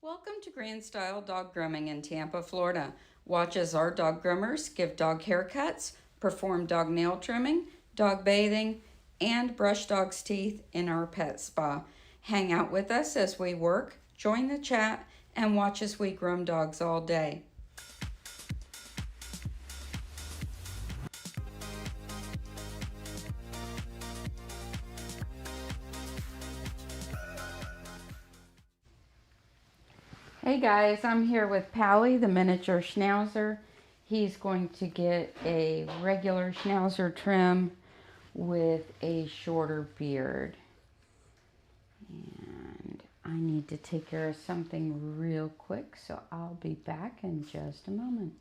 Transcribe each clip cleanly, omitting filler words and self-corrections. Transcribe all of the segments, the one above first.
Welcome to Grand Style Dog Grooming in Tampa, Florida. Watch as our dog groomers give dog haircuts, perform dog nail trimming, dog bathing, and brush dogs' teeth in our pet spa. Hang out with us as we work, join the chat, and watch as we groom dogs all day. Hey guys, I'm here with Pally, the miniature Schnauzer. He's going to get a regular Schnauzer trim with a shorter beard. And I need to take care of something real quick, so I'll be back in just a moment.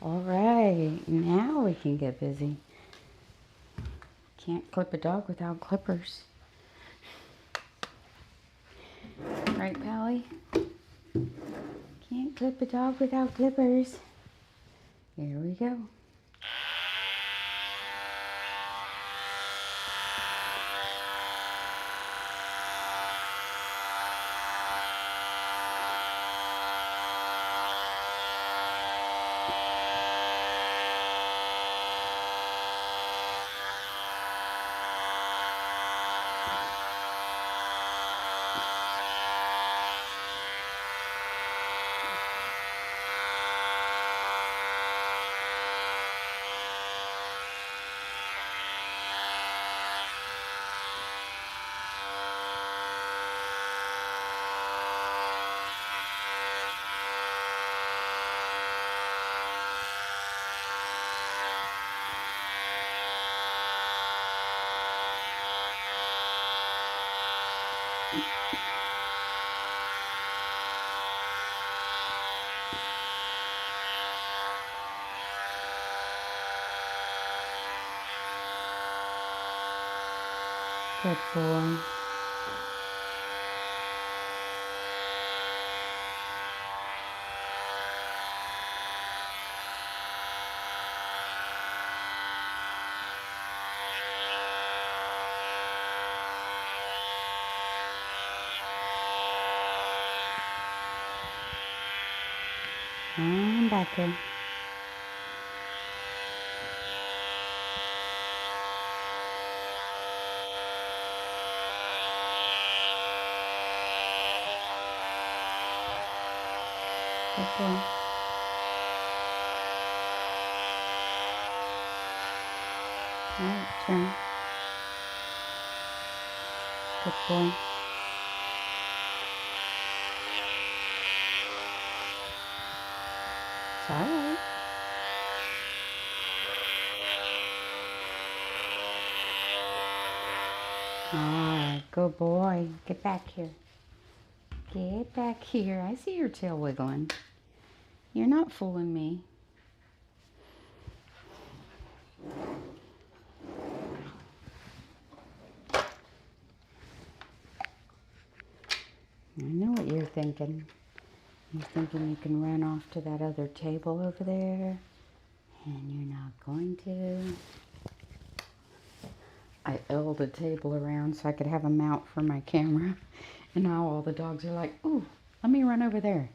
All right, now we can get busy. Can't clip a dog without clippers. Right, Pally? Can't clip a dog without clippers. Here we go. Good boy. I'm back here. Good boy. Alright, turn. Good boy. It's alright. Alright, good boy. Get back here. Get back here. I see your tail wiggling. You're not fooling me. I know what you're thinking. You're thinking you can run off to that other table over there, and you're not going to. I L'd the table around so I could have a mount for my camera, and now all the dogs are like, ooh, let me run over there.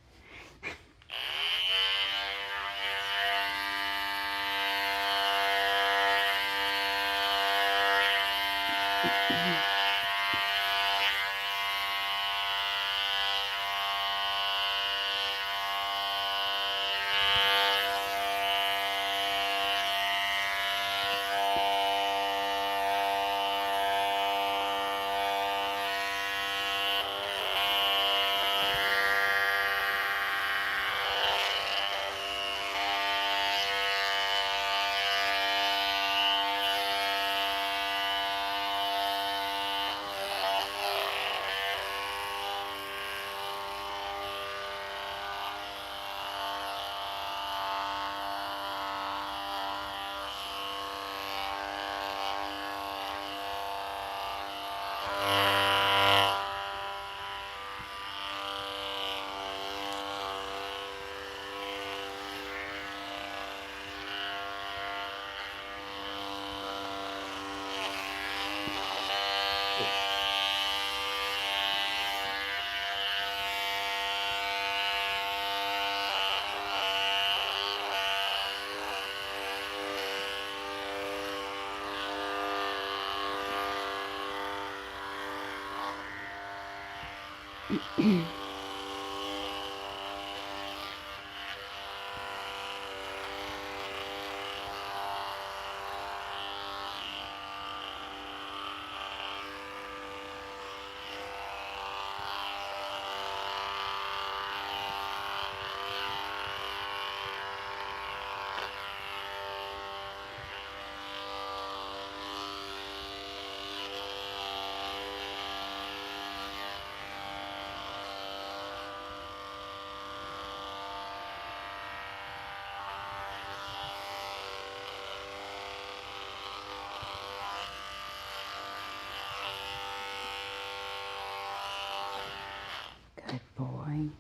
Good boy.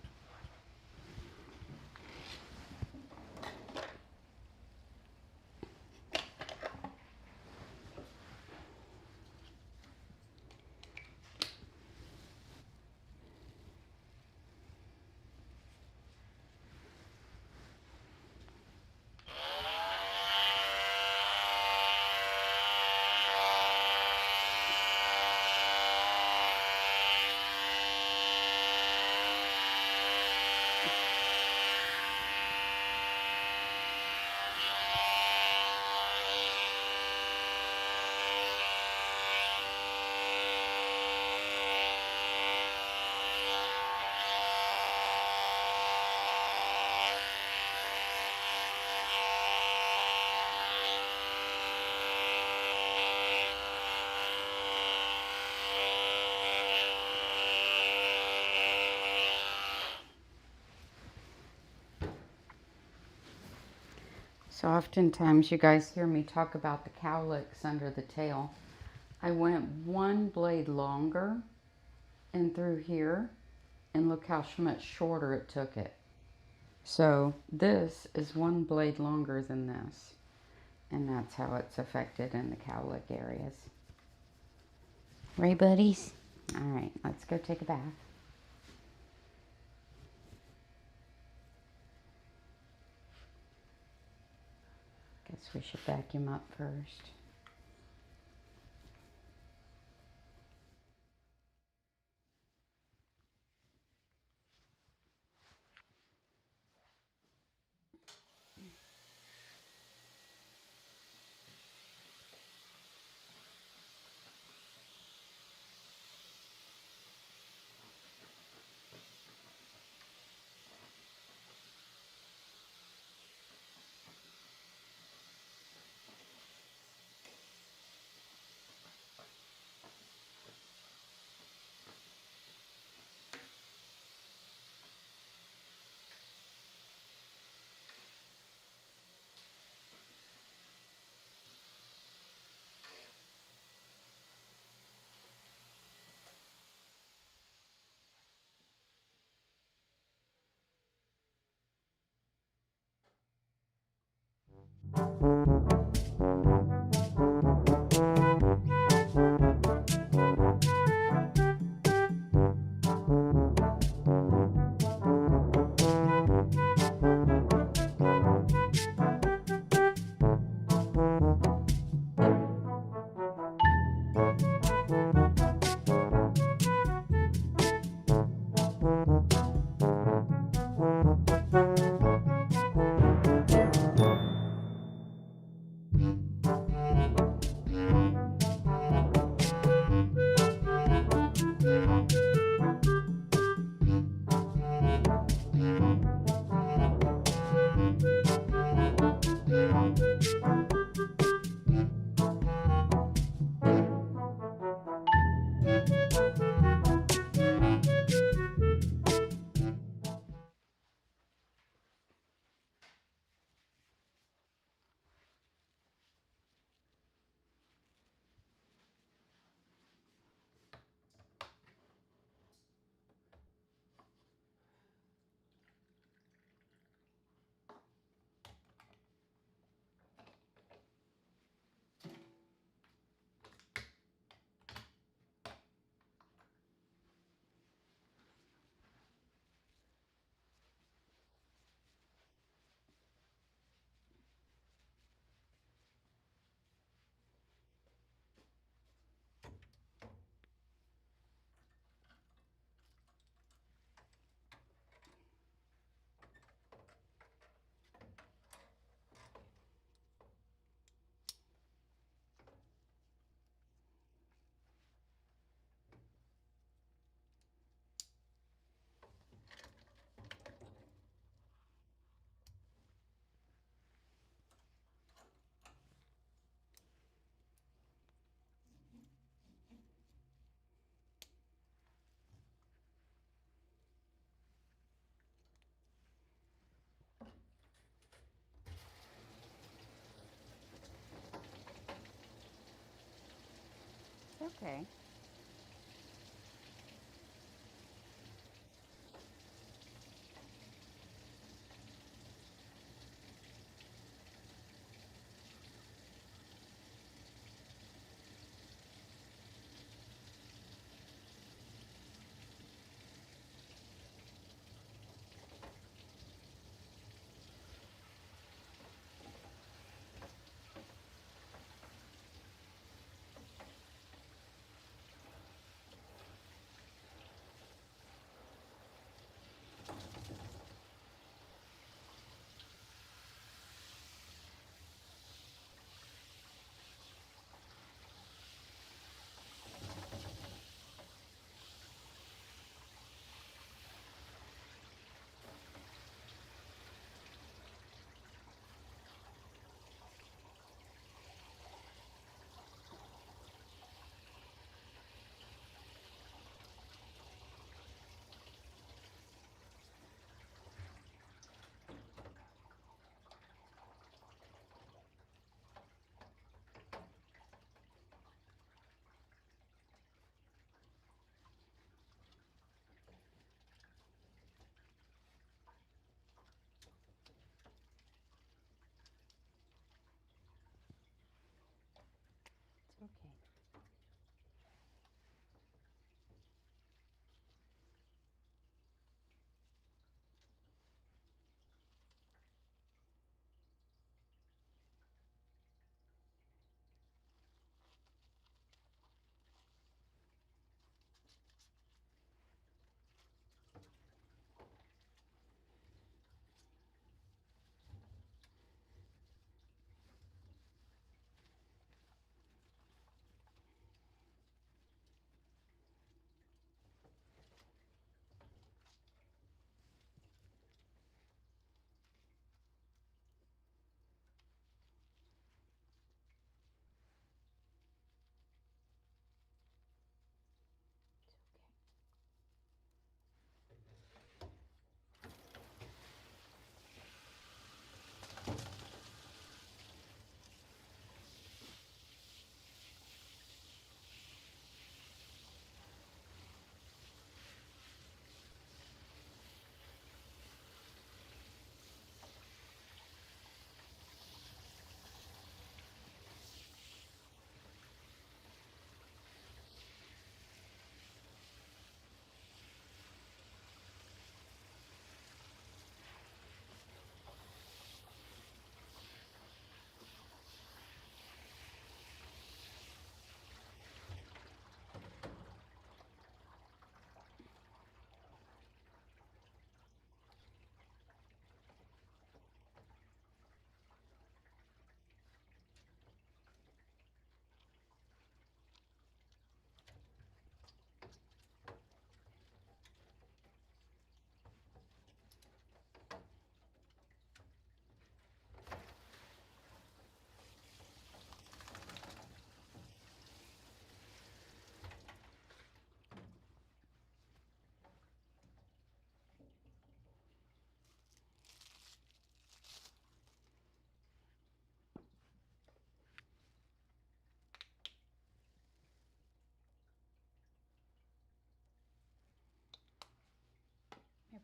So oftentimes you guys hear me talk about the cowlicks under the tail. I went one blade longer and through here, and look how much shorter it took it. So this is one blade longer than this, and that's how it's affected in the cowlick areas. Right, buddies? All right, let's go take a bath. We should vacuum up first. Okay.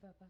Papa.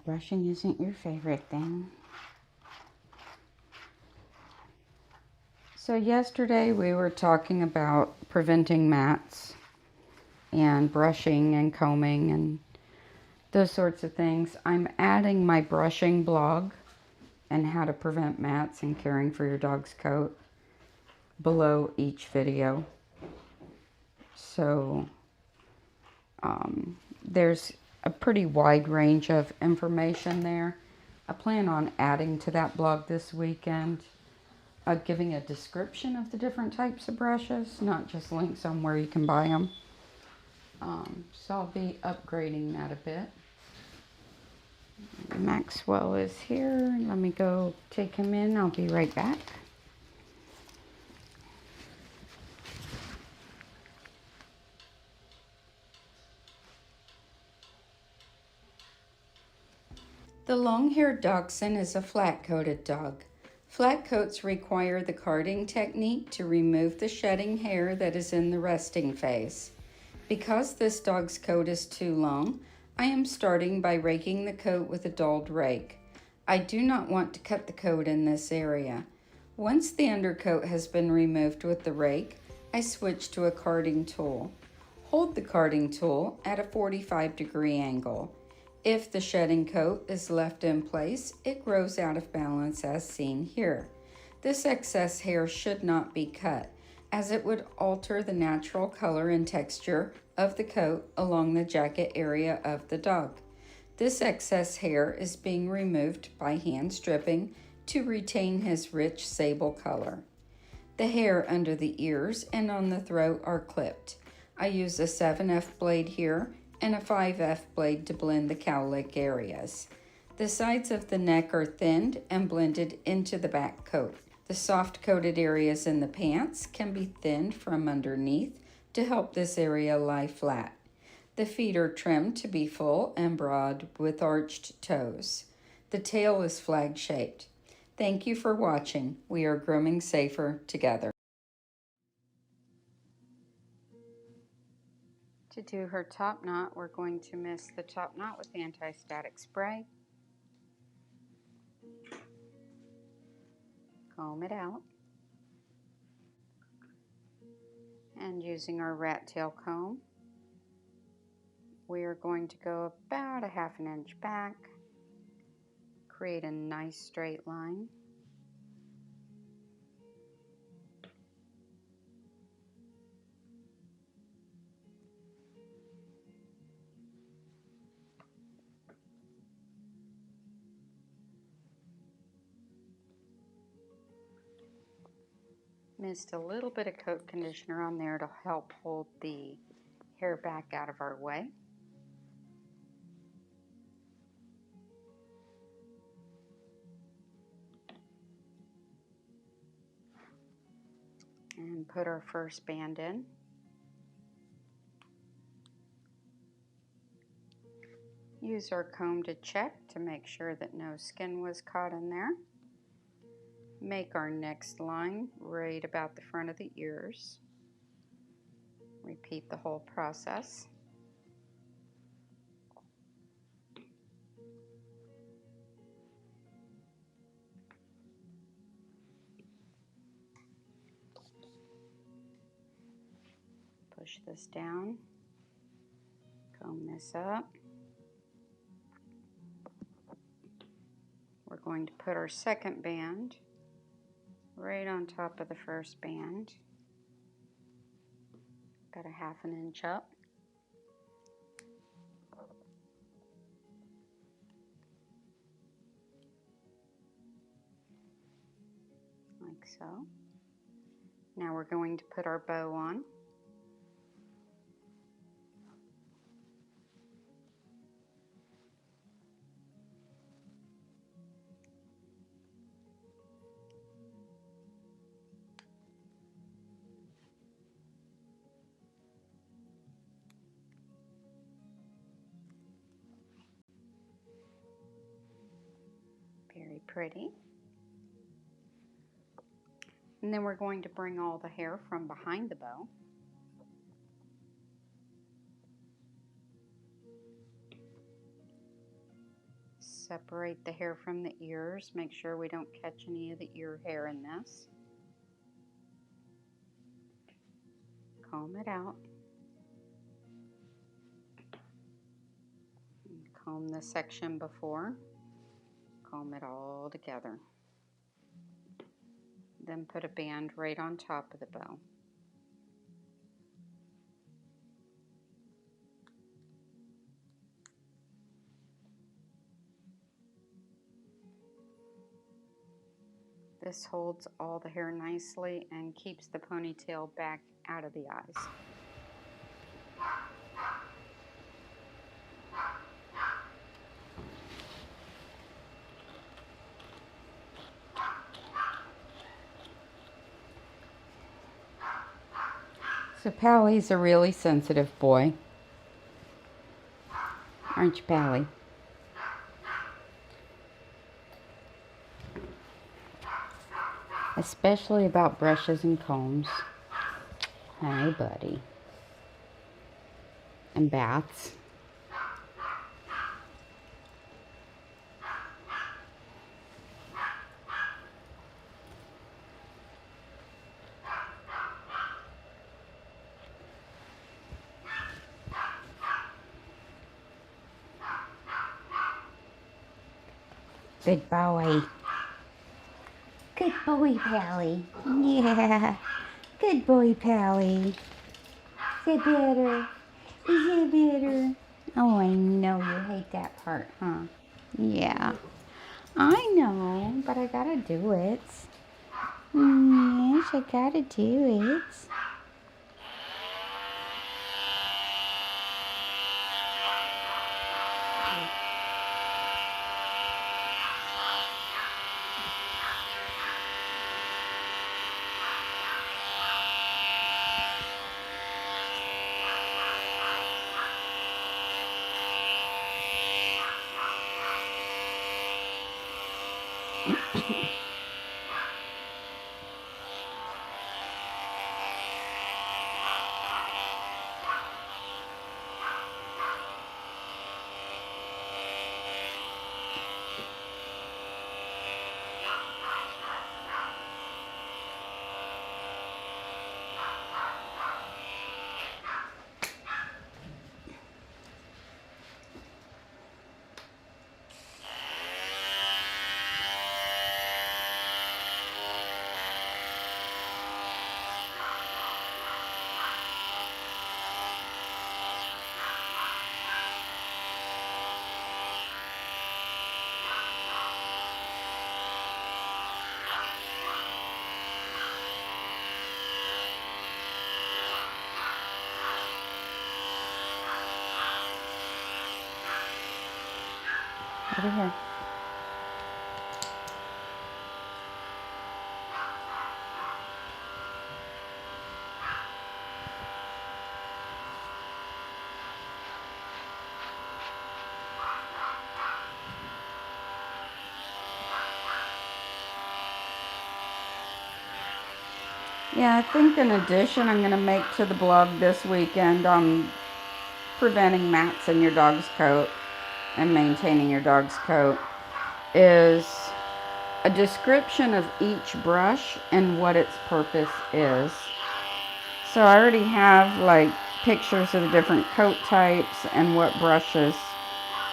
brushing isn't your favorite thing. So yesterday we were talking about preventing mats and brushing and combing and those sorts of things. I'm adding my brushing blog and how to prevent mats and caring for your dog's coat below each video. So there's a pretty wide range of information there. I plan on adding to that blog this weekend, giving a description of the different types of brushes, not just links on where you can buy them. So I'll be upgrading that a bit. Maxwell is here. Let me go take him in. I'll be right back. The long-haired dachshund is a flat-coated dog. Flat coats require the carding technique to remove the shedding hair that is in the resting phase. Because this dog's coat is too long, I am starting by raking the coat with a dulled rake. I do not want to cut the coat in this area. Once the undercoat has been removed with the rake, I switch to a carding tool. Hold the carding tool at a 45-degree angle. If the shedding coat is left in place, it grows out of balance as seen here. This excess hair should not be cut, as it would alter the natural color and texture of the coat along the jacket area of the dog. This excess hair is being removed by hand stripping to retain his rich sable color. The hair under the ears and on the throat are clipped. I use a 7F blade here and a 5F blade to blend the cowlick areas. The sides of the neck are thinned and blended into the back coat. The soft coated areas in the pants can be thinned from underneath to help this area lie flat. The feet are trimmed to be full and broad with arched toes. The tail is flag shaped. Thank you for watching. We are grooming safer together. To do her top knot, we're going to mist the top knot with anti-static spray. Comb it out. And using our rat tail comb, we are going to go about a ½ inch back, create a nice straight line. Mist a little bit of coat conditioner on there to help hold the hair back out of our way. And put our first band in. Use our comb to check to make sure that no skin was caught in there. Make our next line right about the front of the ears. Repeat the whole process. Push this down, comb this up. We're going to put our second band right on top of the first band, about a ½ inch up. Like so. Now we're going to put our bow on. Very pretty. And then we're going to bring all the hair from behind the bow. Separate the hair from the ears. Make sure we don't catch any of the ear hair in this. Comb it out. Comb the section before. Comb it all together. Then put a band right on top of the bow. This holds all the hair nicely and keeps the ponytail back out of the eyes. So Pally's a really sensitive boy. Aren't you, Pally? Especially about brushes and combs. Hi, buddy. And baths. Good boy. Good boy, Pally. Yeah. Good boy, Pally. Is that better? Is that better? Oh, I know you hate that part, huh? Yeah. I know, but I gotta do it. Yes, I gotta do it. Over here. Yeah, I think an addition I'm going to make to the blog this weekend on preventing mats in your dog's coat and maintaining your dog's coat is a description of each brush and what its purpose is. So I already have like pictures of the different coat types and what brushes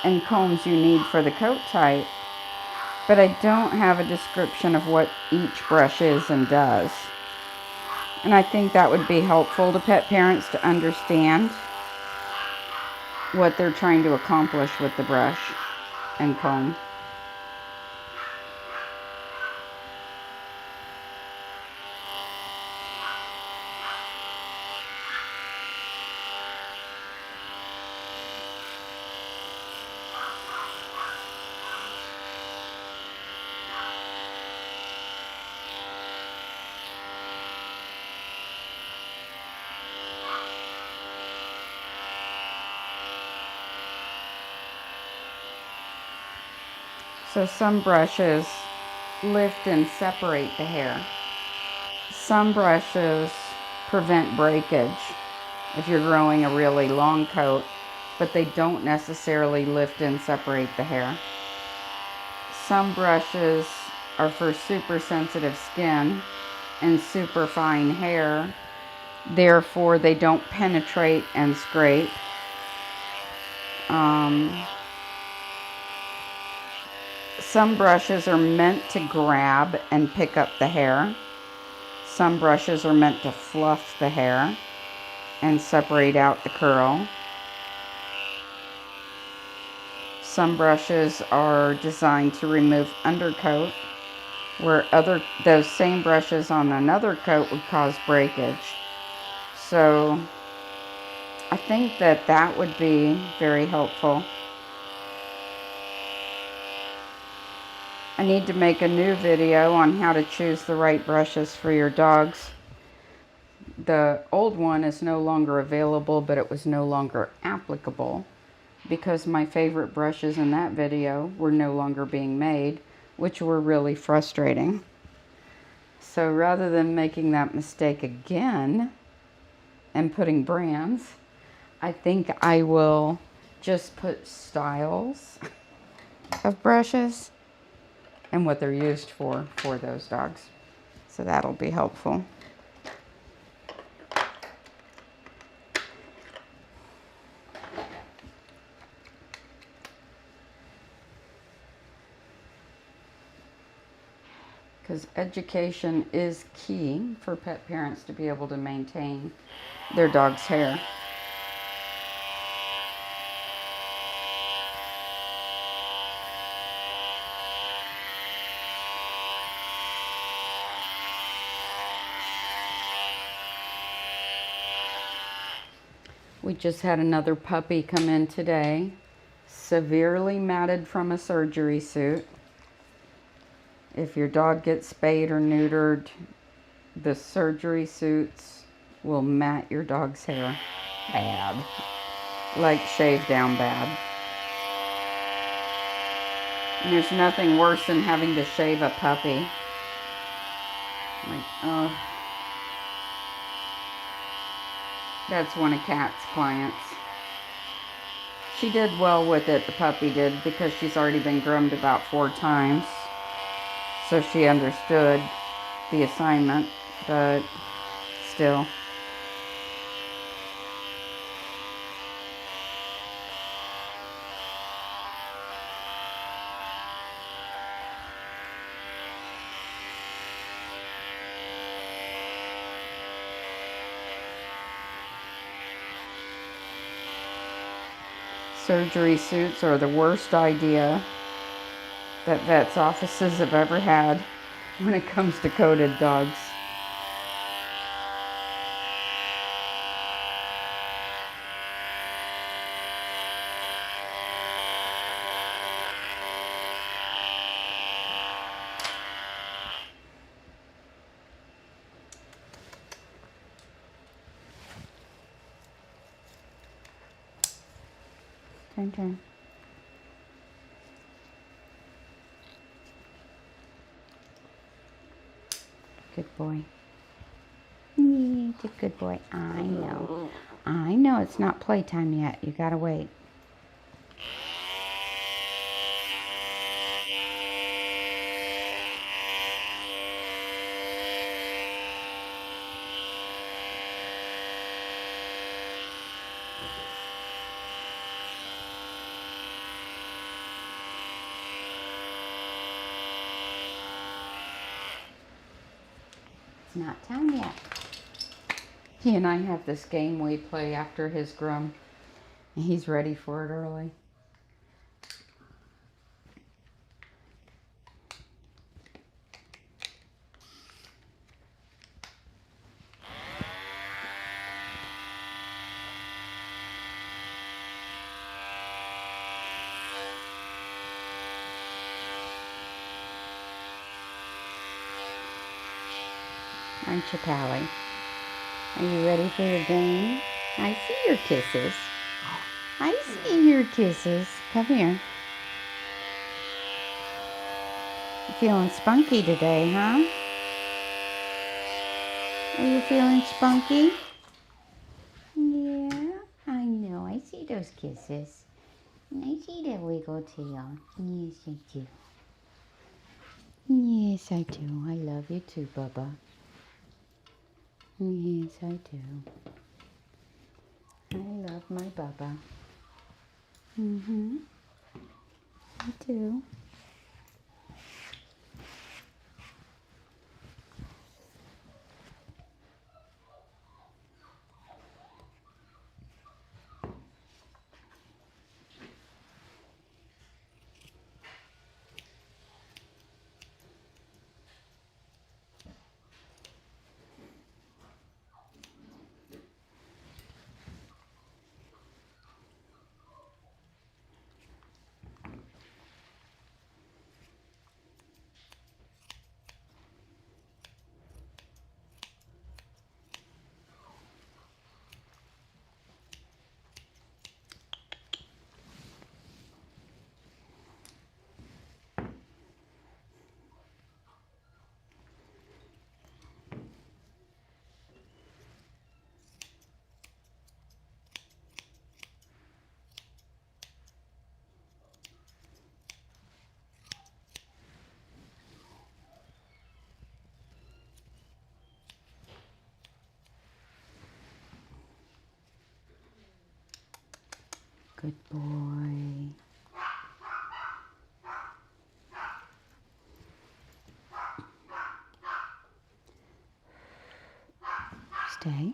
and combs you need for the coat type, but I don't have a description of what each brush is and does. And I think that would be helpful to pet parents to understand what they're trying to accomplish with the brush and comb. So some brushes lift and separate the hair. Some brushes prevent breakage if you're growing a really long coat, but they don't necessarily lift and separate the hair. some brushes are for super sensitive skin and super fine hair. Therefore, they don't penetrate and scrape. Some brushes are meant to grab and pick up the hair. Some brushes are meant to fluff the hair and separate out the curl. Some brushes are designed to remove undercoat, where those same brushes on another coat would cause breakage. So I think that would be very helpful. I need to make a new video on how to choose the right brushes for your dogs. The old one is no longer available, but it was no longer applicable because my favorite brushes in that video were no longer being made, which were really frustrating. So rather than making that mistake again and putting brands, I think I will just put styles of brushes and what they're used for those dogs. So that'll be helpful. Because education is key for pet parents to be able to maintain their dog's hair. We just had another puppy come in today, severely matted from a surgery suit. If your dog gets spayed or neutered, the surgery suits will mat your dog's hair bad, like shave down bad. And there's nothing worse than having to shave a puppy. Like, oh. That's one of Kat's clients. She did well with it, the puppy did, because she's already been groomed about 4 times. So she understood the assignment, but still. Surgery suits are the worst idea that vets' offices have ever had when it comes to coated dogs. Turn. Good boy. He's a good boy. I know. I know it's not playtime yet. You gotta wait. It's not time yet. He and I have this game we play after his groom, and he's ready for it early. Aren't you, Pally? Are you ready for your game? I see your kisses. I see your kisses. Come here. You feeling spunky today, huh? Are you feeling spunky? Yeah, I know. I see those kisses. I see that wiggle tail. Yes, you do. Yes, I do. I love you too, Bubba. Yes, I do. I love my Bubba. I do. Good boy. Stay.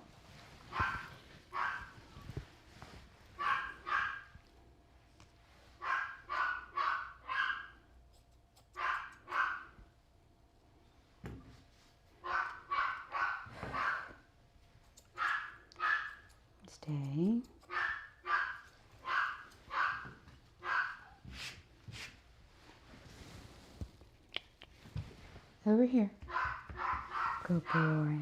Stay. Over here. Good boy.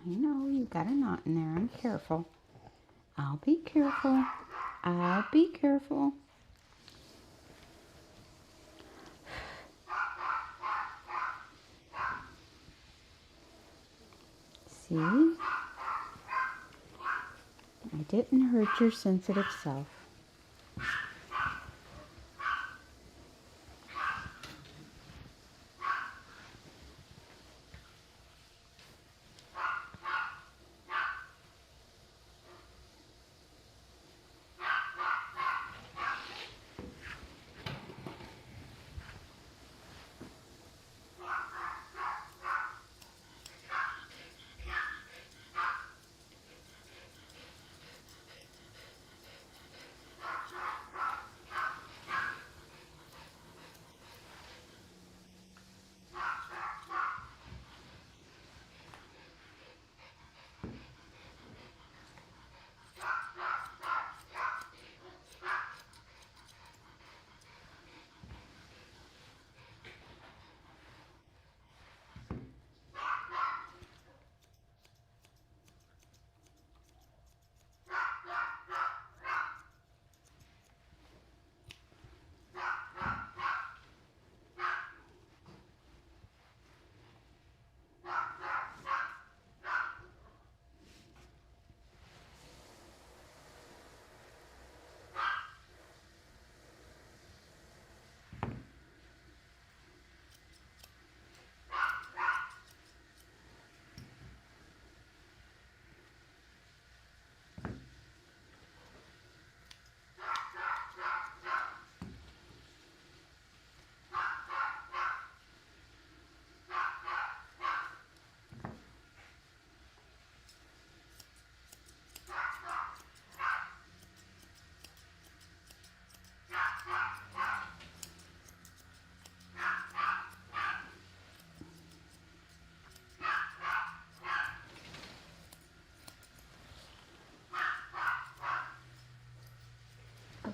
I know you got a knot in there. I'm careful. I'll be careful. I'll be careful. See? I didn't hurt your sensitive self.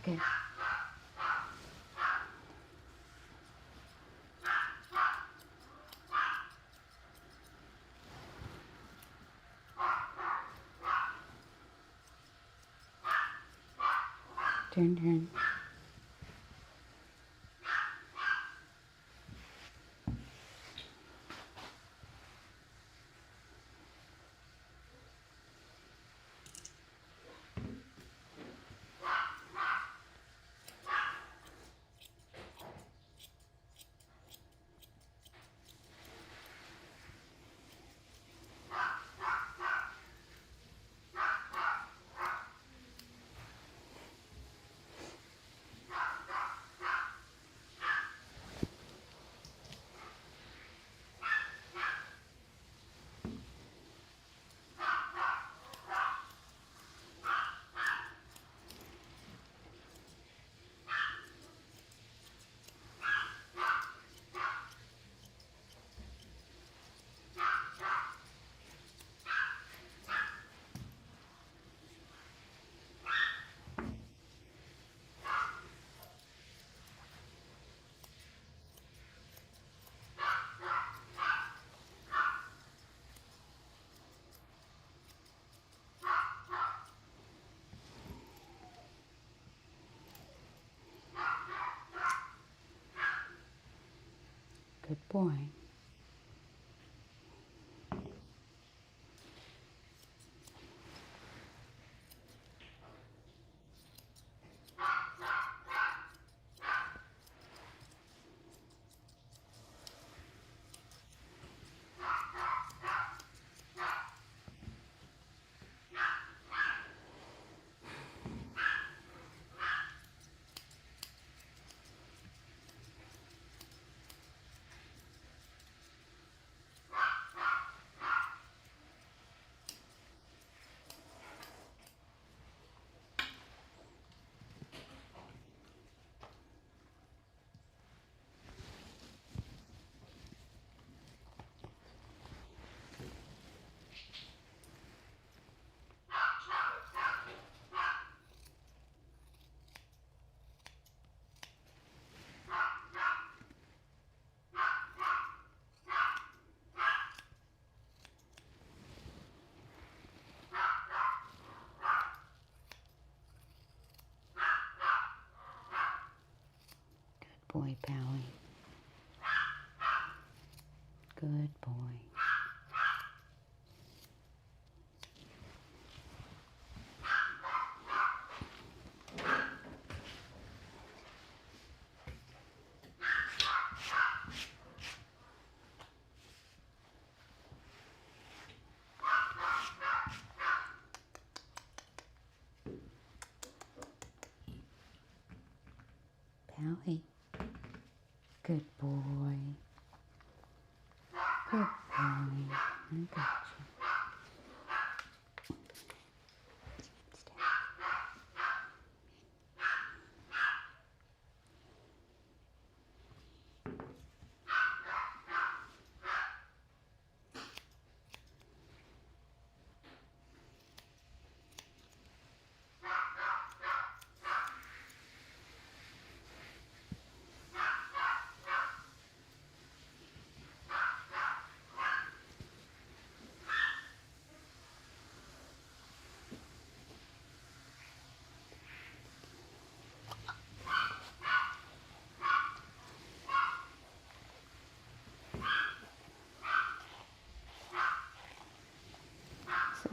Okay. Turn. Good boy. Boy, Pally. Good boy. Pally. Good boy. Good boy. I got you. Stay.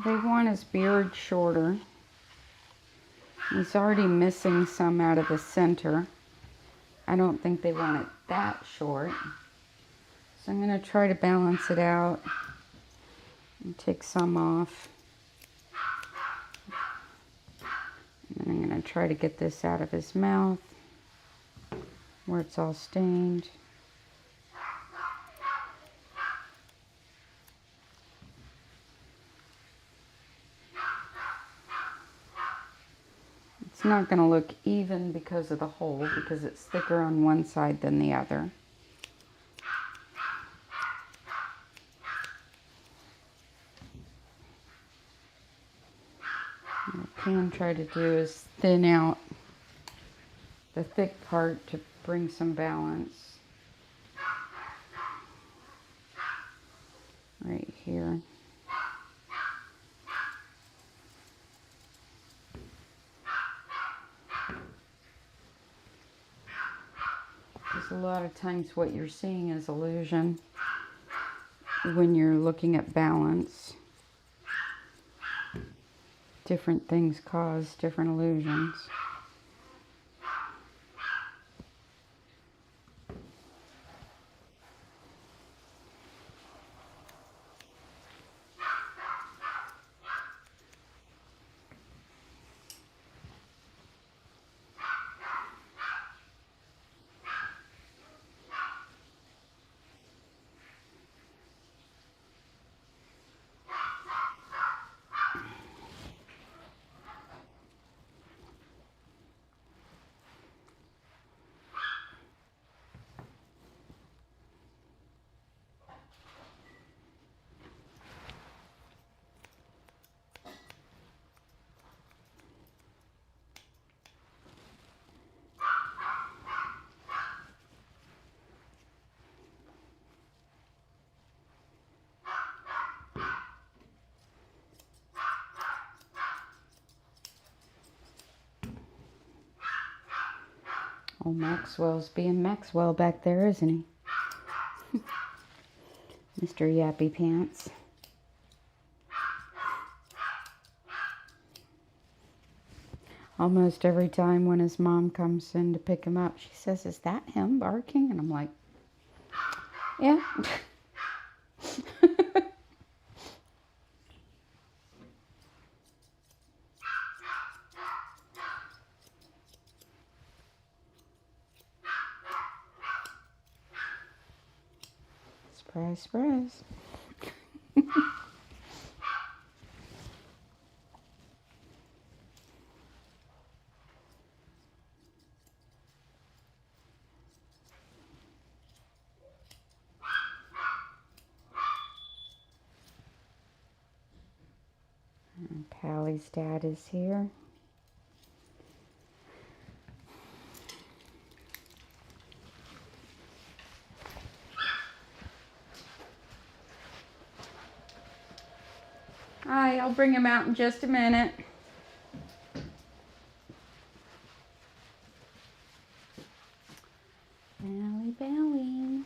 They want his beard shorter. He's already missing some out of the center. I don't think they want it that short. So I'm going to try to balance it out and take some off. And I'm going to try to get this out of his mouth where it's all stained. It's not going to look even because of the hole, because it's thicker on one side than the other. What I can try to do is thin out the thick part to bring some balance. Right here. A lot of times what you're seeing is illusion when you're looking at balance. Different things cause different illusions. Oh, Maxwell's being Maxwell back there, isn't he? Mr. Yappy Pants. Almost every time when his mom comes in to pick him up, she says, "Is that him barking?" And I'm like, yeah. Surprise, surprise. And Pally's dad is here. Hi, I'll bring him out in just a minute. Pally, Pally.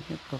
Good boy.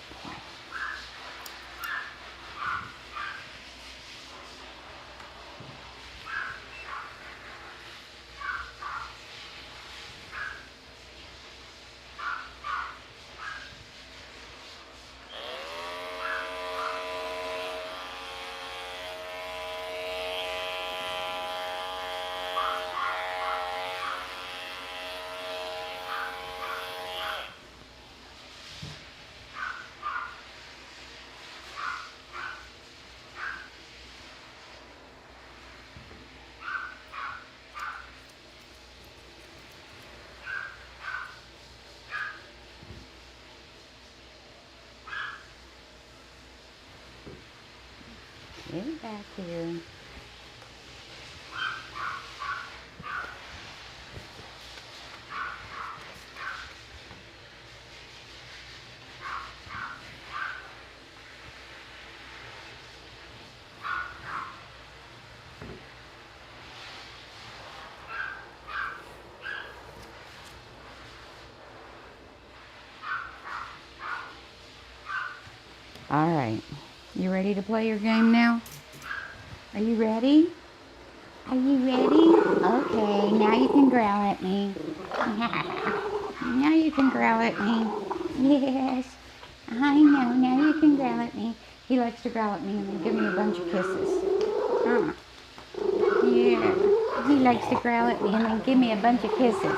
Get back here. All right. You ready to play your game now? Are you ready? Are you ready? Okay, now you can growl at me. Now you can growl at me. Yes, I know. Now you can growl at me. He likes to growl at me and then give me a bunch of kisses. Yeah. He likes to growl at me and then give me a bunch of kisses.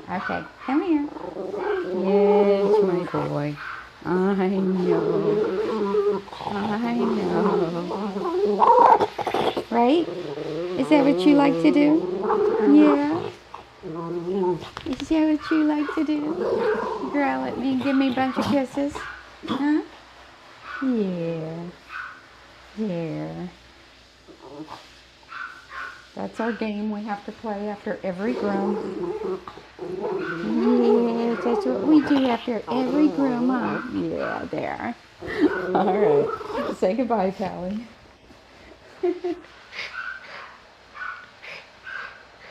Okay, come here. Yes, my boy. I know. I know. Right? Is that what you like to do? Yeah. Is that what you like to do? Growl at me and give me a bunch of kisses? Huh? Yeah. Yeah. That's our game we have to play after every groom. Yeah, that's what we do after every groom, huh? Yeah, there. All right. Say goodbye, Pally.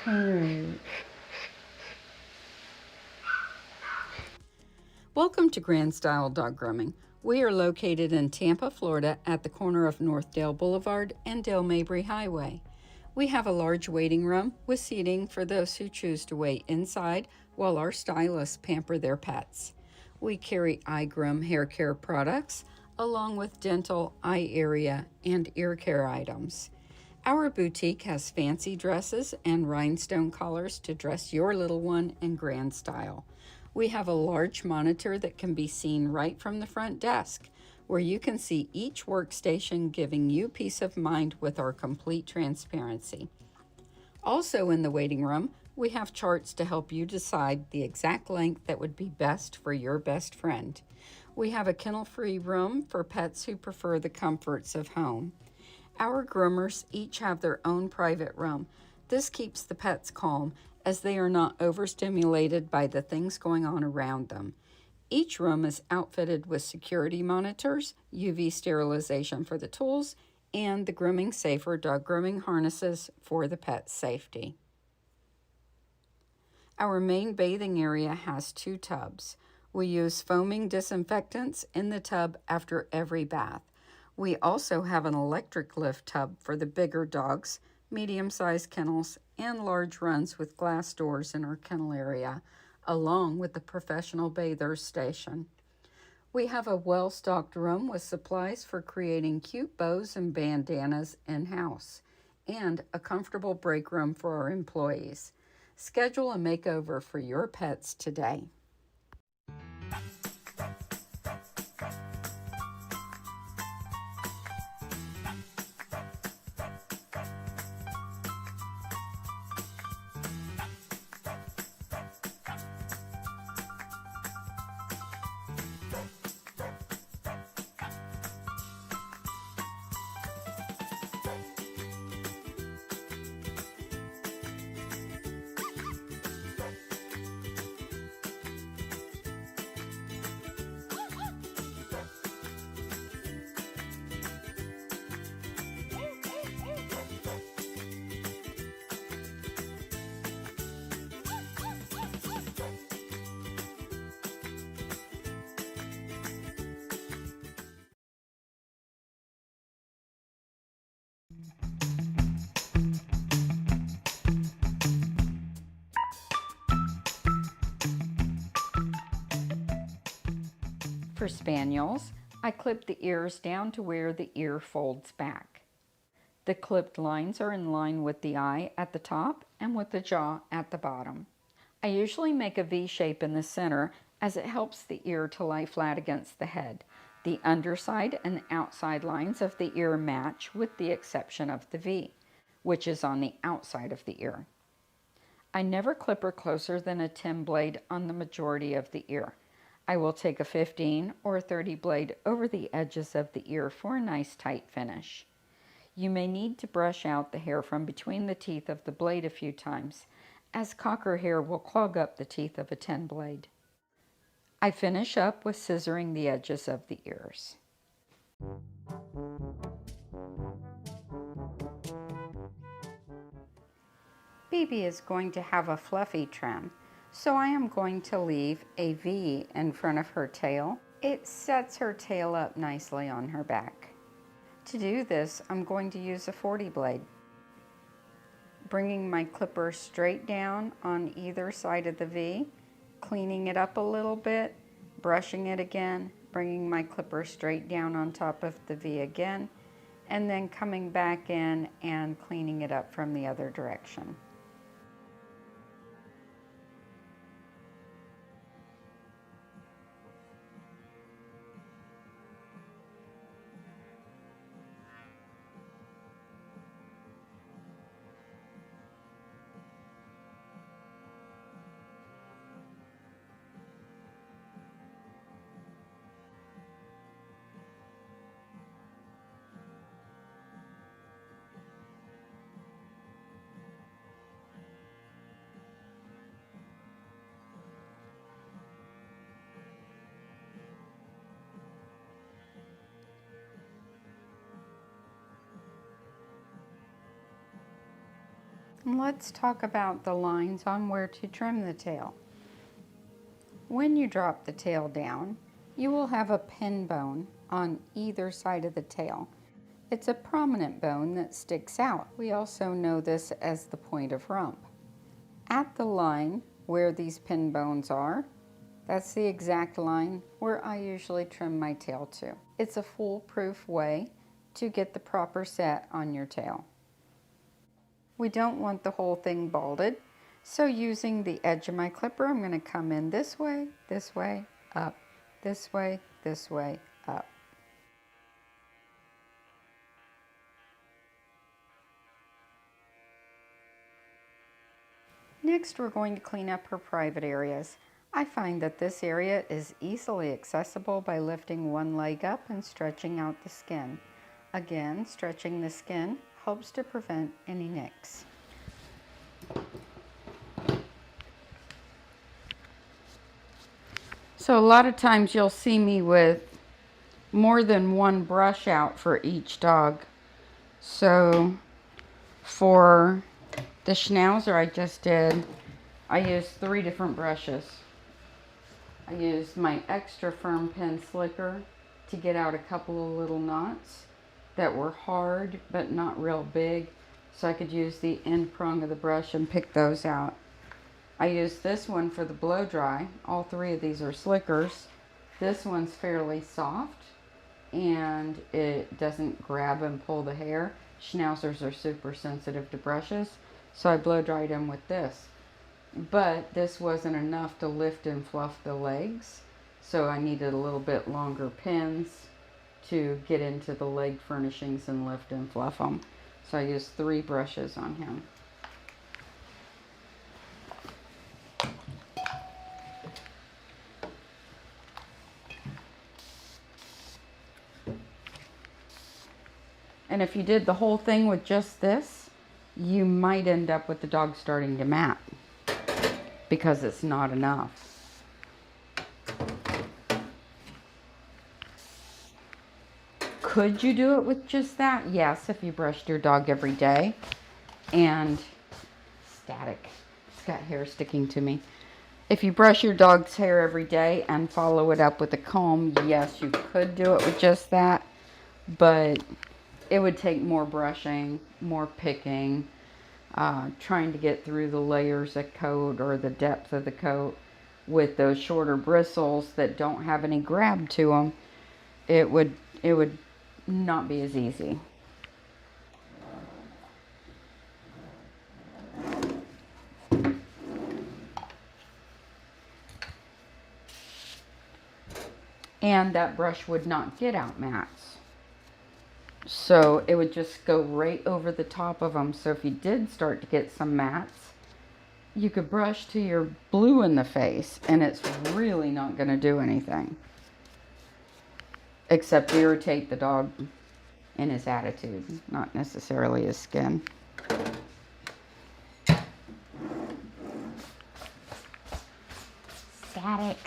All right. Welcome to Grand Style Dog Grooming. We are located in Tampa, Florida at the corner of Northdale Boulevard and Dale Mabry Highway. We have a large waiting room with seating for those who choose to wait inside while our stylists pamper their pets. We carry eye groom hair care products along with dental, eye area, and ear care items. Our boutique has fancy dresses and rhinestone collars to dress your little one in grand style. We have a large monitor that can be seen right from the front desk, where you can see each workstation, giving you peace of mind with our complete transparency. Also in the waiting room, we have charts to help you decide the exact length that would be best for your best friend. We have a kennel-free room for pets who prefer the comforts of home. Our groomers each have their own private room. This keeps the pets calm as they are not overstimulated by the things going on around them. Each room is outfitted with security monitors, UV sterilization for the tools, and the Grooming Safer dog grooming harnesses for the pet's safety. Our main bathing area has 2 tubs. We use foaming disinfectants in the tub after every bath. We also have an electric lift tub for the bigger dogs, medium-sized kennels, and large runs with glass doors in our kennel area, along with the professional bathers station. We have a well-stocked room with supplies for creating cute bows and bandanas in-house, and a comfortable break room for our employees. Schedule a makeover for your pets today. For spaniels, I clip the ears down to where the ear folds back. The clipped lines are in line with the eye at the top and with the jaw at the bottom. I usually make a V shape in the center as it helps the ear to lie flat against the head. The underside and outside lines of the ear match with the exception of the V, which is on the outside of the ear. I never clip her closer than a 10 blade on the majority of the ear. I will take a 15 or 30 blade over the edges of the ear for a nice tight finish. You may need to brush out the hair from between the teeth of the blade a few times, as cocker hair will clog up the teeth of a 10 blade. I finish up with scissoring the edges of the ears. Baby is going to have a fluffy trim, so I am going to leave a V in front of her tail. It sets her tail up nicely on her back. To do this, I'm going to use a 40 blade, bringing my clipper straight down on either side of the V, cleaning it up a little bit, brushing it again, bringing my clipper straight down on top of the V again, and then coming back in and cleaning it up from the other direction. Let's talk about the lines on where to trim the tail. When you drop the tail down, you will have a pin bone on either side of the tail. It's a prominent bone that sticks out. We also know this as the point of rump. At the line where these pin bones are, that's the exact line where I usually trim my tail to. It's a foolproof way to get the proper set on your tail. We don't want the whole thing balded, so using the edge of my clipper, I'm going to come in this way, up, this way, up. Next, we're going to clean up her private areas. I find that this area is easily accessible by lifting one leg up and stretching out the skin. Again, stretching the skin helps to prevent any nicks. So a lot of times you'll see me with more than one brush out for each dog. So for the Schnauzer I just did, I used 3 different brushes. I used my extra firm pen slicker to get out a couple of little knots that were hard but not real big, so I could use the end prong of the brush and pick those out. I used this one for the blow dry. All 3 of these are slickers. This one's fairly soft and it doesn't grab and pull the hair. Schnauzers are super sensitive to brushes, so I blow dried them with this. But this wasn't enough to lift and fluff the legs, so I needed a little bit longer pins to get into the leg furnishings and lift and fluff them. So I used 3 brushes on him. And if you did the whole thing with just this, you might end up with the dog starting to mat because it's not enough. Could you do it with just that? Yes, if you brushed your dog every day. And static, it's got hair sticking to me. If you brush your dog's hair every day and follow it up with a comb, yes, you could do it with just that, but it would take more brushing, more picking, trying to get through the layers of coat or the depth of the coat with those shorter bristles that don't have any grab to them. It would not be as easy. And that brush would not get out mats. So it would just go right over the top of them. So if you did start to get some mats, you could brush till you're blue in the face and it's really not going to do anything. Except irritate the dog in his attitude, not necessarily his skin. Static.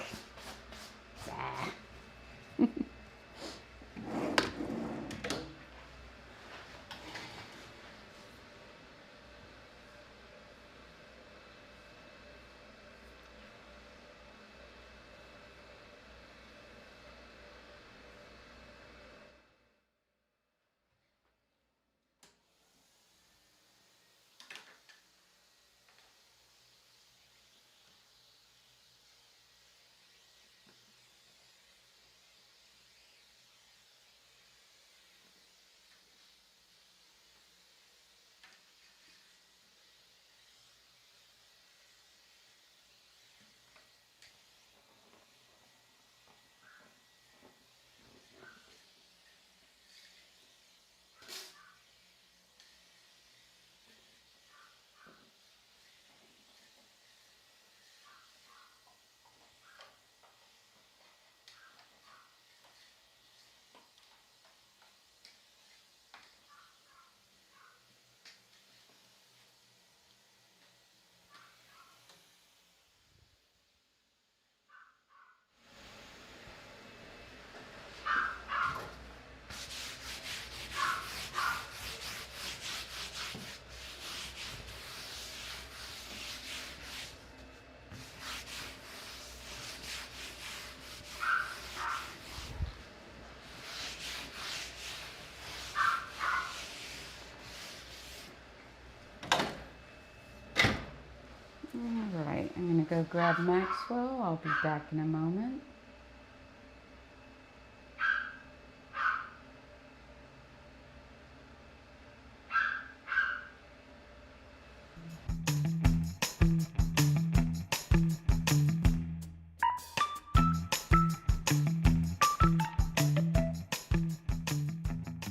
go grab Maxwell. I'll be back in a moment.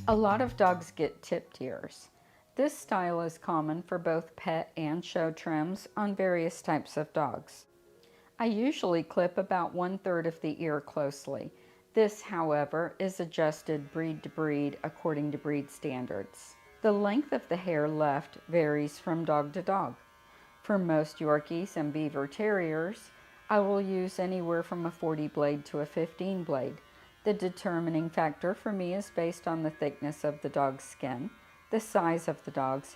A lot of dogs get tipped ears. This style is common for both pet and show trims on various types of dogs. I usually clip about 1/3 of the ear closely. This, however, is adjusted breed to breed according to breed standards. The length of the hair left varies from dog to dog. For most Yorkies and Beaver Terriers, I will use anywhere from a 40 blade to a 15 blade. The determining factor for me is based on the thickness of the dog's skin, the size of the dogs,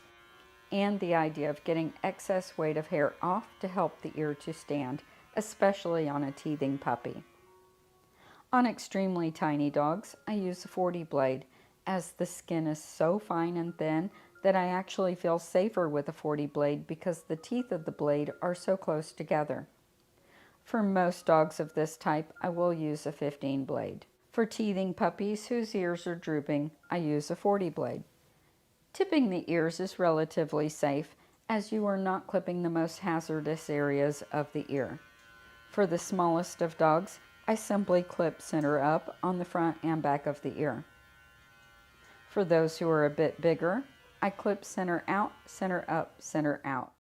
and the idea of getting excess weight of hair off to help the ear to stand, especially on a teething puppy. On extremely tiny dogs, I use a 40 blade, as the skin is so fine and thin that I actually feel safer with a 40 blade because the teeth of the blade are so close together. For most dogs of this type, I will use a 15 blade. For teething puppies whose ears are drooping, I use a 40 blade. Tipping the ears is relatively safe, as you are not clipping the most hazardous areas of the ear. For the smallest of dogs, I simply clip center up on the front and back of the ear. For those who are a bit bigger, I clip center out, center up, center out.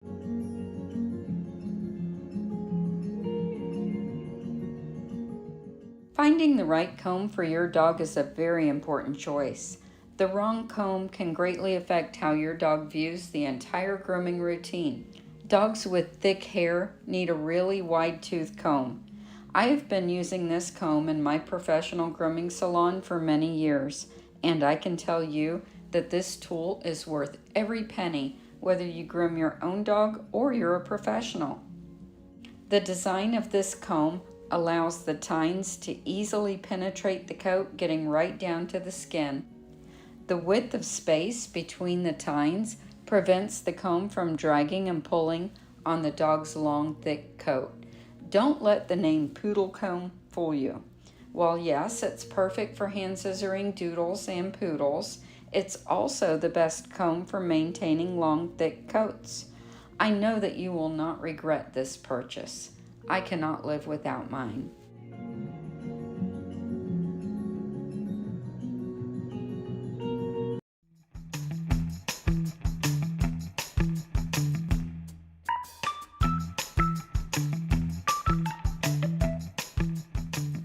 Finding the right comb for your dog is a very important choice. The wrong comb can greatly affect how your dog views the entire grooming routine. Dogs with thick hair need a really wide-toothed comb. I have been using this comb in my professional grooming salon for many years, and I can tell you that this tool is worth every penny, whether you groom your own dog or you're a professional. The design of this comb allows the tines to easily penetrate the coat, getting right down to the skin. The width of space between the tines prevents the comb from dragging and pulling on the dog's long, thick coat. Don't let the name poodle comb fool you. While yes, it's perfect for hand scissoring doodles and poodles, it's also the best comb for maintaining long, thick coats. I know that you will not regret this purchase. I cannot live without mine.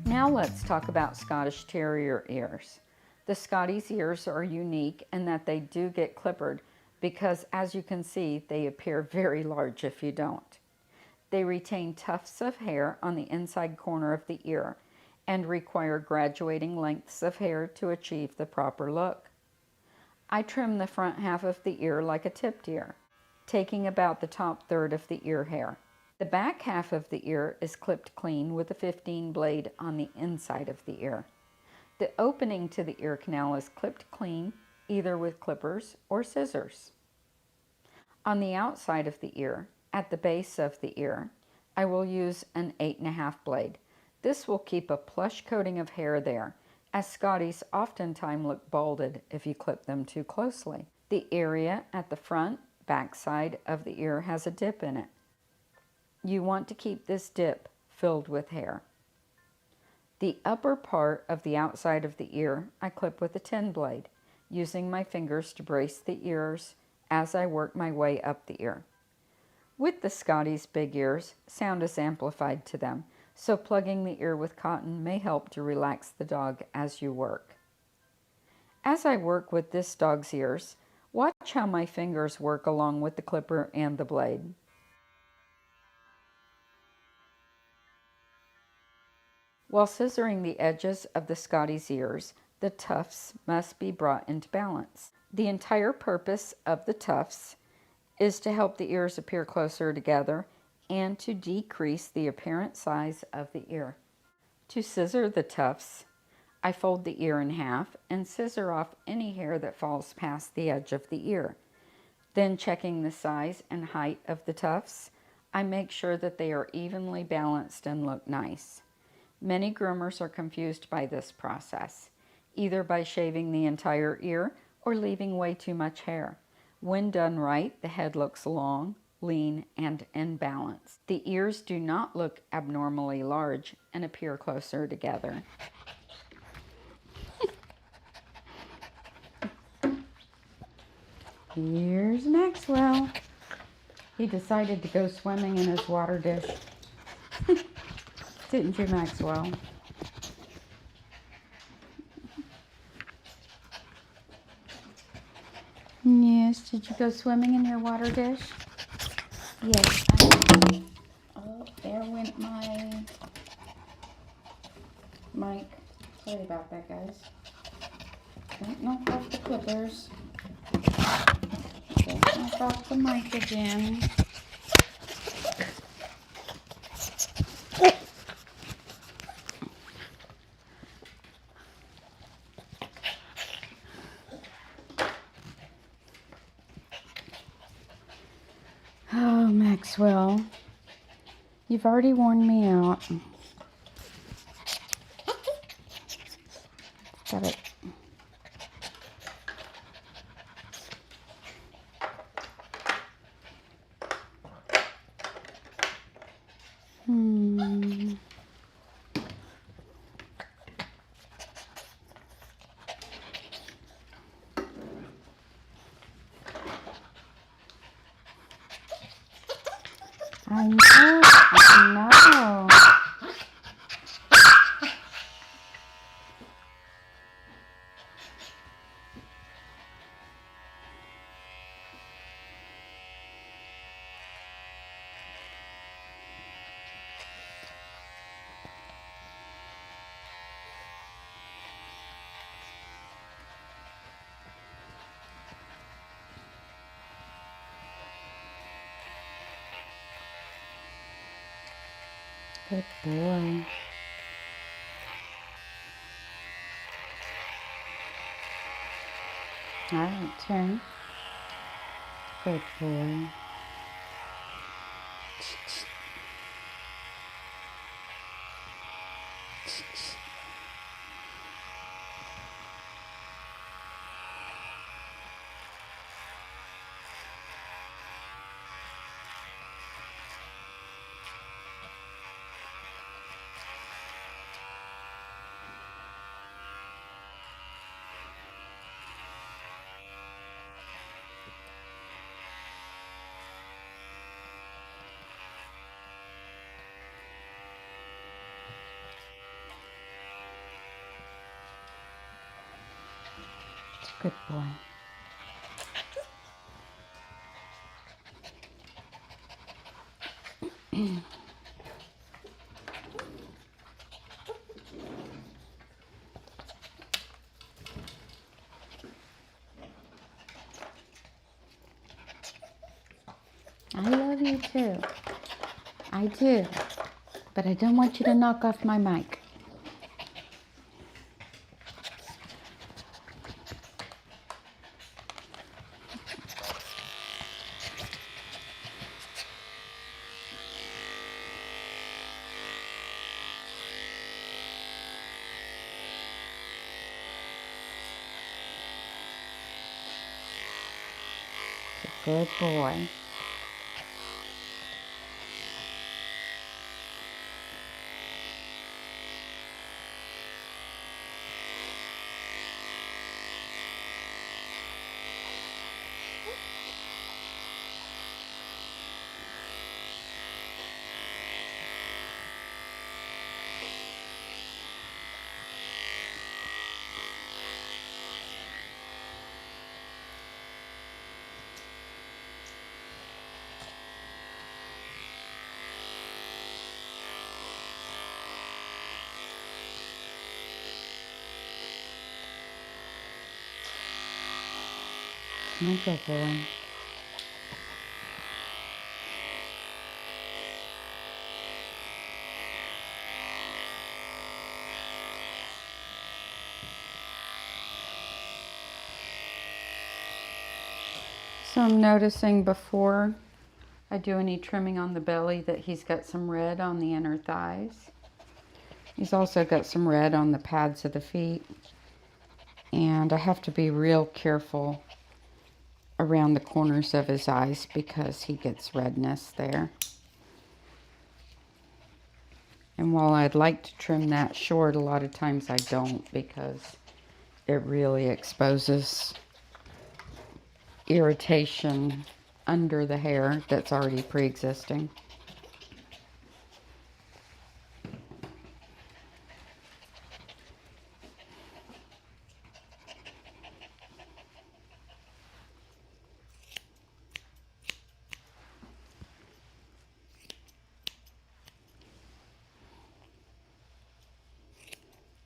Now let's talk about Scottish Terrier ears. The Scotties' ears are unique in that they do get clippered because, as you can see, they appear very large if you don't. They retain tufts of hair on the inside corner of the ear and require graduating lengths of hair to achieve the proper look. I trim the front half of the ear like a tipped ear, taking about the top third of the ear hair. The back half of the ear is clipped clean with a 15 blade on the inside of the ear. The opening to the ear canal is clipped clean, either with clippers or scissors. On the outside of the ear, at the base of the ear, I will use an 8.5 blade. This will keep a plush coating of hair there, as Scotties oftentimes look balded if you clip them too closely. The area at the front, back side of the ear has a dip in it. You want to keep this dip filled with hair. The upper part of the outside of the ear I clip with a 10 blade, using my fingers to brace the ears as I work my way up the ear. With the Scotties' big ears, sound is amplified to them, so plugging the ear with cotton may help to relax the dog as you work. As I work with this dog's ears, watch how my fingers work along with the clipper and the blade. While scissoring the edges of the Scotties' ears, the tufts must be brought into balance. The entire purpose of the tufts is to help the ears appear closer together and to decrease the apparent size of the ear. To scissor the tufts, I fold the ear in half and scissor off any hair that falls past the edge of the ear. Then, checking the size and height of the tufts, I make sure that they are evenly balanced and look nice. Many groomers are confused by this process, either by shaving the entire ear or leaving way too much hair. When done right, the head looks long, lean, and in balance. The ears do not look abnormally large and appear closer together. Here's Maxwell. He decided to go swimming in his water dish. Didn't you, Maxwell? Yes, did you go swimming in your water dish? Yes, I did. Oh, there went my mic. Sorry about that, guys. Don't knock off the clippers. Don't knock off the mic again. Oh, Maxwell, you've already worn me out. Got it. I know. Good boy. All right, turn. Good boy. Good boy. I love you too. I do. But I don't want you to knock off my mic. Good boy. My good boy. So I'm noticing before I do any trimming on the belly, that he's got some red on the inner thighs. He's also got some red on the pads of the feet. And I have to be real careful around the corners of his eyes because he gets redness there. And while I'd like to trim that short, a lot of times I don't because it really exposes irritation under the hair that's already pre-existing.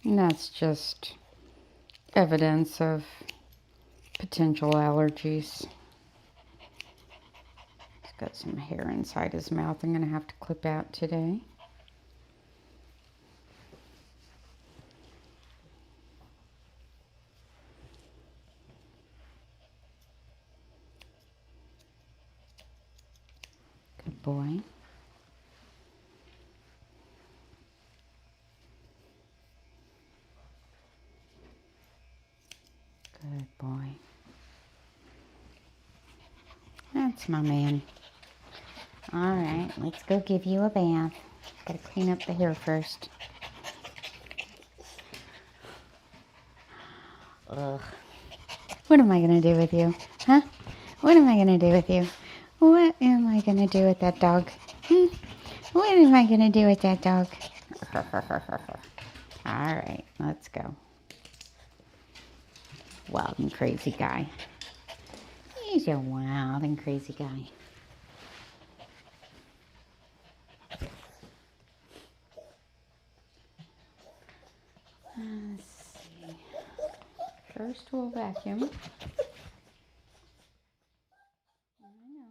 And that's just evidence of potential allergies. He's got some hair inside his mouth I'm going to have to clip out today. Good boy. Good boy. That's my man. All right, let's go give you a bath. Gotta clean up the hair first. Ugh. What am I gonna do with you? Huh? What am I gonna do with you? What am I gonna do with that dog? What am I gonna do with that dog? All right, let's go. Wild and crazy guy. He's a wild and crazy guy. Let's see. First we'll vacuum. I know.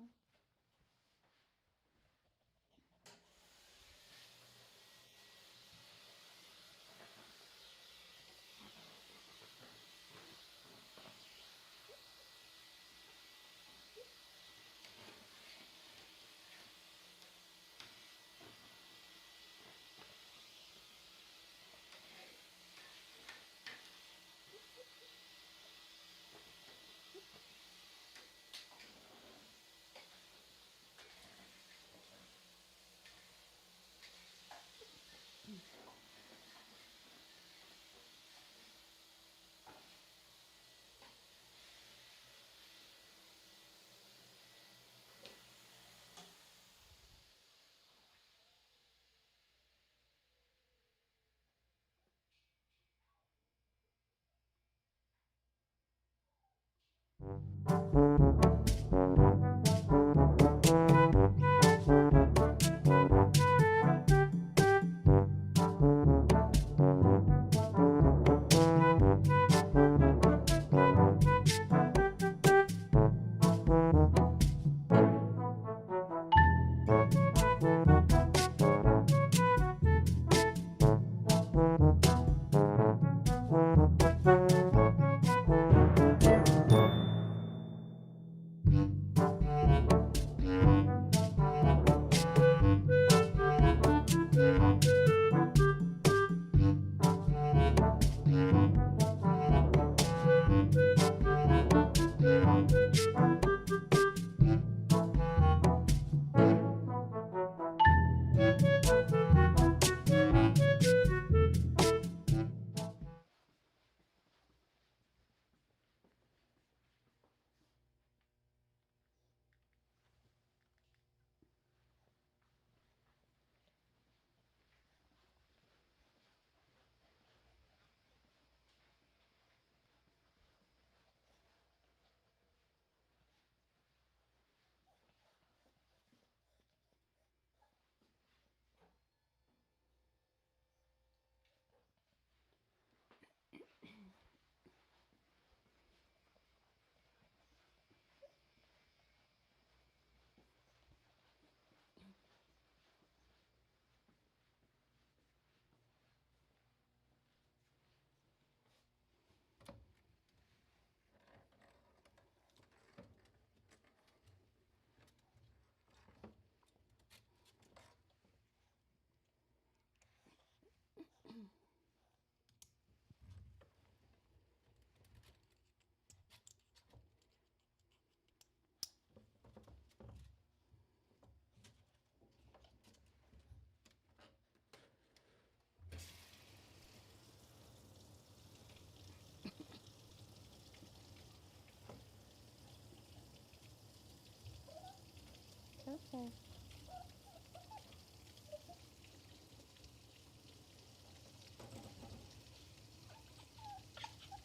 say?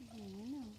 I know.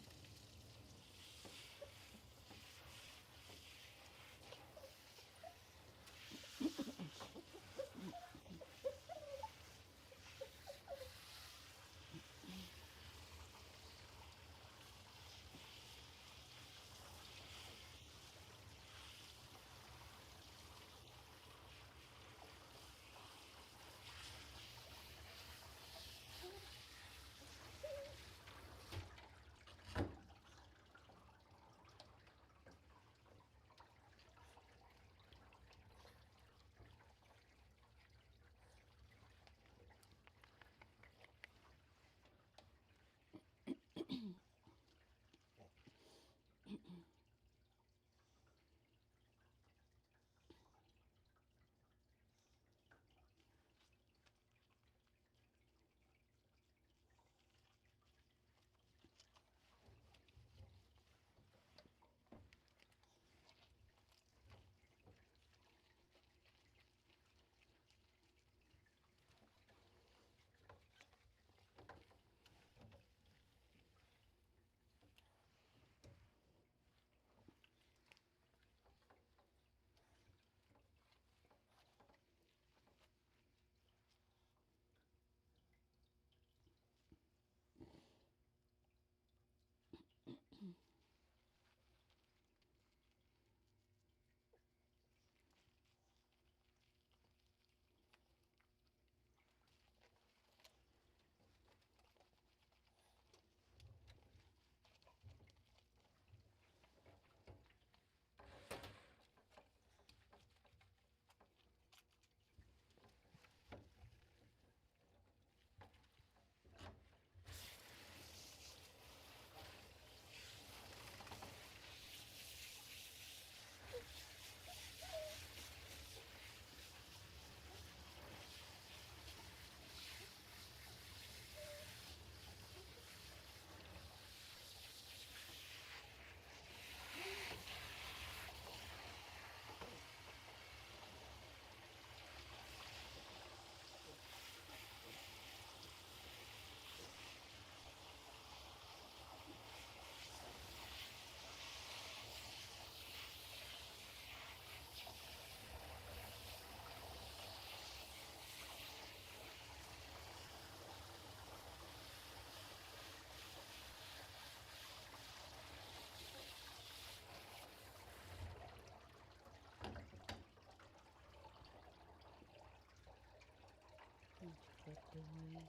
Good boy.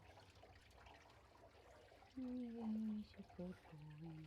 He's a good boy.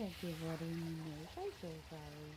I give what he knows. I do, Barry.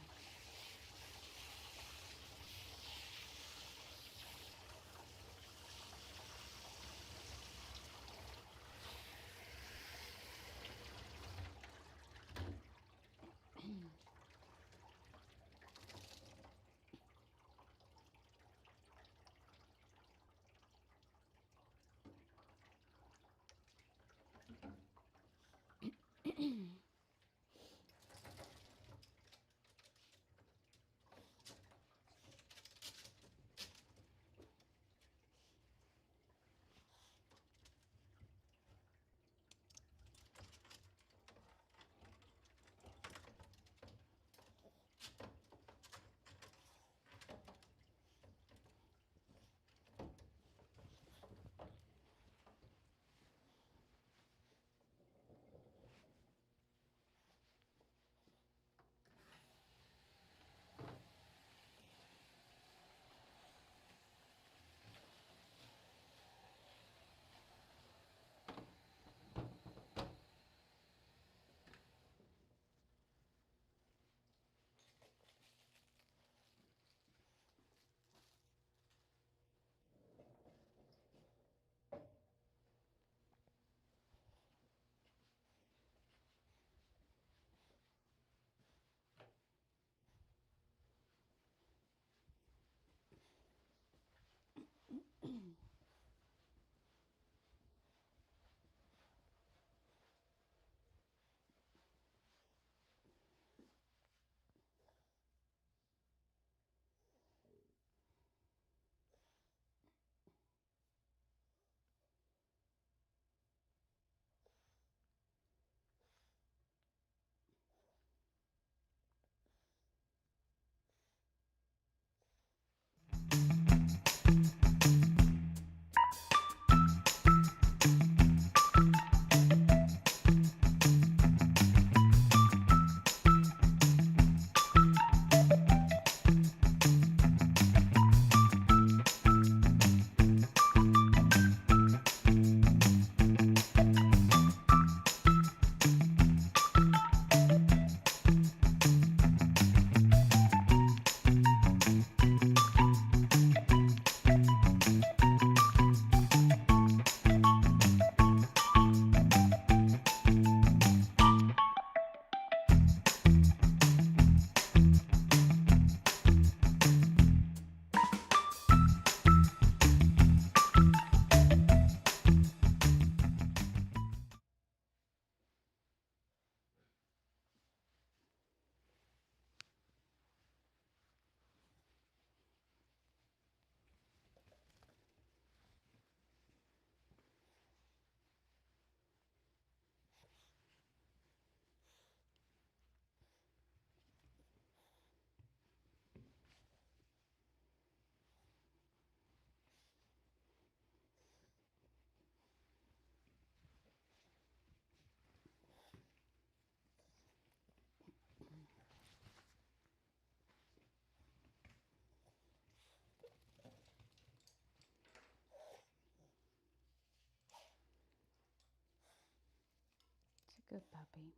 It's a good puppy.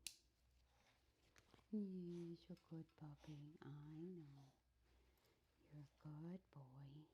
He's a good puppy. I know. You're a good boy.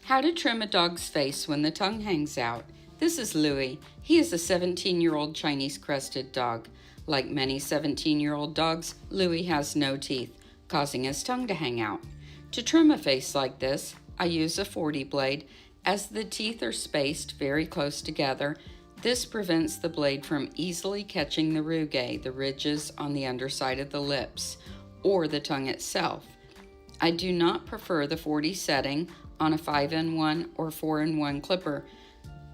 How to trim a dog's face when the tongue hangs out. This is Louie. He is a 17-year-old Chinese Crested dog. Like many 17-year-old dogs, Louie has no teeth, causing his tongue to hang out. To trim a face like this, I use a 40 blade. As the teeth are spaced very close together, this prevents the blade from easily catching the rugae, the ridges on the underside of the lips, or the tongue itself. I do not prefer the 40 setting on a 5-in-1 or 4-in-1 clipper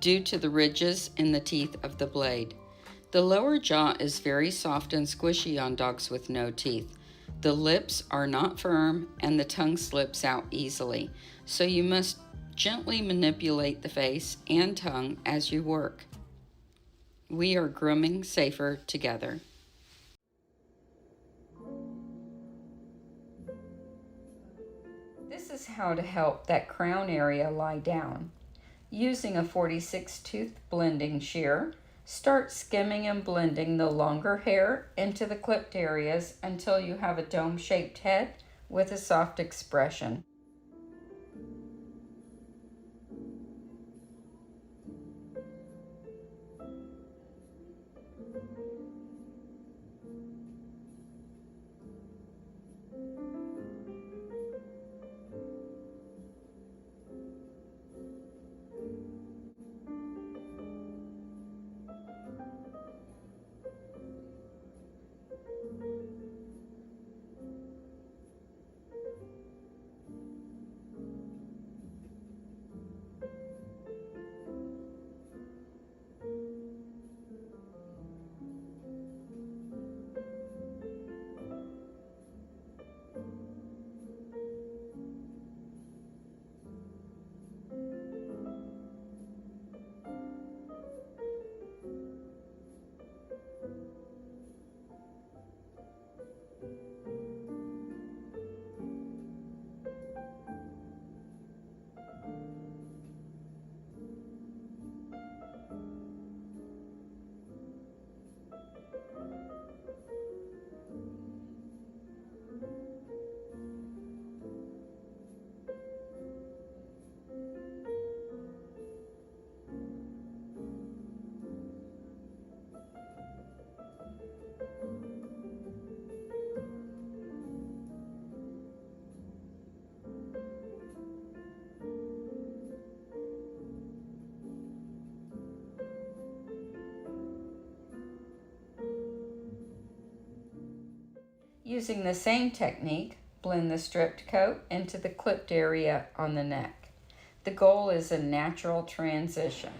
due to the ridges in the teeth of the blade. The lower jaw is very soft and squishy on dogs with no teeth. The lips are not firm and the tongue slips out easily, so you must gently manipulate the face and tongue as you work. We are grooming safer together. This is how to help that crown area lie down. Using a 46 tooth blending shear, start skimming and blending the longer hair into the clipped areas until you have a dome-shaped head with a soft expression. Using the same technique, blend the stripped coat into the clipped area on the neck. The goal is a natural transition.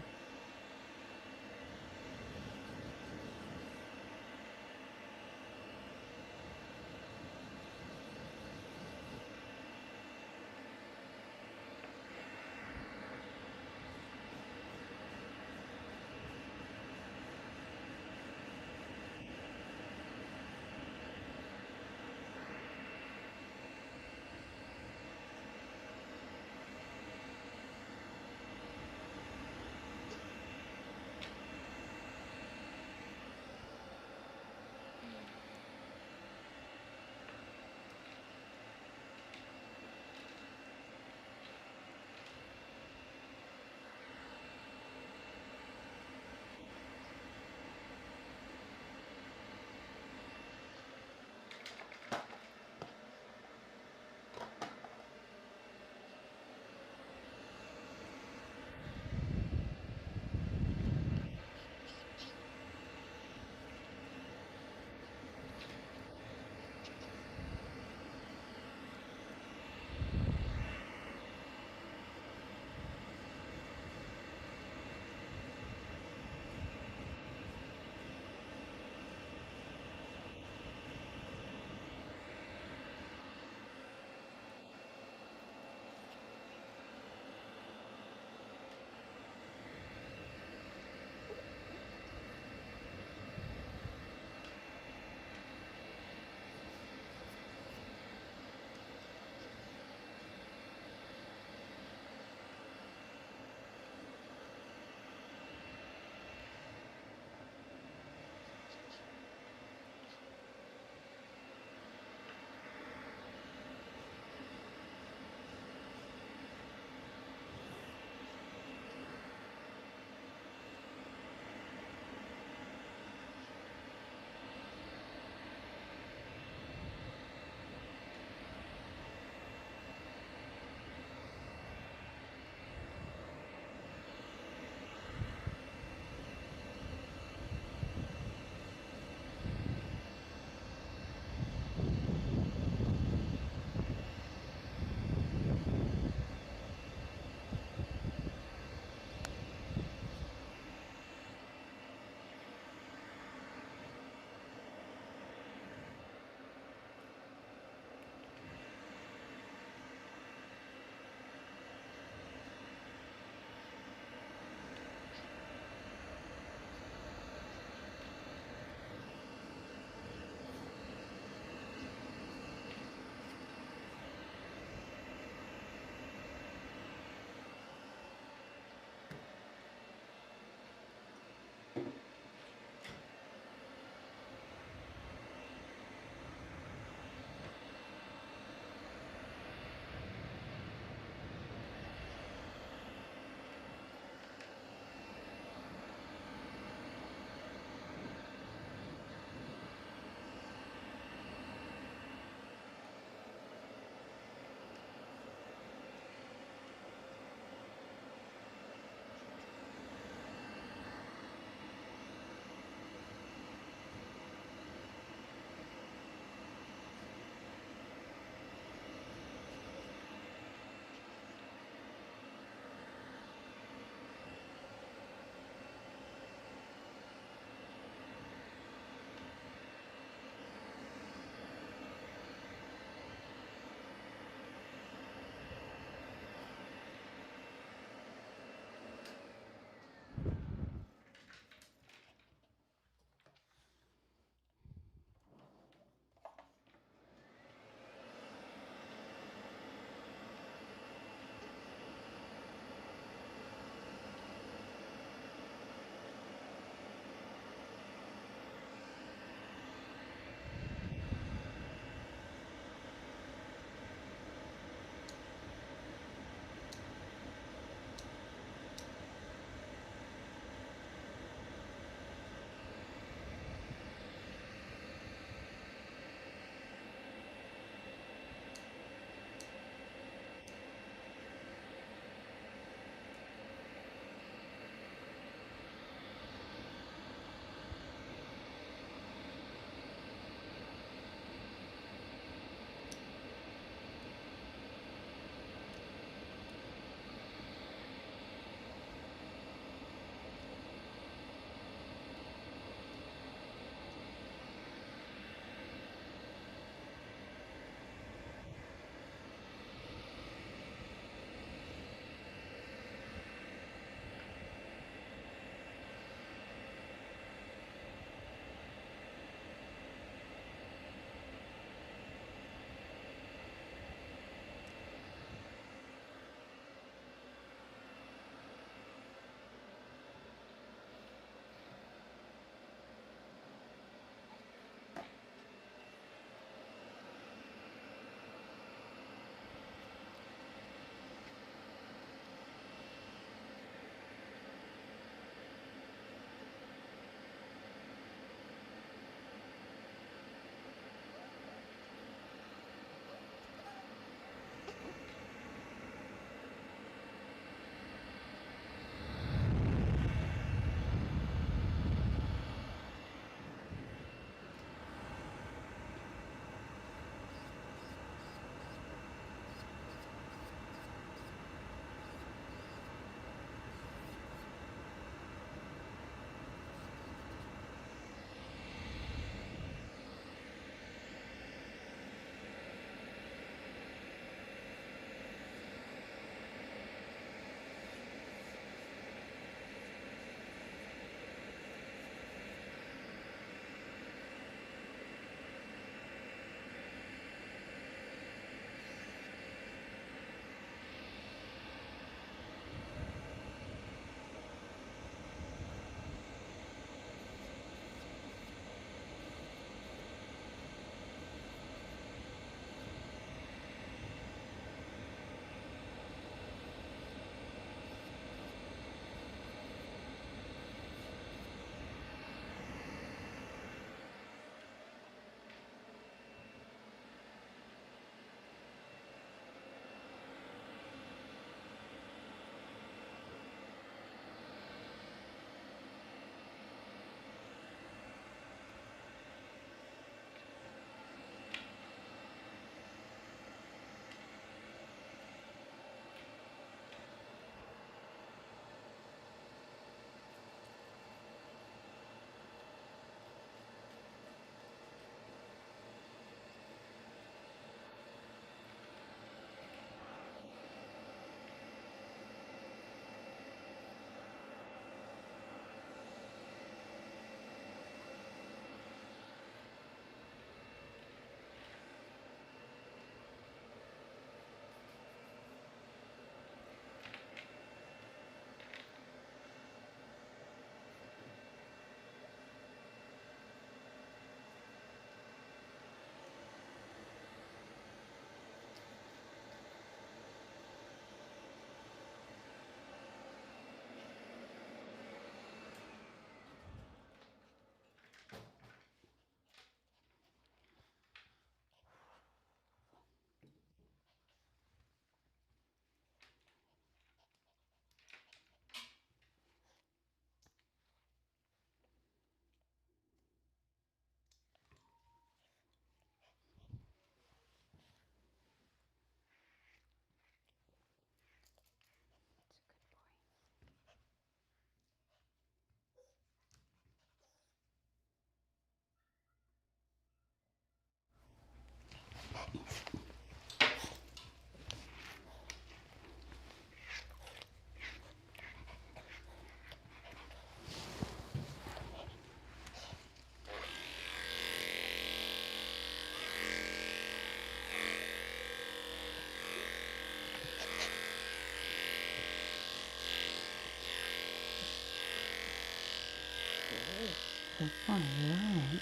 Good boy, you're alright.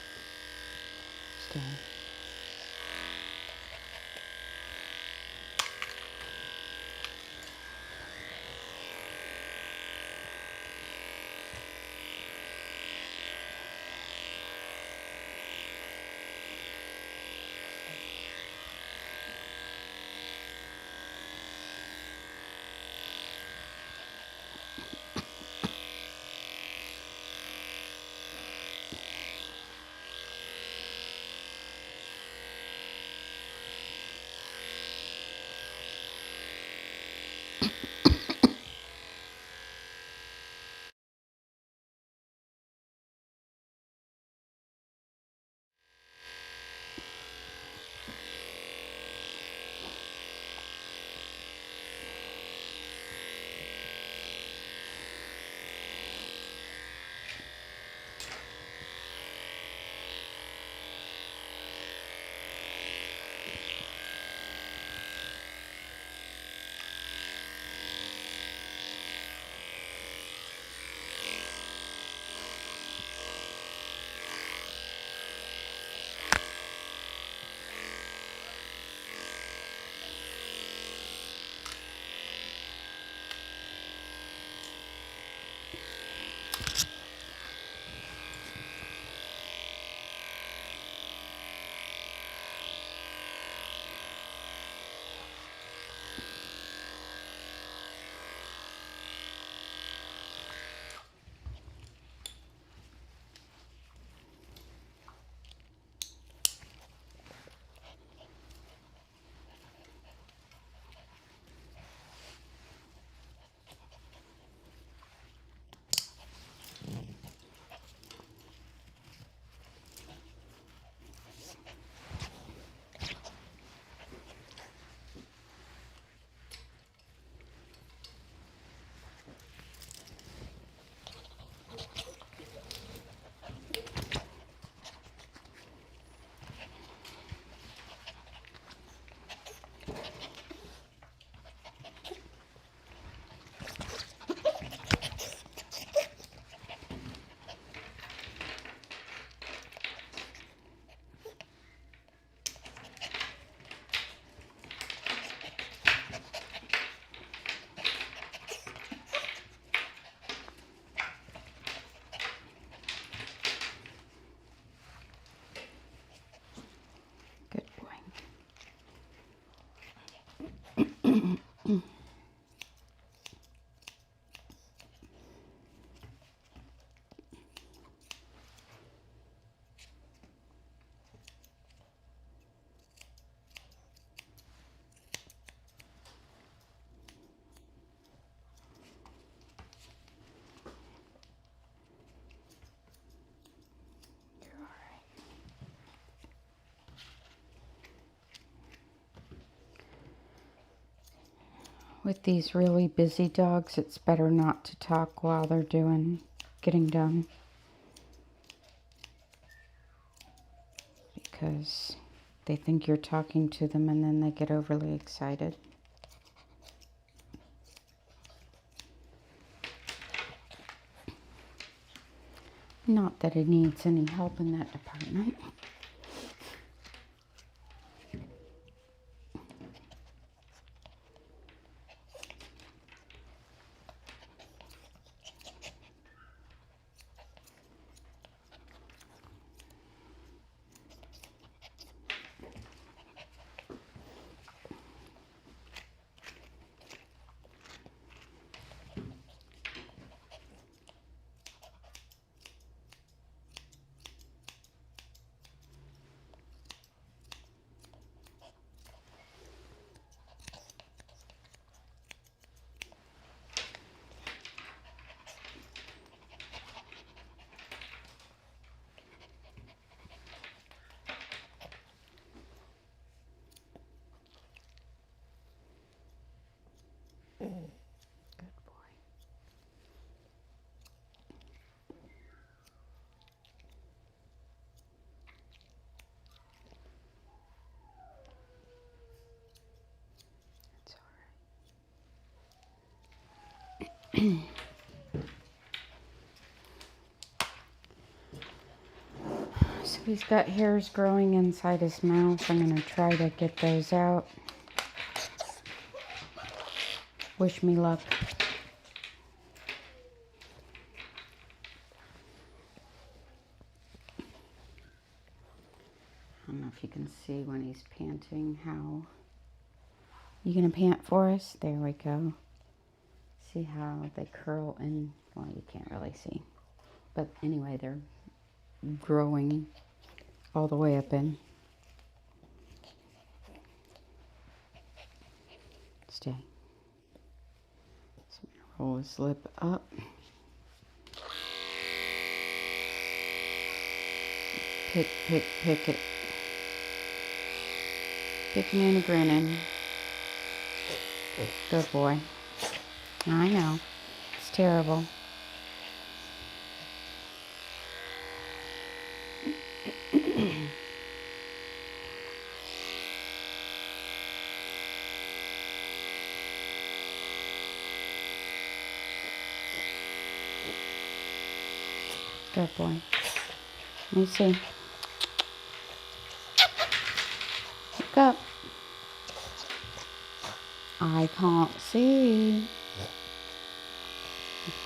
Stay. Good boy. You're all right. With these really busy dogs, it's better not to talk while they're getting done. Because they think you're talking to them and then they get overly excited. Not that it needs any help in that department. Good boy. It's all right. He's got hairs growing inside his mouth. I'm going to try to get those out. Wish me luck. I don't know if you can see when he's panting how... You going to pant for us? There we go. See how they curl in? Well, you can't really see. But anyway, they're growing all the way up in. Stay. So I'm going to roll his lip up. Pick it. Picking and grinning. Good boy. I know. It's terrible. Good boy. Let me see. Look up. I can't see.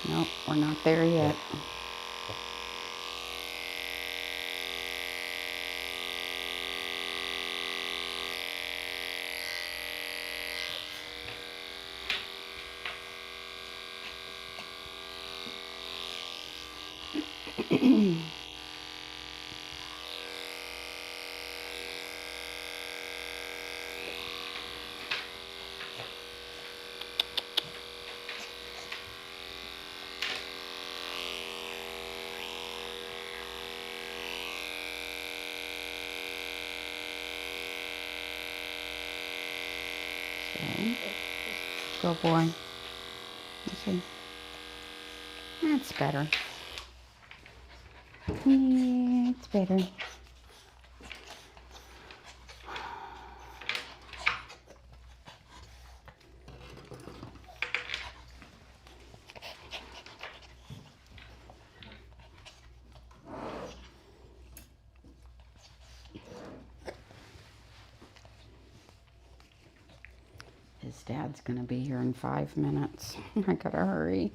Nope, we're not there yet. Go boy. Let's see. That's better. Yeah, it's better. His dad's gonna be here in 5 minutes. I gotta hurry.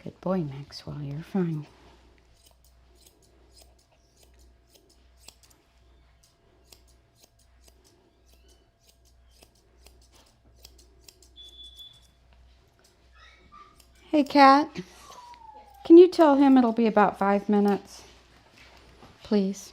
Good boy, Maxwell, you're fine. Hey, Cat. Can you tell him it'll be about 5 minutes? Please.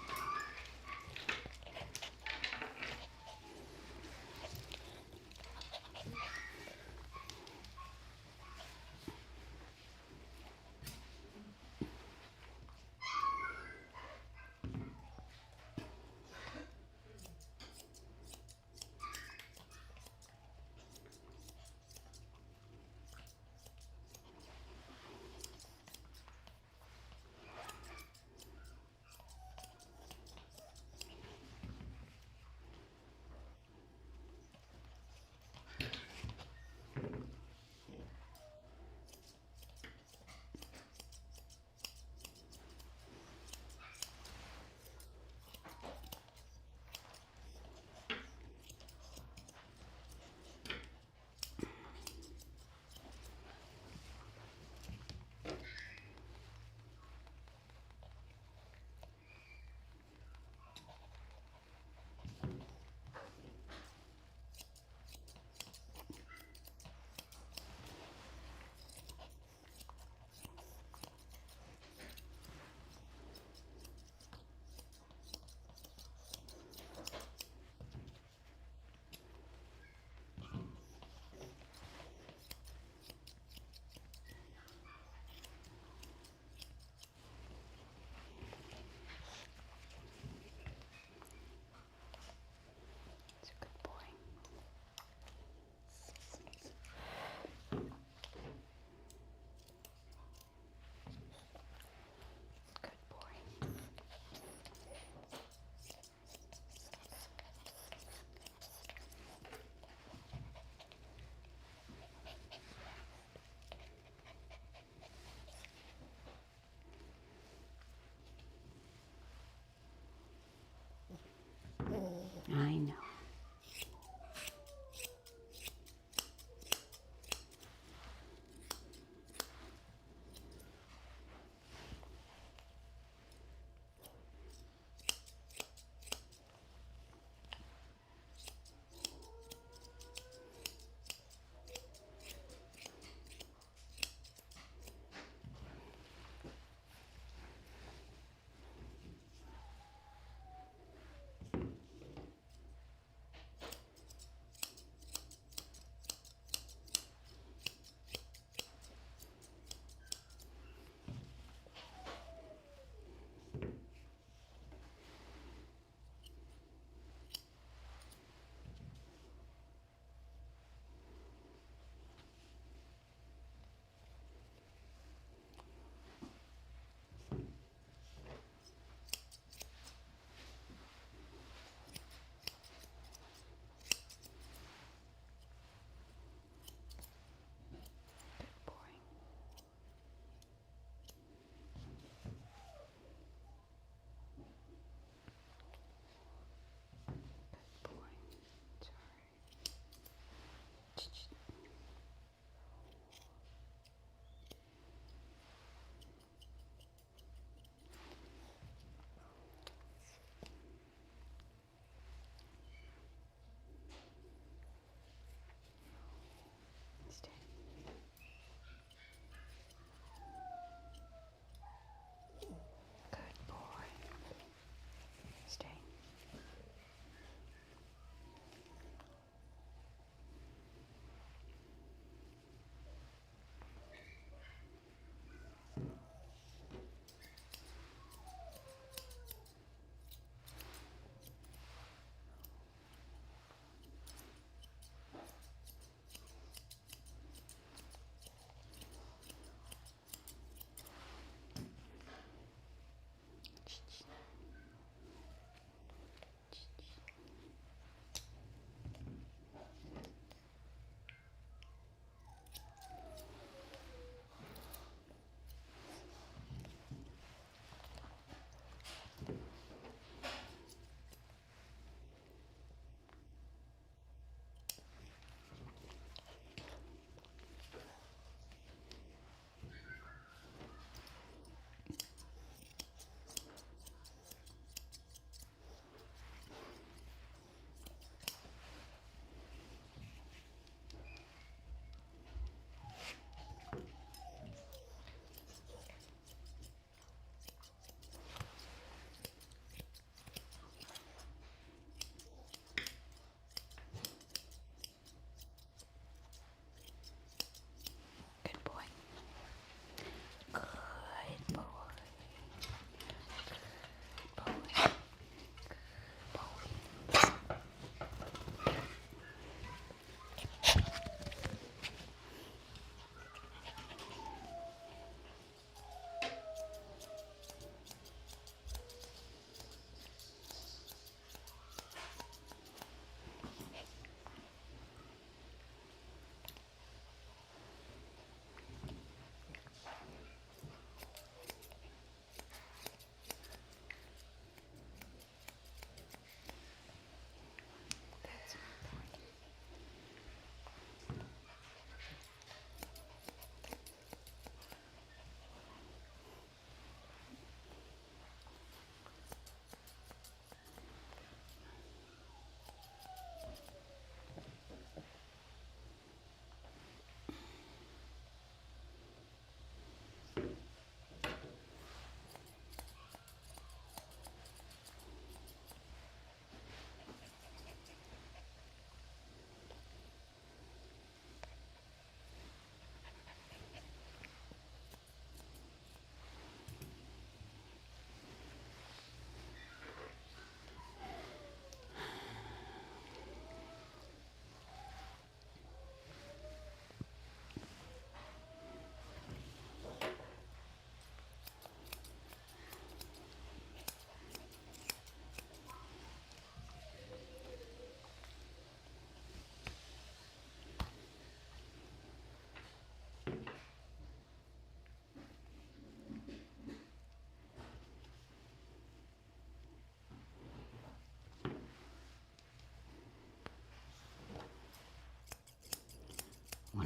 I know.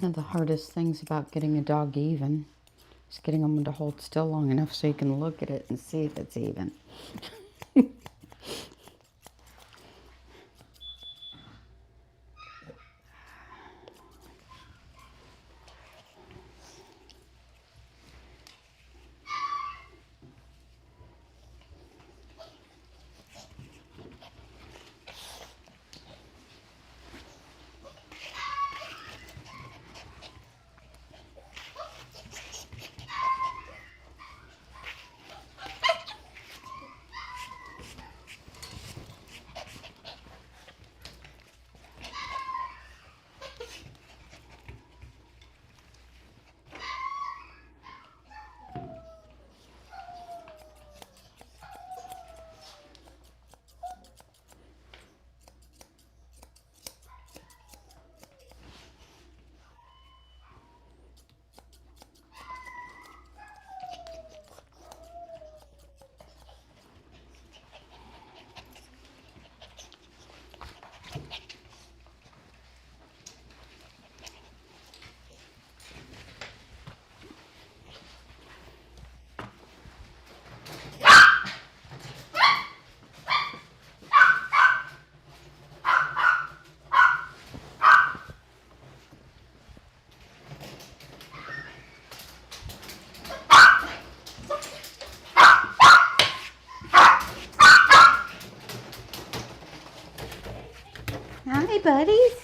One of the hardest things about getting a dog even is getting them to hold still long enough so you can look at it and see if it's even. Hi, buddies.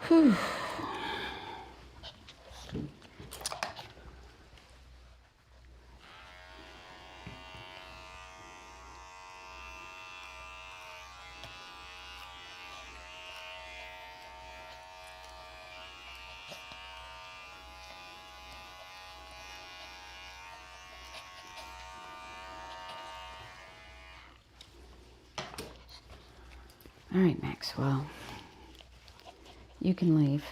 Whew. All right, Maxwell. You can leave.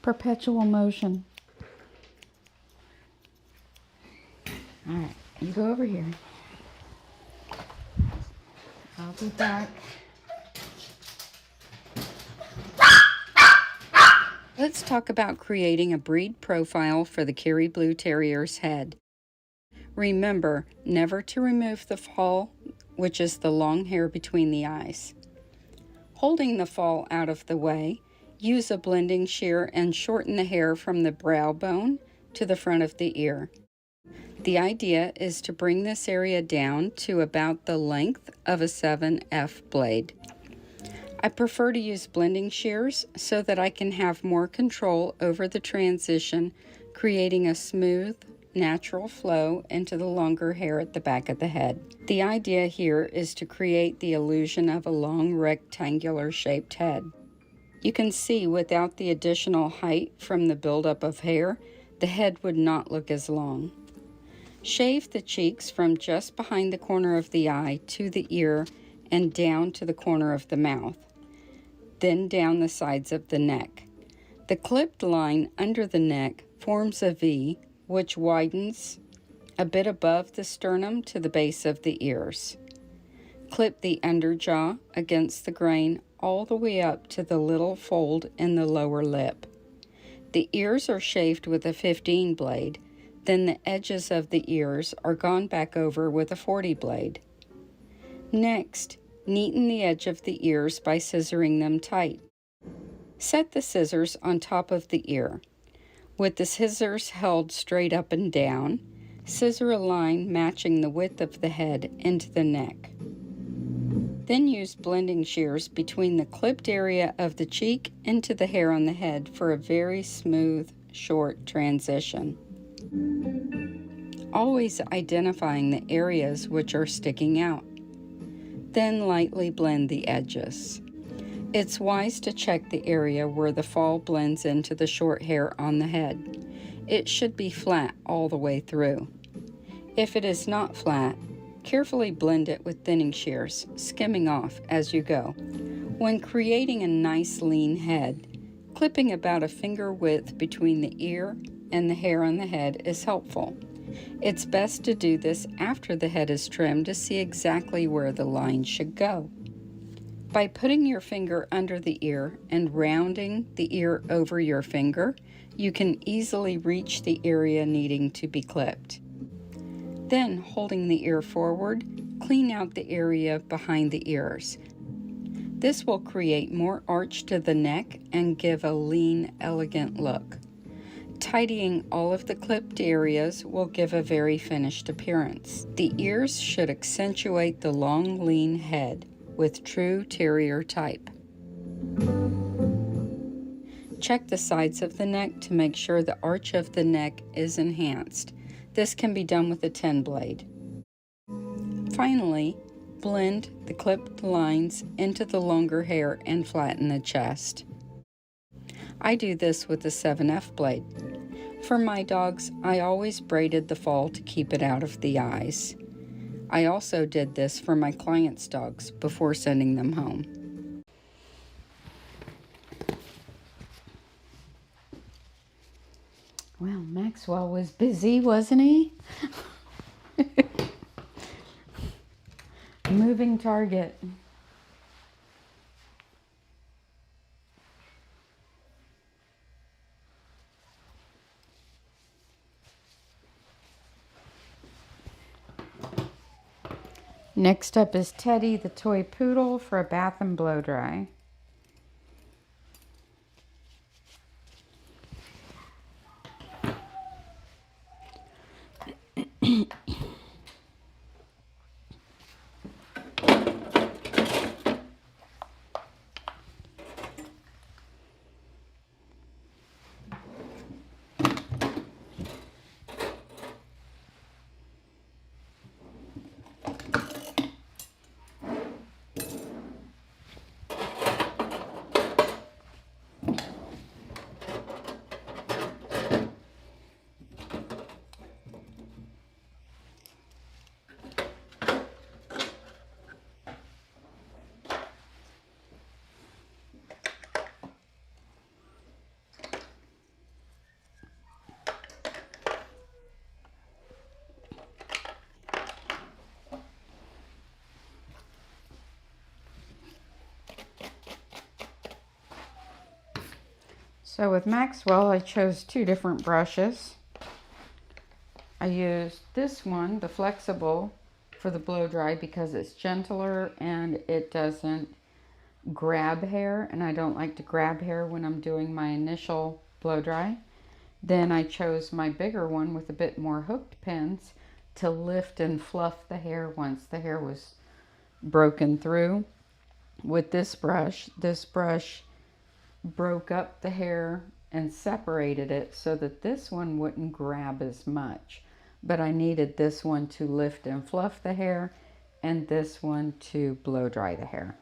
Perpetual motion. All right, you go over here. I'll be back. Let's talk about creating a breed profile for the Kerry Blue Terrier's head. Remember never to remove the fall, which is the long hair between the eyes. Holding the fall out of the way, use a blending shear and shorten the hair from the brow bone to the front of the ear. The idea is to bring this area down to about the length of a 7F blade. I prefer to use blending shears so that I can have more control over the transition, creating a smooth, natural flow into the longer hair at the back of the head. The idea here is to create the illusion of a long rectangular shaped head. You can see without the additional height from the buildup of hair, the head would not look as long. Shave the cheeks from just behind the corner of the eye to the ear and down to the corner of the mouth, then down the sides of the neck. The clipped line under the neck forms a V, which widens a bit above the sternum to the base of the ears. Clip the underjaw against the grain all the way up to the little fold in the lower lip. The ears are shaved with a 15 blade, then the edges of the ears are gone back over with a 40 blade. Next, neaten the edge of the ears by scissoring them tight. Set the scissors on top of the ear. With the scissors held straight up and down, scissor a line matching the width of the head into the neck. Then use blending shears between the clipped area of the cheek into the hair on the head for a very smooth, short transition. Always identifying the areas which are sticking out. Then lightly blend the edges. It's wise to check the area where the fall blends into the short hair on the head. It should be flat all the way through. If it is not flat, carefully blend it with thinning shears, skimming off as you go. When creating a nice lean head, clipping about a finger width between the ear and the hair on the head is helpful. It's best to do this after the head is trimmed to see exactly where the line should go. By putting your finger under the ear and rounding the ear over your finger, you can easily reach the area needing to be clipped. Then, holding the ear forward, clean out the area behind the ears. This will create more arch to the neck and give a lean, elegant look. Tidying all of the clipped areas will give a very finished appearance. The ears should accentuate the long, lean head with true terrier type. Check the sides of the neck to make sure the arch of the neck is enhanced. This can be done with a 10 blade. Finally, blend the clipped lines into the longer hair and flatten the chest. I do this with a 7F blade. For my dogs, I always braided the fall to keep it out of the eyes. I also did this for my clients' dogs before sending them home. Well, Maxwell was busy, wasn't he? Moving target. Next up is Teddy, the toy poodle, for a bath and blow dry. So with Maxwell, I chose two different brushes. I used this one, the flexible, for the blow dry because it's gentler and it doesn't grab hair, and I don't like to grab hair when I'm doing my initial blow dry. Then I chose my bigger one with a bit more hooked pins to lift and fluff the hair once the hair was broken through. With this brush broke up the hair and separated it so that this one wouldn't grab as much. But I needed this one to lift and fluff the hair and this one to blow dry the hair.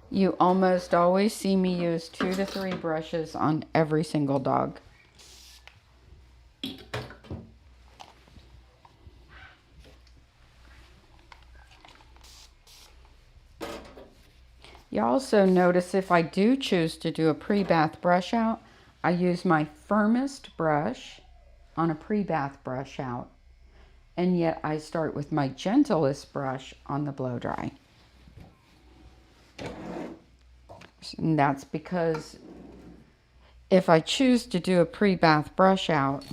You almost always see me use 2 to 3 brushes on every single dog. You also notice if I do choose to do a pre-bath brush out, I use my firmest brush on a pre-bath brush out, and yet I start with my gentlest brush on the blow dry. And that's because if I choose to do a pre-bath brush out,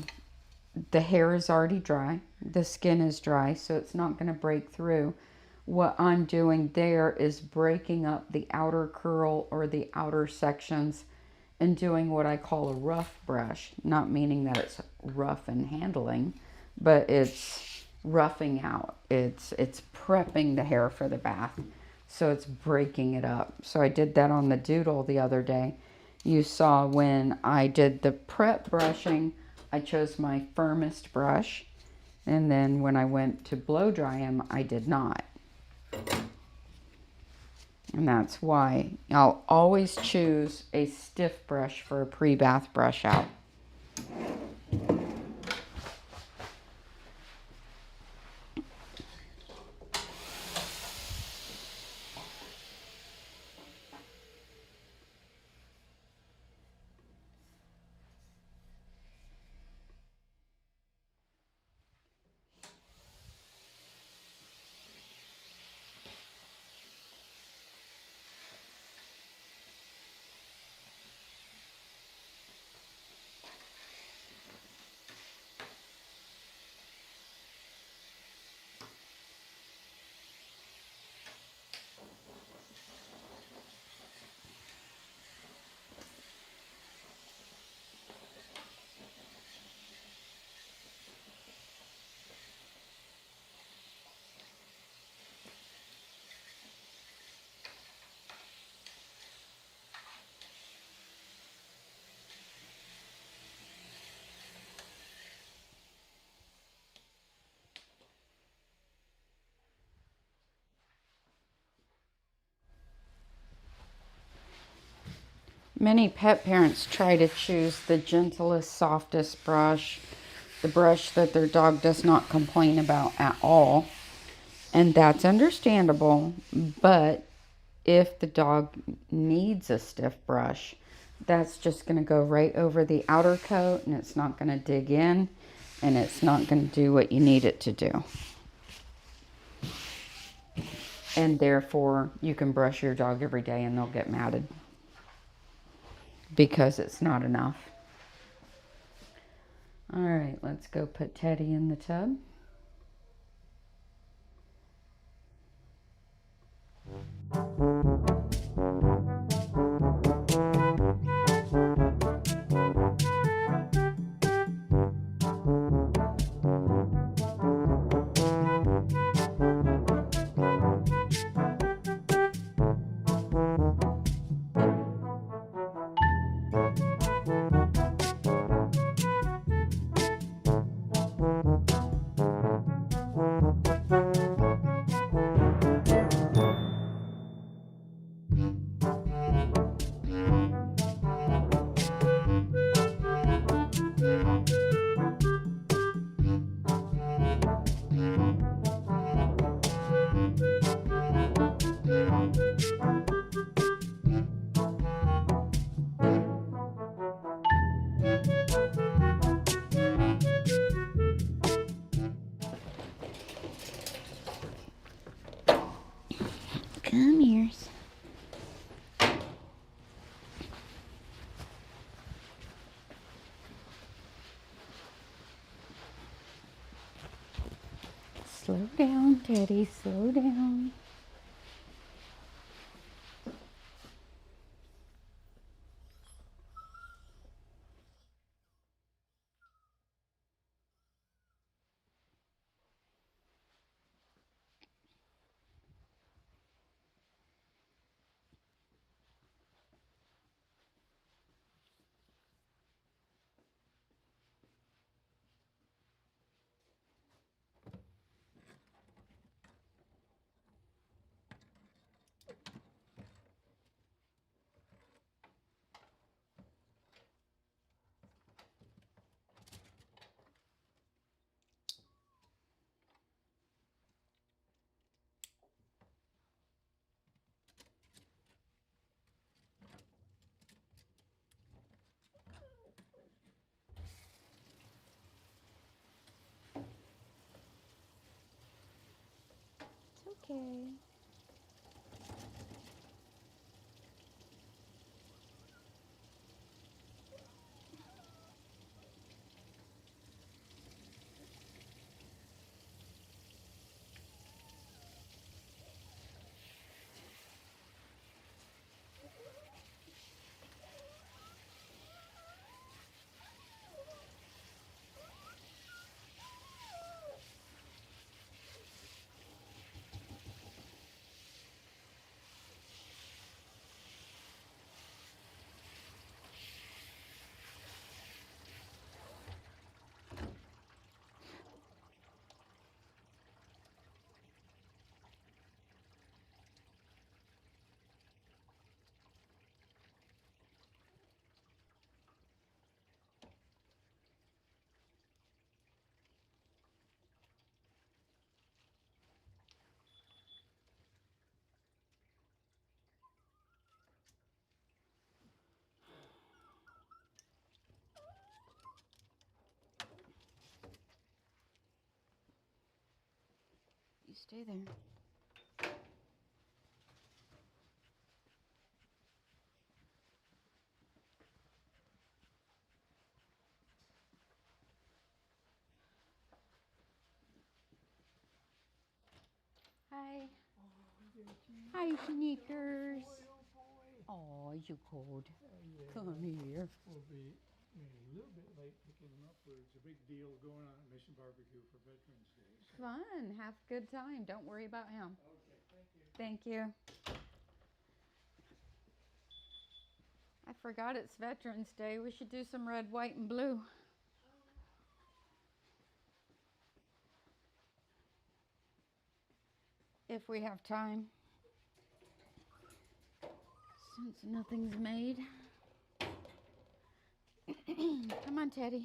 the hair is already dry, the skin is dry, so it's not going to break through. what I'm doing there is breaking up the outer curl or the outer sections and doing what I call a rough brush. Not meaning that it's rough in handling, but it's roughing out. It's prepping the hair for the bath. So it's breaking it up. So I did that on the doodle the other day. You saw when I did the prep brushing, I chose my firmest brush. And then when I went to blow dry him, I did not. And that's why I'll always choose a stiff brush for a pre-bath brush out. Many pet parents try to choose the gentlest, softest brush, the brush that their dog does not complain about at all. And that's understandable, but if the dog needs a stiff brush, that's just going to go right over the outer coat and it's not going to dig in and it's not going to do what you need it to do. And therefore, you can brush your dog every day and they'll get matted because it's not enough. All right, let's go put Teddy in the tub. Come here. Slow down, Teddy, slow down. Okay. stay there. Hi. Hi, Snickers. Oh, you cold. Yeah, Come here. we'll be a little bit late picking them up. It's a big deal going on at Mission Barbecue for Veterans Day. So. Fun. Have a good time. Don't worry about him. Okay, thank you. Thank you. I forgot it's Veterans Day. We should do some red, white, and blue. If we have time. Since nothing's made. Come on, Teddy.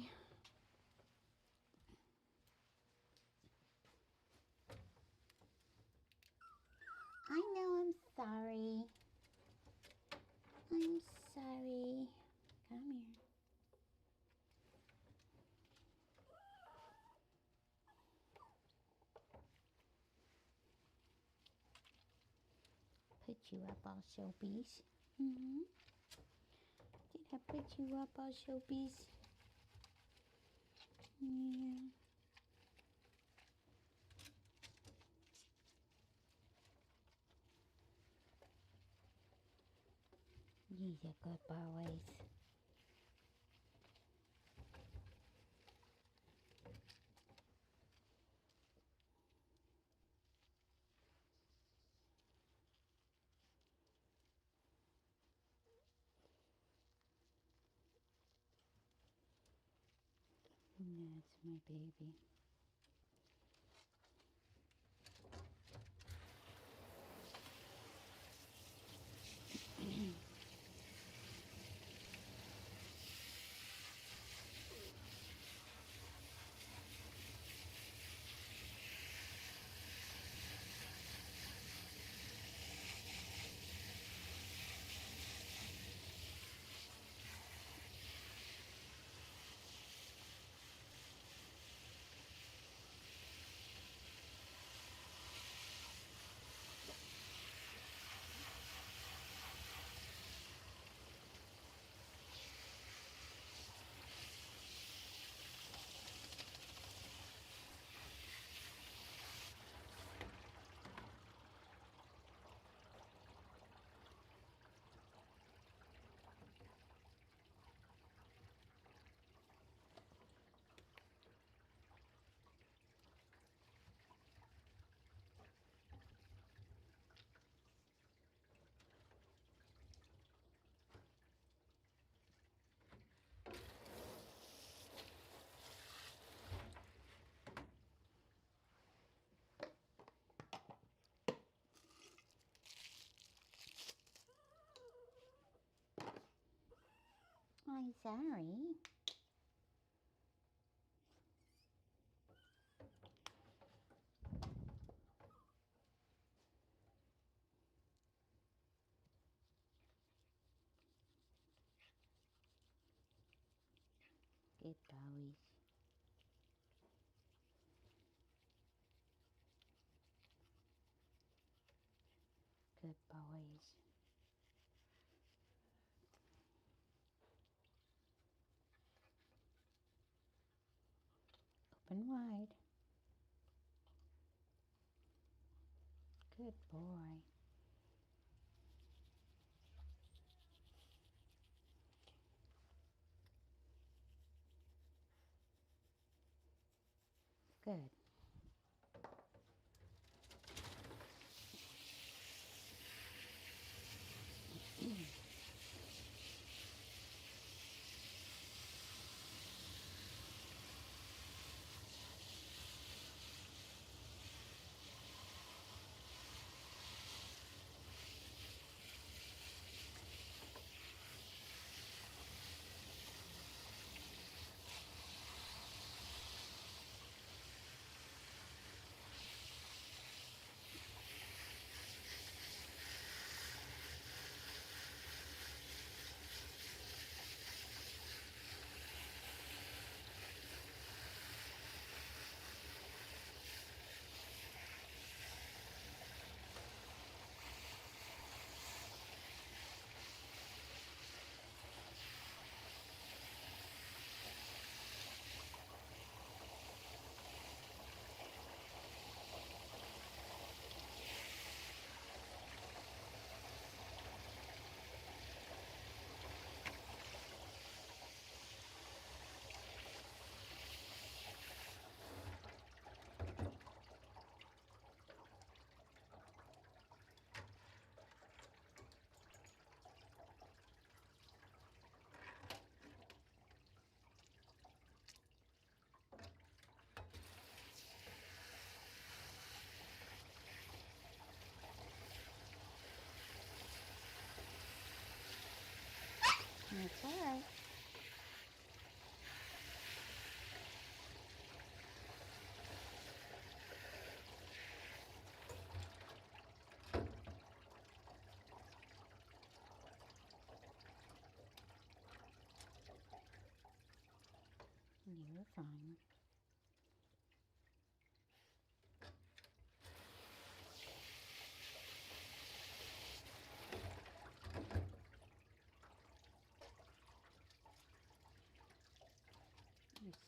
I know I'm sorry. I'm sorry. Come here. Put you up all showpiece. Mm-hmm. Did I put you up all showpiece? Yeah. These are good boys. That's my baby. I'm sorry. Good boys. Good boys. Open wide. Good boy. Good.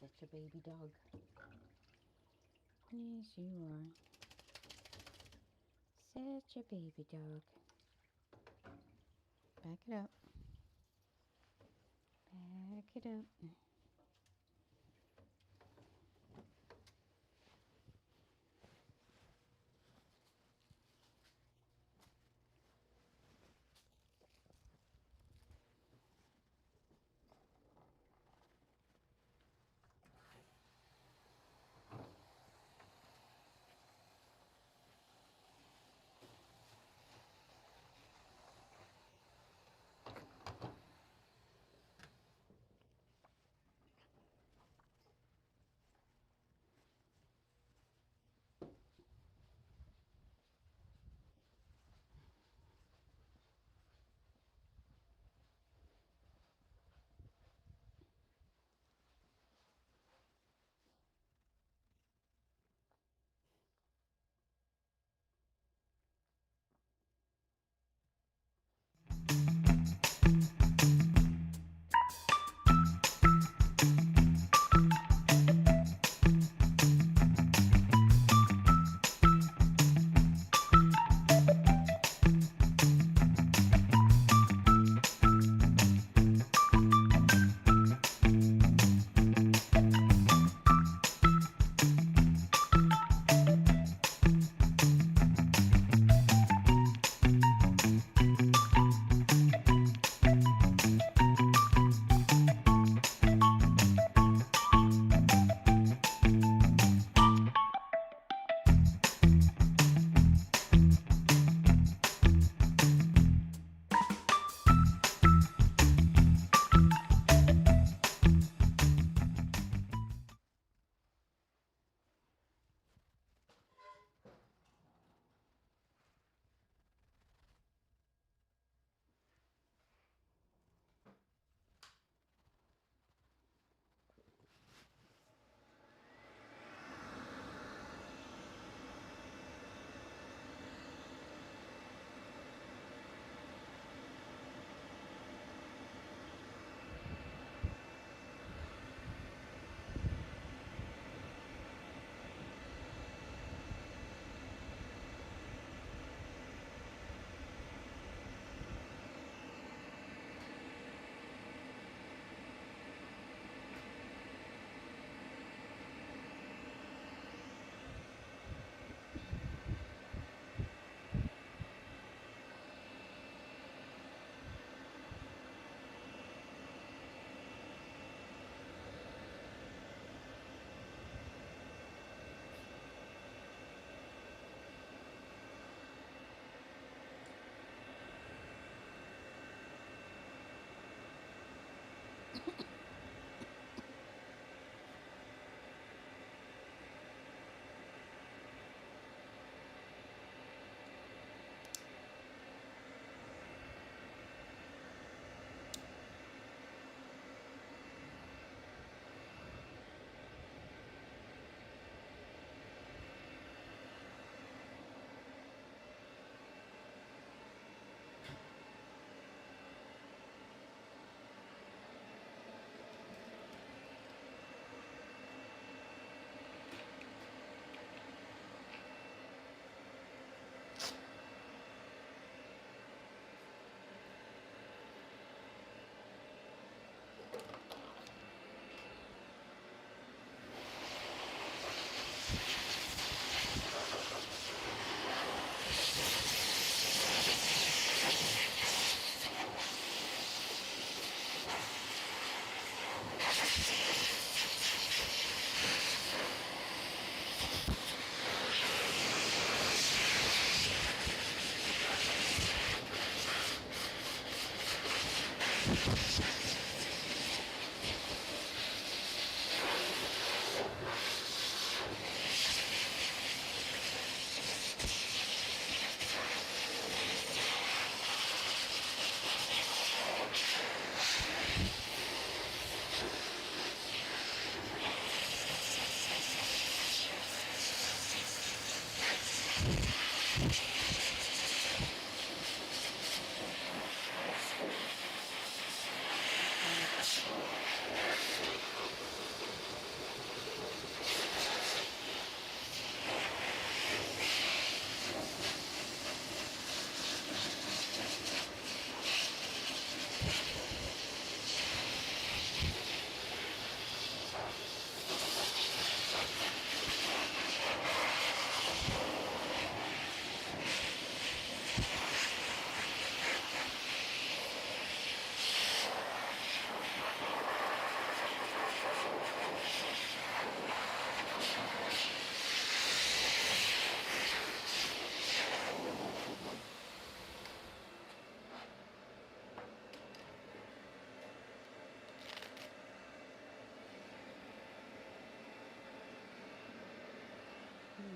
Such a baby dog. Yes, you are. Such a baby dog. Back it up. Back it up.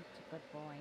It's a good boy.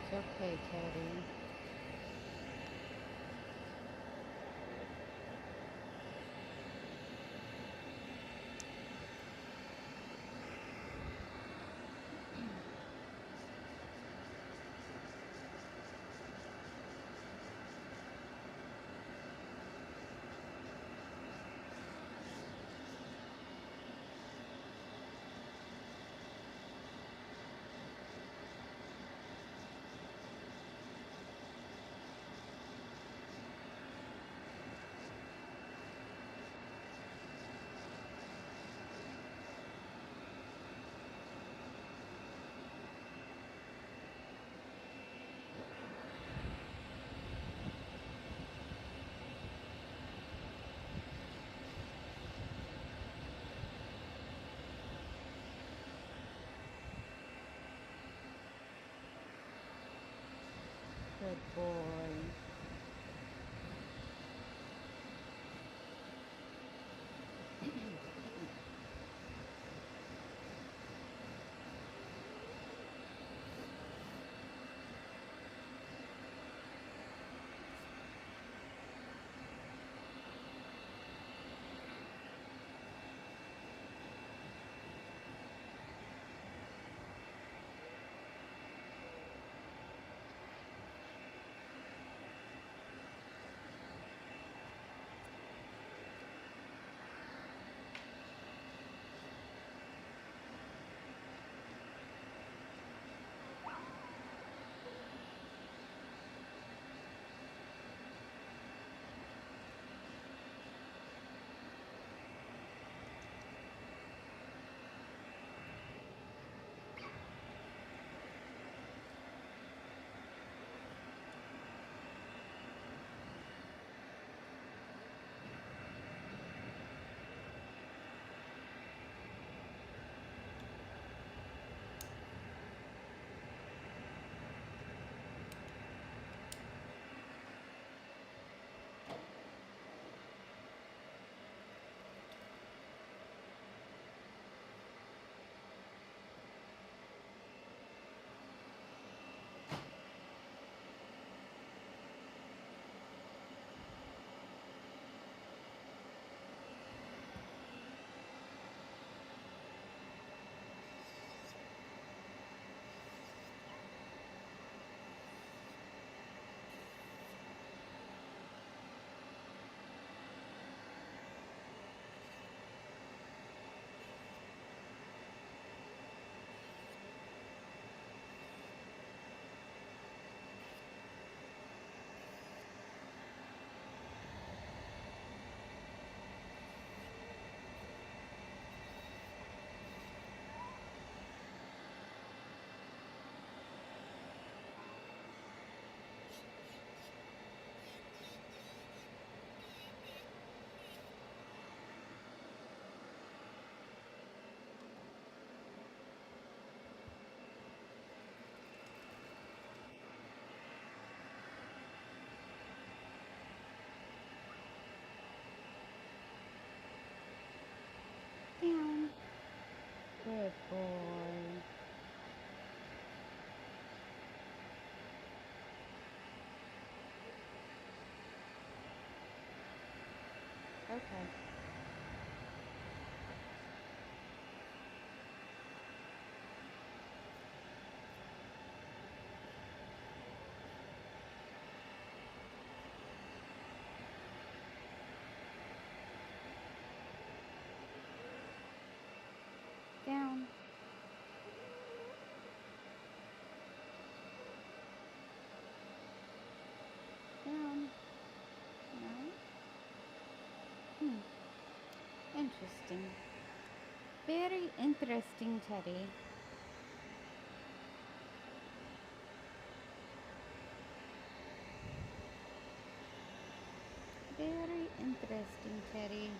It's okay, Teddy. Good boy. Okay. Down. Down. Right. Interesting. Very interesting, Teddy. Very interesting, Teddy.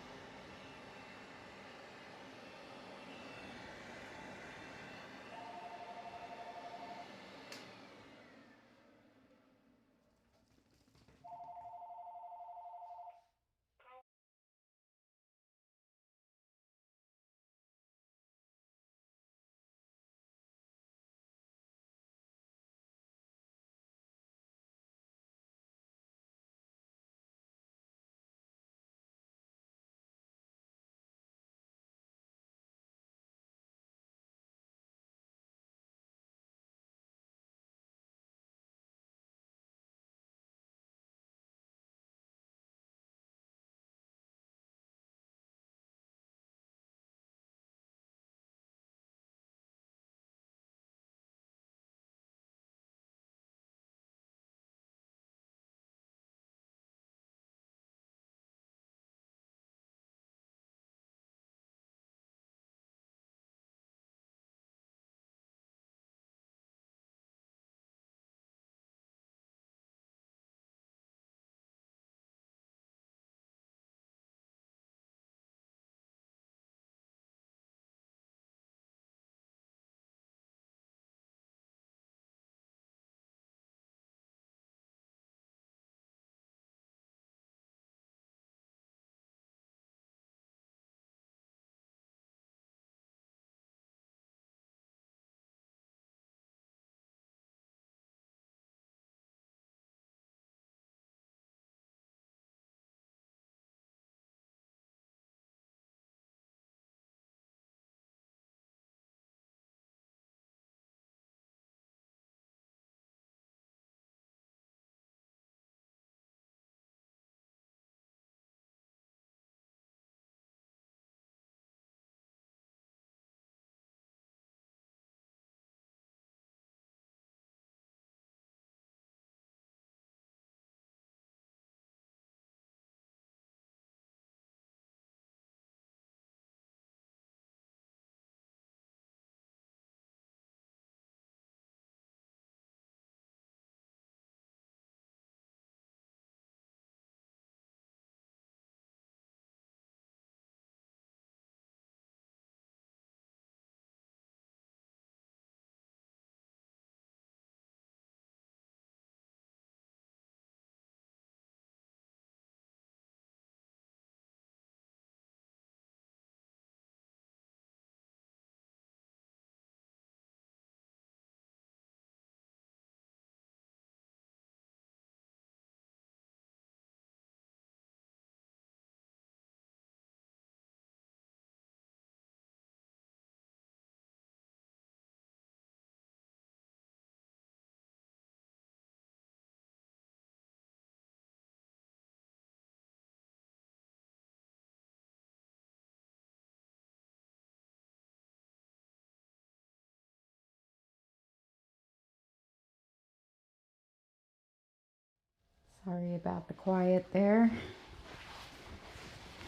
Sorry about the quiet there.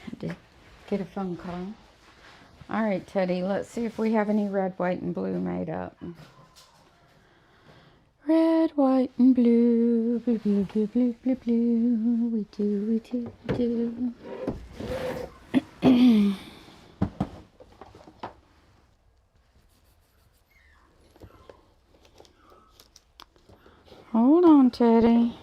Had to get a phone call. All right, Teddy, let's see if we have any red, white, and blue made up. Red, white, and blue, blue, blue, blue, blue, blue, blue. We do. Hold on, Teddy.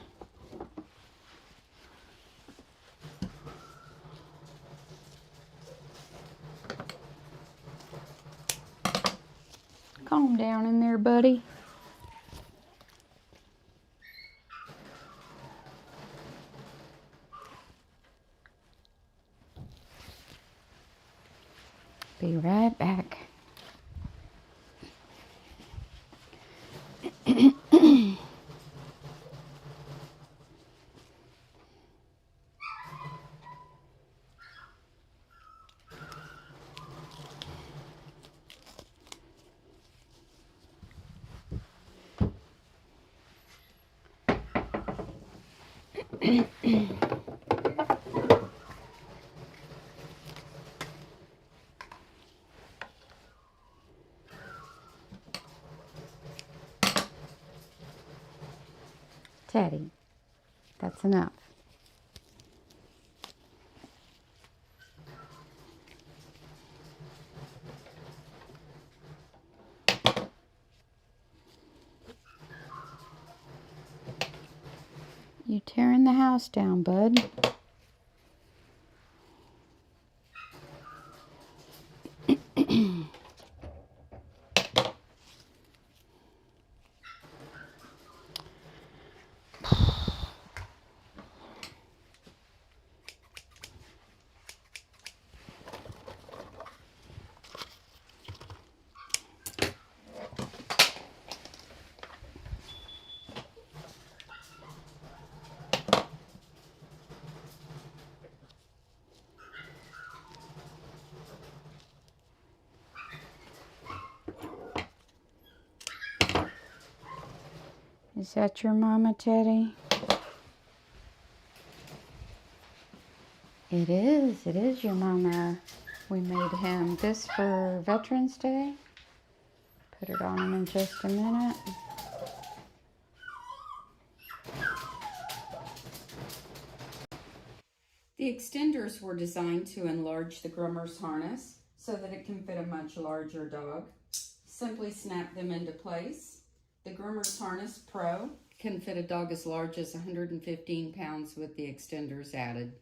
Calm down in there, buddy. Be right back. Teddy, that's enough. You tearing the house down, bud. Is that your mama, Teddy? It is your mama. We made him this for Veterans Day. Put it on him in just a minute. The extenders were designed to enlarge the groomer's harness so that it can fit a much larger dog. Simply snap them into place. The Groomer's Harness Pro can fit a dog as large as 115 pounds with the extenders added.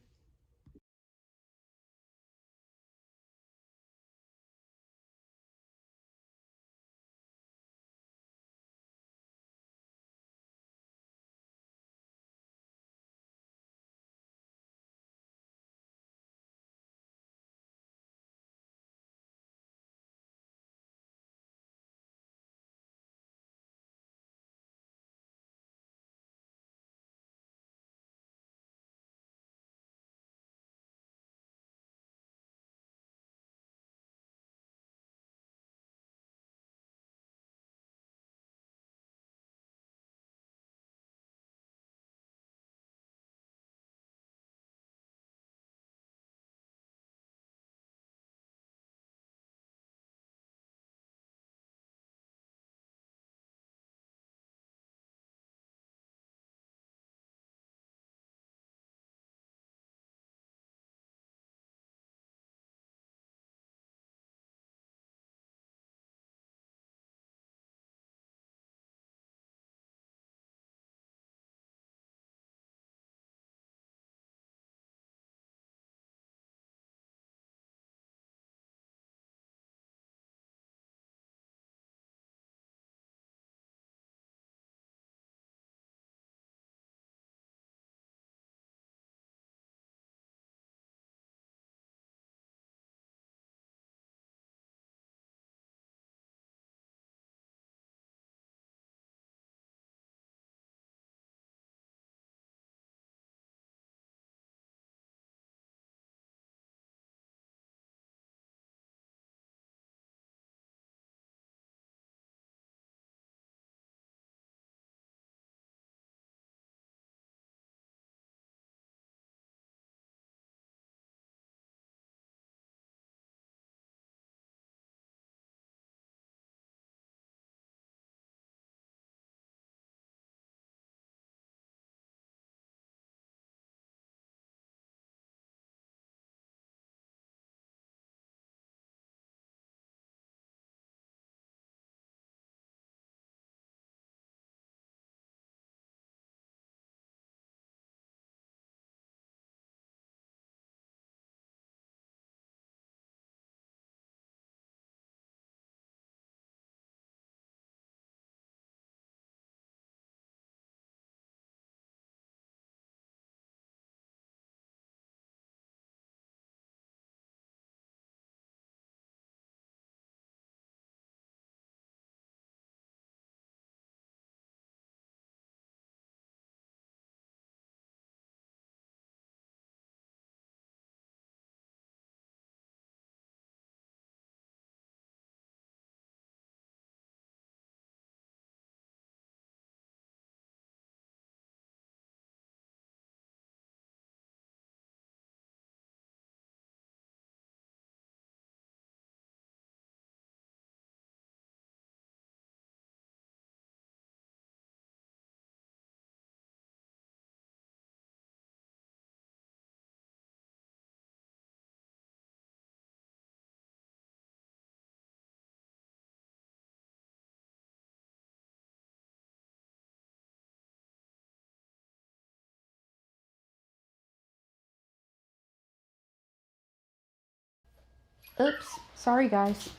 Oops. Sorry, guys.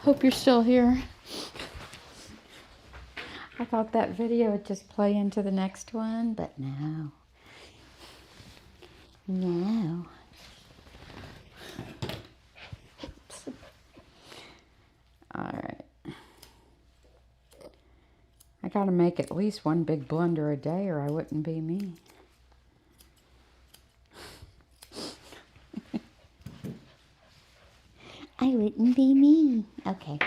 Hope you're still here. I thought that video would just play into the next one, but no. No. Oops. All right. I gotta make at least one big blunder a day or I wouldn't be me. I wouldn't be me. Okay.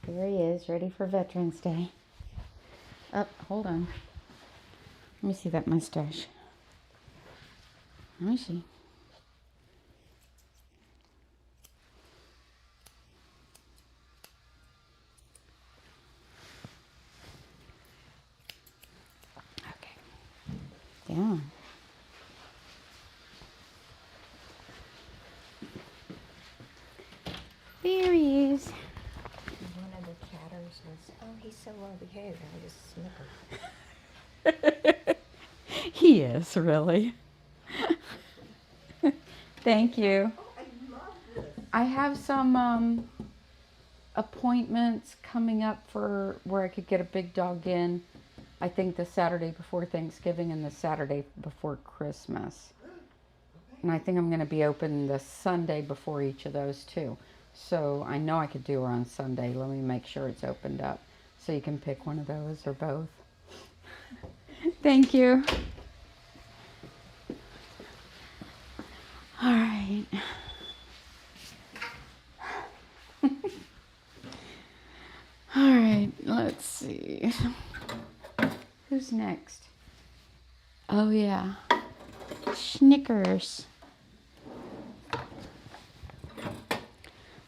There he is, ready for Veterans Day. Oh, hold on. Let me see that mustache. Let me see. Okay. Down. There he is. One of the chatters was, oh, he's so well behaved. I just snickered. He is, really. Thank you. Oh, I love this. I have some appointments coming up for where I could get a big dog in. I think the Saturday before Thanksgiving and the Saturday before Christmas. And I think I'm going to be open the Sunday before each of those too. So I know I could do her on Sunday. Let me make sure it's opened up. So you can pick one of those or both. Thank you. All right. All right, let's see. Who's next? Oh, yeah. Snickers.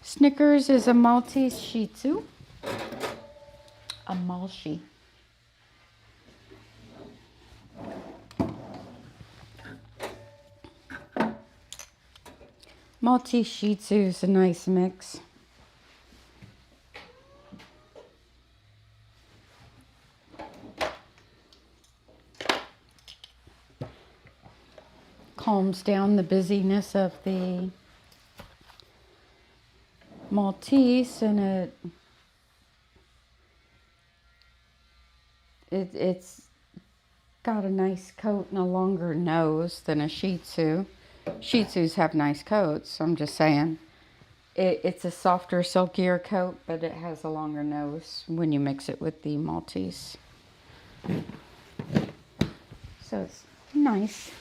Snickers is a Maltese Shih Tzu. A Maltese. Maltese Shih Tzu is a nice mix. Calms down the busyness of the Maltese, and it's got a nice coat and a longer nose than a Shih Tzu. Shih Tzus have nice coats, I'm just saying. It's a softer, silkier coat, but it has a longer nose when you mix it with the Maltese. So it's nice.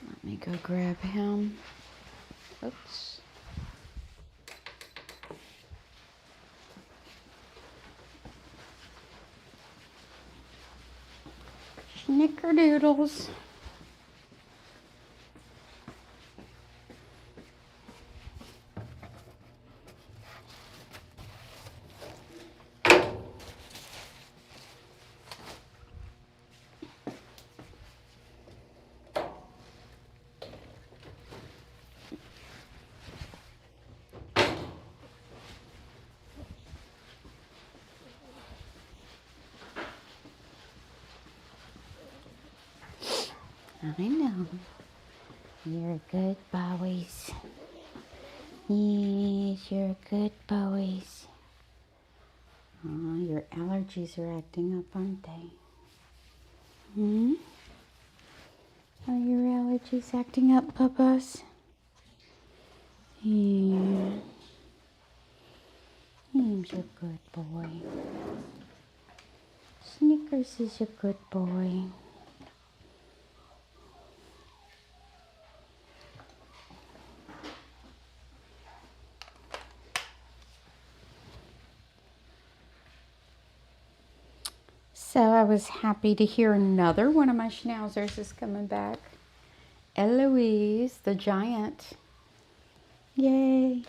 Let me go grab him. Oops. Snickerdoodles. I know. You're good boys. Yes, you're good boys. Oh, your allergies are acting up, aren't they? Hmm? Are your allergies acting up, Papas? Yeah. He's a good boy. Snickers is a good boy. So I was happy to hear another one of my Schnauzers is coming back. Eloise, the giant. Yay.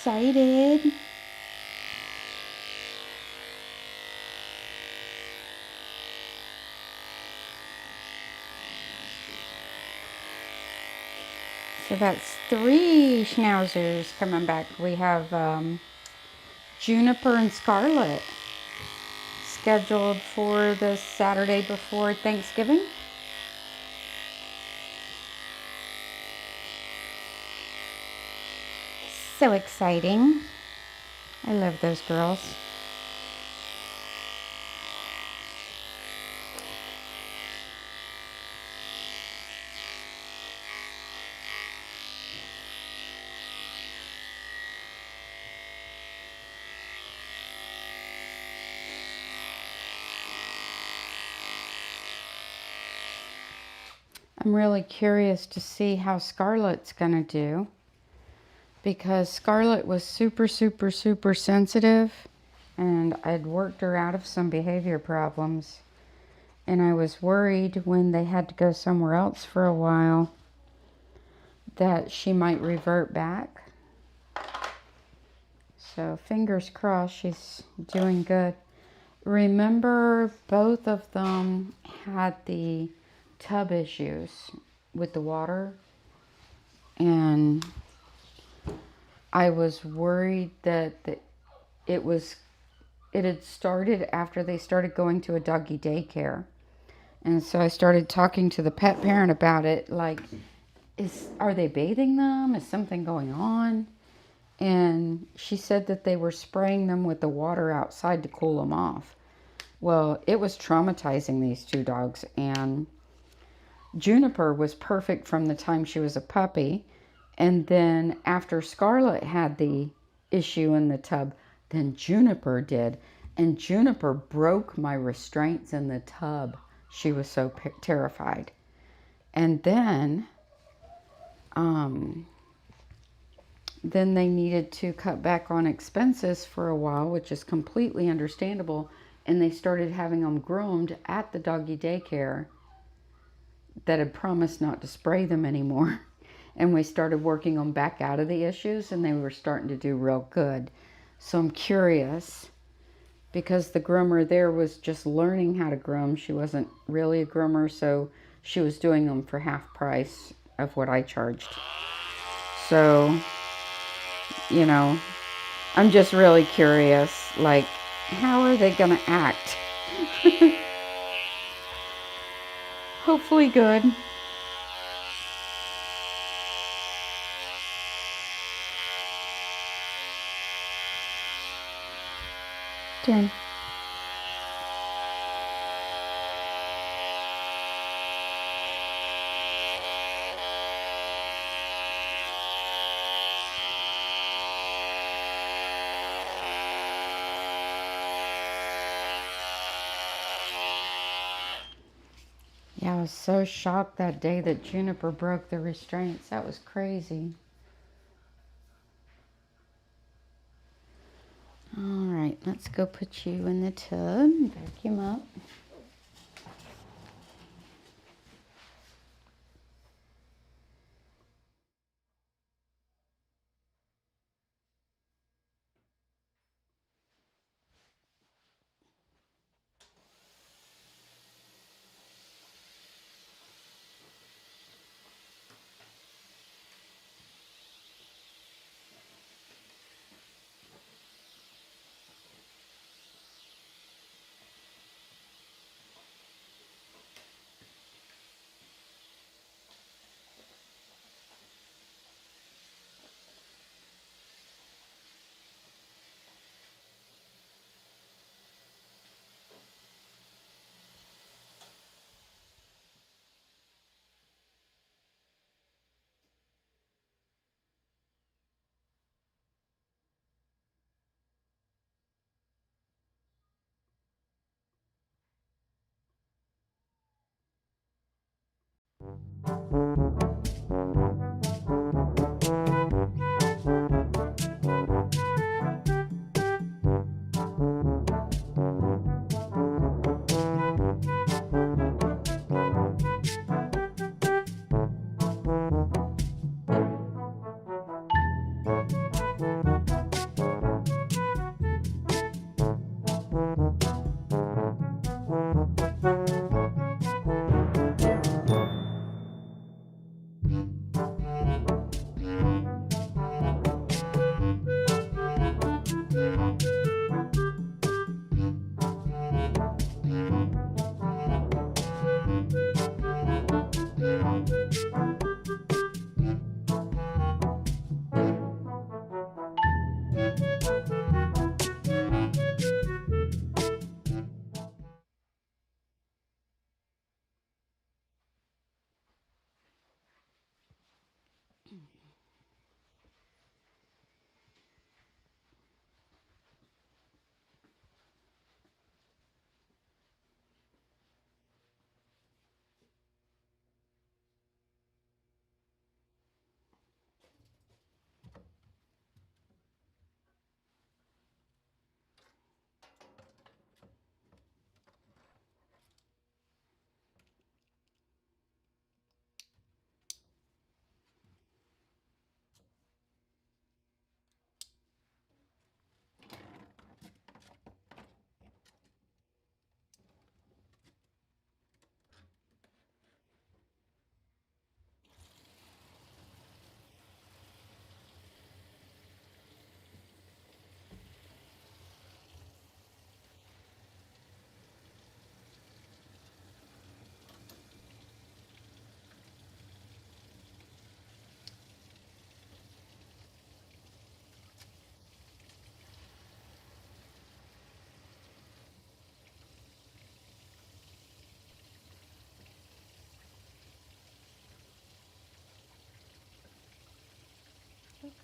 excited. So that's 3 Schnauzers coming back. We have Juniper and Scarlet scheduled for the Saturday before Thanksgiving. So exciting. I love those girls. I'm really curious to see how Scarlet's gonna do, because Scarlet was super sensitive, and I'd worked her out of some behavior problems, and I was worried when they had to go somewhere else for a while that she might revert back. So fingers crossed she's doing good. Remember, both of them had the tub issues with the water, and I was worried that it had started after they started going to a doggy daycare. And so I started talking to the pet parent about it, like, are they bathing them? Is something going on? And she said that they were spraying them with the water outside to cool them off. Well, it was traumatizing these 2 dogs, and Juniper was perfect from the time she was a puppy. And then after Scarlet had the issue in the tub, then Juniper did. And Juniper broke my restraints in the tub. She was so terrified. And then they needed to cut back on expenses for a while, which is completely understandable. And they started having them groomed at the doggy daycare that had promised not to spray them anymore. And we started working them back out of the issues, and they were starting to do real good. So I'm curious, because the groomer there was just learning how to groom. She wasn't really a groomer, so she was doing them for half price of what I charged. So, you know, I'm just really curious, like, how are they gonna act? Hopefully good. Turn. Yeah, I was so shocked that day that Juniper broke the restraints. That was crazy. All right, let's go put you in the tub, vacuum up.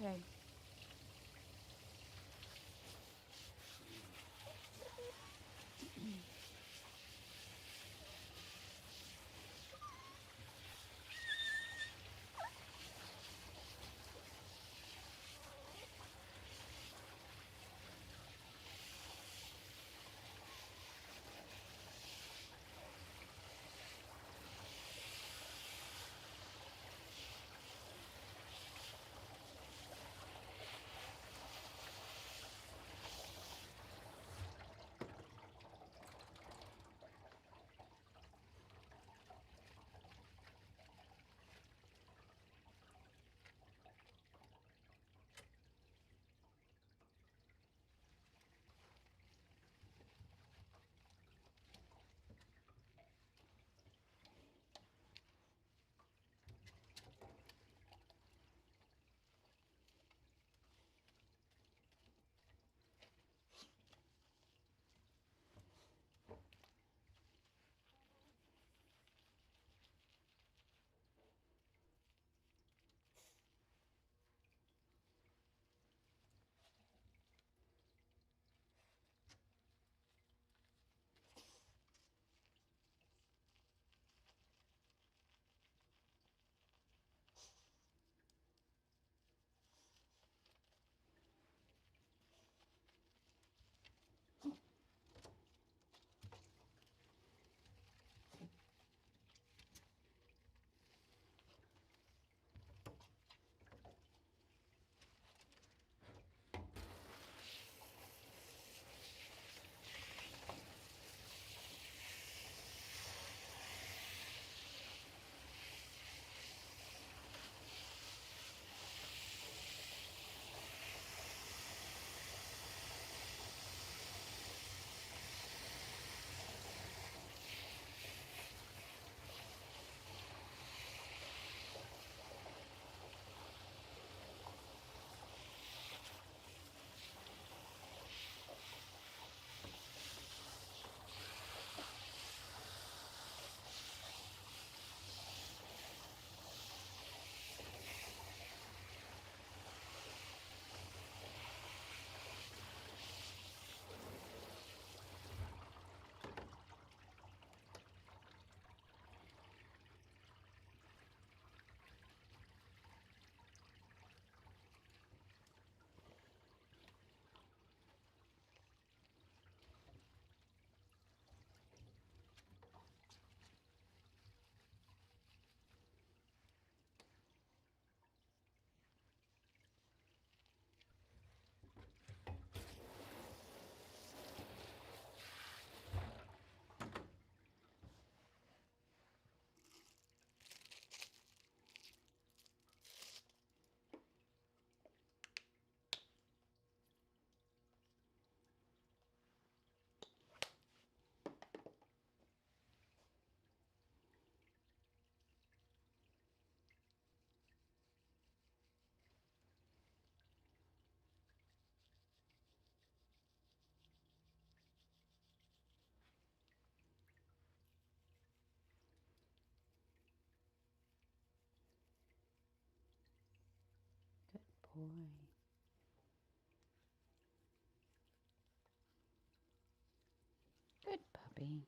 Okay. Boy. Good puppy.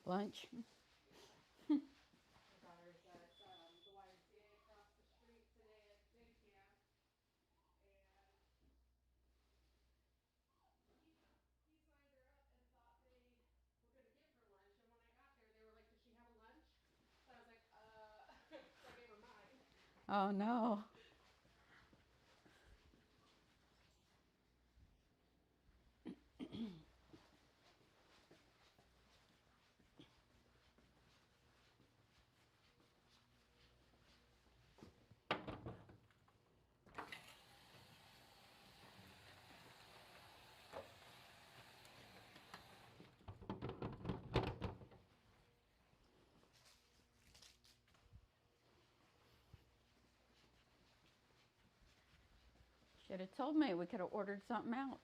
Lunch. My daughter's at the YMCA across the street today at big camp, and he signed her up and thought they were going to give her lunch. And when I got there, they were like, "Does she have a lunch?" So I was like, so I gave her mine. Oh no. Should have told me. We could have ordered something out.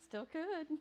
Still could.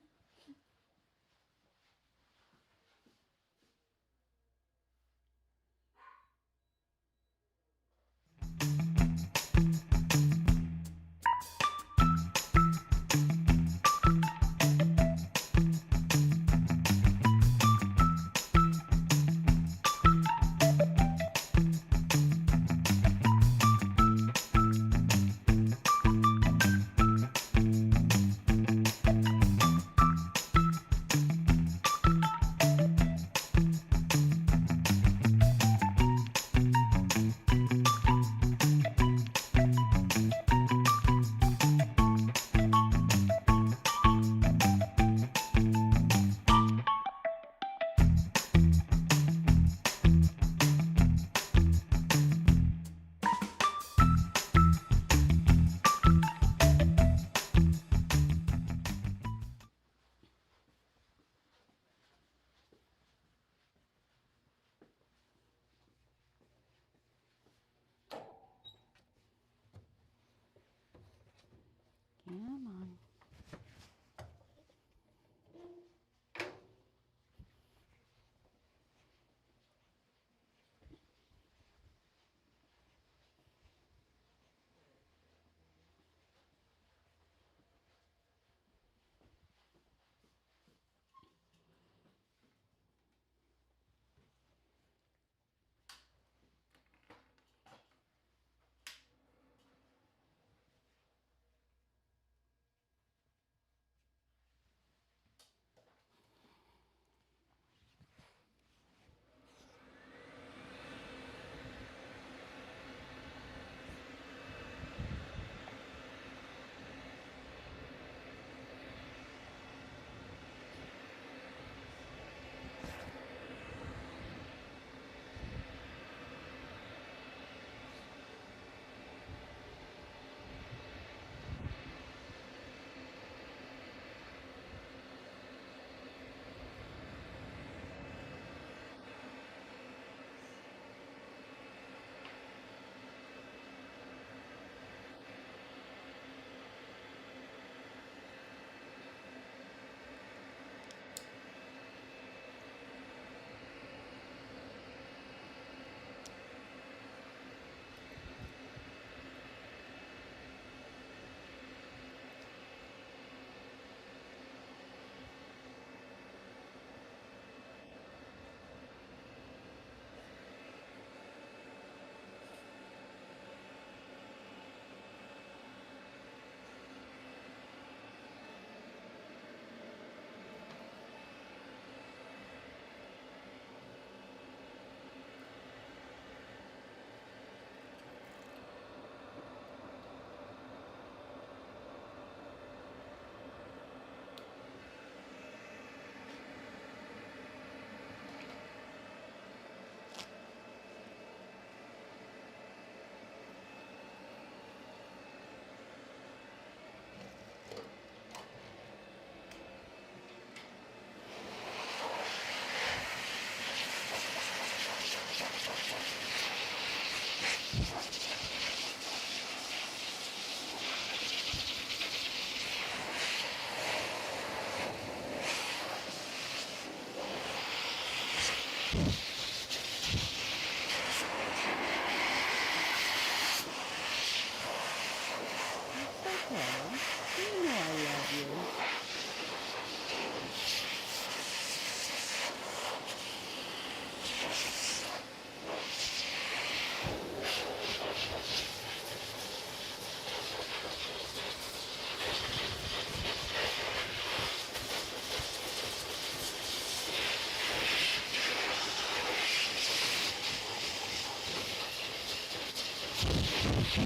Excuse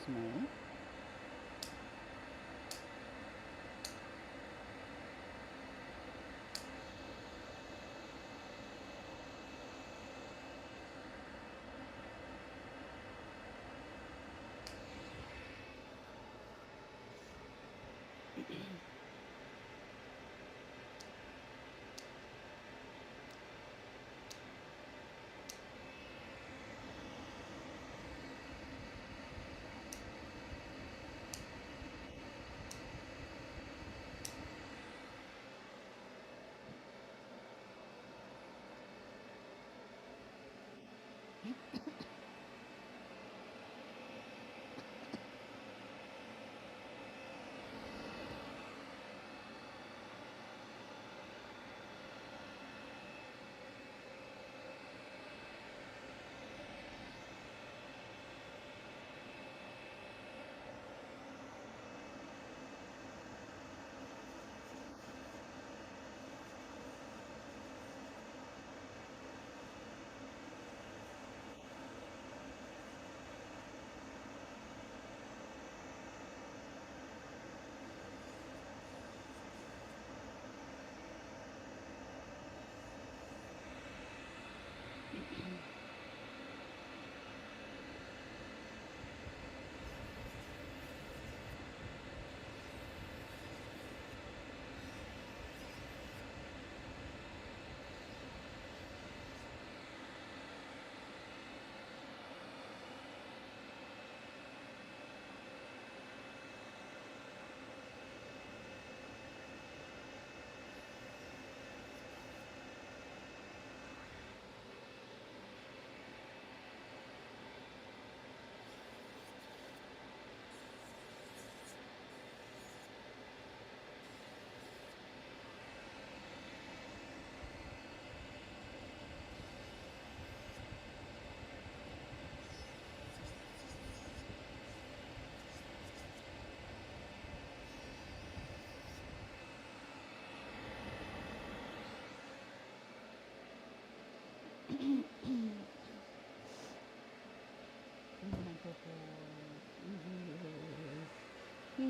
me.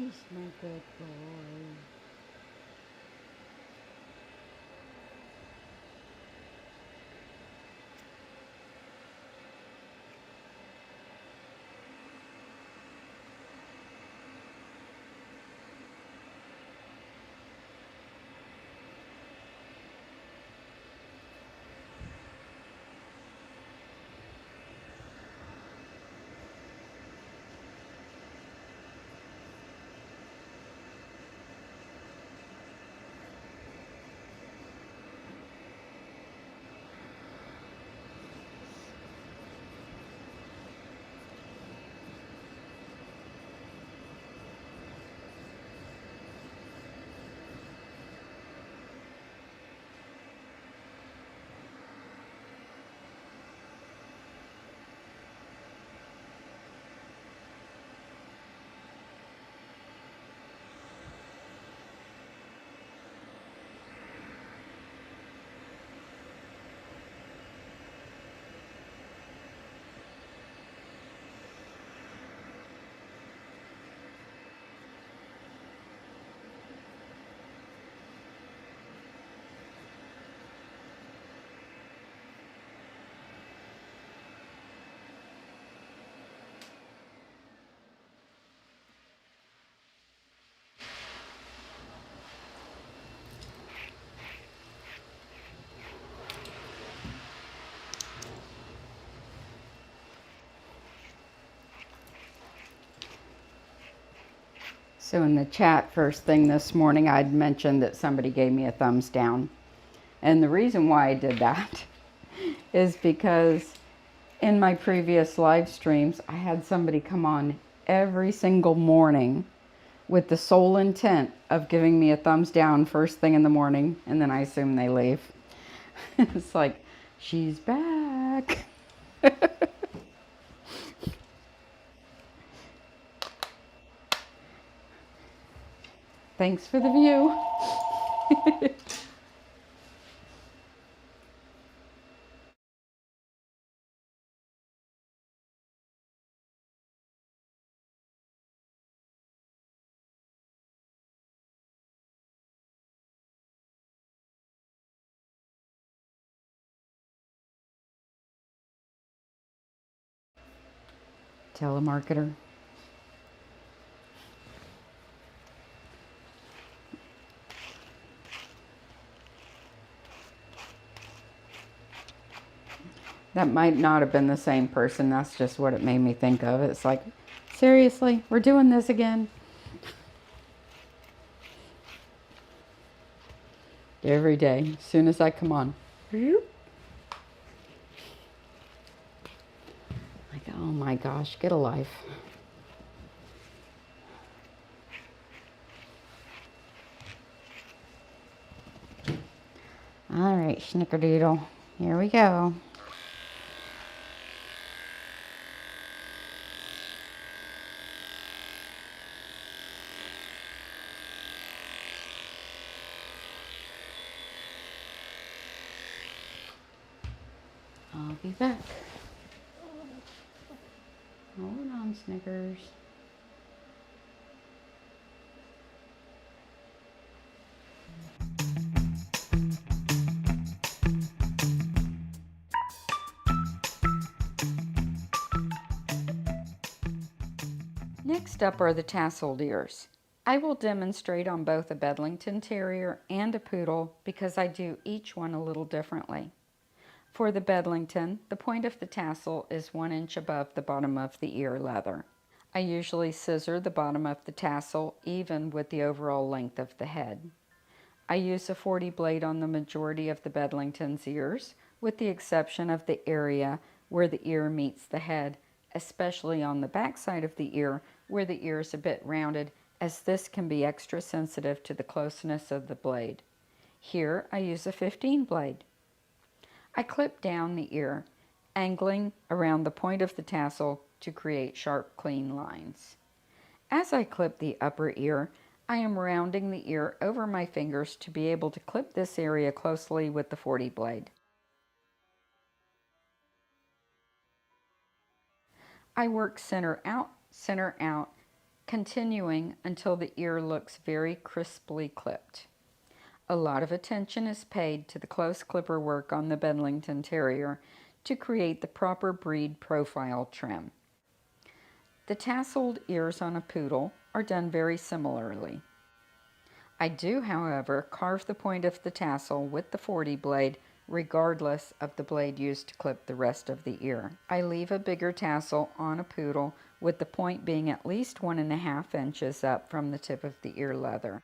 He's my good boy. So in the chat first thing this morning, I'd mentioned that somebody gave me a thumbs down. And the reason why I did that is because in my previous live streams, I had somebody come on every single morning with the sole intent of giving me a thumbs down first thing in the morning, and then I assume they leave. It's like, she's back. Thanks for the view. Telemarketer. That might not have been the same person. That's just what it made me think of. It's like, seriously, we're doing this again? Every day, as soon as I come on. Like, oh my gosh, get a life. All right, Snickerdoodle, here we go. I'll be back. Hold on, Snickers. Next up are the tasseled ears. I will demonstrate on both a Bedlington Terrier and a Poodle because I do each one a little differently. For the Bedlington, the point of the tassel is 1 inch above the bottom of the ear leather. I usually scissor the bottom of the tassel even with the overall length of the head. I use a 40 blade on the majority of the Bedlington's ears, with the exception of the area where the ear meets the head, especially on the back side of the ear where the ear is a bit rounded, as this can be extra sensitive to the closeness of the blade. Here I use a 15 blade. I clip down the ear, angling around the point of the tassel to create sharp, clean lines. As I clip the upper ear, I am rounding the ear over my fingers to be able to clip this area closely with the 40 blade. I work center out, continuing until the ear looks very crisply clipped. A lot of attention is paid to the close clipper work on the Bedlington Terrier to create the proper breed profile trim. The tasseled ears on a poodle are done very similarly. I do, however, carve the point of the tassel with the 40 blade regardless of the blade used to clip the rest of the ear. I leave a bigger tassel on a poodle with the point being at least 1.5 inches up from the tip of the ear leather.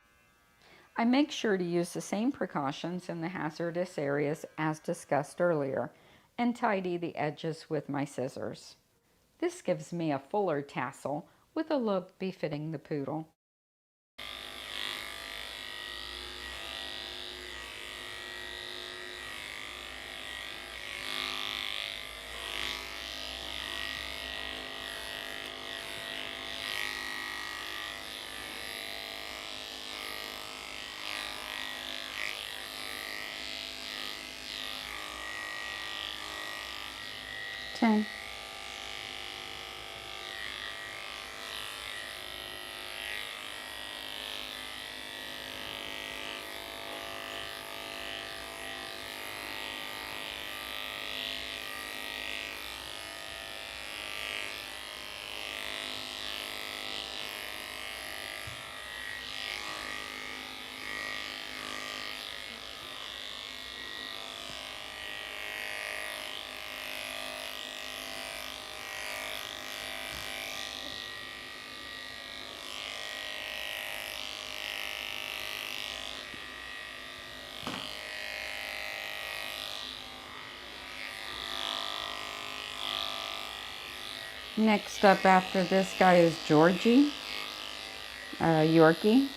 I make sure to use the same precautions in the hazardous areas as discussed earlier and tidy the edges with my scissors. This gives me a fuller tassel with a look befitting the poodle. Ten. Next up after this guy is Georgie, Yorkie.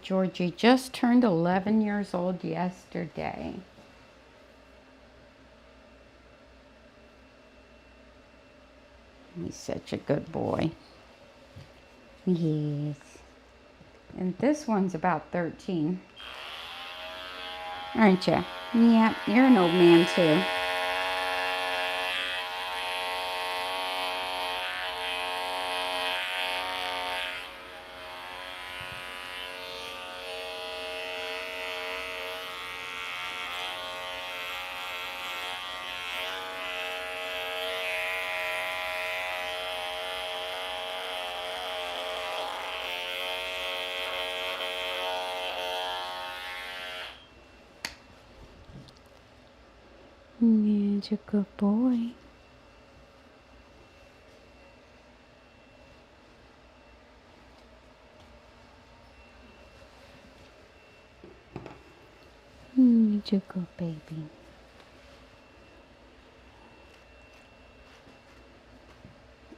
Georgie just turned 11 years old yesterday. He's such a good boy. Yes. And this one's about 13. Aren't you? Yeah, you're an old man too. He's a good boy. He's a good baby.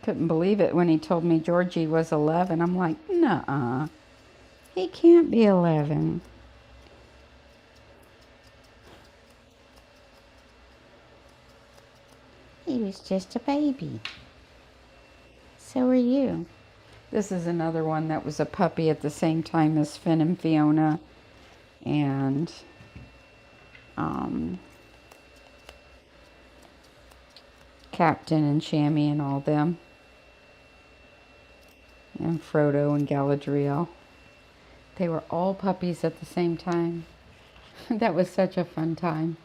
Couldn't believe it when he told me Georgie was 11. I'm like, nuh-uh. He can't be 11. He was just a baby. So are you. This is another one that was a puppy at the same time as Finn and Fiona. And Captain and Shammy and all them. And Frodo and Galadriel. They were all puppies at the same time. That was such a fun time.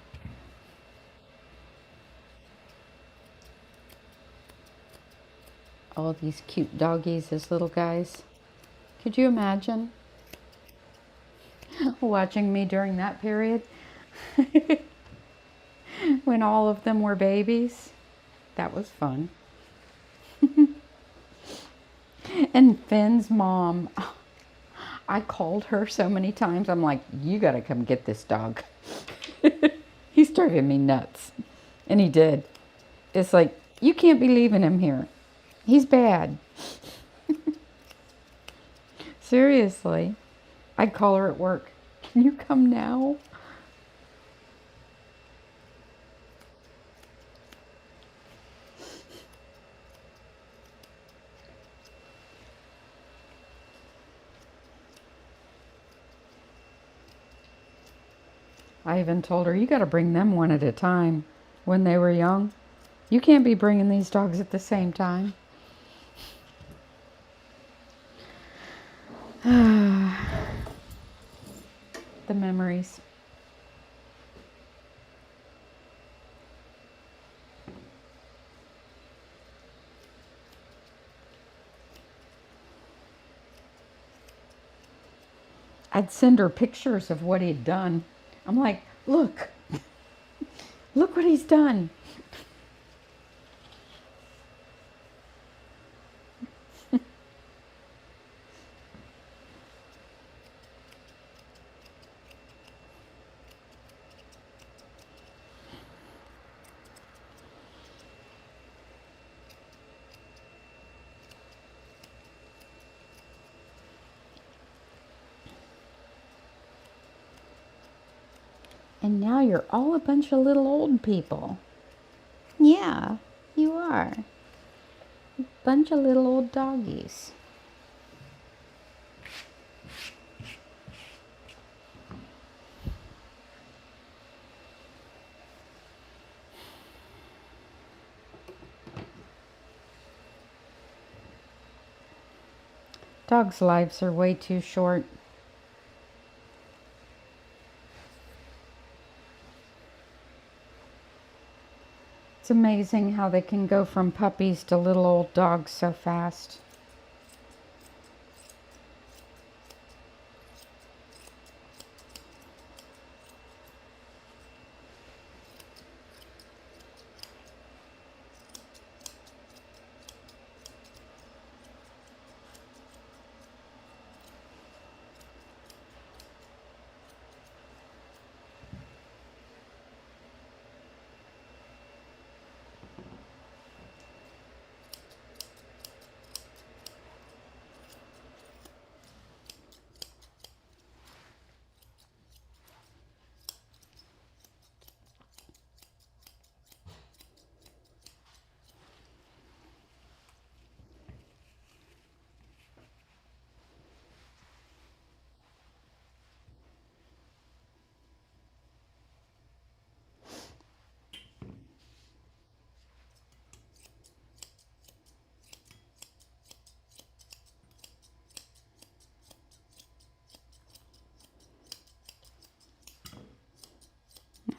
All these cute doggies as little guys. Could you imagine watching me during that period? When all of them were babies? That was fun. And Finn's mom, I called her so many times. I'm like, you gotta come get this dog. He's driving me nuts. And he did. It's like, you can't be leaving him here. He's bad. Seriously. I'd call her at work. Can you come now? I even told her, you got to bring them one at a time. when they were young. You can't be bringing these dogs at the same time. The memories. I'd send her pictures of what he'd done. I'm like, look, look what he's done. And now you're all a bunch of little old people. Yeah, you are. A bunch of little old doggies. Dogs' lives are way too short. It's amazing how they can go from puppies to little old dogs so fast.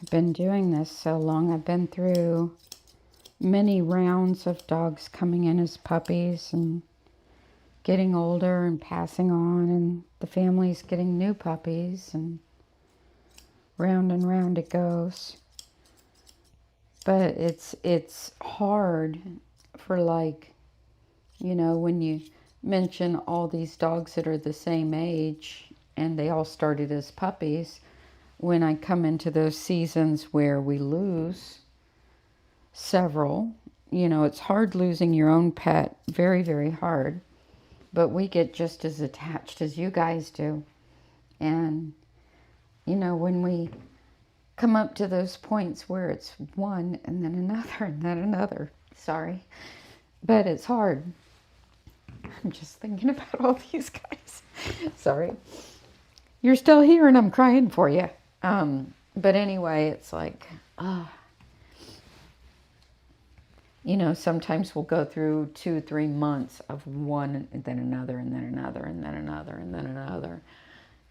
I've been doing this so long. I've been through many rounds of dogs coming in as puppies and getting older and passing on, and the families getting new puppies, and round it goes. But it's hard for, like, you know, when you mention all these dogs that are the same age and they all started as puppies, when I come into those seasons where we lose several, you know, it's hard losing your own pet, very, very hard. But we get just as attached as you guys do. And, you know, when we come up to those points where it's one and then another and then another, sorry, but it's hard. I'm just thinking about all these guys. Sorry. You're still here and I'm crying for you. But anyway, it's like, you know, sometimes we'll go through 2-3 months of one and then another and then another and then another and then another.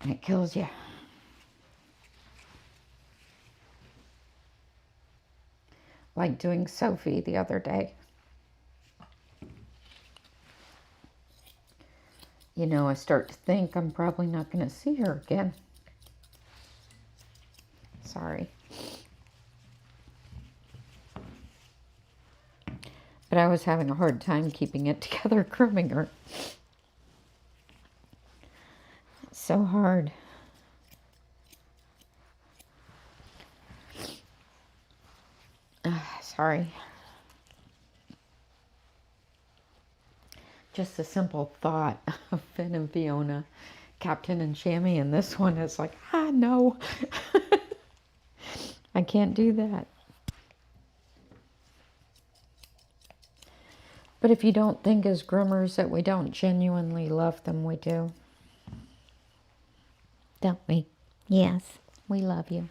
And it kills you. Like doing Sophie the other day. You know, I start to think I'm probably not going to see her again. Sorry. But I was having a hard time keeping it together, grooming her. It's so hard. Sorry. Just a simple thought of Finn and Fiona, Captain and Shammy, and this one is like, no. I can't do that. But if you don't think as groomers that we don't genuinely love them, we do. Don't we? Yes. We love you.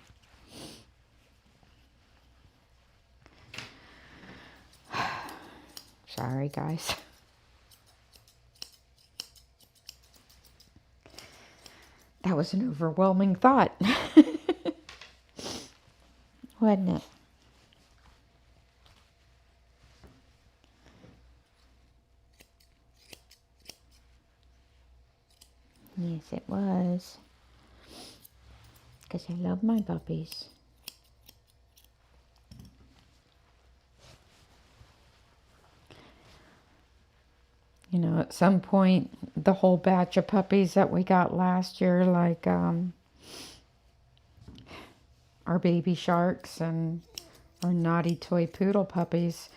Sorry, guys. That was an overwhelming thought. Wasn't it? Yes, it was. Because I love my puppies. You know, at some point, the whole batch of puppies that we got last year, like our baby sharks and our naughty toy poodle puppies,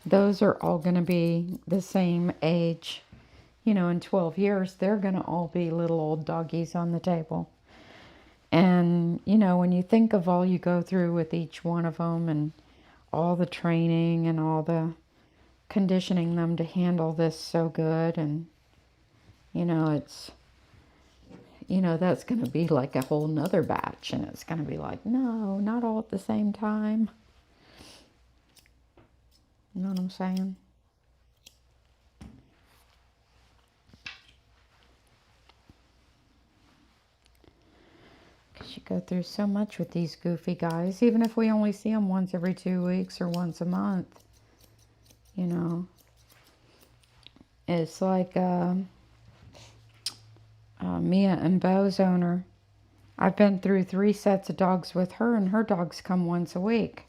those are all going to be the same age. You know, in 12 years, they're going to all be little old doggies on the table. And, you know, when you think of all you go through with each one of them and all the training and all the conditioning them to handle this so good, and, you know, it's, you know, that's going to be like a whole nother batch, and it's going to be like, no, not all at the same time. You know what I'm saying? Because you go through so much with these goofy guys, even if we only see them once every 2 weeks or once a month. You know, it's like Mia and Bo's owner. I've been through 3 sets of dogs with her, and her dogs come once a week.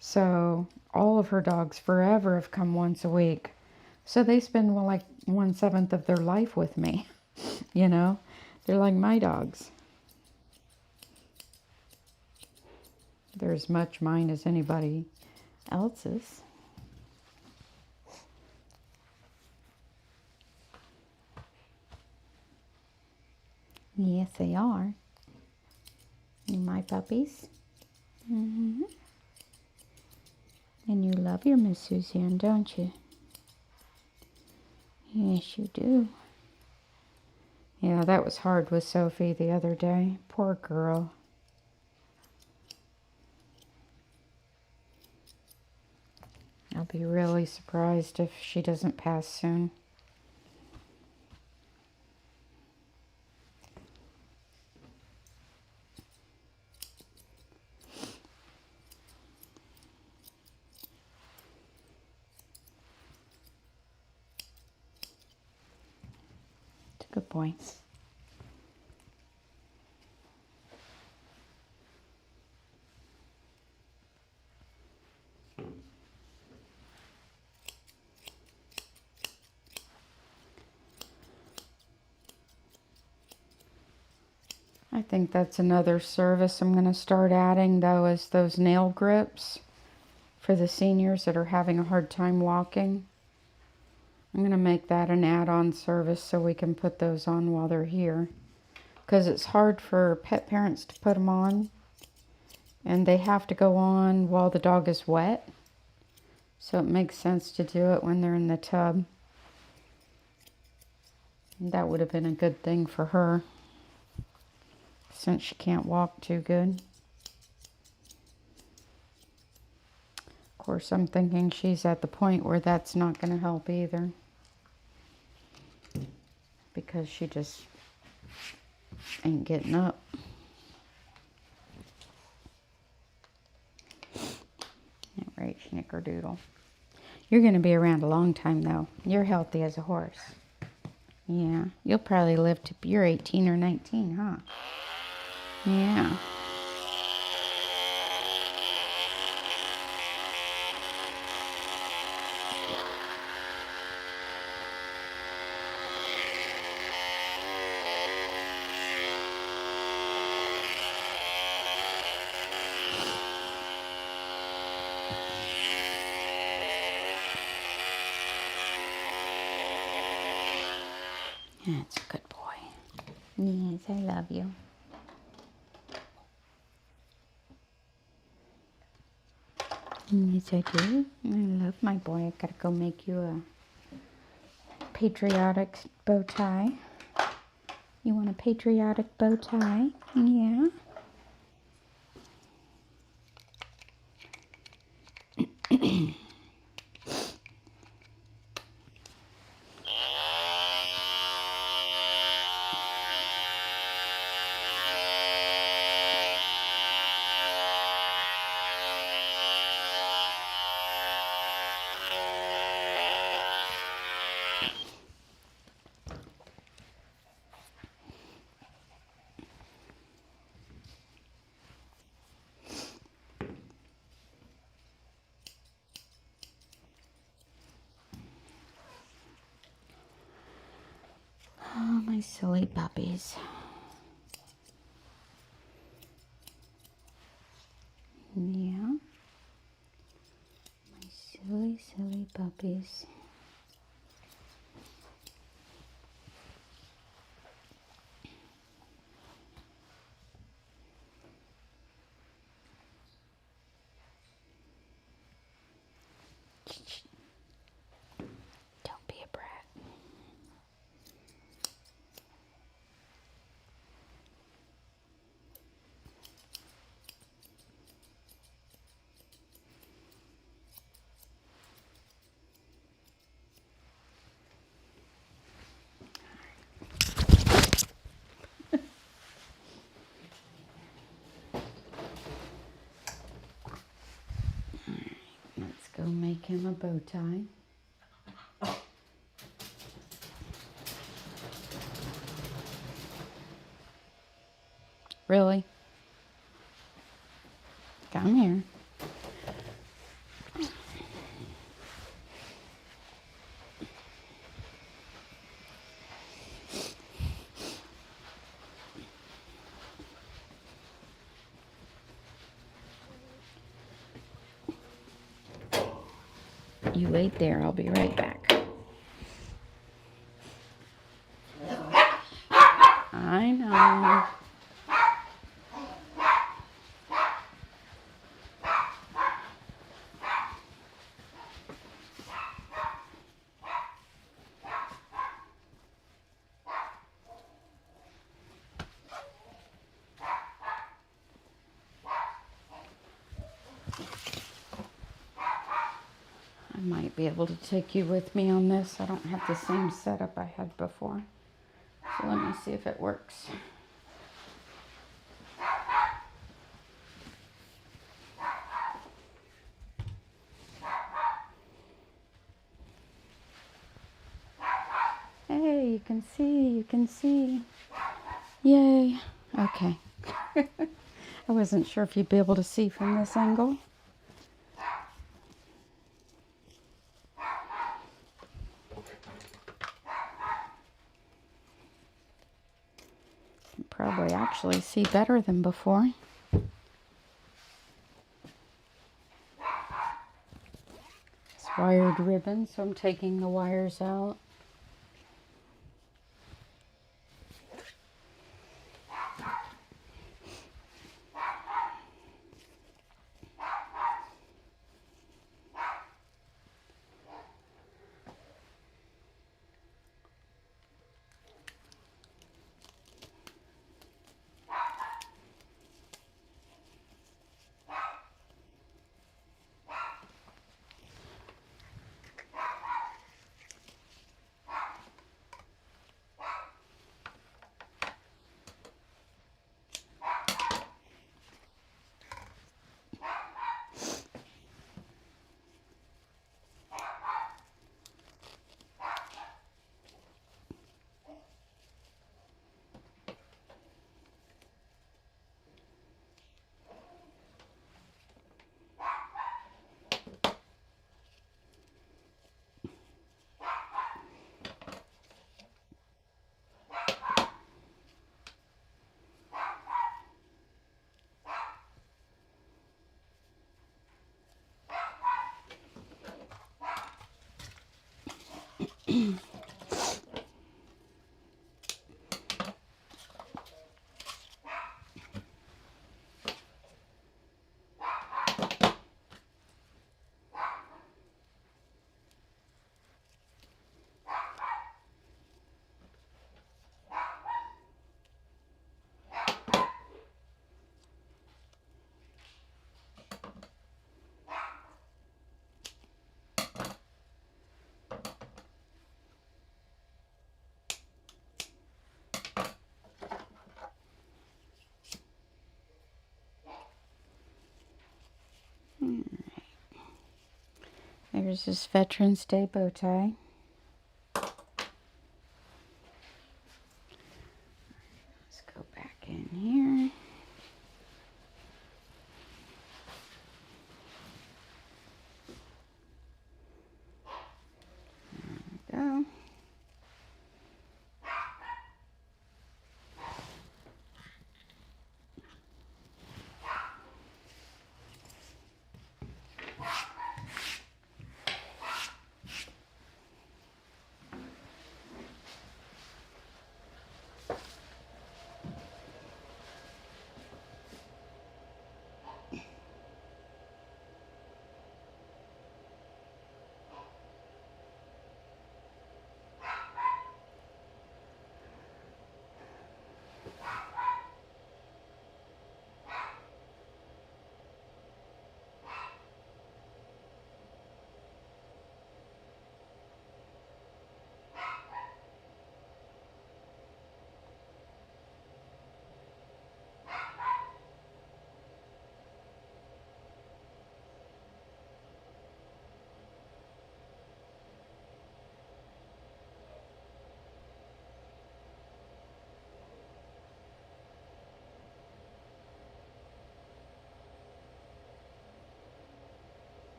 So all of her dogs forever have come once a week. So they spend, well, like 1/7 of their life with me. You know, they're like my dogs. They're as much mine as anybody else's. Yes, they are. You're my puppies. And you love your Miss Suzanne, don't you? Yes, you do. Yeah, that was hard with Sophie the other day. Poor girl. I'll be really surprised if she doesn't pass soon. Good boy. I think that's another service I'm going to start adding, though, is those nail grips for the seniors that are having a hard time walking. I'm going to make that an add-on service so we can put those on while they're here. Because it's hard for pet parents to put them on. And they have to go on while the dog is wet. So it makes sense to do it when they're in the tub. And that would have been a good thing for her, since she can't walk too good. Of course, I'm thinking she's at the point where that's not going to help either. Because she just ain't getting up. All right, Snickerdoodle. You're going to be around a long time, though. You're healthy as a horse. Yeah, you'll probably live to you're 18 or 19, huh? Yeah. That's a good boy. Yes, I love you. Yes, I do. I love my boy. I gotta go make you a patriotic bow tie. You want a patriotic bow tie? Yeah. silly puppies. Yeah. My silly, silly puppies. Don't be a brat. Let's go make him a bow tie. Really? Come here. You wait there, I'll be right back. I know. I might be able to take you with me on this. I don't have the same setup I had before. So let me see if it works. Hey, you can see, you can see. Yay. Okay. I wasn't sure if you'd be able to see from this angle. You probably actually see better than before. It's wired ribbon, so I'm taking the wires out. There's this Veterans Day bow tie. Let's go back in here. There we go.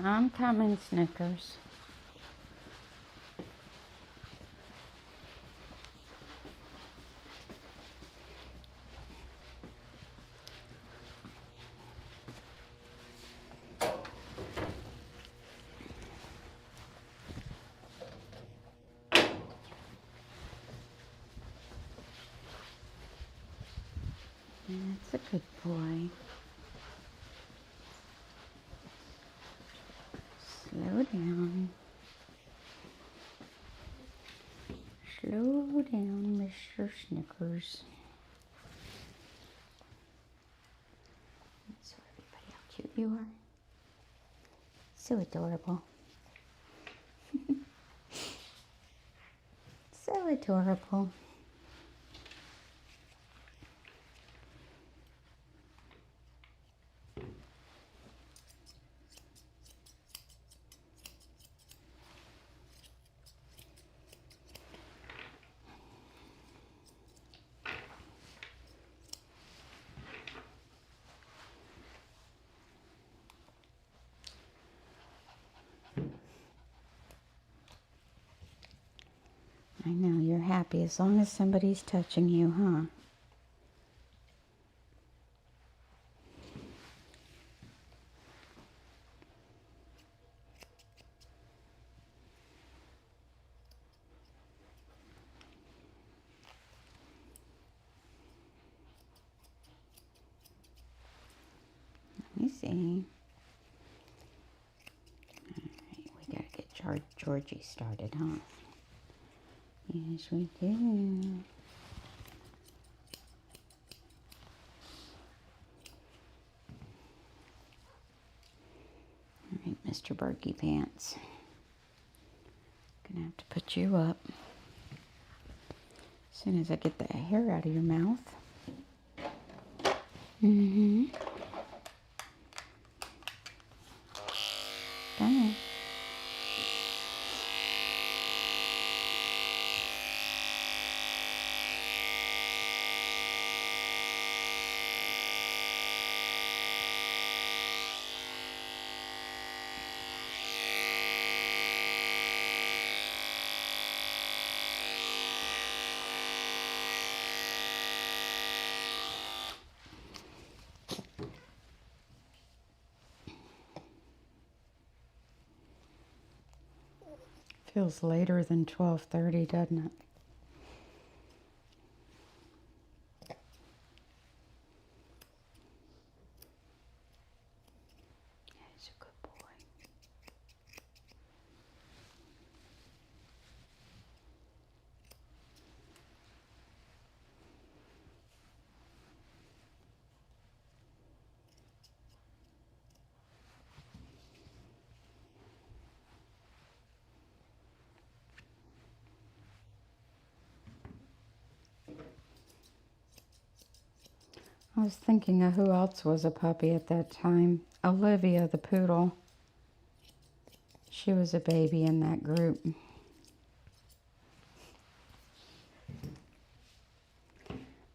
I'm coming, Snickers. That's a good boy. Slow down. Slow down, Mr. Snickers. Show everybody how cute you are. So adorable. So adorable. I know, you're happy as long as somebody's touching you, huh? Let me see. Alright, we gotta get Georgie started, huh? Yes, we do. Alright, Mr. Barky Pants. Gonna have to put you up. As soon as I get the hair out of your mouth. Mm-hmm. Come on. Feels later than 12:30, doesn't it? He's a good boy. I was thinking of who else was a puppy at that time. Olivia the poodle. She was a baby in that group.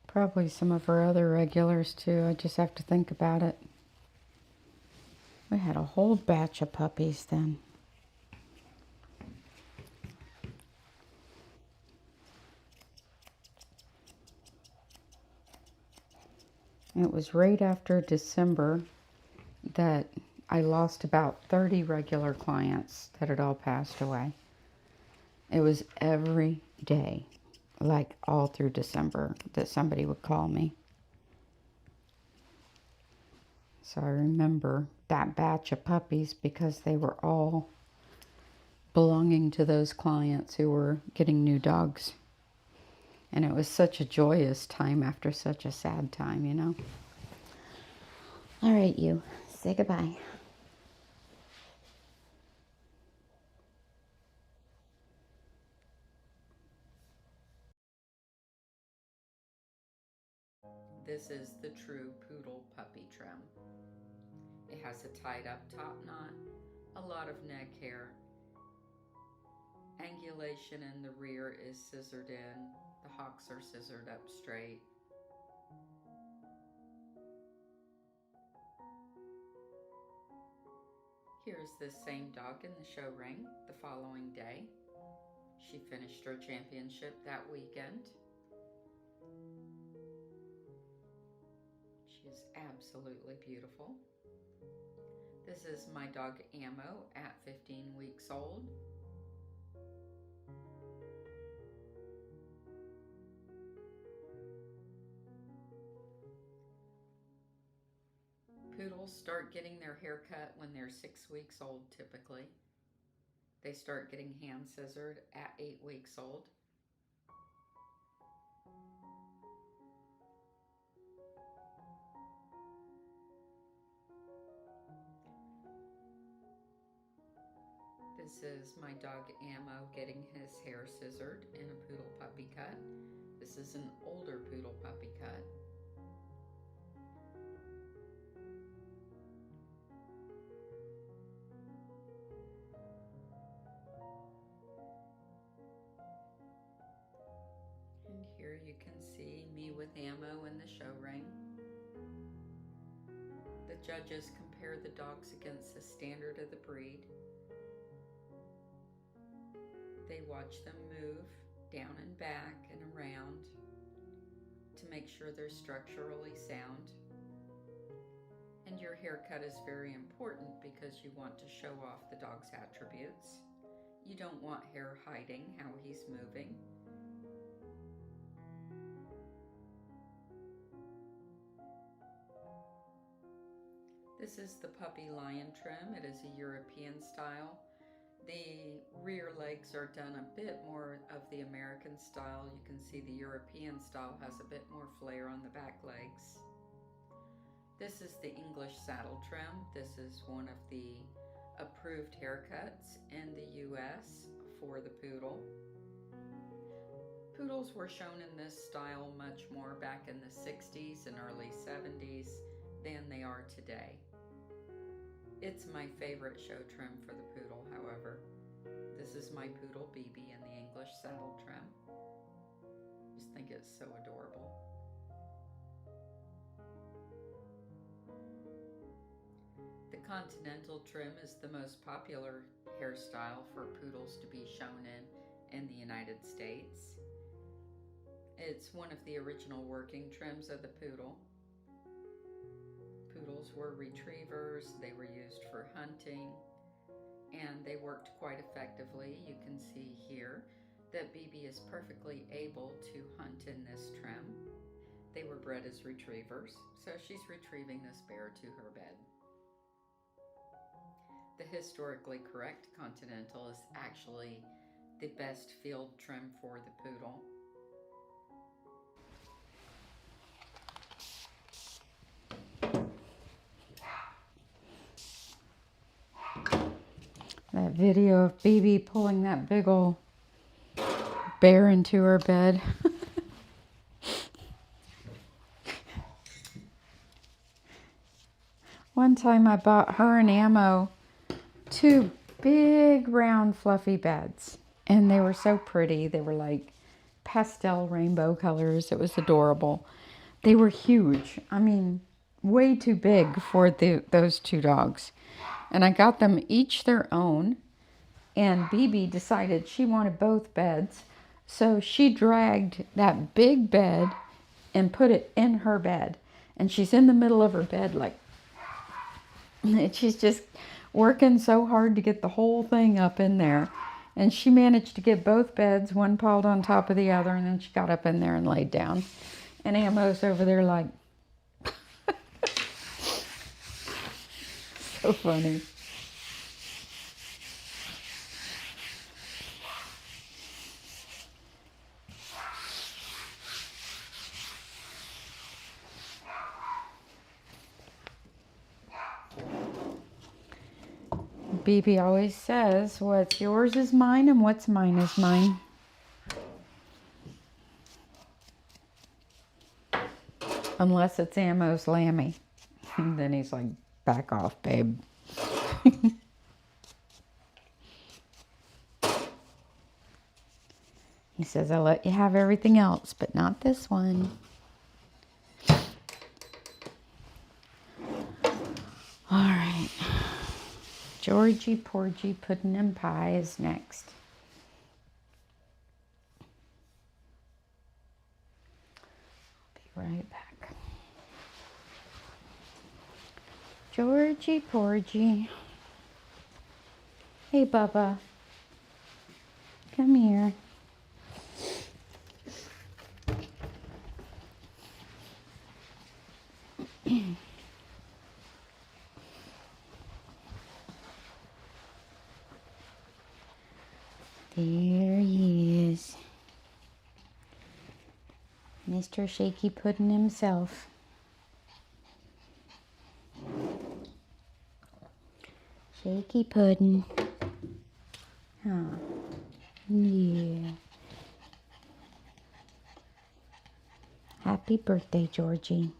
Probably some of her other regulars too. I just have to think about it. We had a whole batch of puppies then. It was right after December that I lost about 30 regular clients that had all passed away. It was every day, like all through December, that somebody would call me. So I remember that batch of puppies because they were all belonging to those clients who were getting new dogs. And it was such a joyous time after such a sad time, you know. All right, you. Say goodbye. This is the true poodle puppy trim. It has a tied up top knot, a lot of neck hair. Angulation in the rear is scissored in. The hocks are scissored up straight. Here's this same dog in the show ring the following day. She finished her championship that weekend. She is absolutely beautiful. This is my dog Ammo at 15 weeks old. Poodles start getting their hair cut when they're 6 weeks old typically. They start getting hand scissored at 8 weeks old. This is my dog Ammo getting his hair scissored in a poodle puppy cut. This is an older poodle puppy cut. And here you can see me with Ammo in the show ring. The judges compare the dogs against the standard of the breed. They watch them move down and back and around to make sure they're structurally sound. And your haircut is very important because you want to show off the dog's attributes. You don't want hair hiding how he's moving. This is the puppy lion trim. It is a European style. The rear legs are done a bit more of the American style. You can see the European style has a bit more flair on the back legs. This is the English saddle trim. This is one of the approved haircuts in the US for the poodle. Poodles were shown in this style much more back in the 60s and early 70s than they are today. It's my favorite show trim for the poodle, however. This is my poodle BB in the English saddle trim. I just think it's so adorable. The continental trim is the most popular hairstyle for poodles to be shown in the United States. It's one of the original working trims of the poodle. Poodles were retrievers, they were used for hunting, and they worked quite effectively. You can see here that BB is perfectly able to hunt in this trim. They were bred as retrievers, so she's retrieving this bear to her bed. The historically correct continental is actually the best field trim for the poodle. That video of BB pulling that big ol' bear into her bed. One time I bought her and Ammo 2 big round fluffy beds, and they were so pretty. They were like pastel rainbow colors. It was adorable. They were huge. I mean, way too big for those 2 dogs. And I got them each their own, and BB decided she wanted both beds, so she dragged that big bed and put it in her bed, and she's in the middle of her bed like, and she's just working so hard to get the whole thing up in there, and she managed to get both beds, one piled on top of the other, and then she got up in there and laid down, and Ammo's over there like, so funny. BB always says, what's yours is mine and what's mine is mine. Unless it's Ammo's Lammy. And then he's like, back off, babe. He says, I'll let you have everything else, but not this one. All right. Georgie, Porgy, Puddin' and Pie is next. Be right back. Georgie, Porgy. Hey, Bubba. Come here. There he is. Mr. Shaky Puddin' himself. Shaky Puddin'. Oh, yeah. Happy birthday, Georgie.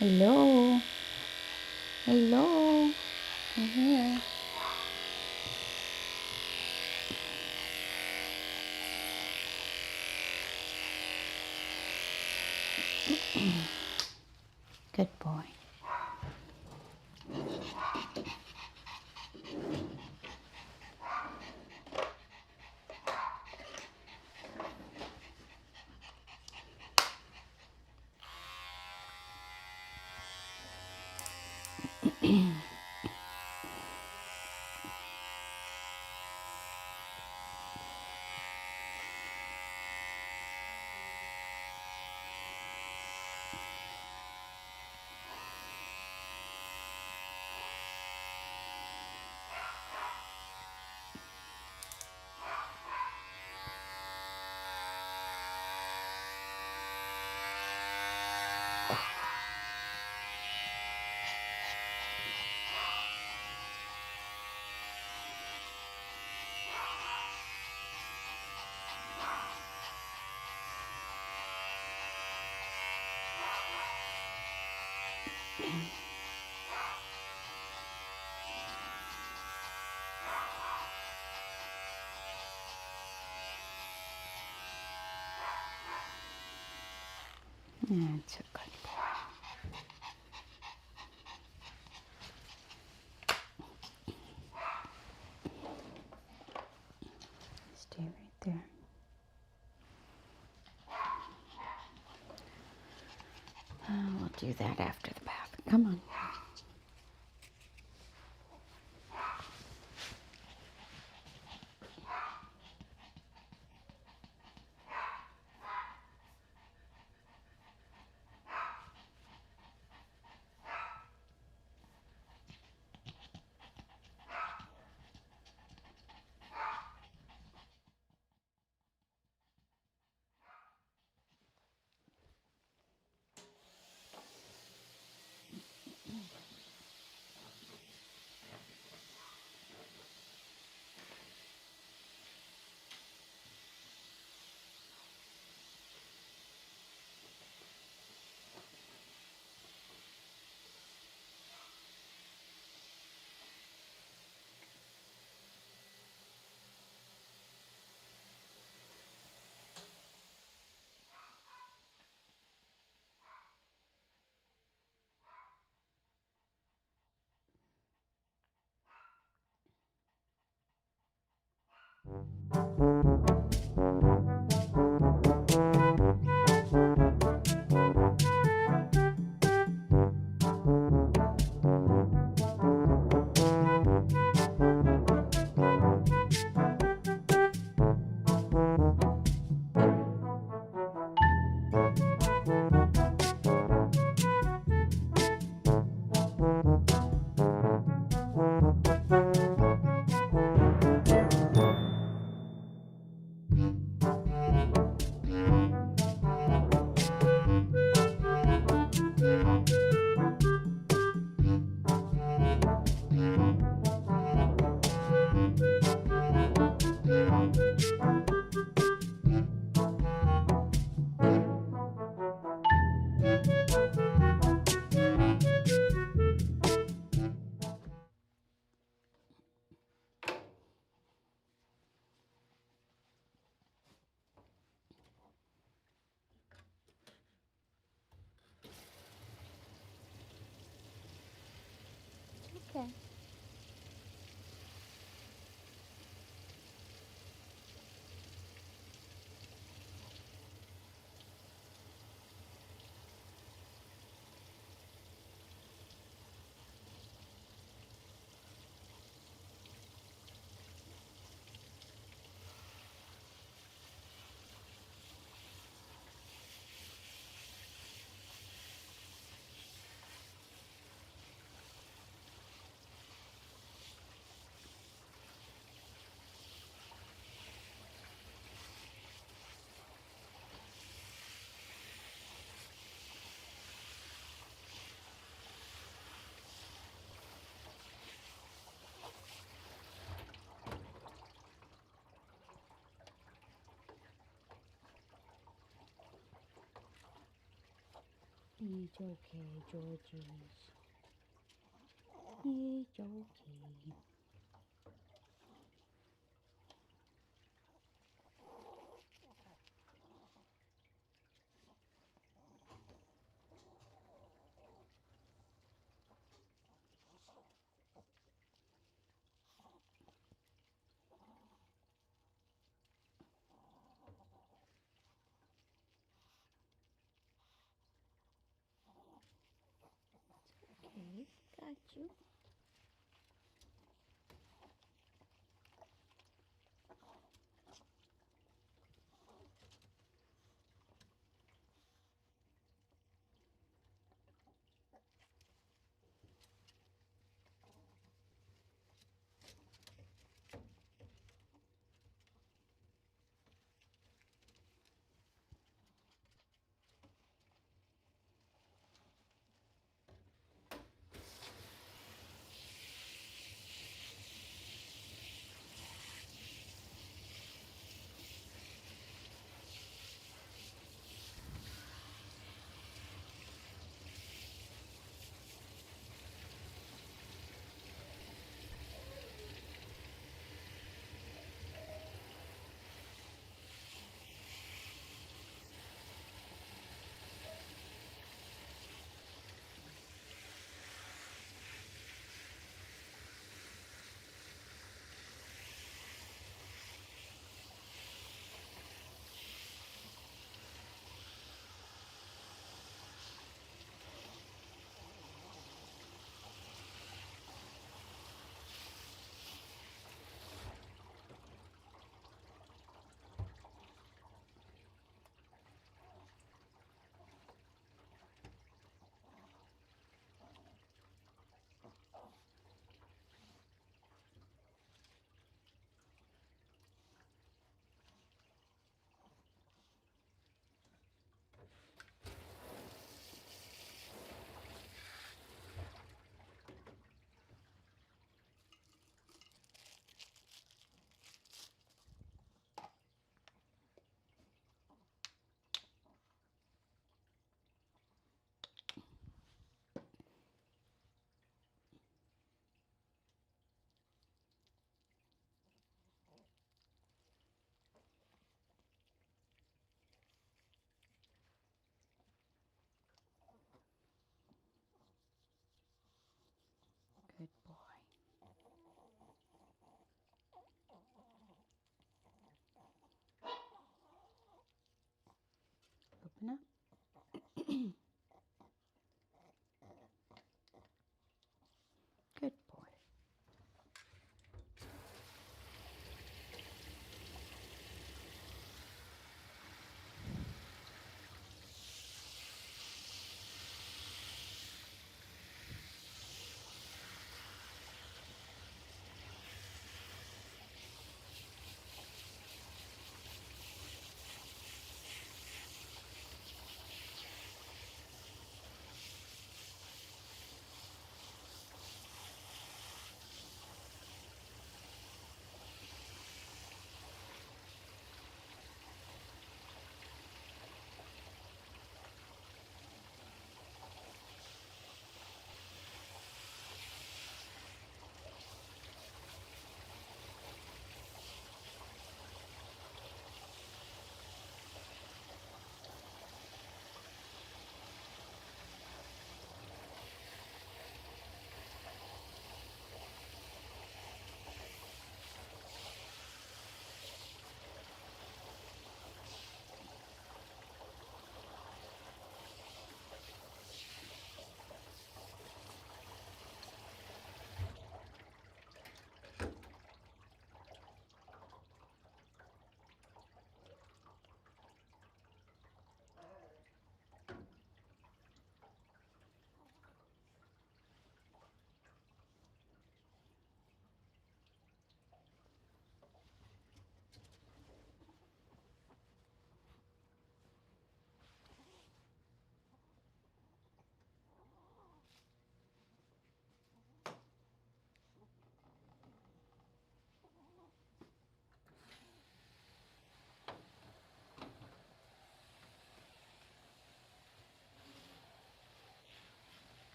Hello. Hello. I'm here. Good boy. That's a good boy. Stay right there. We'll do that after the bath. Come on. Okay. It's okay, Georgie. It's okay. Okay, got you.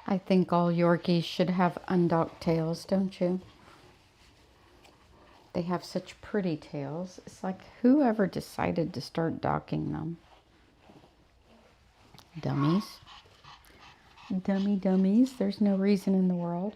I think all Yorkies should have undocked tails, don't you? They have such pretty tails. It's like whoever decided to start docking them. Dummies. Dummies. There's no reason in the world.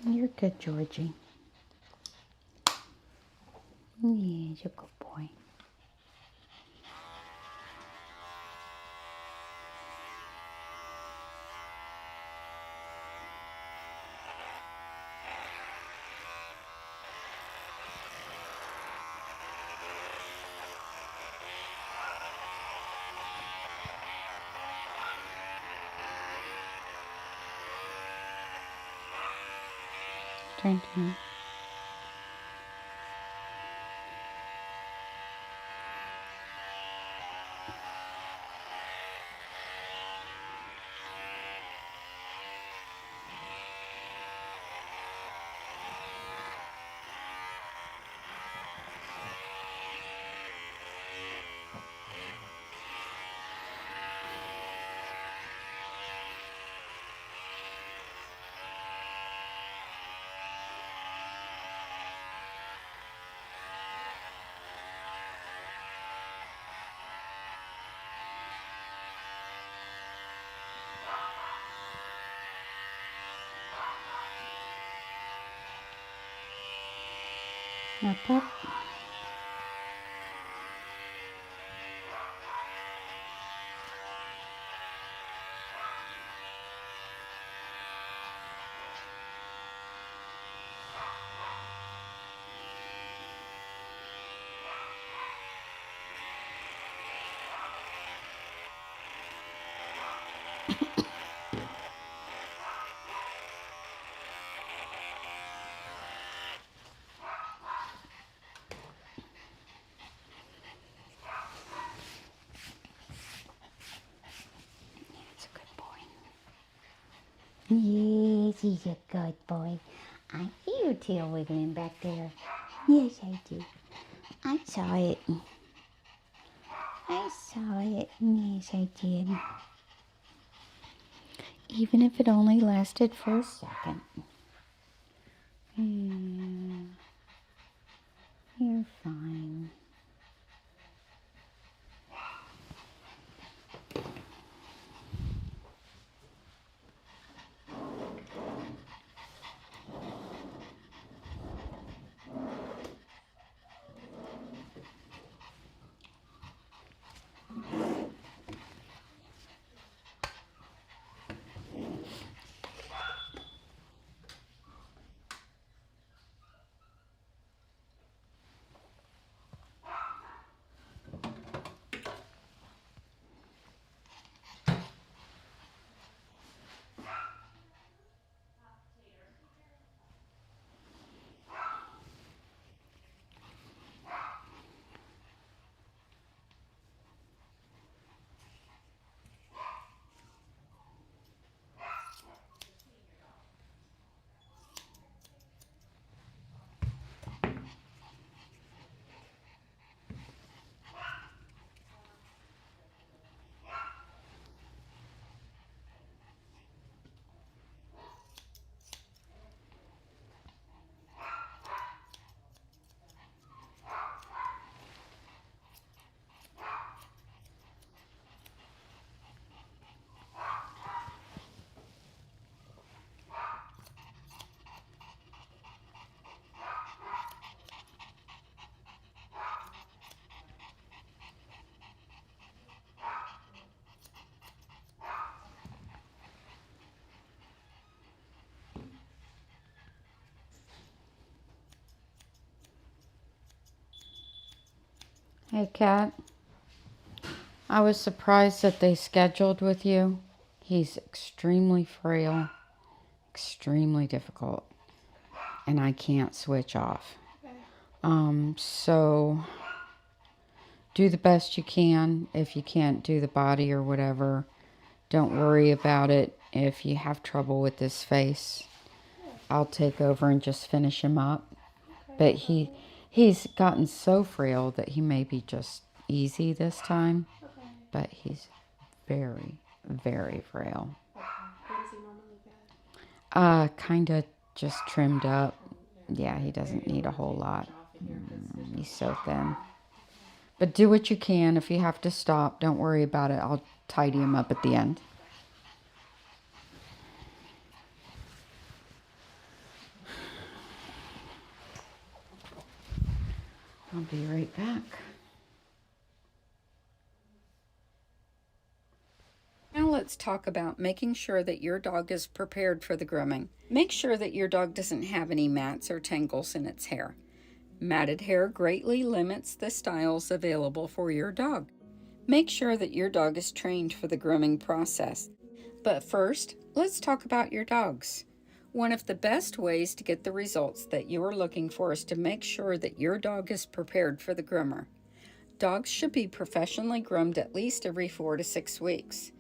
You're good, Georgie. Yeah, you're a good boy. Turn to me. Up, up. It's a good boy. Yes, he's a good boy. I hear your tail wiggling back there. Yes, I do. I saw it. I saw it. Yes, I did. Even if it only lasted for a second. Yeah. You're fine. Hey, Kat. I was surprised that they scheduled with you. He's extremely frail, extremely difficult, and I can't switch off. So do the best you can. If you can't do the body or whatever, don't worry about it. If you have trouble with his face, I'll take over and just finish him up. But he's gotten so frail that he may be just easy this time. But he's very, very frail. What does he normally get? Kind of just trimmed up. Yeah, he doesn't need a whole lot. He's so thin. But do what you can. If you have to stop, don't worry about it. I'll tidy him up at the end. I'll be right back. Now let's talk about making sure that your dog is prepared for the grooming. Make sure that your dog doesn't have any mats or tangles in its hair. Matted hair greatly limits the styles available for your dog. Make sure that your dog is trained for the grooming process. But first, let's talk about your dogs. One of the best ways to get the results that you are looking for is to make sure that your dog is prepared for the groomer. Dogs should be professionally groomed at least every 4 to 6 weeks.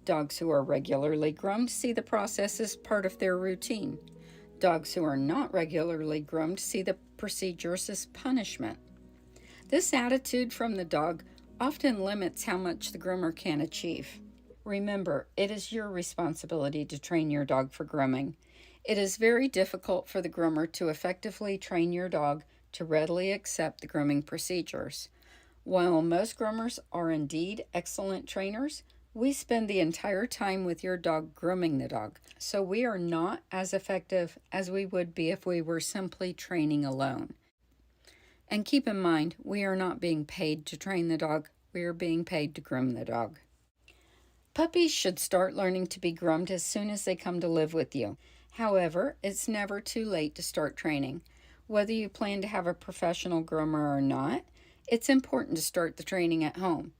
Dogs who are regularly groomed see the process as part of their routine. Dogs who are not regularly groomed see the procedures as punishment. This attitude from the dog often limits how much the groomer can achieve. Remember, it is your responsibility to train your dog for grooming. It is very difficult for the groomer to effectively train your dog to readily accept the grooming procedures. While most groomers are indeed excellent trainers, we spend the entire time with your dog grooming the dog, so we are not as effective as we would be if we were simply training alone. And keep in mind, we are not being paid to train the dog, we are being paid to groom the dog. Puppies should start learning to be groomed as soon as they come to live with you. However, it's never too late to start training. Whether you plan to have a professional groomer or not, it's important to start the training at home.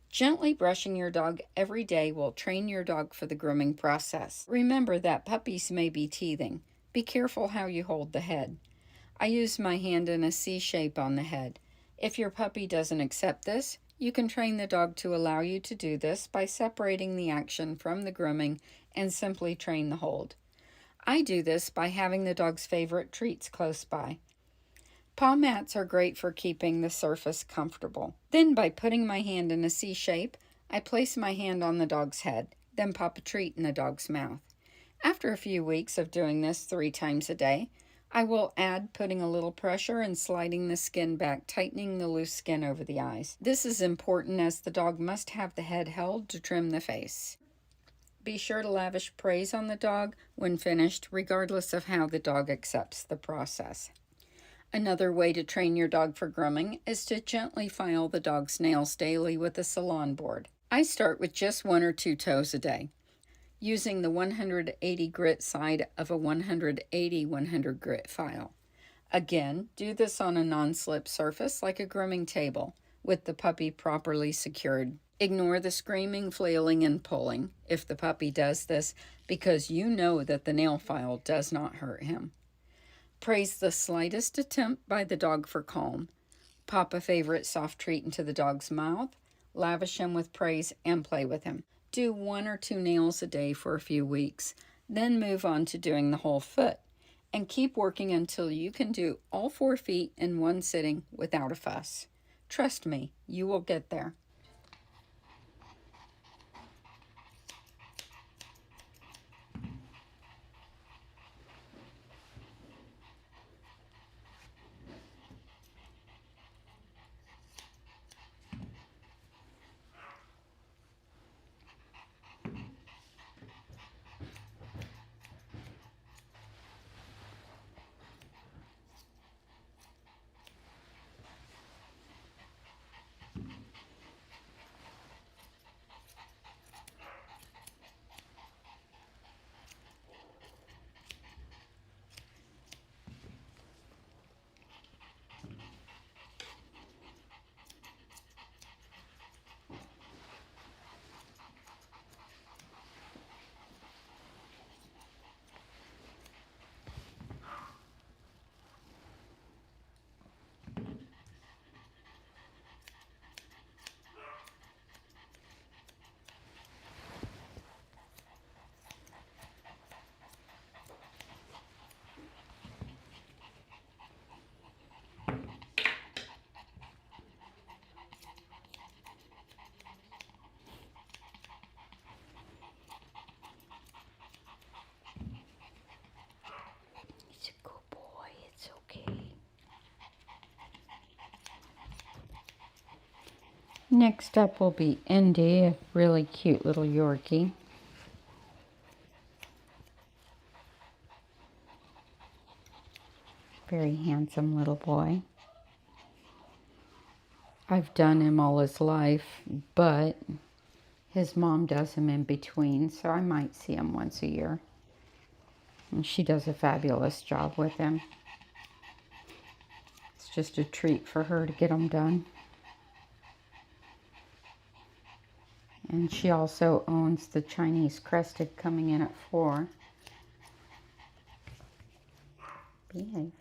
Gently brushing your dog every day will train your dog for the grooming process. Remember that puppies may be teething. Be careful how you hold the head. I use my hand in a C shape on the head. If your puppy doesn't accept this, you can train the dog to allow you to do this by separating the action from the grooming and simply train the hold. I do this by having the dog's favorite treats close by. Paw mats are great for keeping the surface comfortable. Then by putting my hand in a C shape, I place my hand on the dog's head, then pop a treat in the dog's mouth. After a few weeks of doing this 3 times a day, I will add putting a little pressure and sliding the skin back, tightening the loose skin over the eyes. This is important as the dog must have the head held to trim the face. Be sure to lavish praise on the dog when finished, regardless of how the dog accepts the process. Another way to train your dog for grooming is to gently file the dog's nails daily with a salon board. I start with just 1 or 2 toes a day, using the 180 grit side of a 180/100 grit file. Again, do this on a non-slip surface like a grooming table, with the puppy properly secured. Ignore the screaming, flailing, and pulling if the puppy does this, because you know that the nail file does not hurt him. Praise the slightest attempt by the dog for calm. Pop a favorite soft treat into the dog's mouth, lavish him with praise, and play with him. Do 1 or 2 nails a day for a few weeks, then move on to doing the whole foot, and keep working until you can do all 4 feet in one sitting without a fuss. Trust me, you will get there. Next up will be Indy, a really cute little Yorkie. Very handsome little boy. I've done him all his life, but his mom does him in between, so I might see him once a year. And she does a fabulous job with him. It's just a treat for her to get him done. And she also owns the Chinese Crested coming in at 4. Behave.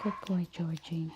Good boy, Georgie.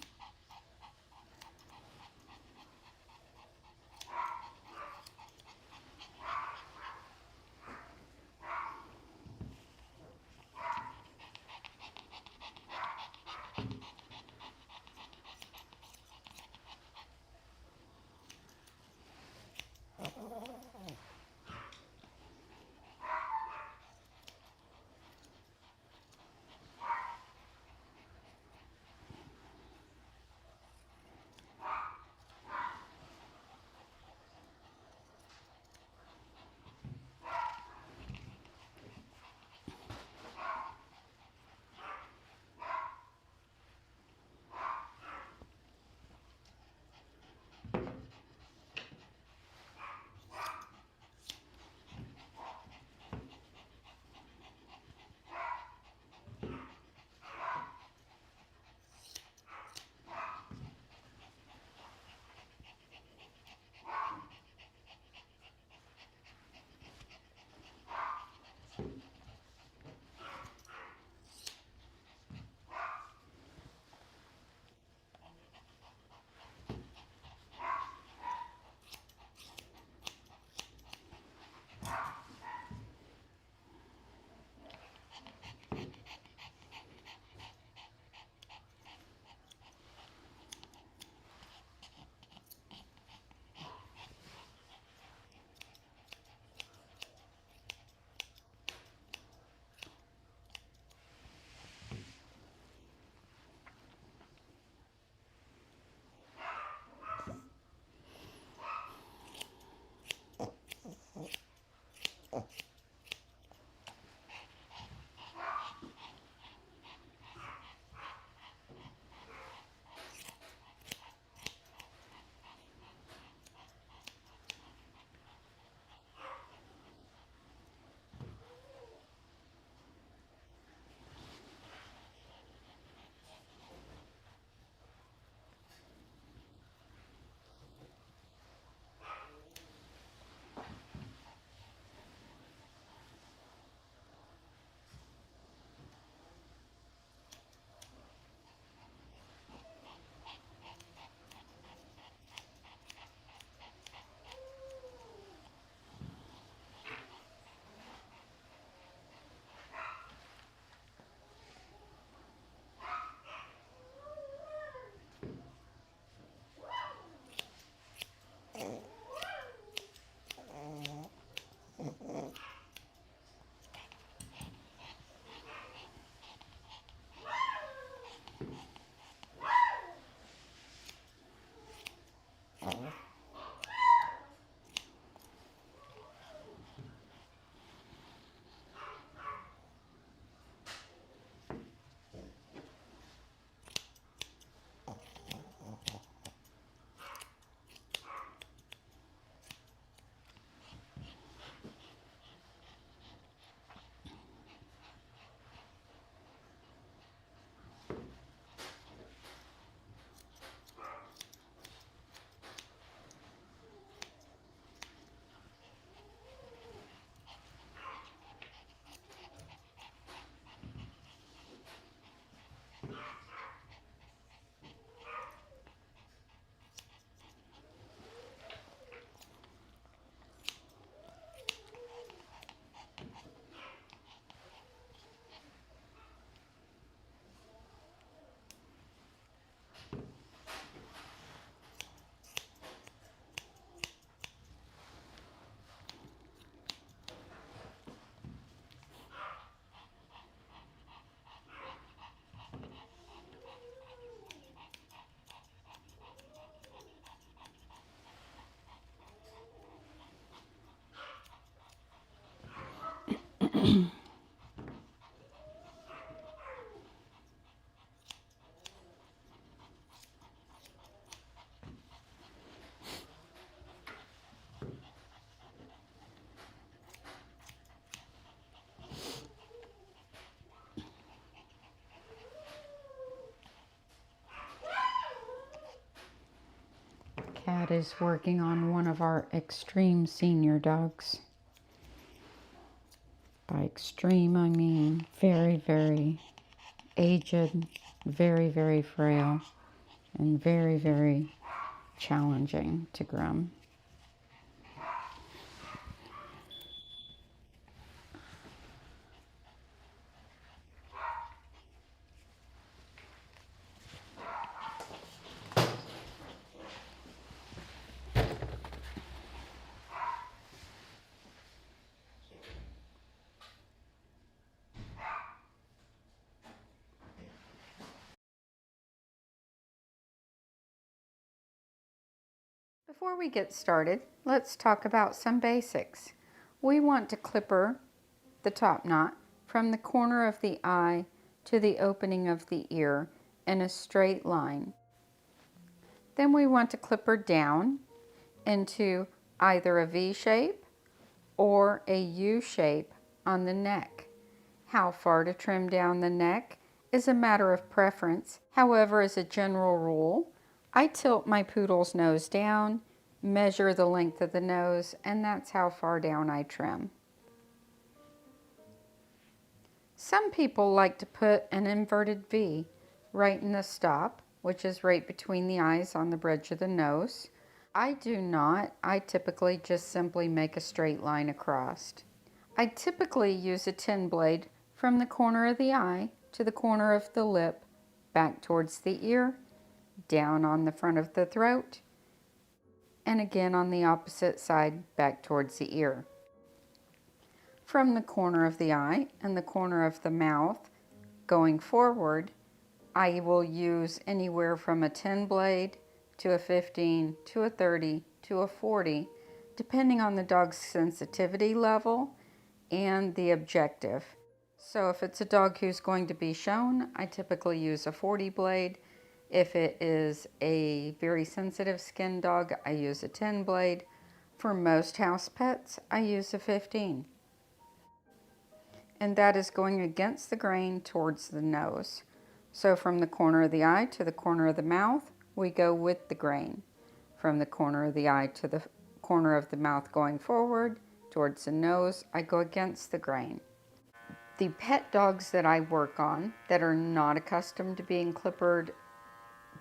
Cat is working on one of our extreme senior dogs. By extreme, I mean very, very aged, very, very frail, and very, very challenging to groom. Before we get started, let's talk about some basics. We want to clipper the top knot from the corner of the eye to the opening of the ear in a straight line. Then we want to clipper down into either a V shape or a U shape on the neck. How far to trim down the neck is a matter of preference. However, as a general rule, I tilt my poodle's nose down, measure the length of the nose, and that's how far down I trim. Some people like to put an inverted V right in the stop, which is right between the eyes on the bridge of the nose. I do not. I typically just simply make a straight line across. I typically use a 10 blade from the corner of the eye to the corner of the lip, back towards the ear, down on the front of the throat, and again on the opposite side, back towards the ear. From the corner of the eye and the corner of the mouth going forward, I will use anywhere from a 10 blade to a 15 to a 30 to a 40, depending on the dog's sensitivity level and the objective. So if it's a dog who's going to be shown, I typically use a 40 blade. If it is a very sensitive skin dog, I use a 10 blade. For most house pets, I use a 15. And that is going against the grain towards the nose. So from the corner of the eye to the corner of the mouth, we go with the grain. From the corner of the eye to the corner of the mouth going forward towards the nose, I go against the grain. The pet dogs that I work on that are not accustomed to being clippered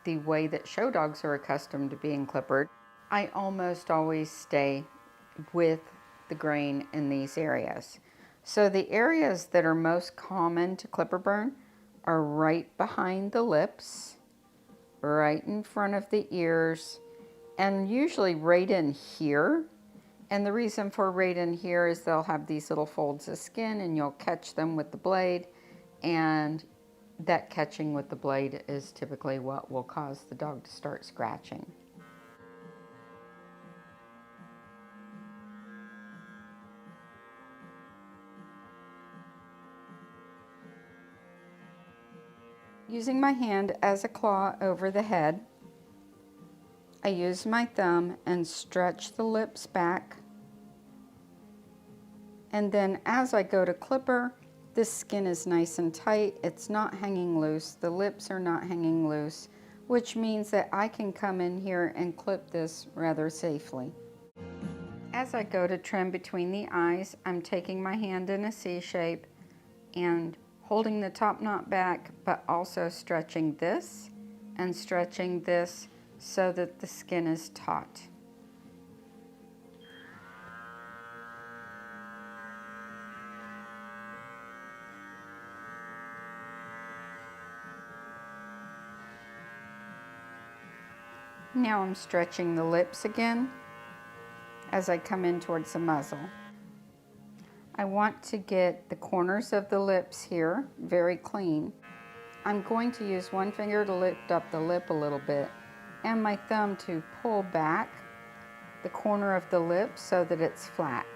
the way that show dogs are accustomed to being clippered, I almost always stay with the grain in these areas. So the areas that are most common to clipper burn are right behind the lips, right in front of the ears, and usually right in here. And the reason for right in here is they'll have these little folds of skin and you'll catch them with the blade, and that catching with the blade is typically what will cause the dog to start scratching. Using my hand as a claw over the head, I use my thumb and stretch the lips back. And then as I go to clipper, this skin is nice and tight. It's not hanging loose. The lips are not hanging loose, which means that I can come in here and clip this rather safely. As I go to trim between the eyes, I'm taking my hand in a C shape and holding the top knot back, but also stretching this and stretching this so that the skin is taut. Now I'm stretching the lips again as I come in towards the muzzle. I want to get the corners of the lips here very clean. I'm going to use one finger to lift up the lip a little bit and my thumb to pull back the corner of the lip so that it's flat.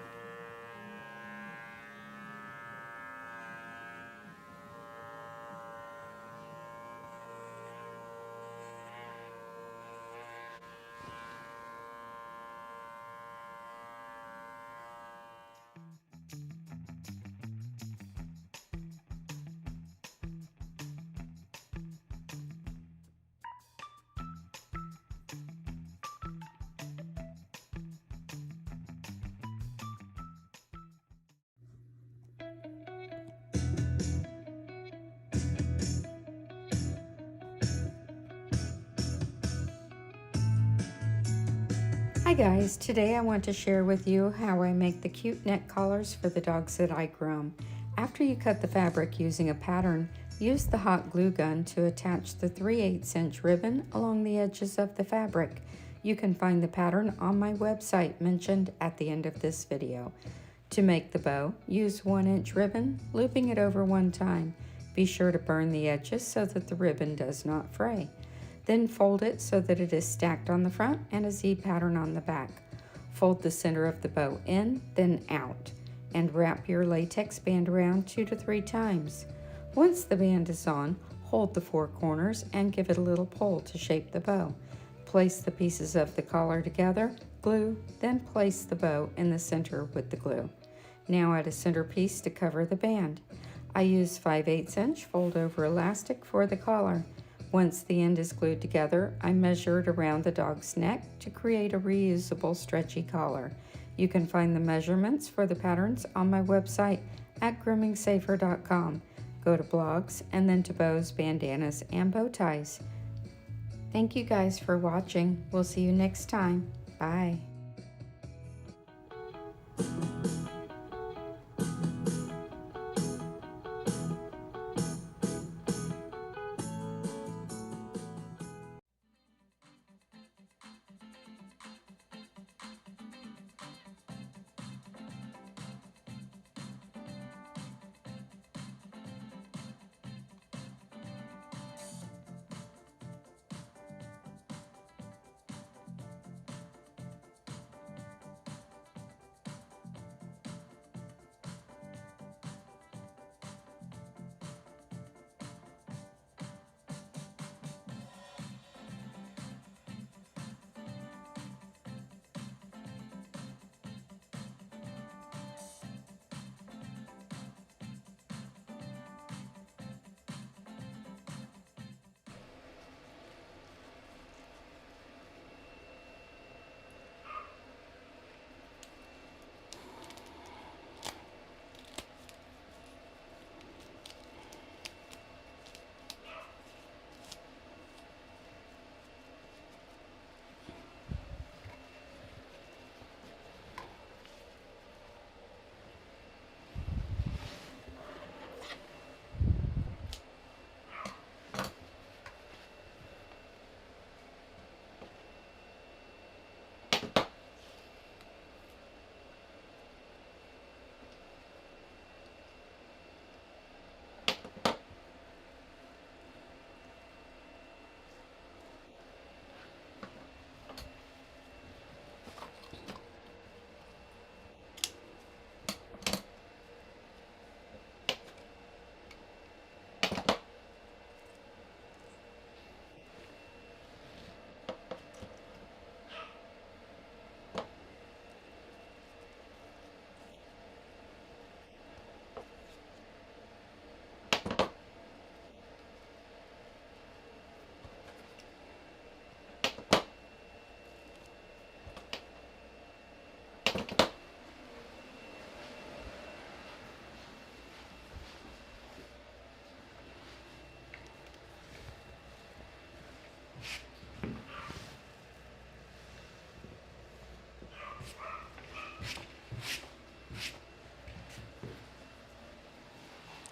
Hi guys, today I want to share with you how I make the cute neck collars for the dogs that I groom. After you cut the fabric using a pattern, use the hot glue gun to attach the 3/8" ribbon along the edges of the fabric. You can find the pattern on my website mentioned at the end of this video. To make the bow, use 1" ribbon, looping it over one time. Be sure to burn the edges so that the ribbon does not fray. Then fold it so that it is stacked on the front and a Z pattern on the back. Fold the center of the bow in, then out, and wrap your latex band around 2 to 3 times. Once the band is on, hold the 4 corners and give it a little pull to shape the bow. Place the pieces of the collar together, glue, then place the bow in the center with the glue. Now add a centerpiece to cover the band. I use 5/8" fold over elastic for the collar. Once the end is glued together, I measure it around the dog's neck to create a reusable stretchy collar. You can find the measurements for the patterns on my website at groomingsafer.com. Go to blogs and then to bows, bandanas, and bow ties. Thank you guys for watching. We'll see you next time. Bye.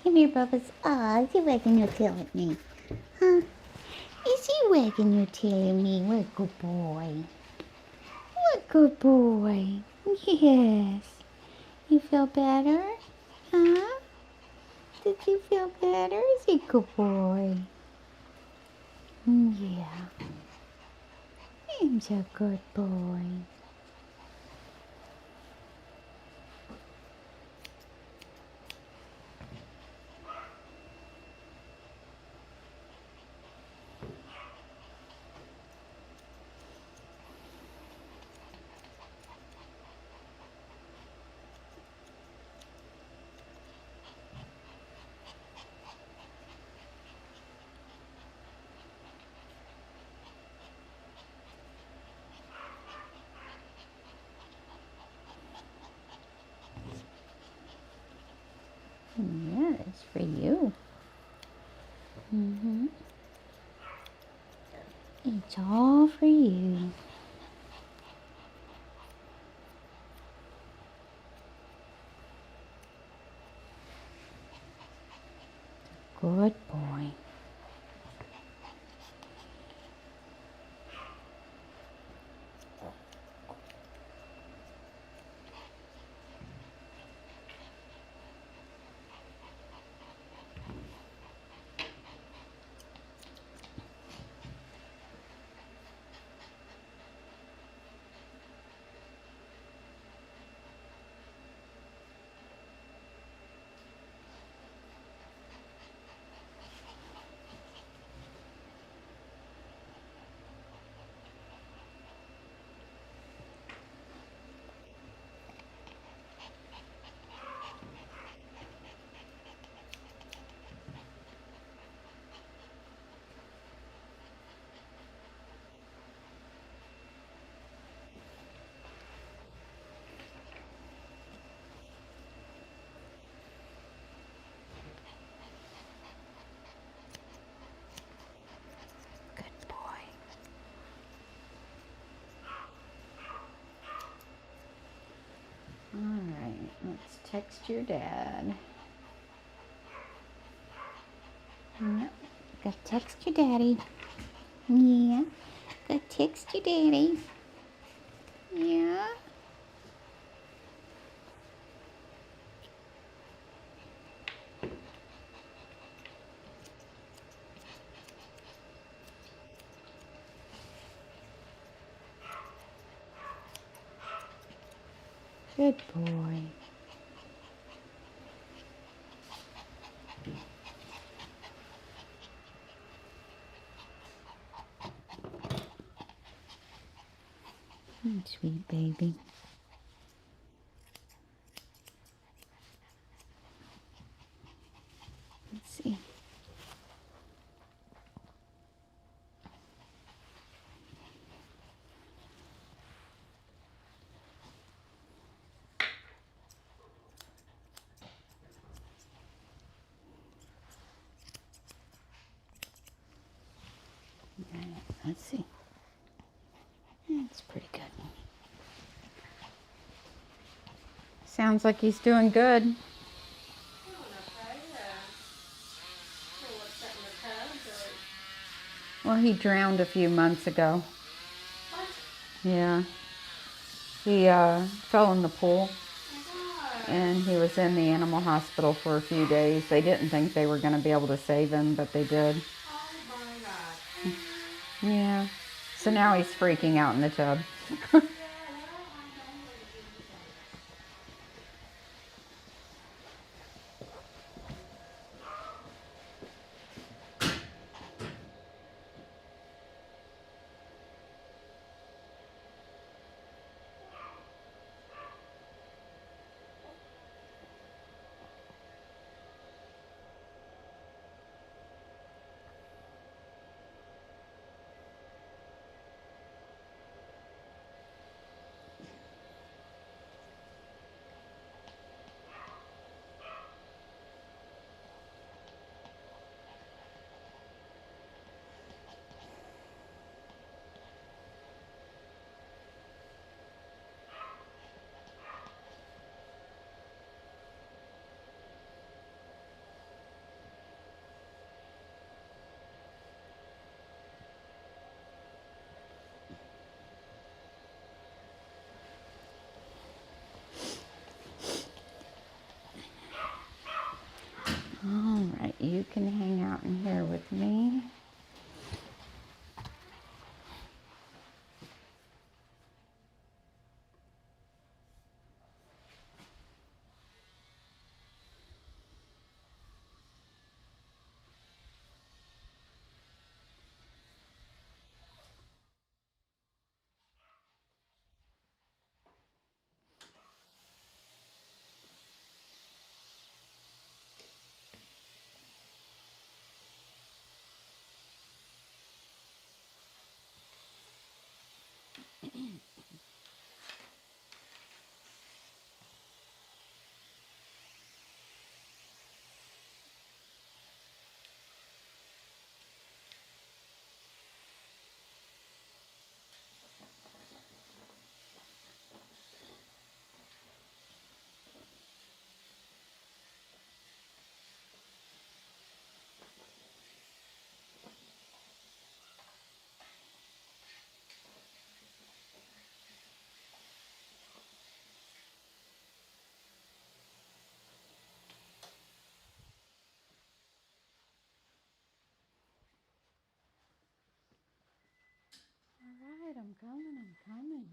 Come here, Bubba's. Aw, is he wagging your tail at me? Huh? Is he wagging your tail at me? What a good boy. What a good boy. Yes. You feel better? Huh? Did you feel better? Is he a good boy? Yeah. He's a good boy. It's for you. It's all for you. Good boy. Good boy. All right, let's text your dad. Yep, gotta text your daddy. Yeah, gotta text your daddy. Yeah. Good boy. Sweet baby. Let's see. All right, let's see. That's pretty good. Sounds like he's doing good. Doing okay, yeah. Pretty much setting the tubs or Well, he drowned a few months ago. what? Yeah. He fell in the pool Oh my and he was in the animal hospital for a few days. They didn't think they were going to be able to save him, but they did. God. Oh my God. Yeah. So now he's freaking out in the tub. Yeah, well, I'm done with you. All right, you can hang out in here with me. good. I'm coming. I'm coming.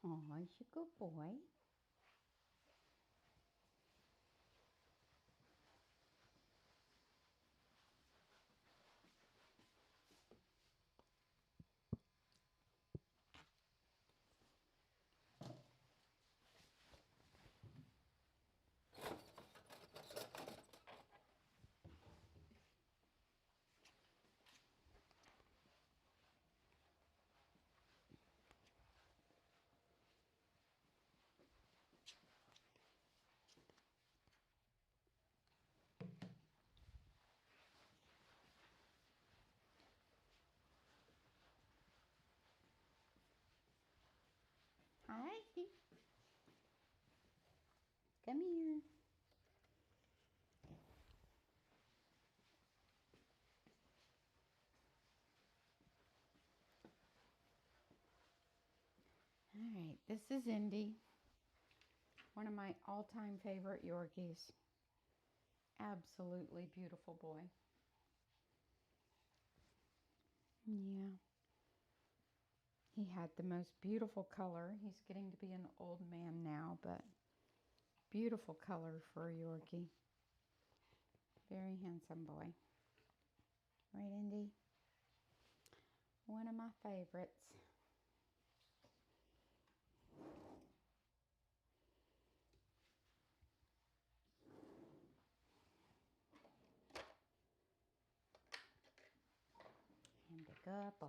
Oh, he's a good boy. Hi. Come here. All right, this is Indy, one of my all-time favorite Yorkies. Absolutely beautiful boy. Yeah. He had the most beautiful color. He's getting to be an old man now, but beautiful color for a Yorkie. Very handsome boy. Right, Indy? One of my favorites. And a good boy.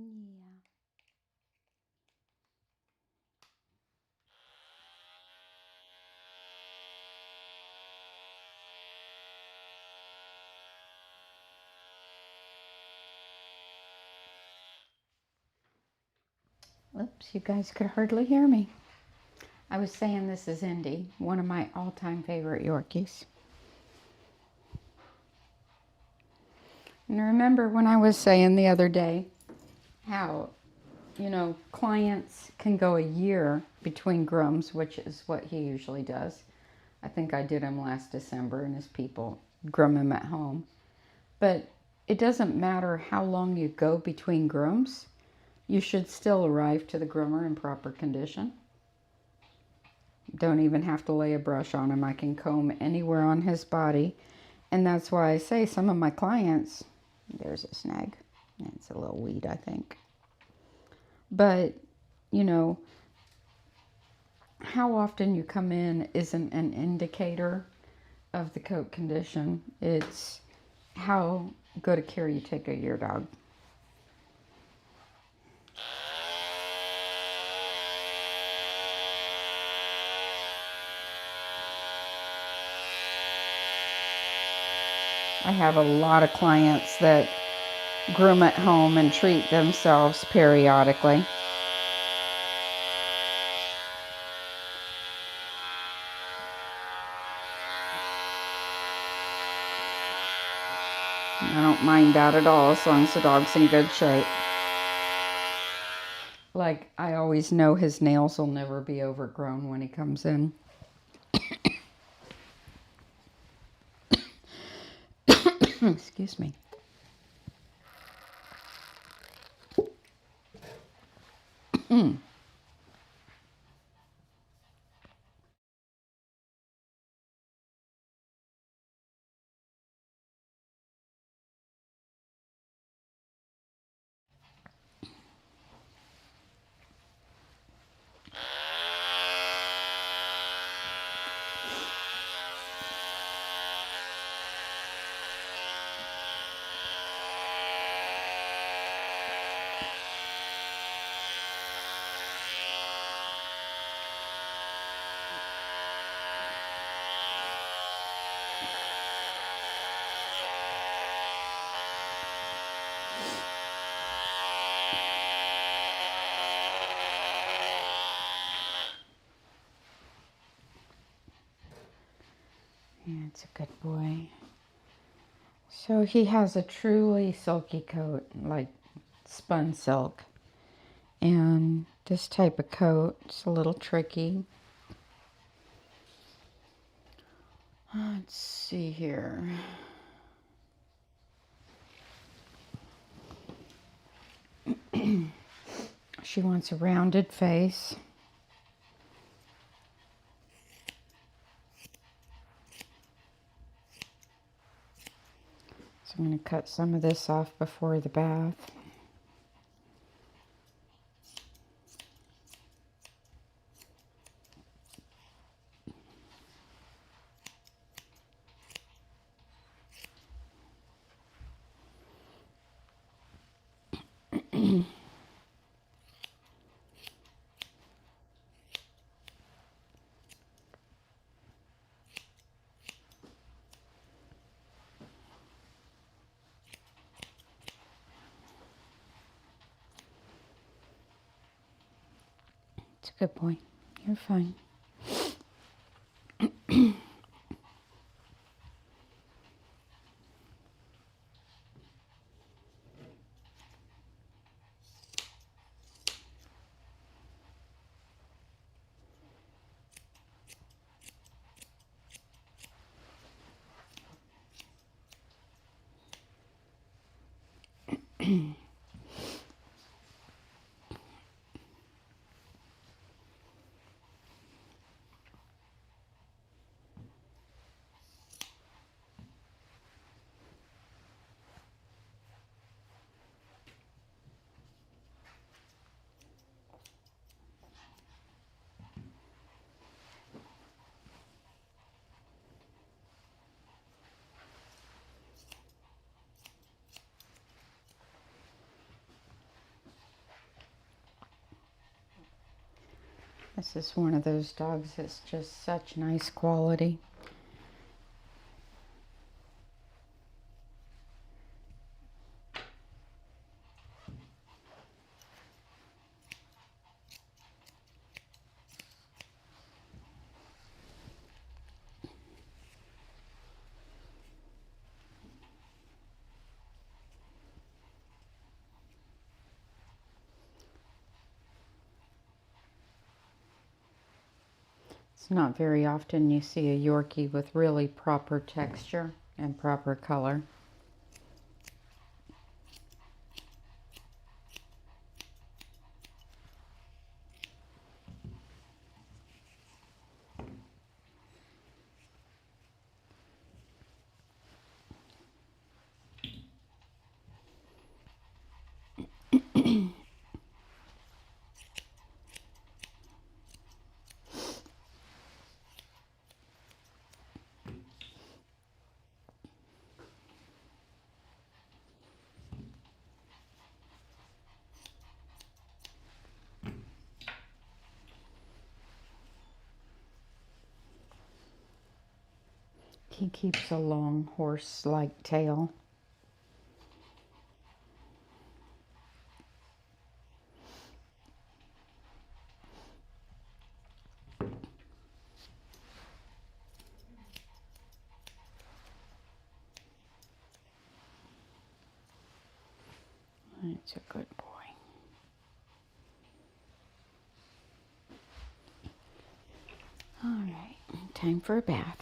Yeah. Oops, you guys could hardly hear me. I was saying this is Indy, one of my all-time favorite Yorkies. And remember when I was saying the other day how, clients can go a year between grooms, which is what he usually does. I think I did him last December and his people groom him at home. But it doesn't matter how long you go between grooms. You should still arrive to the groomer in proper condition. Don't even have to lay a brush on him. I can comb anywhere on his body. And that's why I say some of my clients, there's a snag. It's a little weed, I think. But, how often you come in isn't an indicator of the coat condition. It's how good a care you take of your dog. I have a lot of clients that groom at home and treat themselves periodically. I don't mind that at all as long as the dog's in good shape. Like, I always know his nails will never be overgrown when he comes in. Excuse me. Yeah, it's a good boy. So he has a truly silky coat, like spun silk. And this type of coat is a little tricky. Let's see here. She wants a rounded face. So I'm going to cut some of this off before the bath. It's a good boy. You're fine. This is one of those dogs that's just such nice quality. It's not very often you see a Yorkie with really proper texture and proper color. He keeps a long horse-like tail. It's a good boy. All right, time for a bath.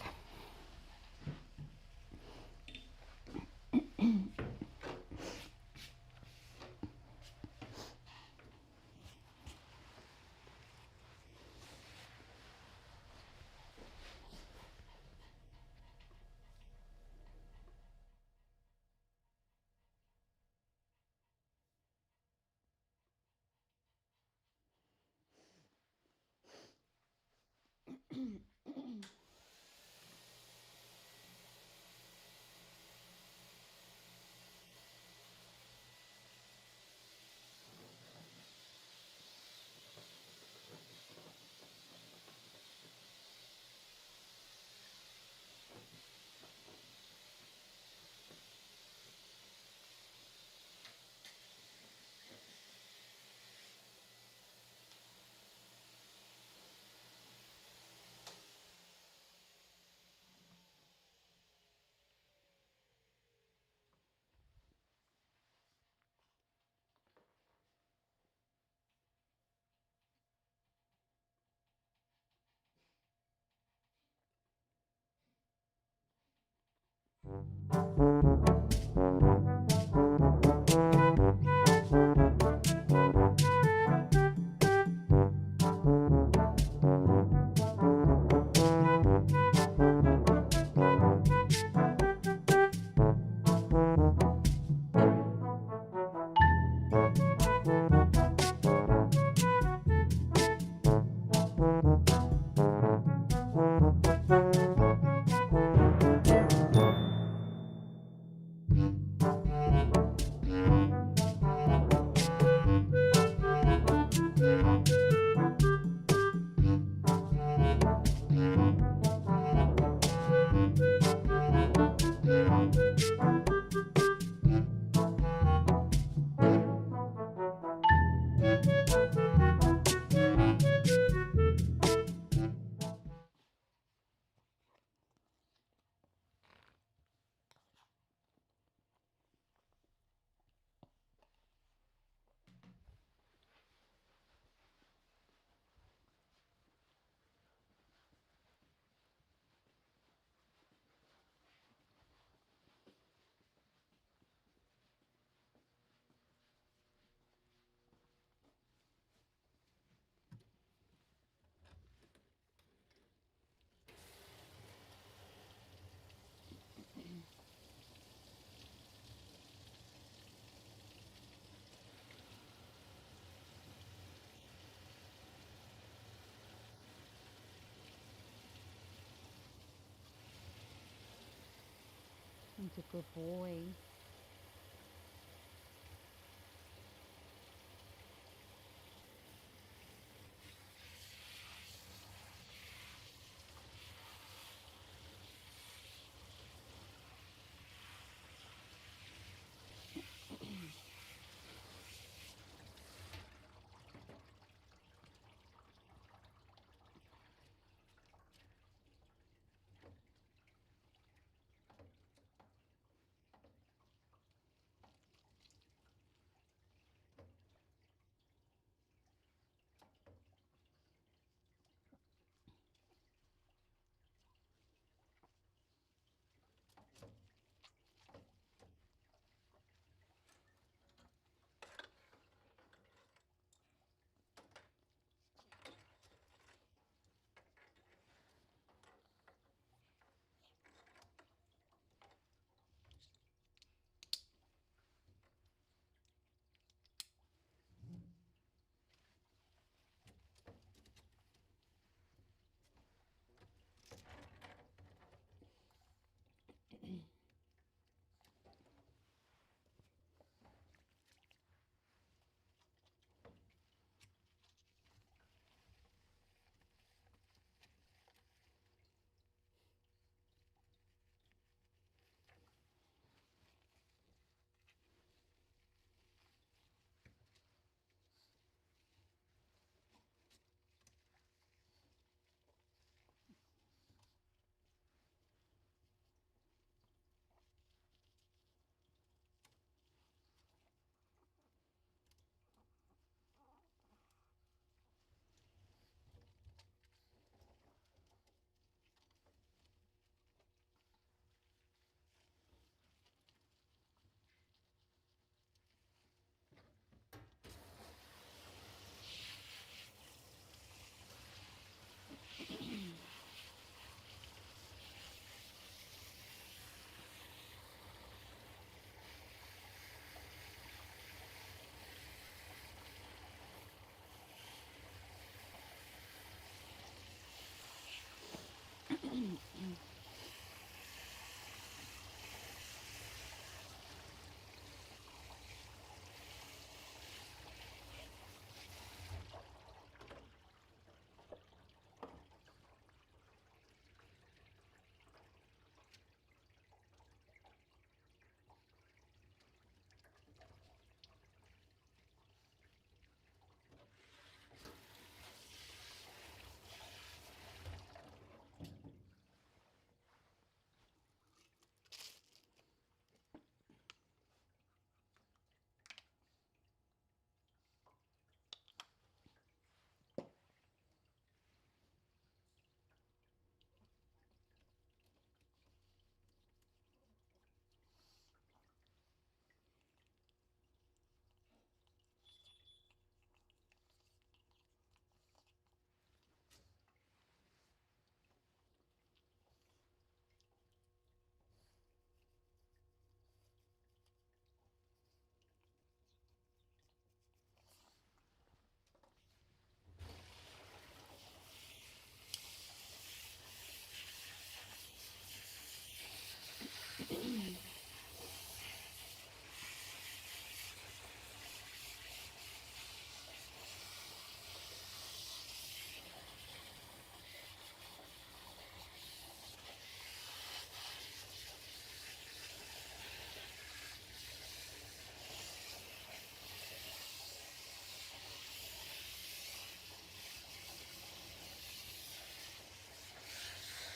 He's a good boy.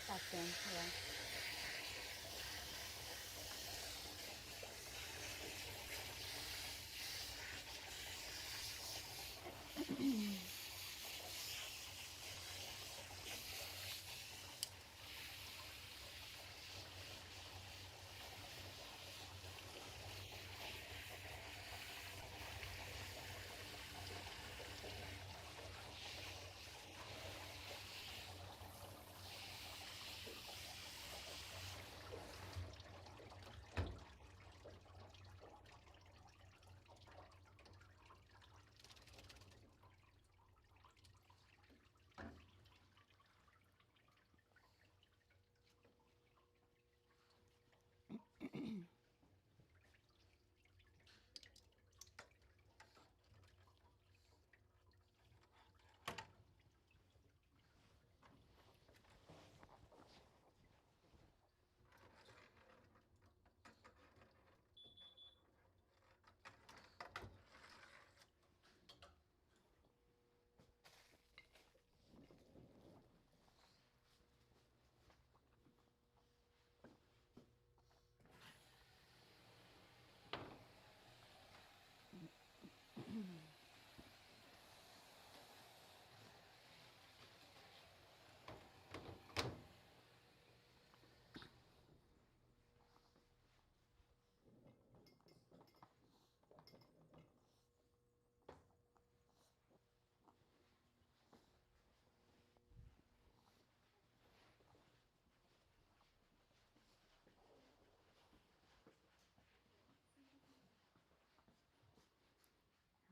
Back in, yeah.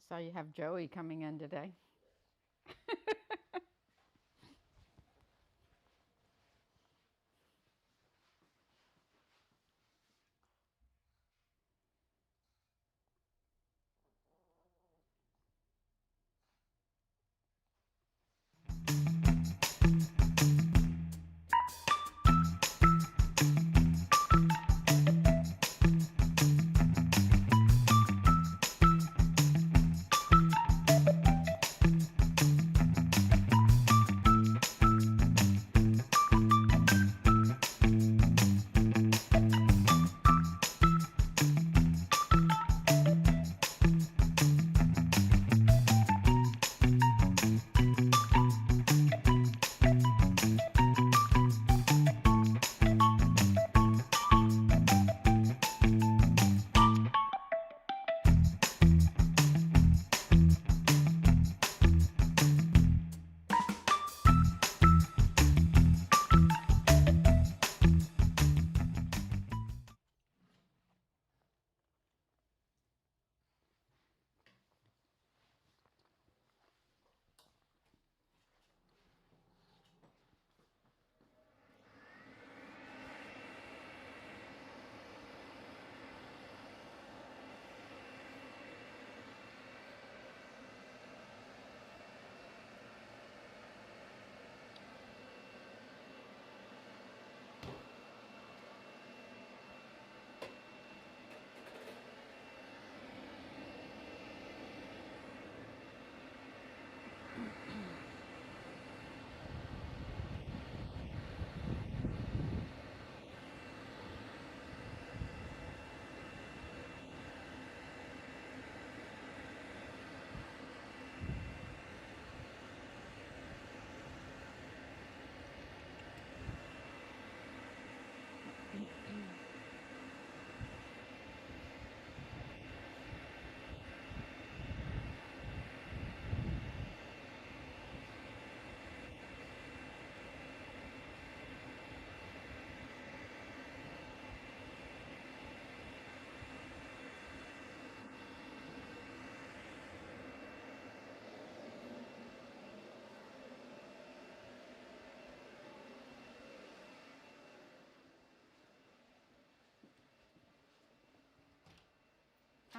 So you have Joey coming in today.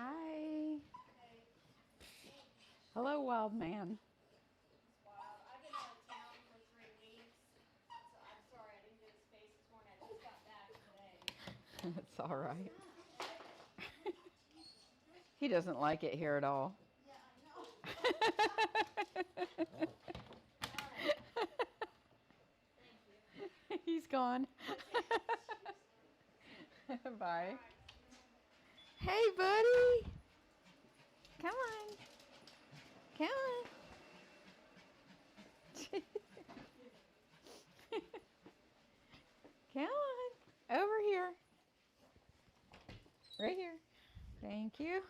Hi. Hello, wild man. Wild. I've been out of town for 3 weeks, so I'm sorry I didn't get a space this morning. I just got back today. It's all right. He doesn't like it here at all. Yeah, I know. He's gone. Bye. Hey, buddy. Come on. Come on. Come on. Over here. Right here. Thank you.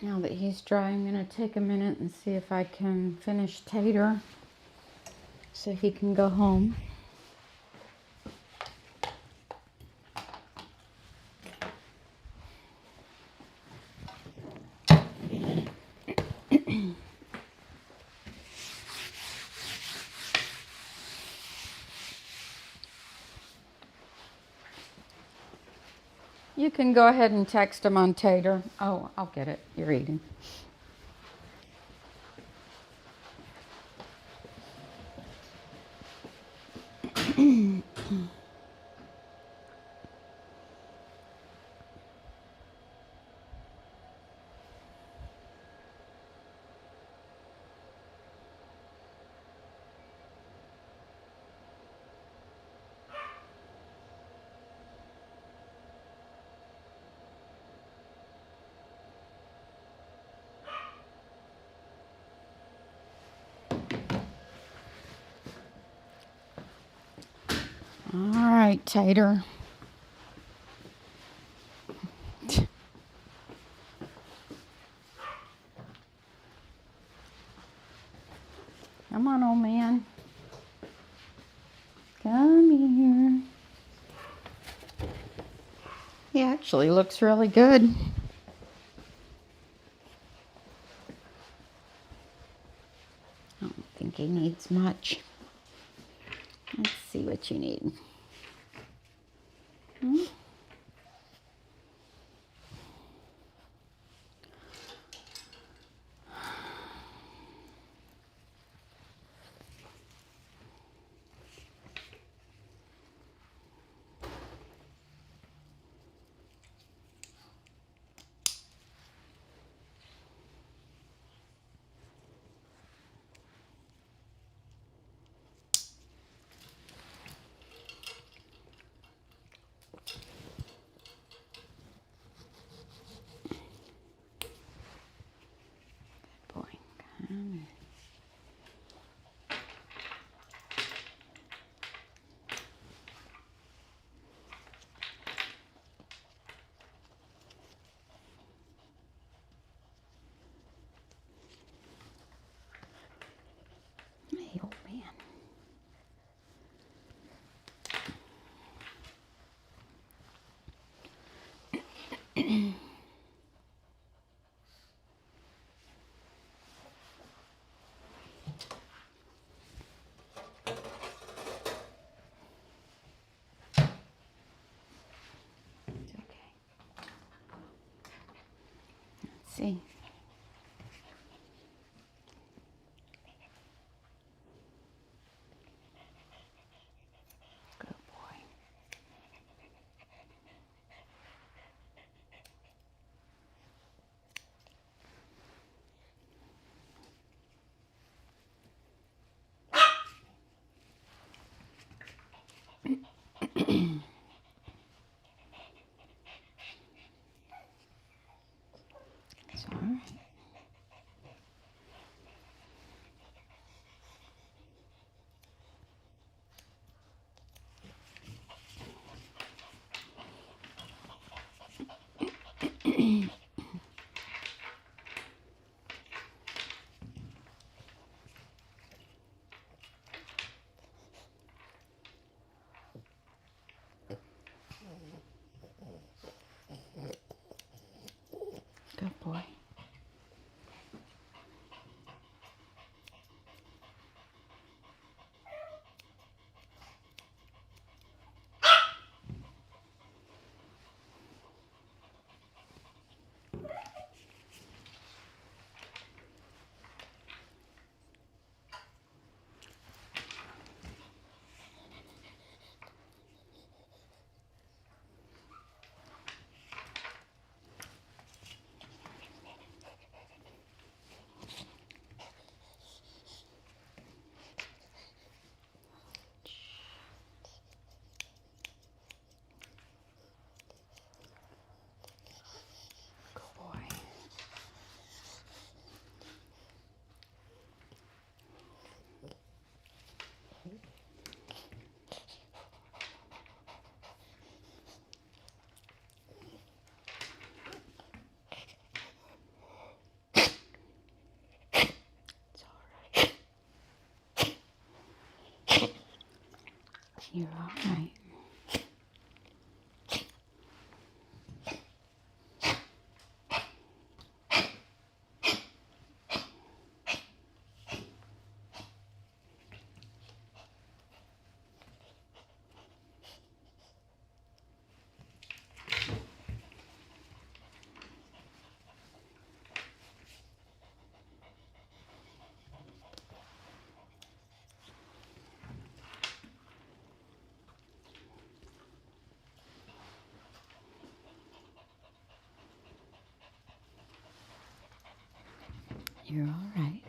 Now that he's dry, I'm going to take a minute and see if I can finish Tator so he can go home. You can go ahead and text him on Tator. Oh, I'll get it. You're eating. All right, Tator. Come on, old man. Come here. He actually looks really good. I don't think he needs much. Let's see what you need. Boy, come here. Hey, old man. It's okay. Let's see. Good boy. It's all right. Good boy. You're all right. You're all right.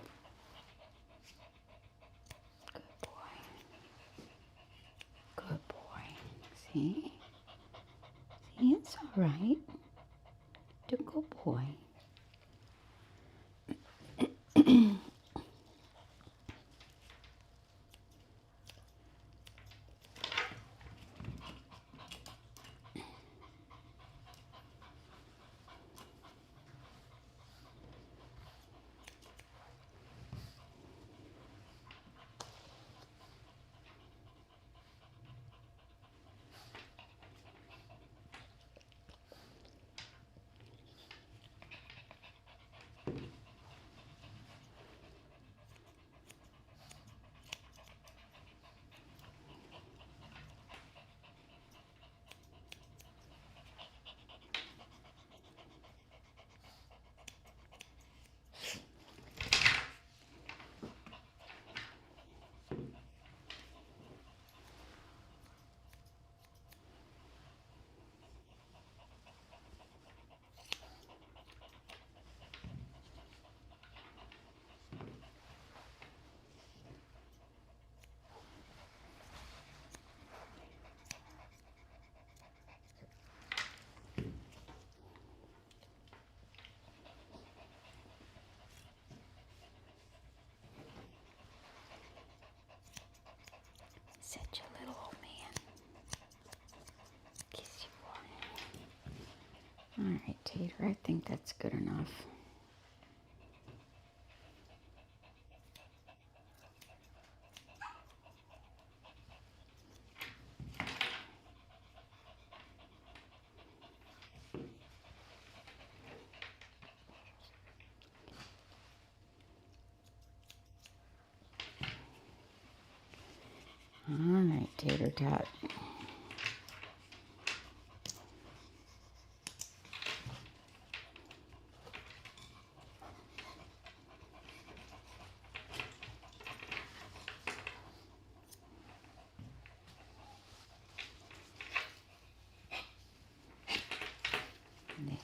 Good boy. Good boy. See? See, it's all right. You're a good boy. Such a little old man. Kiss you. All right, Tator, I think that's good enough. All right, Tater Tot. There.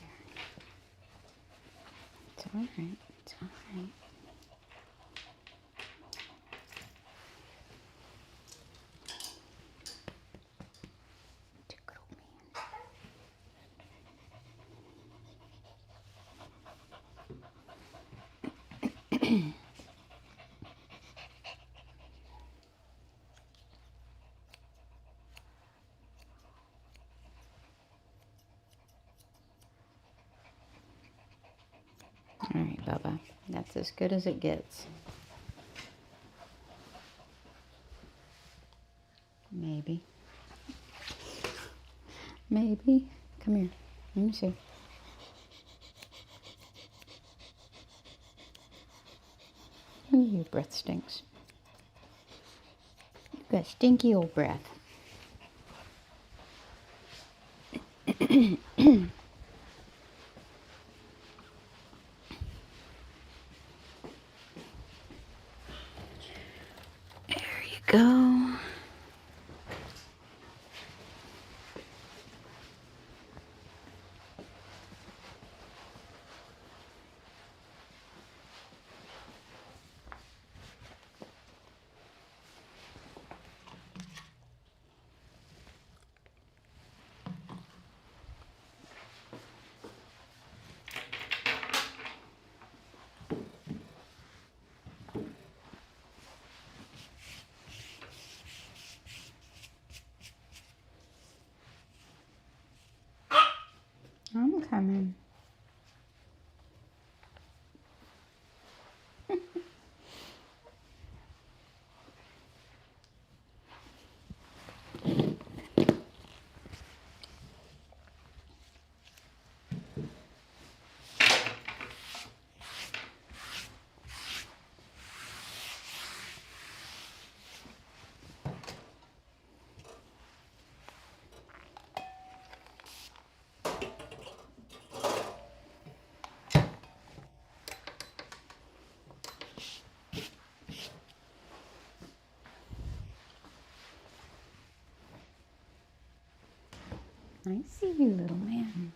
It's all right. It's all right. All right, Bubba. That's as good as it gets. Maybe. Maybe. Come here. Let me see. Ooh, your breath stinks. You got stinky old breath. There you go. I'm coming. I see you, little man.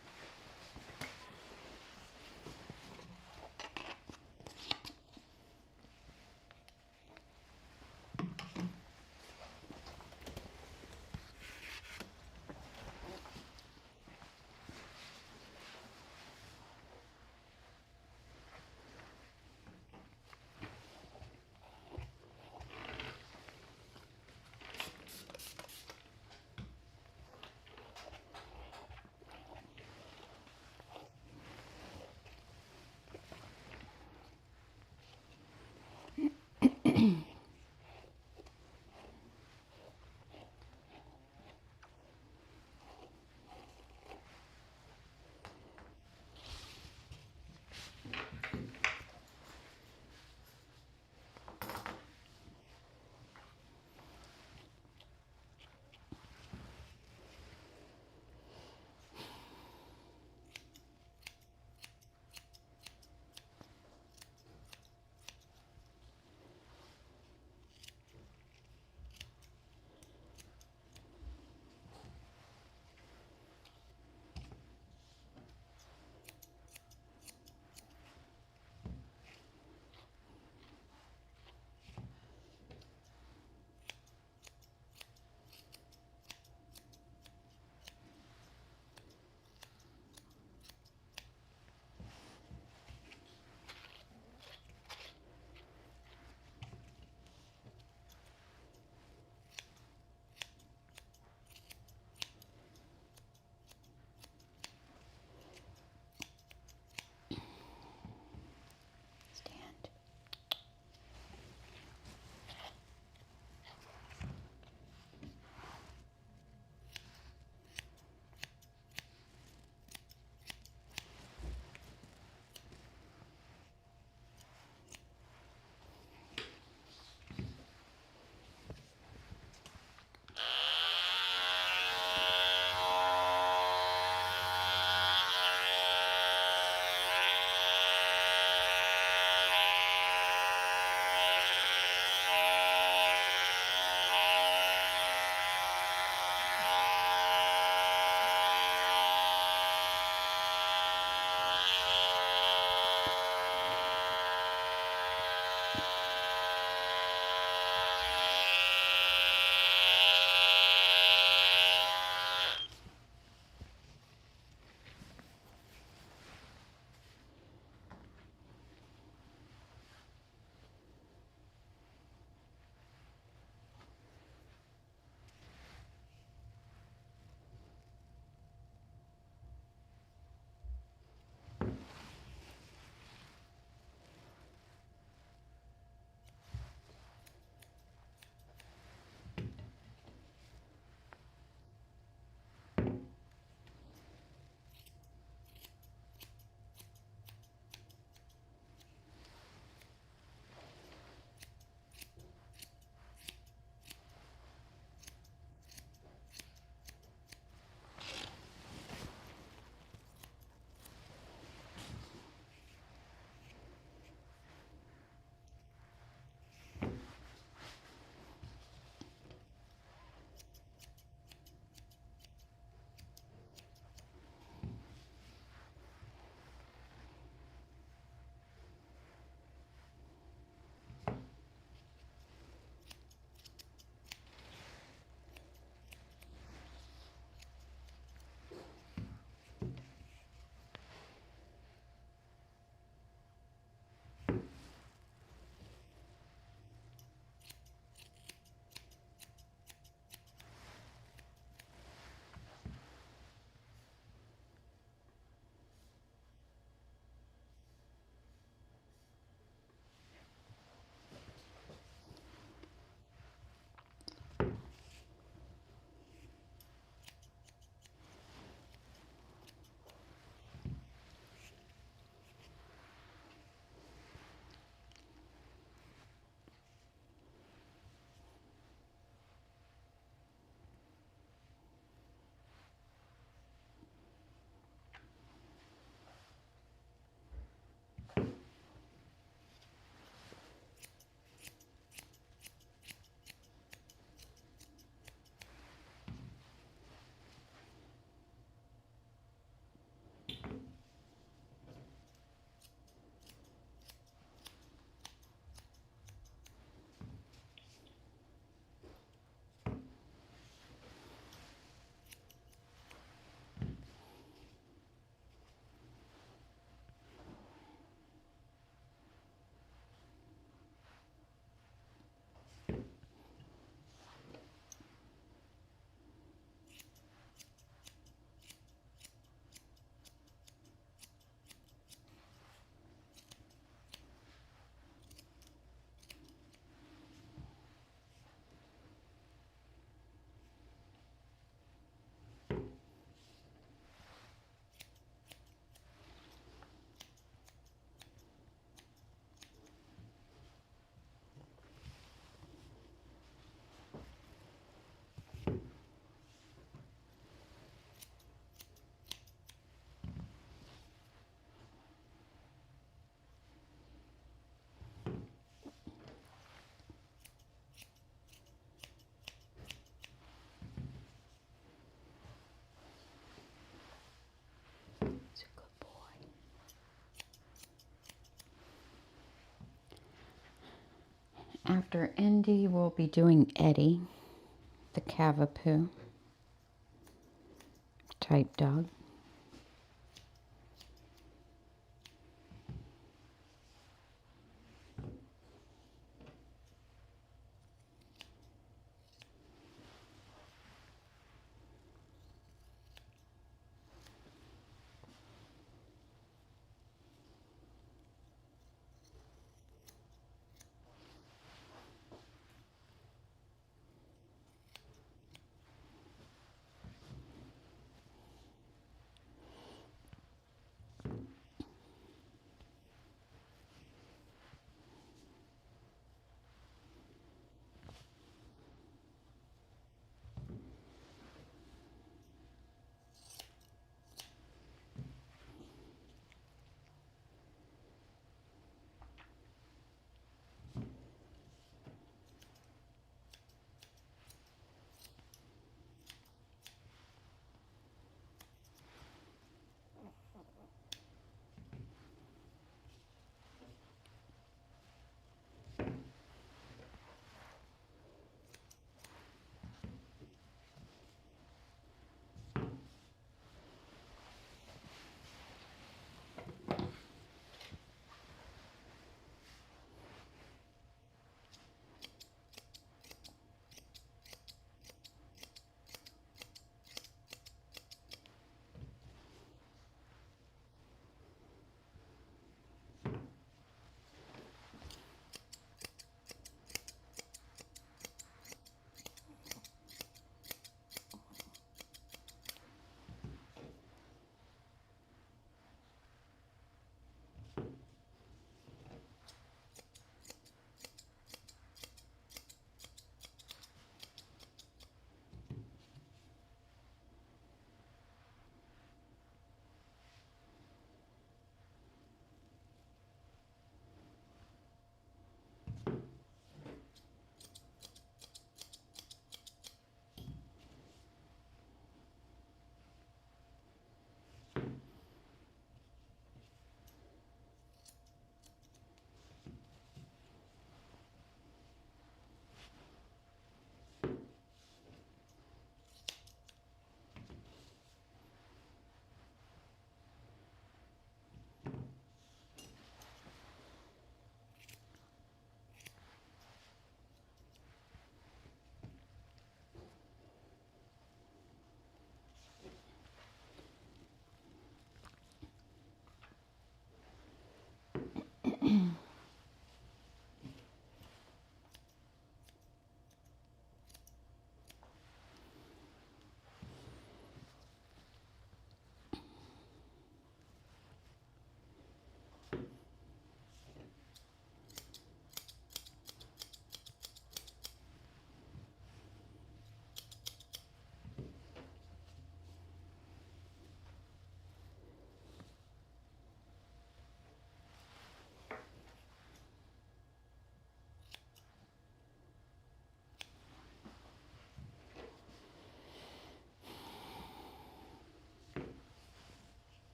After Indy, we'll be doing Eddie, the Cavapoo type dog.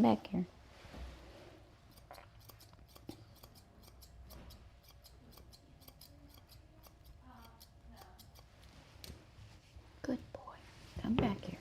back here. Good boy. Come back here.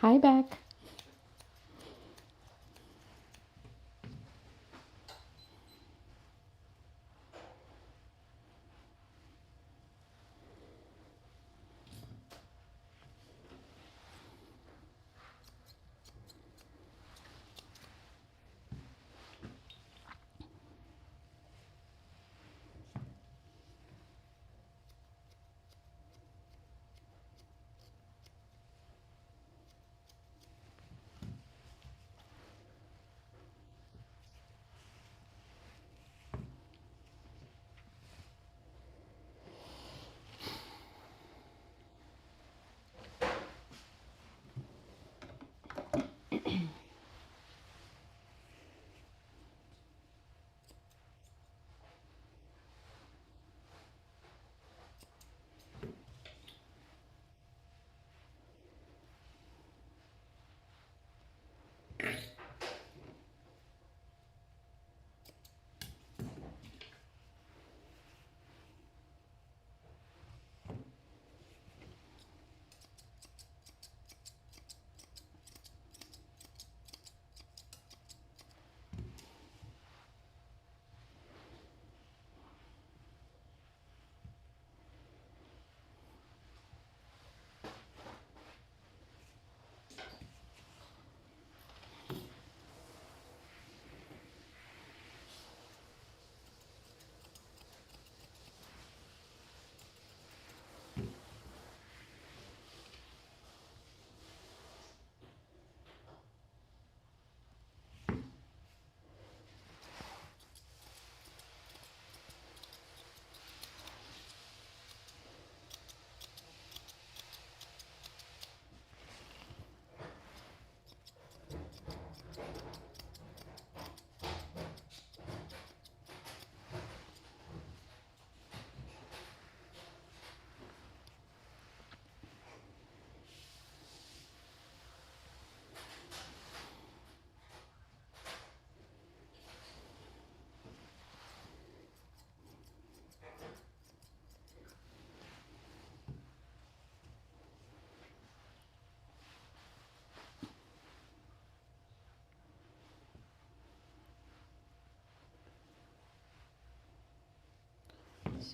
Hi back.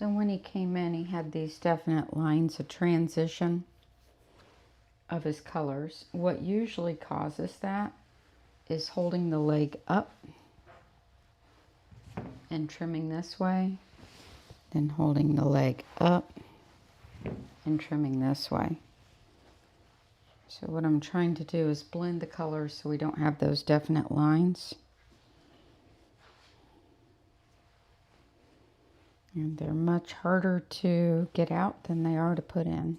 So when he came in, he had these definite lines of transition of his colors. What usually causes that is holding the leg up and trimming this way, then holding the leg up and trimming this way. So what I'm trying to do is blend the colors so we don't have those definite lines. And they're much harder to get out than they are to put in.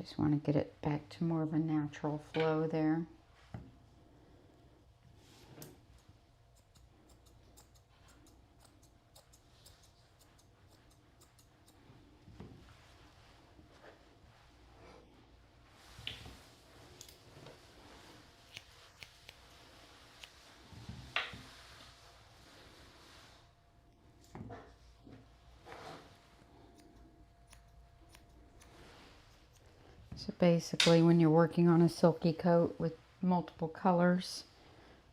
Just want to get it back to more of a natural flow there. So basically, when you're working on a silky coat with multiple colors,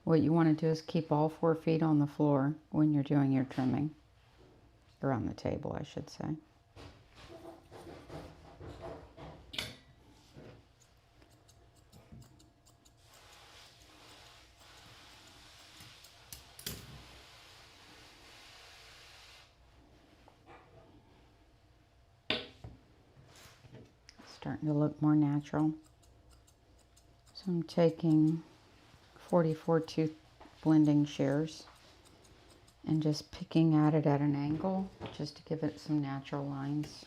what you want to do is keep all 4 feet on the floor when you're doing your trimming. Or on the table, I should say. Starting to look more natural. So I'm taking 44 tooth blending shears and just picking at it at an angle just to give it some natural lines.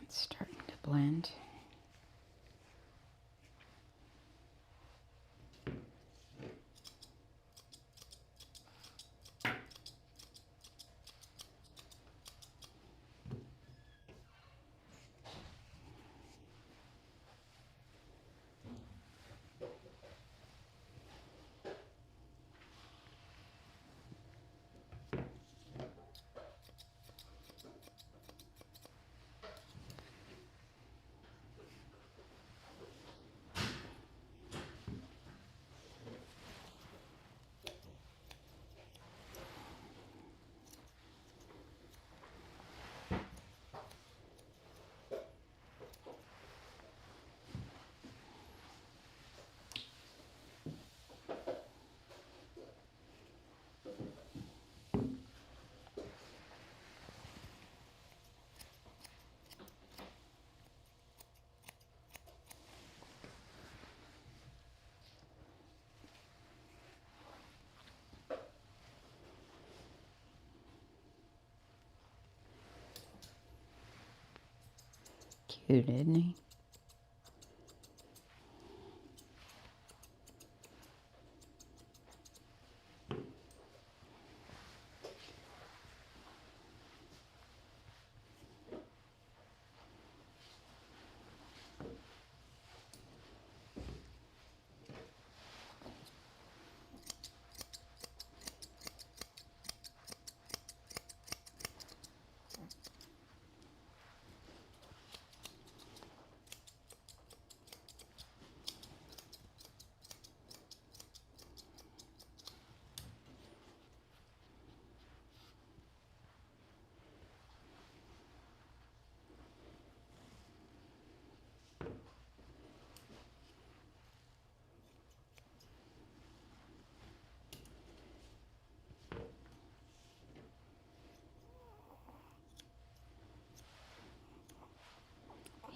It's starting to blend. Cute, isn't he?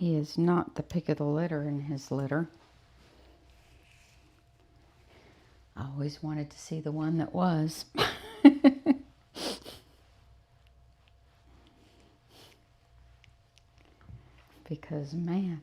He is not the pick of the litter in his litter. I always wanted to see the one that was. Because, man.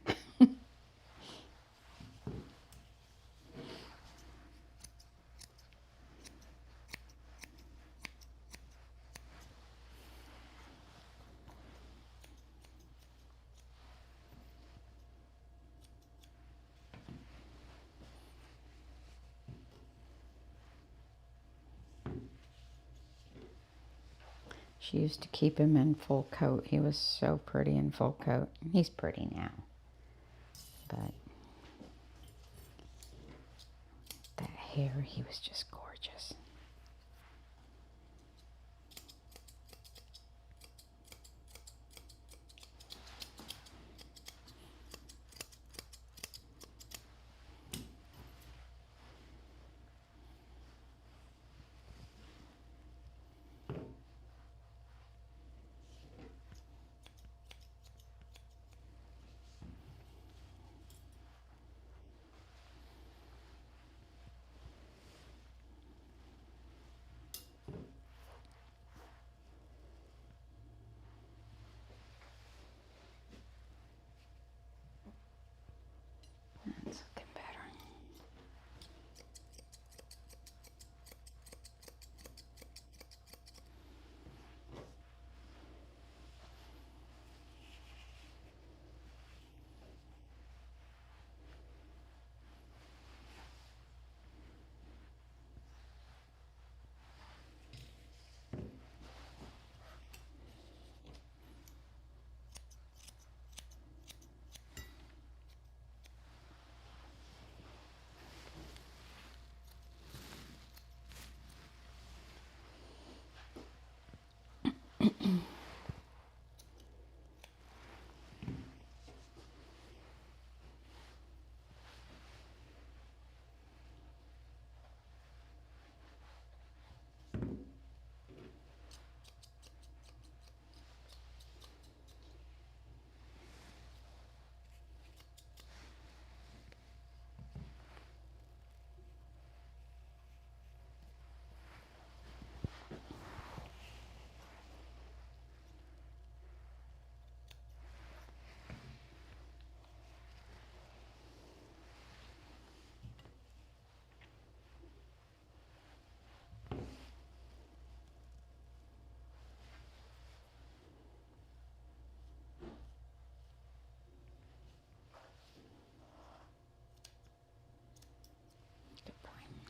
She used to keep him in full coat. He was so pretty in full coat. He's pretty now. But that hair, he was just gorgeous. That's looking better.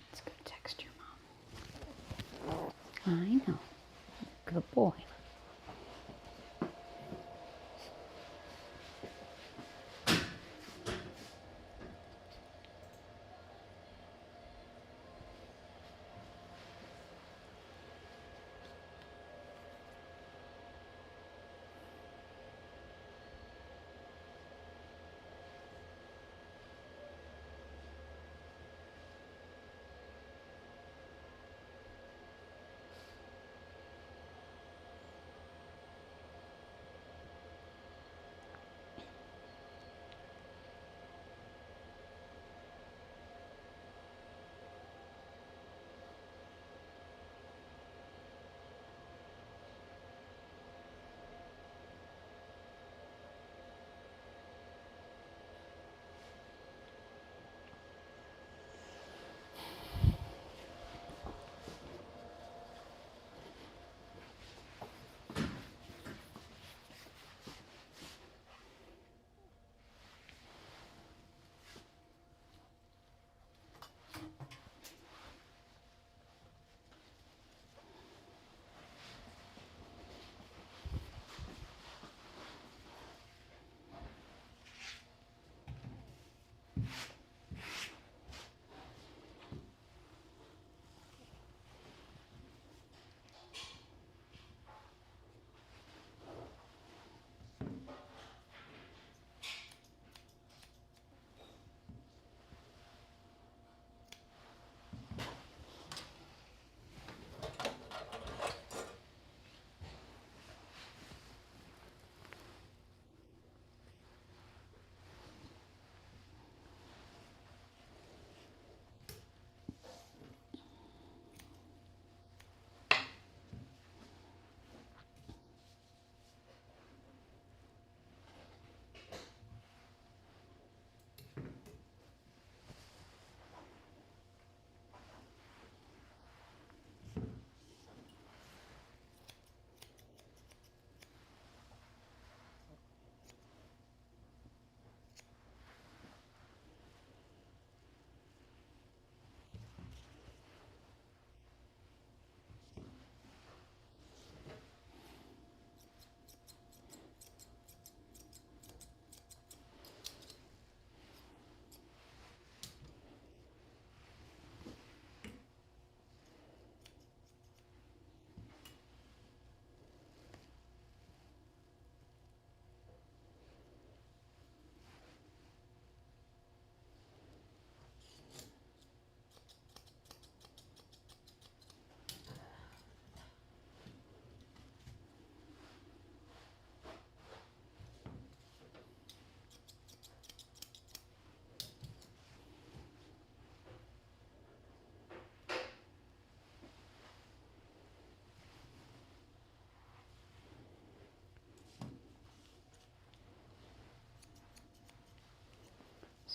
Let's go text your mom. I know. Good boy.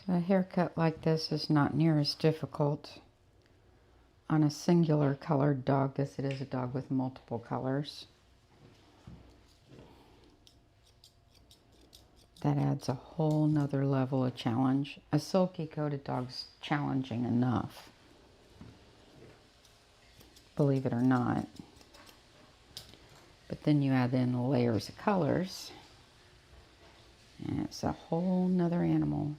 So a haircut like this is not near as difficult on a singular colored dog as it is a dog with multiple colors. That adds a whole nother level of challenge. A silky coated dog's challenging enough, believe it or not. But then you add in the layers of colors, and it's a whole nother animal.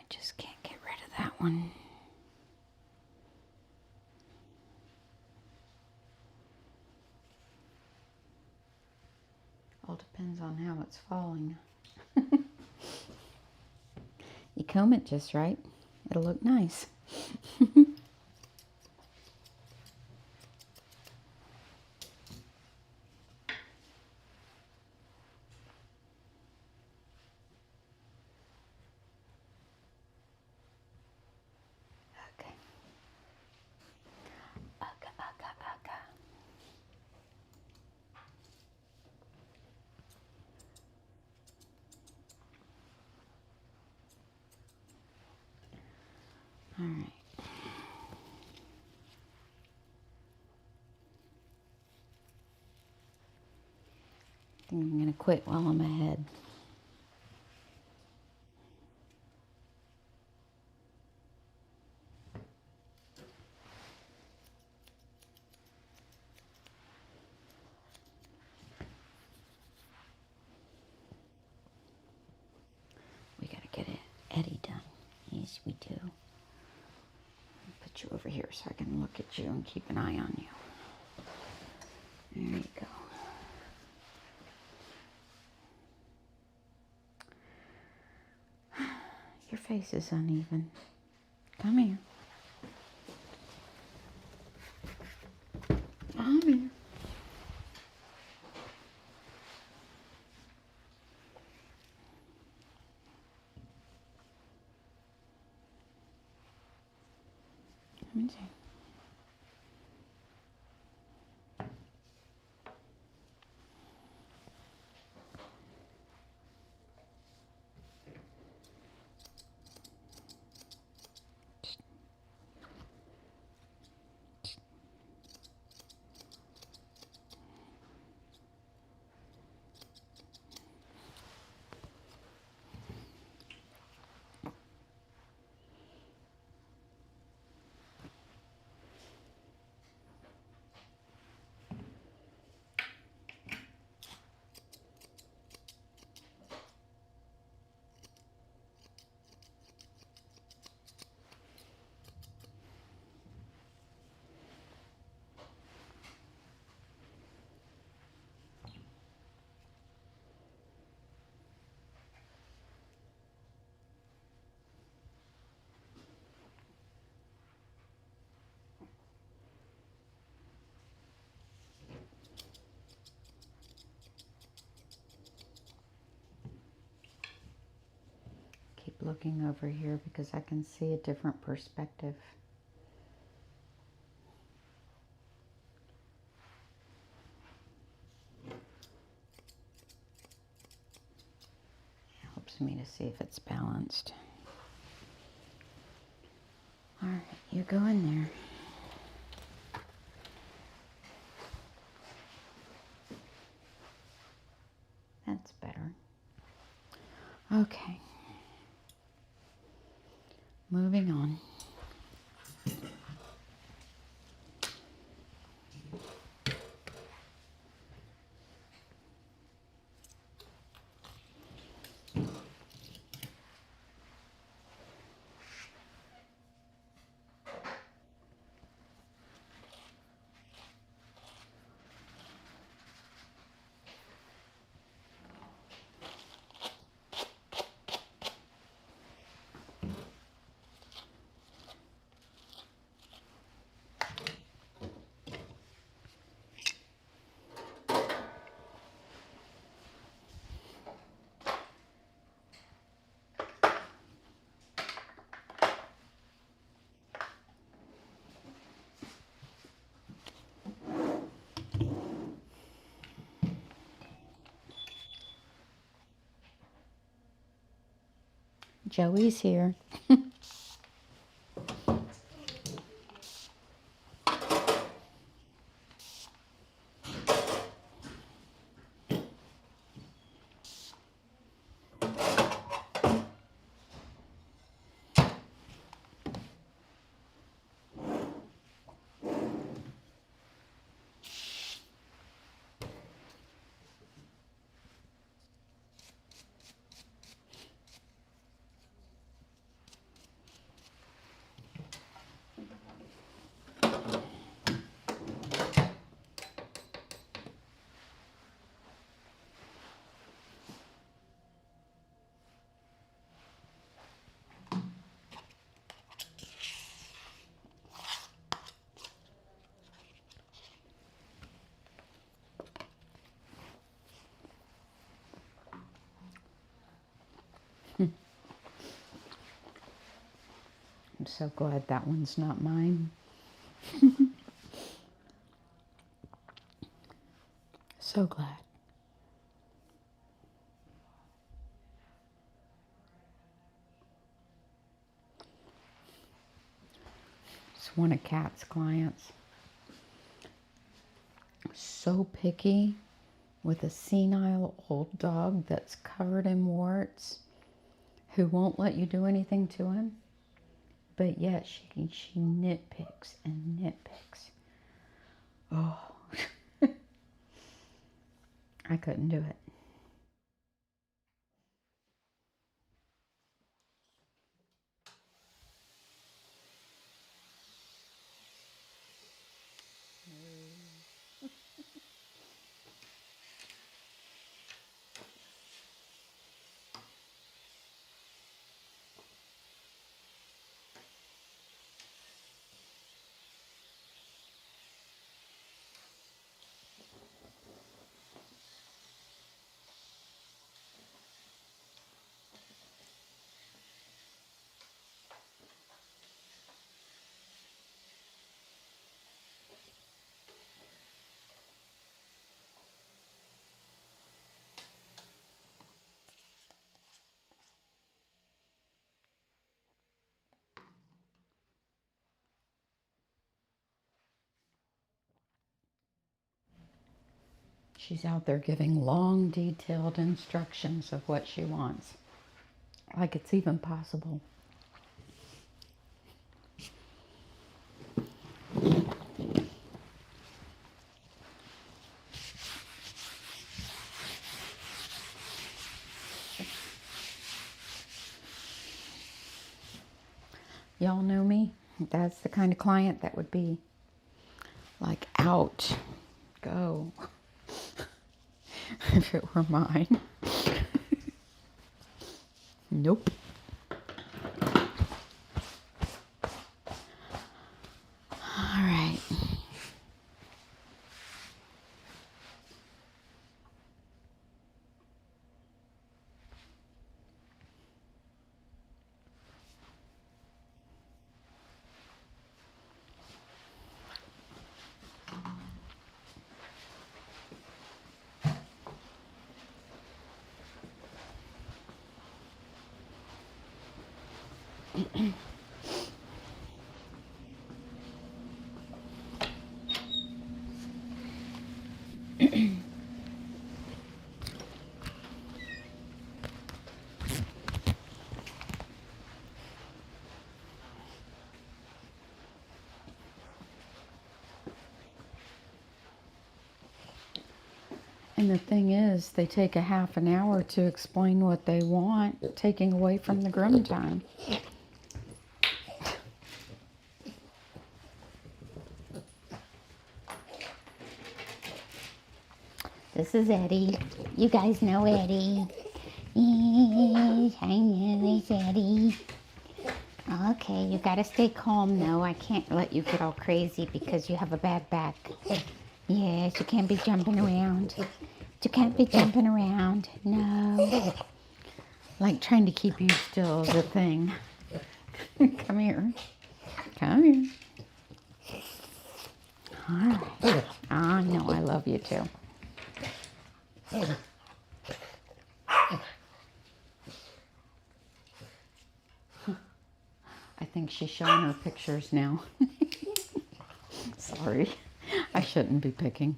Just can't get rid of that one. All depends on how it's falling. You comb it just right, it'll look nice. All right. I think I'm going to quit while I'm ahead. We got to get Eddie done. Yes, we do. Put you over here so I can look at you and keep an eye on you. There you go. Your face is uneven. Come here. Come here. Let me see. looking over here because I can see a different perspective. Helps me to see if it's balanced. All right, you go in there. That's better. Okay. Moving on. Joey's here. I'm so glad that one's not mine. So glad. It's one of Kat's clients. So picky with a senile old dog that's covered in warts who won't let you do anything to him. But yet she nitpicks and nitpicks. Oh, I couldn't do it. She's out there giving long, detailed instructions of what she wants. Like it's even possible. Y'all know me. That's the kind of client that would be like, out, go. If it were mine. Nope. All right. And the thing is, they take a half an hour to explain what they want, taking away from the groom time. This is Eddie. You guys know Eddie. Yes, I know it's Eddie. Okay, you gotta stay calm though. I can't let you get all crazy because you have a bad back. Yes, you can't be jumping around. You can't be jumping around. No. Like trying to keep you still is a thing. Come here. Come here. All right. I know I love you too. I think she's showing her pictures now. Sorry. I shouldn't be picking.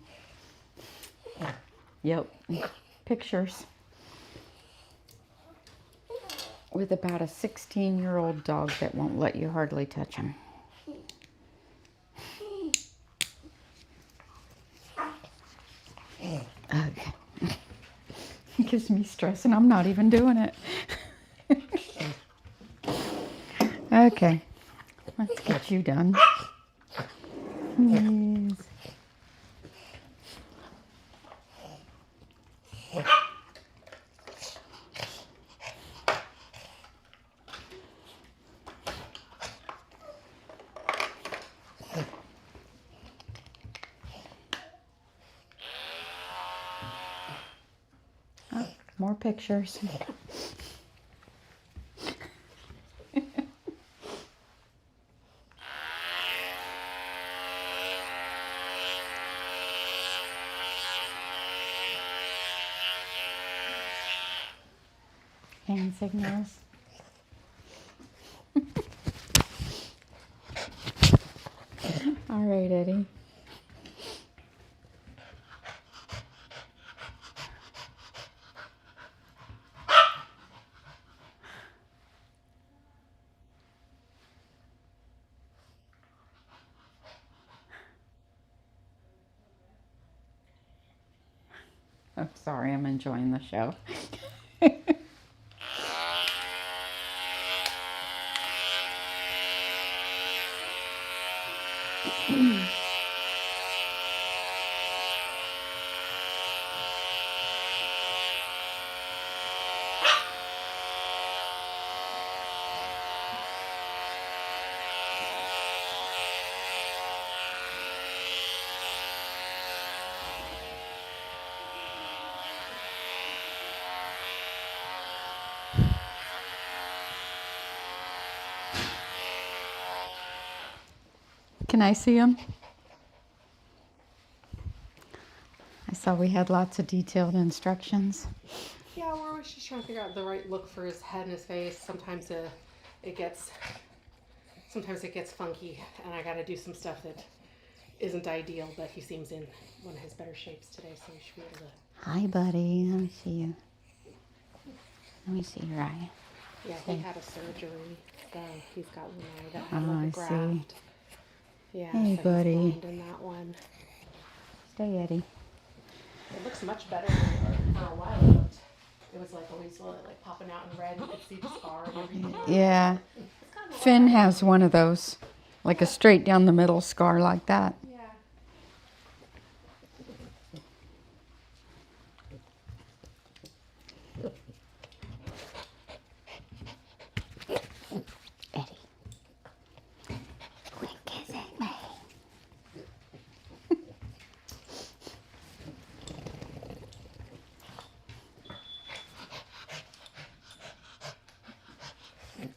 Yep. Pictures. With about a 16-year-old dog that won't let you hardly touch him. Okay. It gives me stress and I'm not even doing it. Okay. Let's get you done. Yes. Oh, more pictures. Hand signals. All right, Eddie. I'm sorry, I'm enjoying the show. Can I see him? I saw we had lots of detailed instructions. Yeah, we're always just trying to figure out the right look for his head and his face. Sometimes it gets funky, and I got to do some stuff that isn't ideal. But he seems in one of his better shapes today, so we should be able to. Hi, buddy. Let me see you. Let me see your eye. Yeah, he had a surgery, so he's got one eye that Oh, had like a I graft. see. Yeah, Hey, so buddy. he's blind in that one. Stay, Eddie. It looks much better than for a while. It was like always like popping out in red. You could see the scar and everything. Yeah. Finn has one of those. Like a straight down the middle scar like that. Yeah. Eddie. Quit kissing me.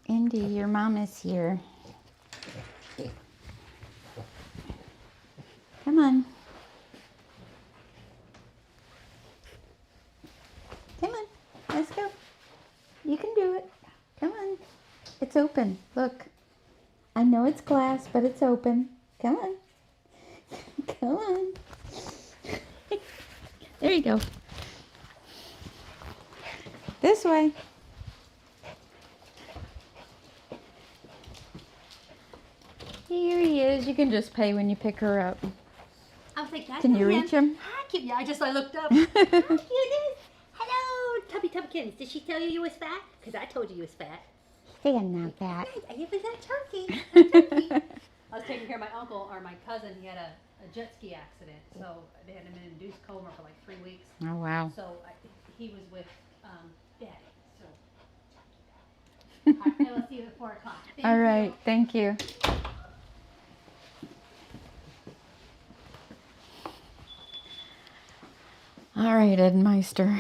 Indy, your mom is here. Come on. Come on. Let's go. You can do it. Come on. It's It's open. Look. I know it's glass, but it's open. Come on. Come on. There you go. This way. Here he is. You can just pay when you pick her up. I was like, that's Can you not reach him? Hi, cute. Yeah, I looked up. Hi, cuteness. Hello, Tubby Tubbykins. Did she tell you you was fat? Because I told you you was fat. Still not that. I was that turkey. A turkey. I was taking care of my uncle or my cousin. He had a jet ski accident, so they had him in induced coma for like 3 weeks. Oh, wow. So he was with Daddy. So I will see you at 4 o'clock. All right. Thank you. All right, Ed Meister.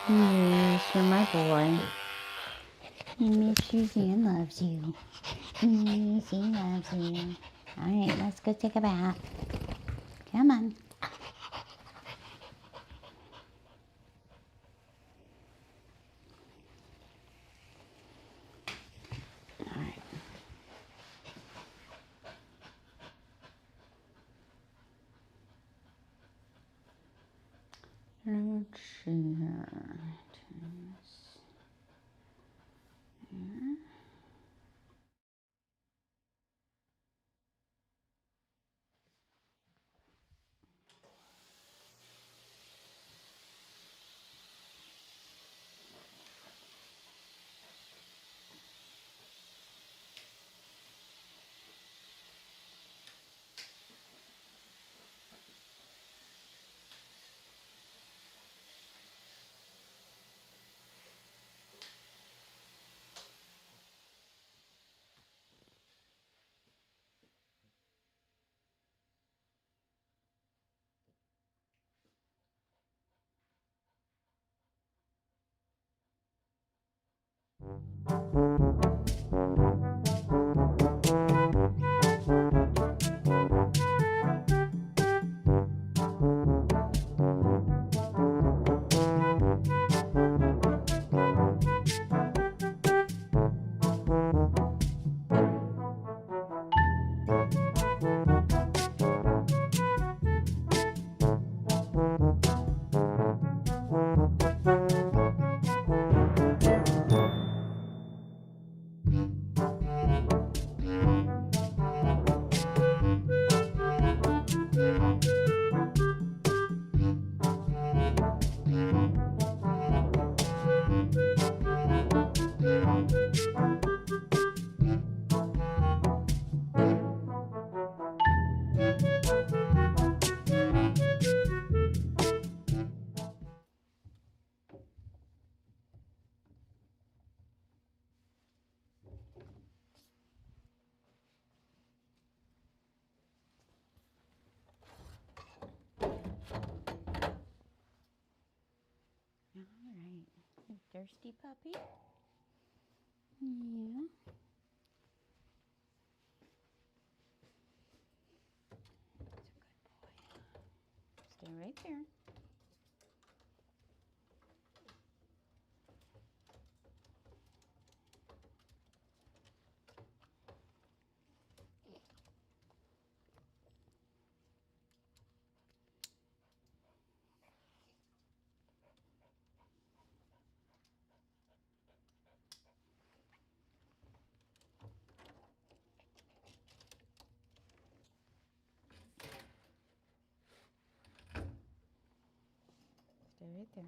Yes, you're my boy. He misses you and loves you. Yes, he loves you. All right, let's go take a bath. Come on. All right. Let's see here. Thirsty puppy? Yeah. That's a good boy. Stay right there. Stay right there.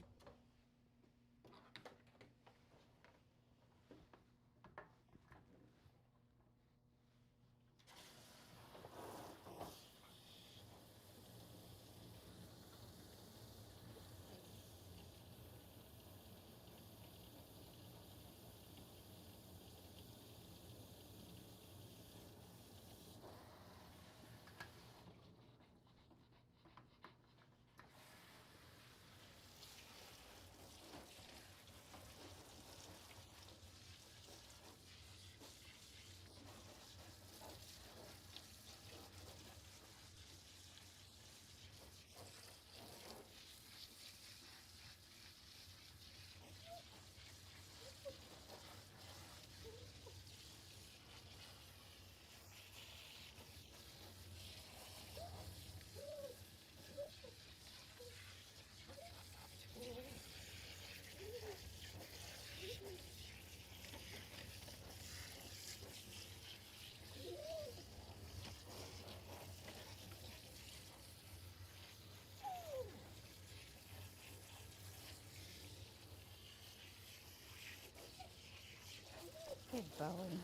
Good Bowie.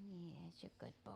Yes, you're a good boy.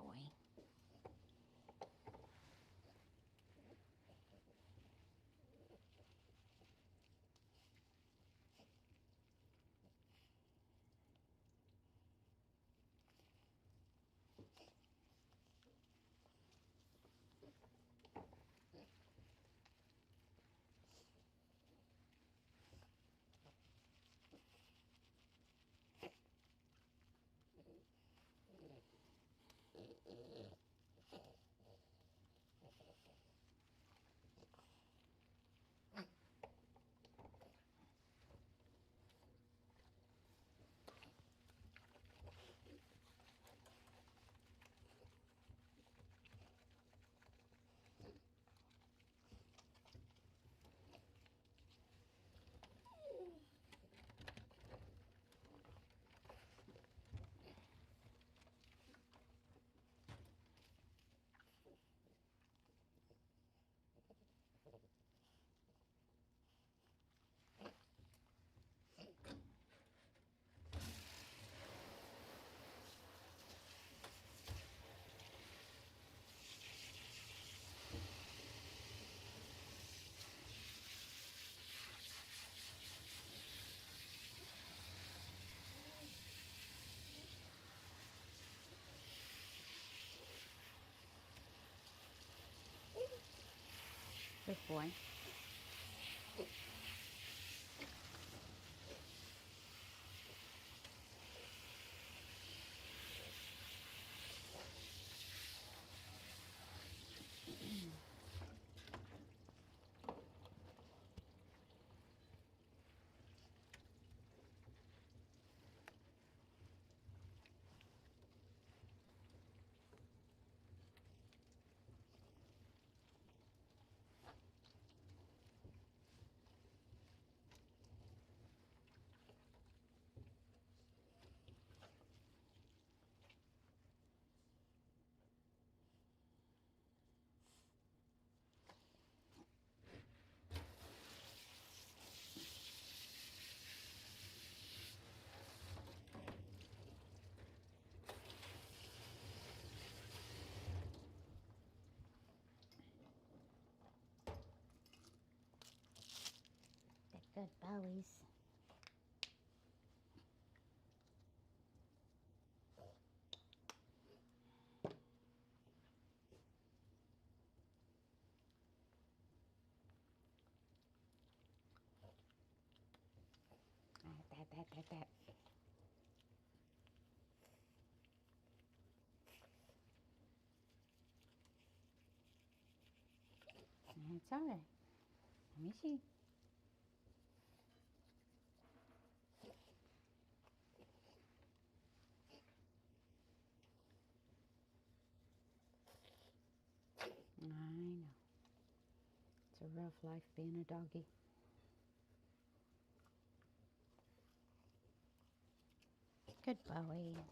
Good boy. They're good Bowies. That. It's all right. Let me see. I know. It's a rough life being a doggy. Good boy.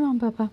Come on, Papa.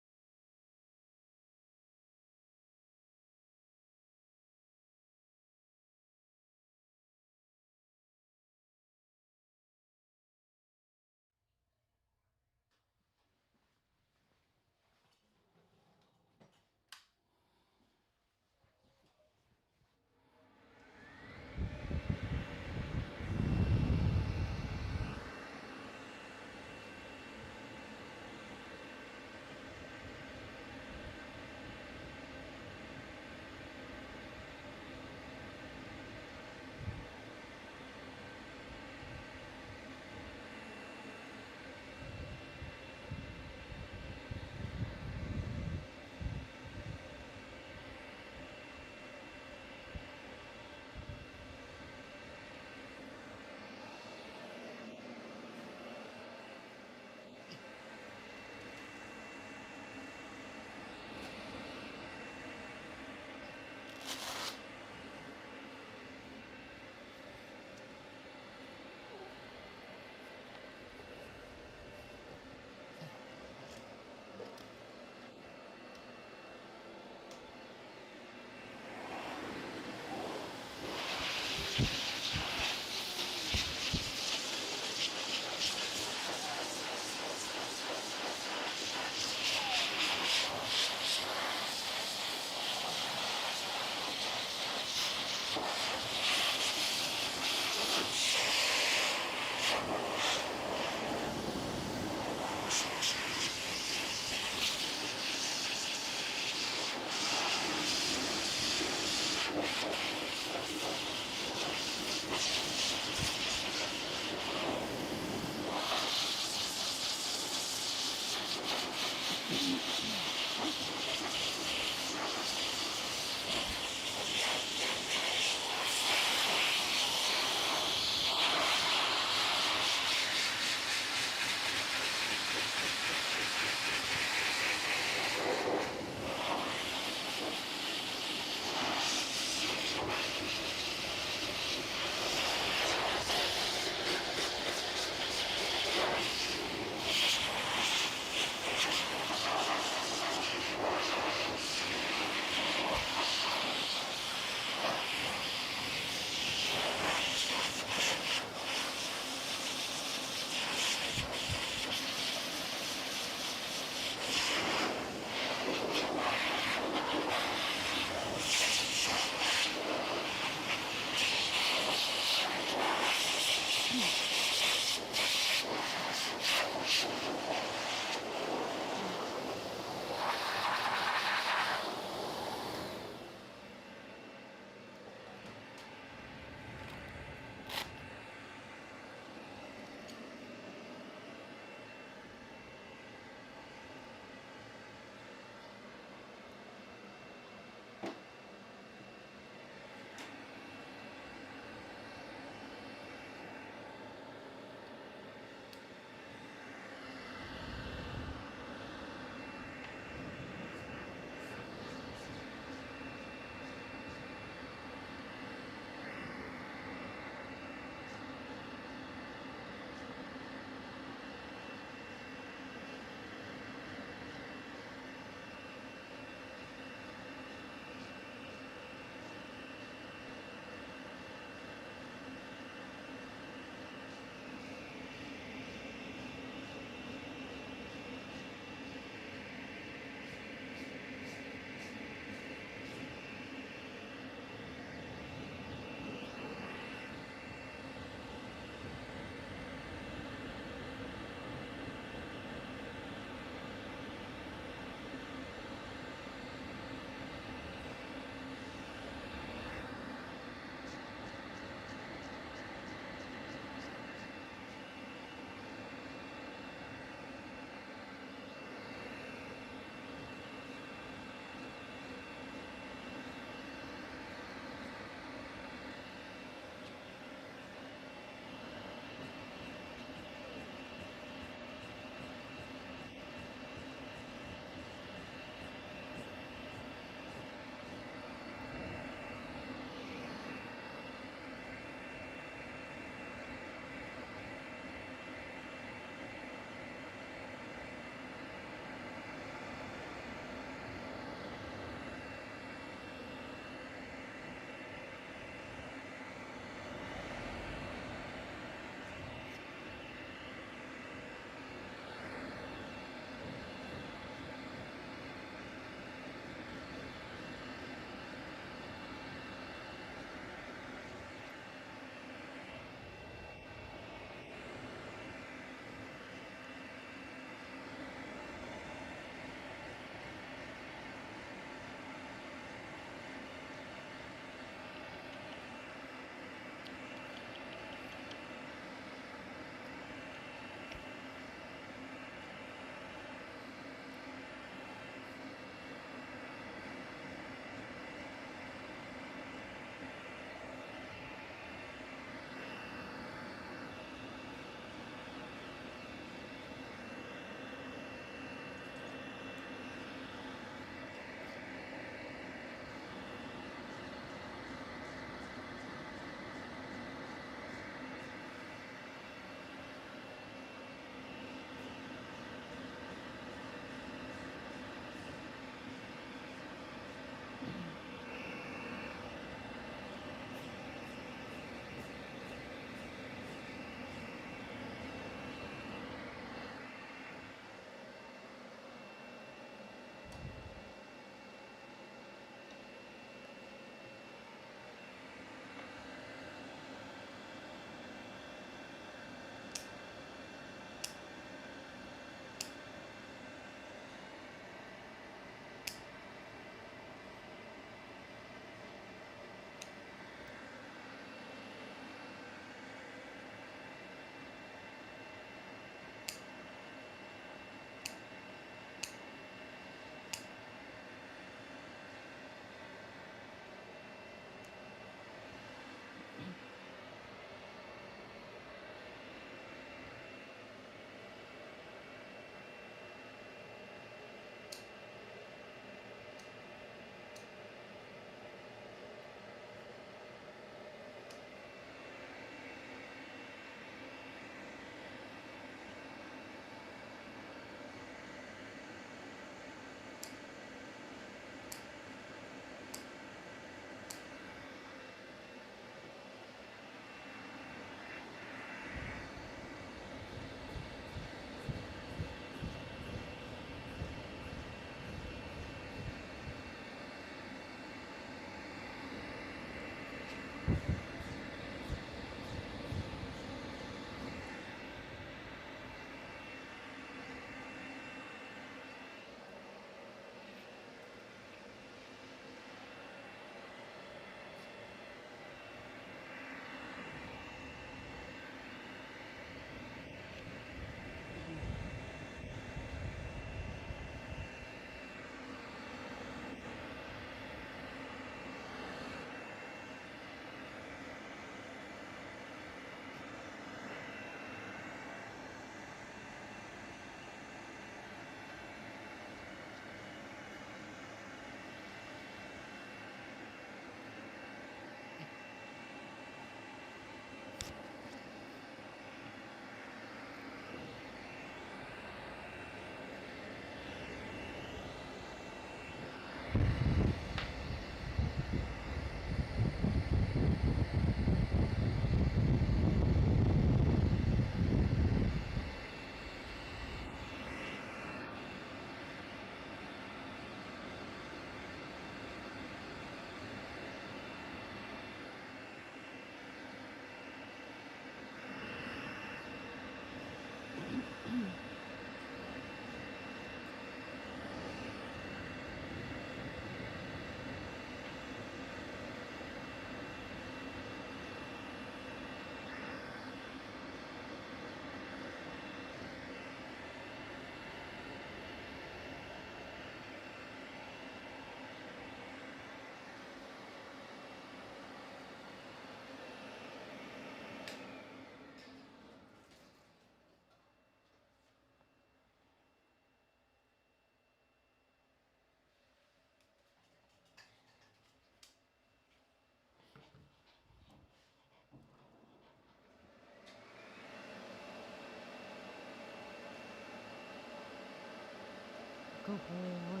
good boy.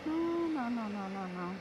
No, no, no, no, no, no.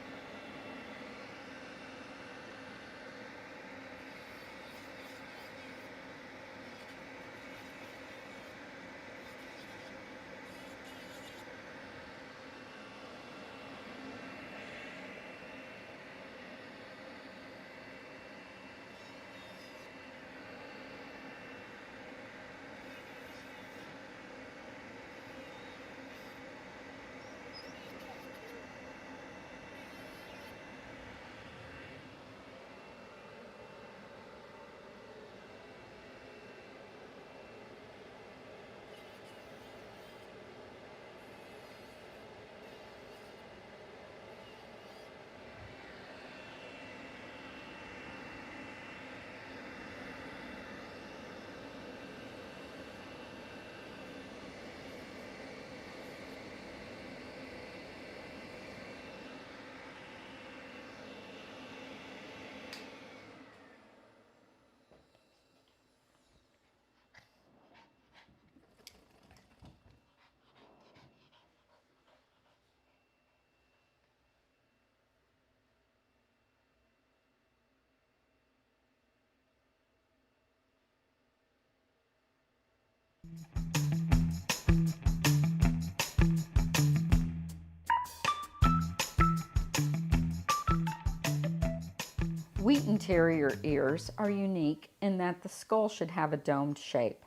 Wheaten Terrier ears are unique in that the skull should have a domed shape.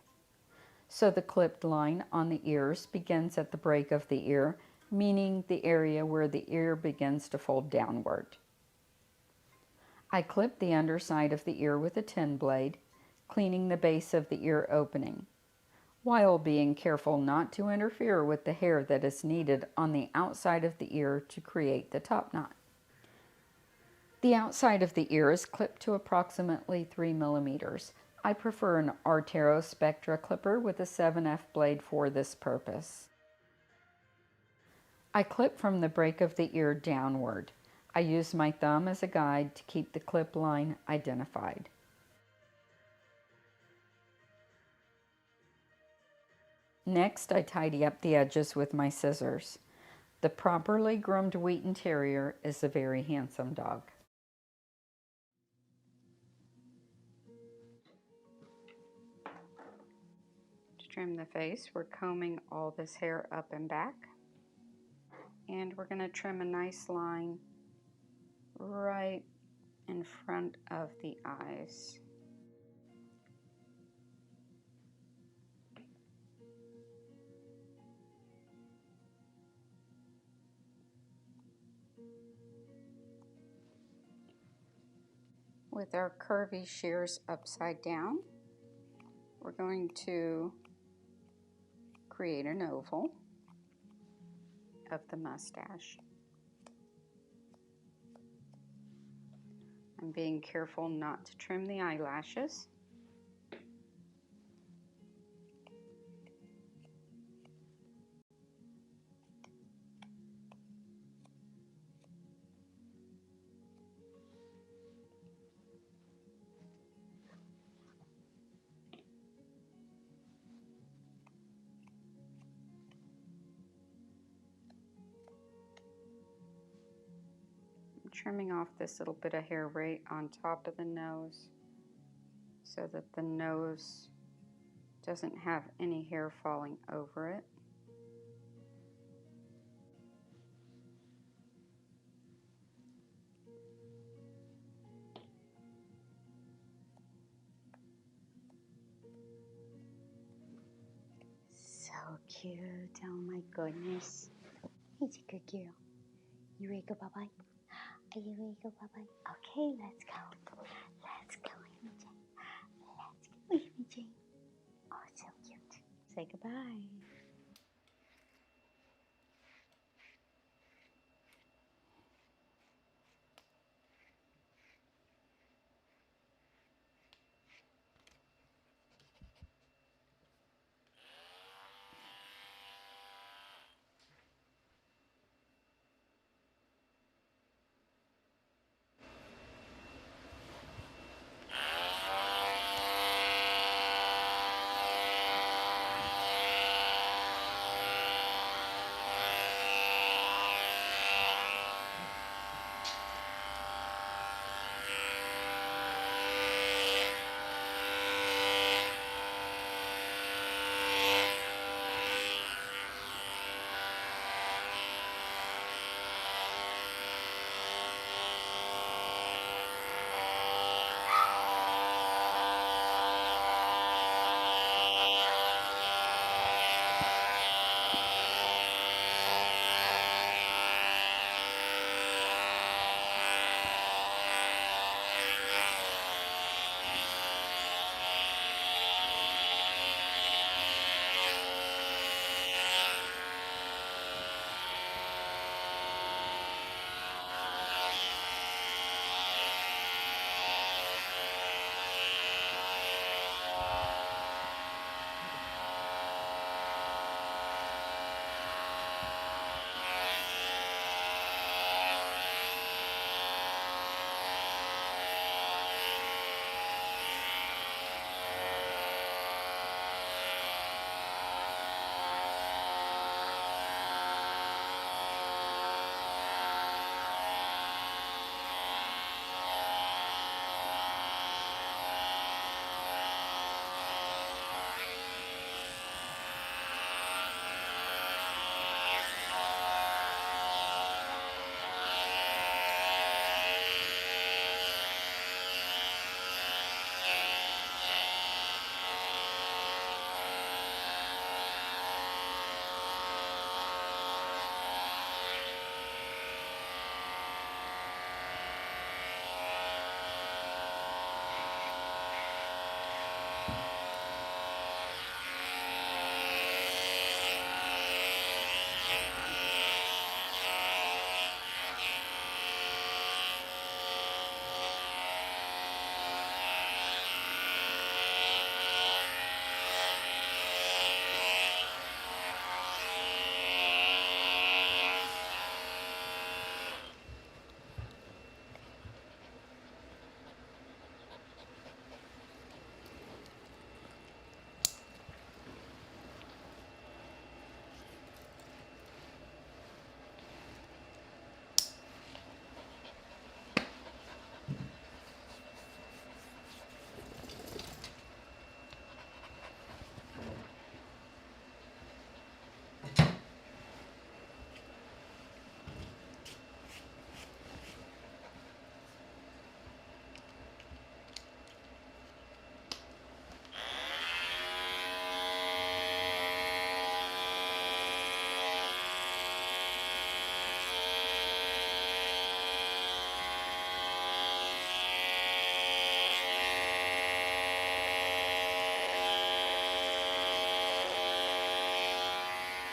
So the clipped line on the ears begins at the break of the ear, meaning the area where the ear begins to fold downward. I clip the underside of the ear with a tin blade, cleaning the base of the ear opening, while being careful not to interfere with the hair that is needed on the outside of the ear to create the top knot. The outside of the ear is clipped to approximately 3 millimeters. I prefer an Artero Spectra clipper with a 7F blade for this purpose. I clip from the break of the ear downward. I use my thumb as a guide to keep the clip line identified. Next, I tidy up the edges with my scissors. The properly groomed Wheaten Terrier is a very handsome dog. To trim the face, we're combing all this hair up and back. And we're going to trim a nice line right in front of the eyes. With our curvy shears upside down, we're going to create an oval of the mustache. I'm being careful not to trim the eyelashes. Trimming off this little bit of hair right on top of the nose so that the nose doesn't have any hair falling over it. So cute. Oh my goodness. He's a good girl. You ready to go bye-bye? Are you ready to go bye-bye? Okay, let's go. Let's go, Amy Jane. Let's go, Amy Jane. Oh, so cute. Say goodbye.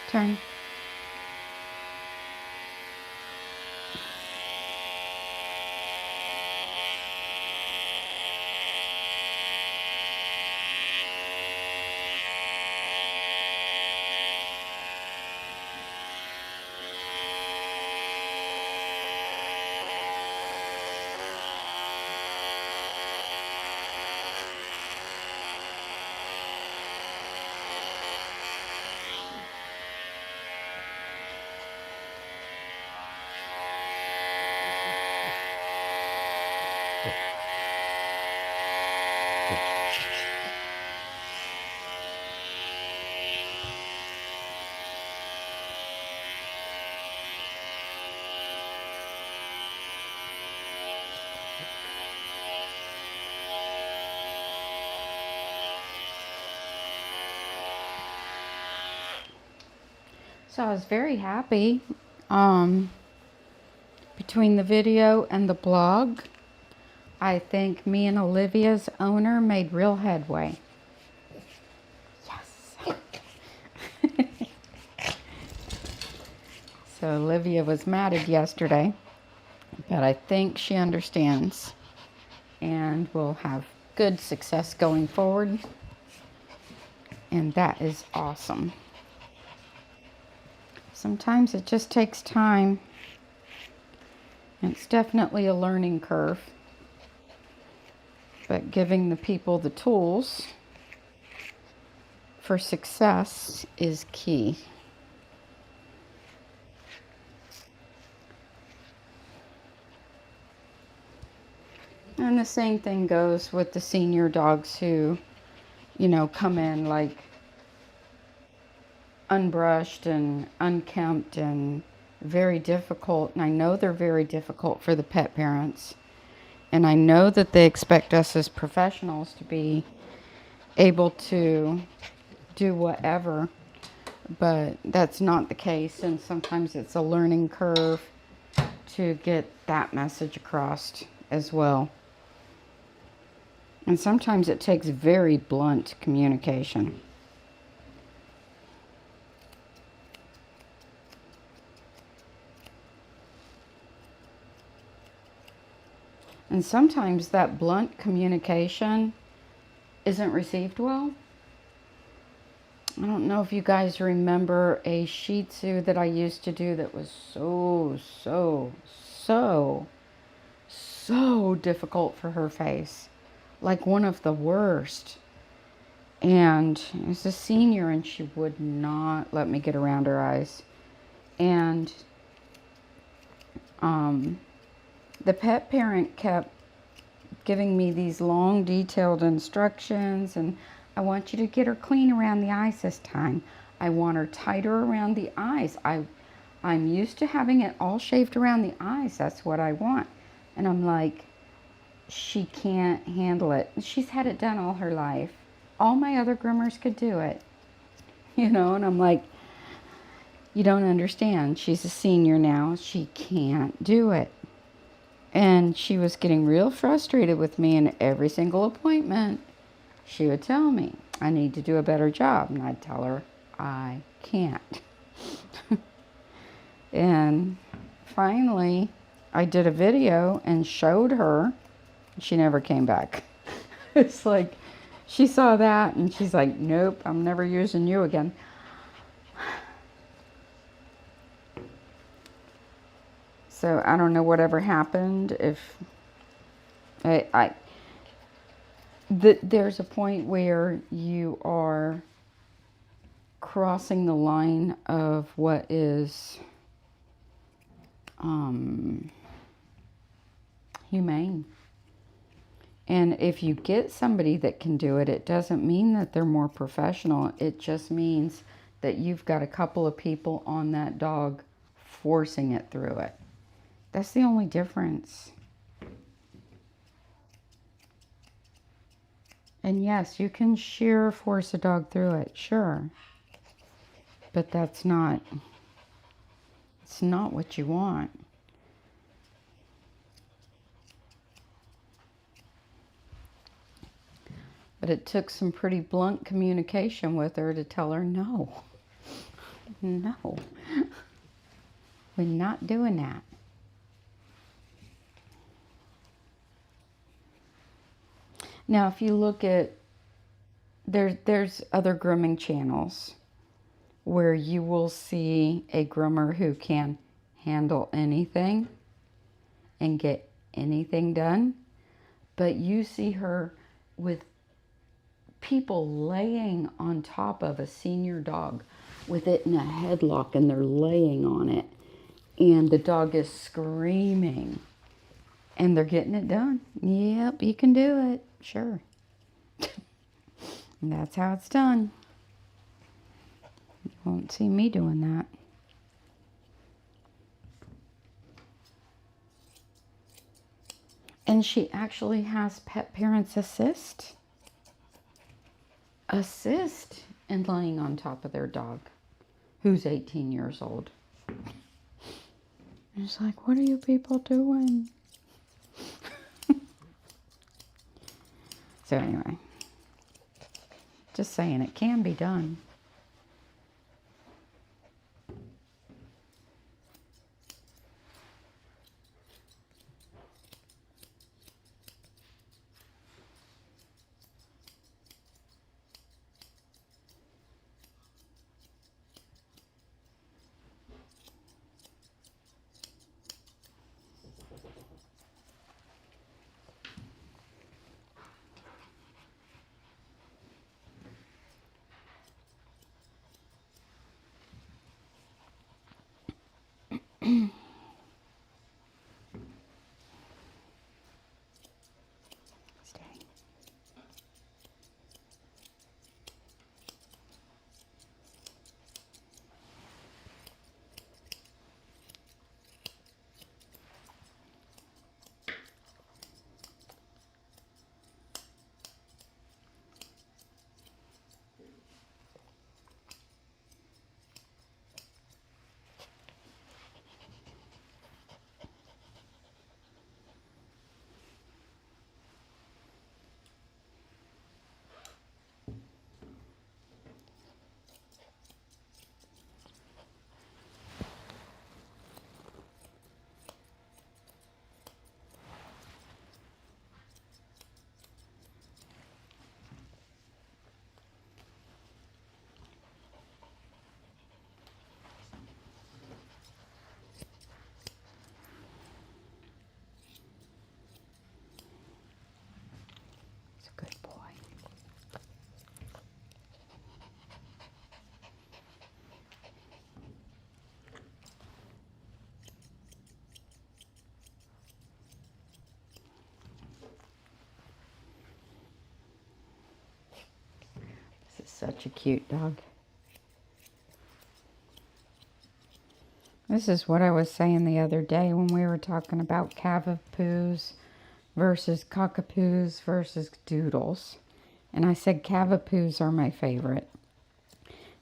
Turn. So I was very happy. Between the video and the blog, I think me and Olivia's owner made real headway. Yes. So Olivia was mad at yesterday, but I think she understands and will have good success going forward. And that is awesome. Sometimes it just takes time. It's definitely a learning curve. But giving the people the tools for success is key. And the same thing goes with the senior dogs who, you know, come in like unbrushed and unkempt and very difficult. And I know they're very difficult for the pet parents. And I know that they expect us as professionals to be able to do whatever, but that's not the case. And sometimes it's a learning curve to get that message across as well. And sometimes it takes very blunt communication. And sometimes that blunt communication isn't received well. I don't know if you guys remember a Shih Tzu that I used to do that was so difficult for her face. Like one of the worst. And it was a senior and she would not let me get around her eyes. And the pet parent kept giving me these long detailed instructions, and I want you to get her clean around the eyes this time. I want her tighter around the eyes. I'm used to having it all shaved around the eyes. That's what I want. And I'm like, she can't handle it. She's had it done all her life. All my other groomers could do it. You know, and I'm like, you don't understand. She's a senior now. She can't do it. And she was getting real frustrated with me, and every single appointment, she would tell me, I need to do a better job. And I'd tell her, I can't. And finally, I did a video and showed her. She never came back. It's like, she saw that and she's like, nope, I'm never using you again. So I don't know whatever happened. If there's a point where you are crossing the line of what is humane. And if you get somebody that can do it, it doesn't mean that they're more professional. It just means that you've got a couple of people on that dog forcing it through it. That's the only difference. And yes, you can sheer force a dog through it, sure. But it's not what you want. But it took some pretty blunt communication with her to tell her no. No. We're not doing that. Now, if you look at, there's other grooming channels where you will see a groomer who can handle anything and get anything done. But you see her with people laying on top of a senior dog with it in a headlock, and they're laying on it. And the dog is screaming. And they're getting it done. Yep, you can do it. Sure. And that's how it's done. You won't see me doing that. And she actually has pet parents assist in laying on top of their dog, who's 18 years old. It's like, what are you people doing? So anyway, just saying, it can be done. Good boy. This is such a cute dog. This is what I was saying the other day when we were talking about cavapoos versus cockapoos versus doodles. And I said cavapoos are my favorite.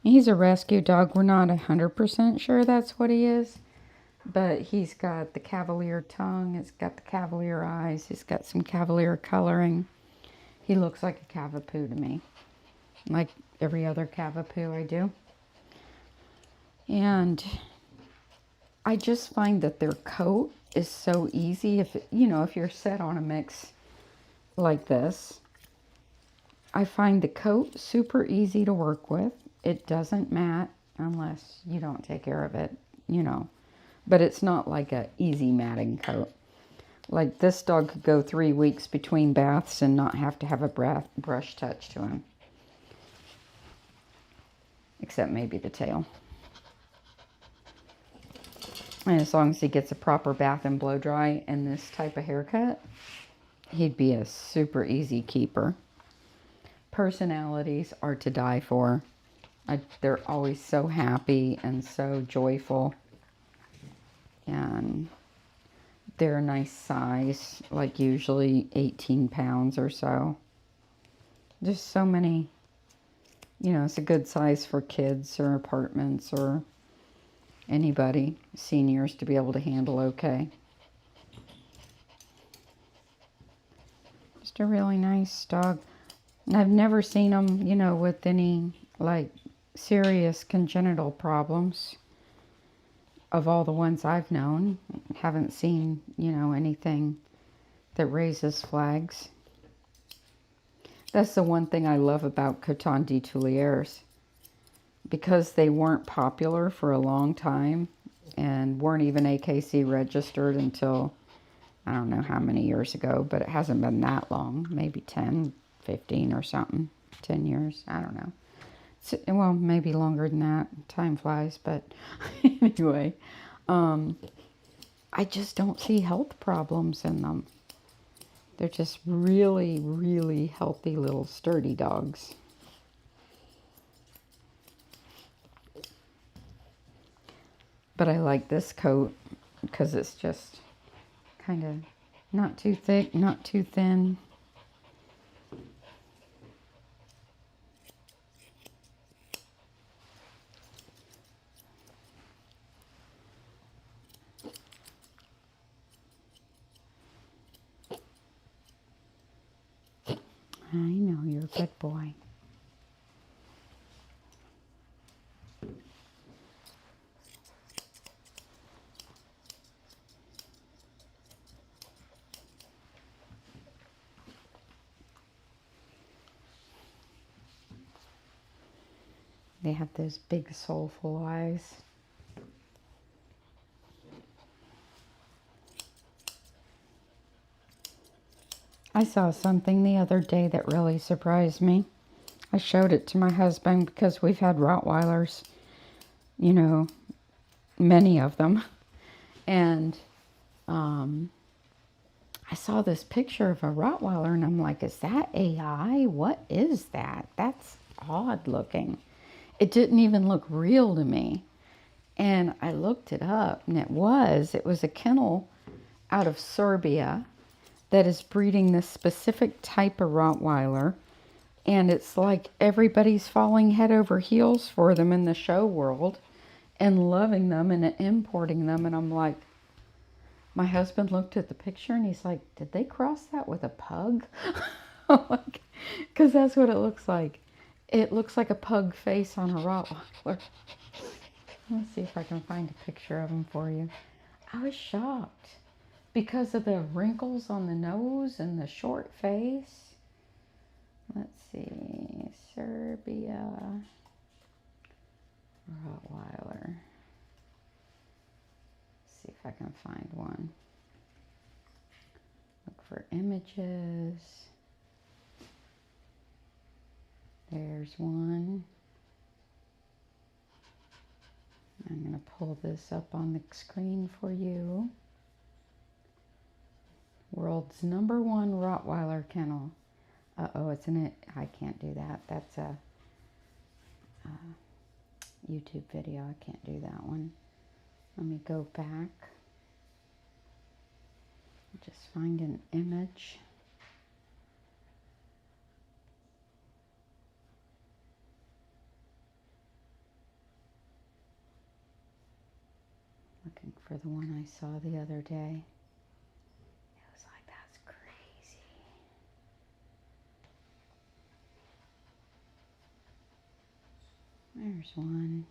He's a rescue dog. We're not 100% sure that's what he is. But he's got the Cavalier tongue. It's got the Cavalier eyes. He's got some Cavalier coloring. He looks like a cavapoo to me. Like every other cavapoo I do. And I just find that their coat is so easy. If you're set on a mix like this, I find the coat super easy to work with. It doesn't mat unless you don't take care of it, But it's not like a easy matting coat. Like this dog could go 3 weeks between baths and not have to have a brush touch to him. Except maybe the tail. And as long as he gets a proper bath and blow dry and this type of haircut, he'd be a super easy keeper. Personalities are to die for. They're always so happy and so joyful. And they're a nice size, like usually 18 pounds or so. Just so many, it's a good size for kids or apartments or anybody, seniors, to be able to handle okay. Just a really nice dog. And I've never seen them, with any, like, serious congenital problems of all the ones I've known. Haven't seen, you know, anything that raises flags. That's the one thing I love about Coton de Tuileries. Because they weren't popular for a long time and weren't even AKC registered until, I don't know how many years ago, but it hasn't been that long, maybe 10, 15 or something, 10 years, I don't know. So, well, maybe longer than that, time flies, but anyway, I just don't see health problems in them. They're just really, really healthy little sturdy dogs. But I like this coat because it's just kind of not too thick, not too thin. I know, you're a good boy. They have those big soulful eyes. I saw something the other day that really surprised me. I showed it to my husband because we've had Rottweilers, you know, many of them. And I saw this picture of a Rottweiler and I'm like, is that AI? What is that? That's odd looking. It didn't even look real to me. And I looked it up and it was a kennel out of Serbia that is breeding this specific type of Rottweiler. And it's like everybody's falling head over heels for them in the show world and loving them and importing them. And I'm like, my husband looked at the picture and he's like, did they cross that with a pug? Because that's what it looks like. It looks like a pug face on a Rottweiler. Let's see if I can find a picture of him for you. I was shocked because of the wrinkles on the nose and the short face. Let's see, Serbia Rottweiler. Let's see if I can find one. Look for images. There's one. I'm going to pull this up on the screen for you. World's #1 Rottweiler kennel. Uh-oh, it's in it. I can't do that. That's a YouTube video. I can't do that one. Let me go back. Just find an image. Looking for the one I saw the other day. It was like, that's crazy. There's one.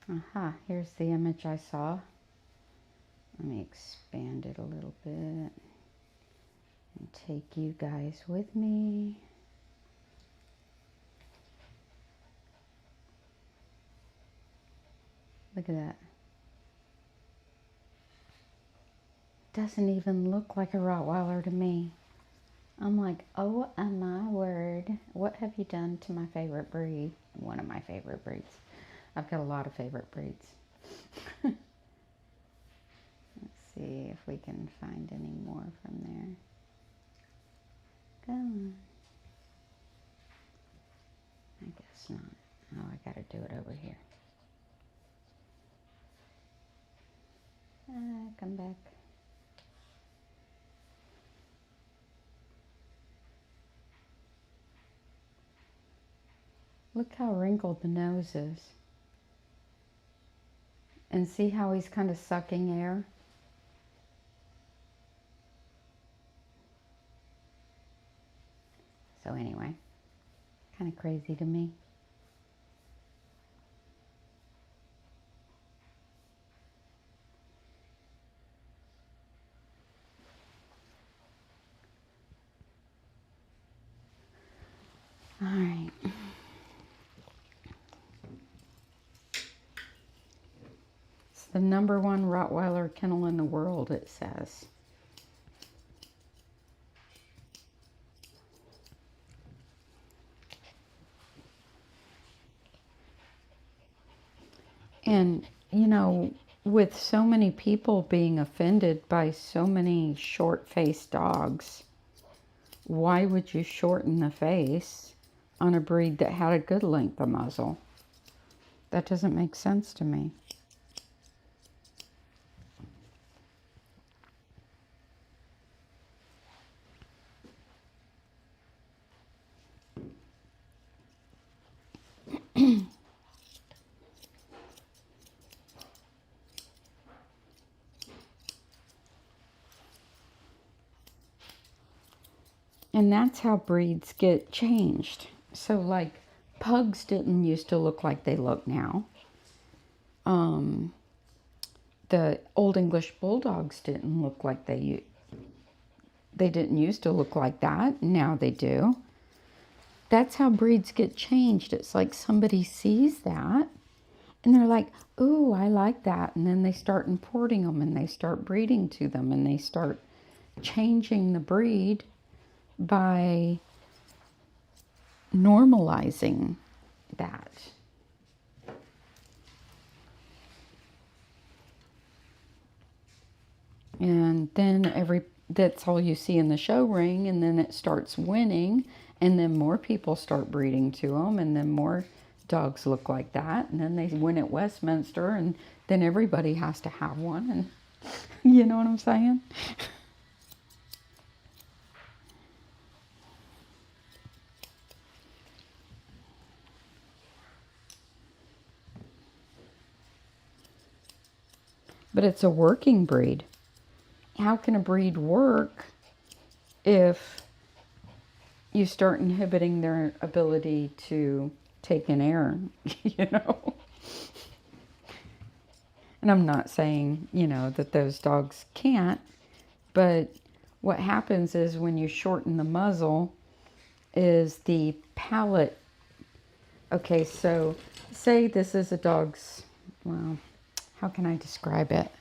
Aha, here's the image I saw. Let me expand it a little bit and take you guys with me. Look at that. Doesn't even look like a Rottweiler to me. I'm like, oh my word. What have you done to my favorite breed? One of my favorite breeds. I've got a lot of favorite breeds. Let's see if we can find any more from there. Come on. I guess not. Oh, I gotta do it over here. Come back. Look how wrinkled the nose is. And see how he's kind of sucking air? So anyway, kind of crazy to me. All right. It's the #1 Rottweiler kennel in the world, it says. And, you know, with so many people being offended by so many short-faced dogs, why would you shorten the face on a breed that had a good length of muzzle? That doesn't make sense to me. And that's how breeds get changed. So like pugs didn't used to look like they look now. The Old English bulldogs didn't look like they didn't used to look like that. Now they do. That's how breeds get changed. It's like somebody sees that and they're like, ooh, I like that. And then they start importing them and they start breeding to them and they start changing the breed by normalizing that. And then that's all you see in the show ring, and then it starts winning, and then more people start breeding to them, and then more dogs look like that, and then they win at Westminster, and then everybody has to have one, and you know what I'm saying? But it's a working breed. How can a breed work if you start inhibiting their ability to take in air, you know? And I'm not saying, you know, that those dogs can't, but what happens is when you shorten the muzzle is the palate. Okay, so say this is a dog's, well, how can I describe it?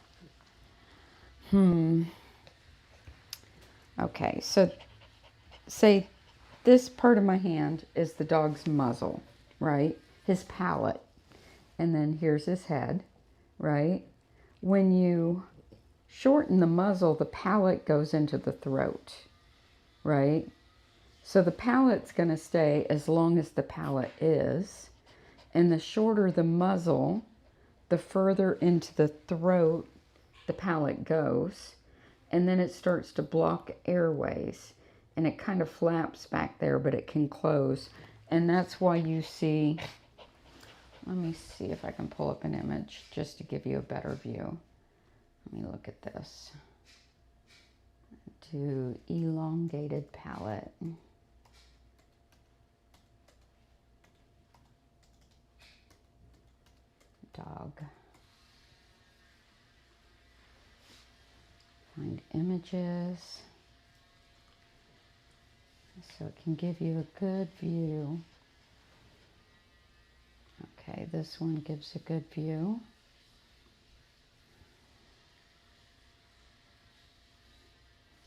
Okay, so say this part of my hand is the dog's muzzle, right? His palate. And then here's his head, right? When you shorten the muzzle, the palate goes into the throat, right? So the palate's going to stay as long as the palate is. And the shorter the muzzle, the further into the throat the palate goes. And then it starts to block airways. And it kind of flaps back there, but it can close. And that's why you see, let me see if I can pull up an image just to give you a better view. Let me look at this. Do elongated palate. Dog. Find images. So it can give you a good view. Okay, this one gives a good view.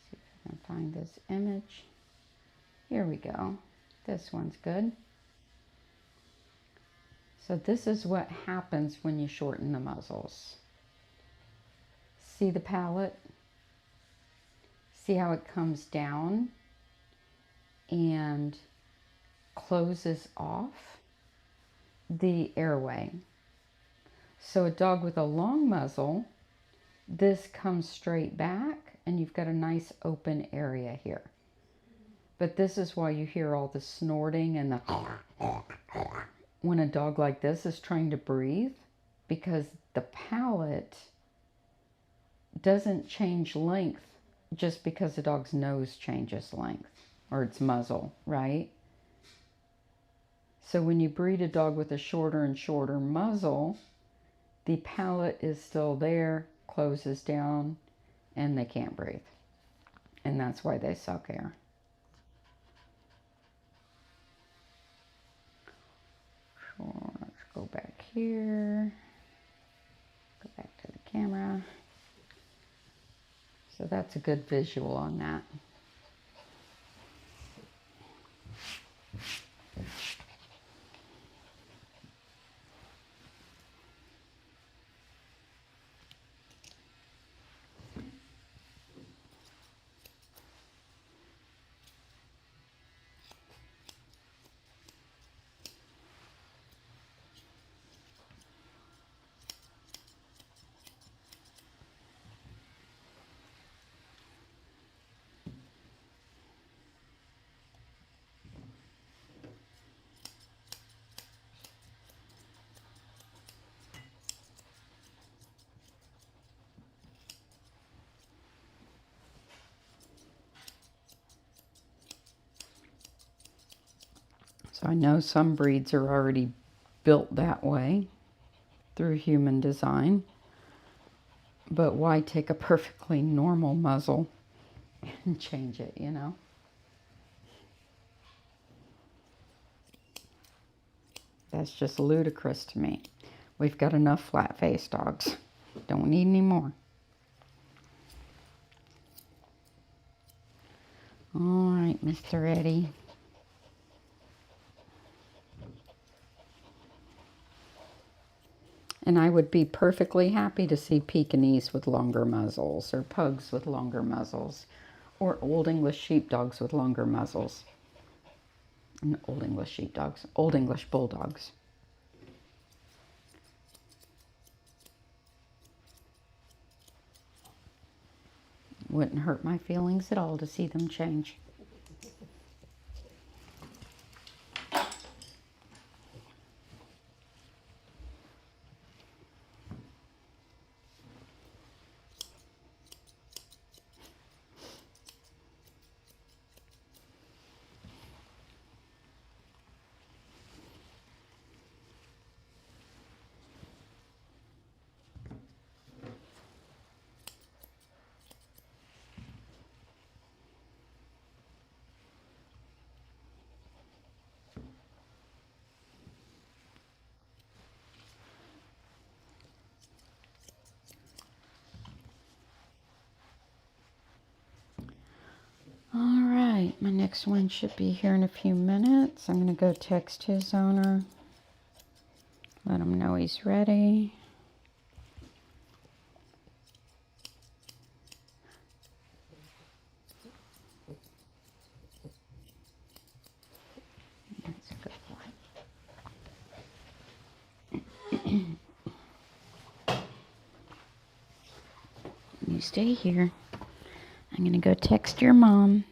See if I can find this image. Here we go. This one's good. So this is what happens when you shorten the muzzles. See the palate? See how it comes down and closes off the airway. So a dog with a long muzzle, this comes straight back and you've got a nice open area here. But this is why you hear all the snorting and the when a dog like this is trying to breathe, because the palate doesn't change length just because the dog's nose changes length. or its muzzle, right? So when you breed a dog with a shorter and shorter muzzle, the palate is still there, closes down, and they can't breathe. And that's why they suck air. So let's go back here. Go back to the camera. So that's a good visual on that. So I know some breeds are already built that way through human design, but why take a perfectly normal muzzle and change it, you know? That's just ludicrous to me. We've got enough flat-faced dogs. Don't need any more. All right, Mr. Eddie. And I would be perfectly happy to see Pekingese with longer muzzles, or pugs with longer muzzles, or Old English sheepdogs with longer muzzles. Old English sheepdogs, Old English bulldogs. Wouldn't hurt my feelings at all to see them change. All right, my next one should be here in a few minutes. I'm going to go text his owner, let him know he's ready. That's a good boy. You stay here. I'm going to go text your mom.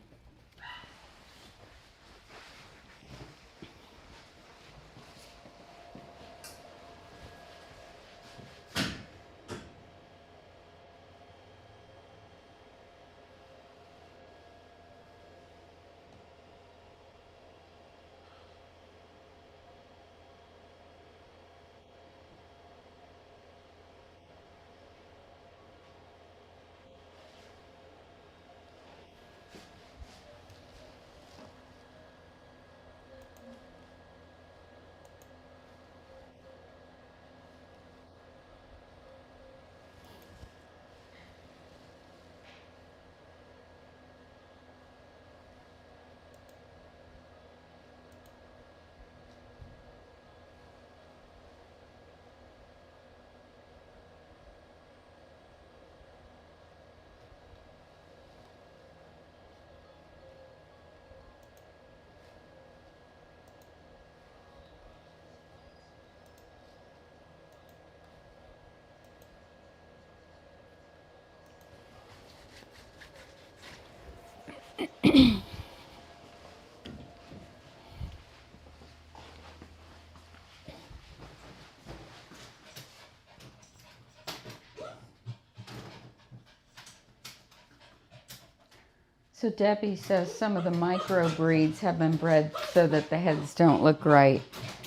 So Debbie says some of the micro breeds have been bred so that the heads don't look right.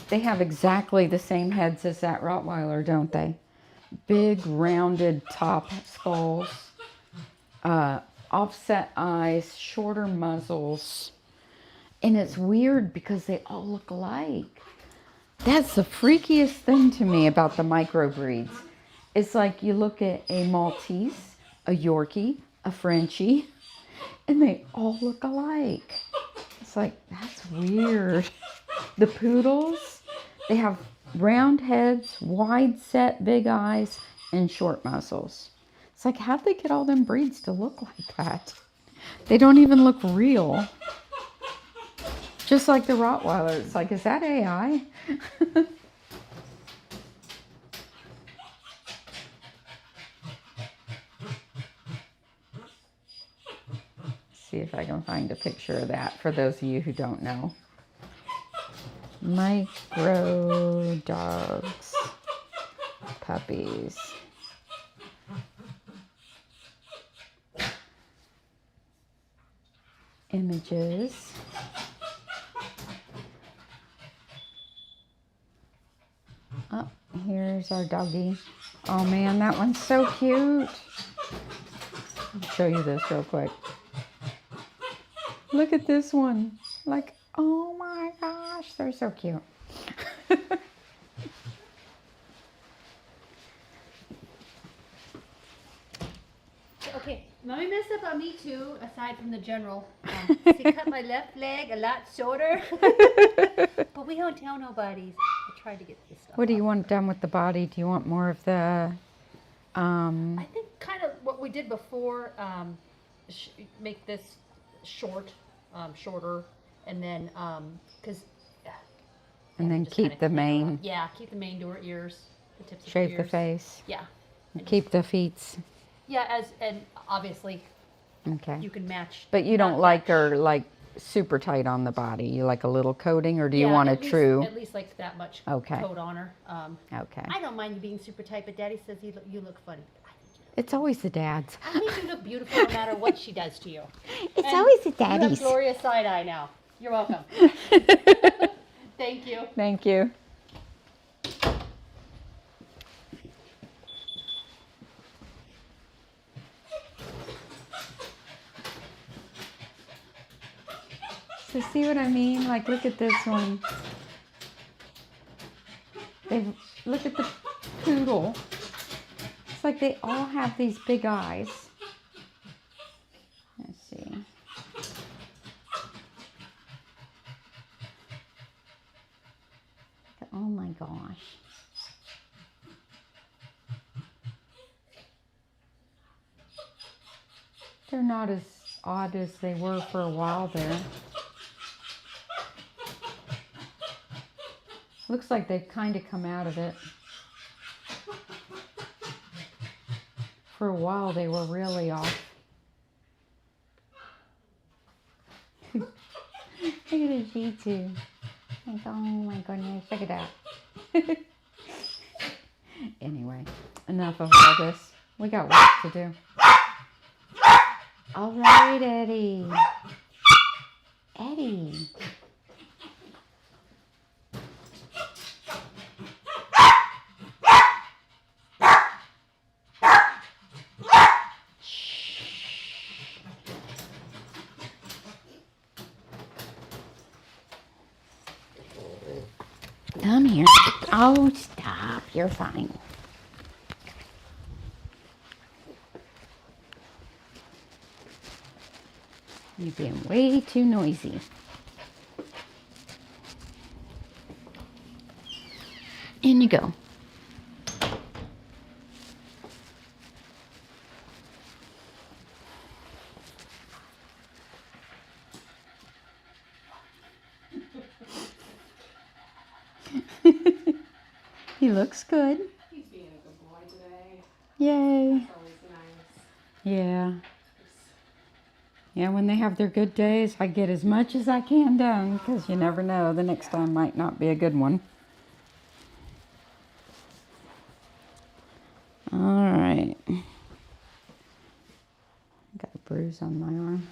They have exactly the same heads as that Rottweiler, don't they? Big rounded top skulls, offset eyes, shorter muzzles. And it's weird because they all look alike. That's the freakiest thing to me about the micro breeds. It's like you look at a Maltese, a Yorkie, a Frenchie, and they all look alike. It's like, that's weird. The poodles, they have round heads, wide set big eyes, and short muzzles. It's like, how'd they get all them breeds to look like that? They don't even look real. Just like the Rottweiler. It's like, is that AI? See if I can find a picture of that for those of you who don't know. Micro dogs, puppies. Images. Oh, here's our doggy. Oh man, that one's so cute. I'll show you this real quick. Look at this one. Like, oh my gosh, they're so cute. Okay, mommy messed up on me too, aside from the general. She cut my left leg a lot shorter. But we don't tell nobody. I tried to get this stuff What do you off. want done with the body? Do you want more of the, I think kind of what we did before, make this short, shorter, and then, cause. and then just keep kinda the clip mane, around. Yeah, keep the mane to her ears, the tips of her shave the ears. face, Yeah. and keep the feet. Yeah, and obviously Okay. you can match. But you not don't like match. her like super tight on the body. You like a little coating, or do you Yeah, want a at least- true? At least like that much Okay. coat on her. Okay. I don't mind you being super tight, but Daddy says you look funny. It's always the dads. I think you look beautiful no matter what she does to you. It's And always the You have daddies. glorious side eye now. You're welcome. Thank you. Thank you. So see what I mean? Like, look at this one. Look at the poodle. It's like they all have these big eyes. Let's see. Oh my gosh. They're not as odd as they were for a while there. Looks like they've kind of come out of it. For a while they were really off. Look at the Shih Tzu. Like, oh my goodness, check it out. Anyway, enough of all this. We got work to do. All right, Eddie. Eddie. Come here. Oh, stop. You're fine. You're being way too noisy. In you go. He looks good. He's being a good boy today. Yay. It's always nice. Yeah. Yeah, when they have their good days, I get as much as I can done, because you never know, the next time might not be a good one. All right. Got a bruise on my arm.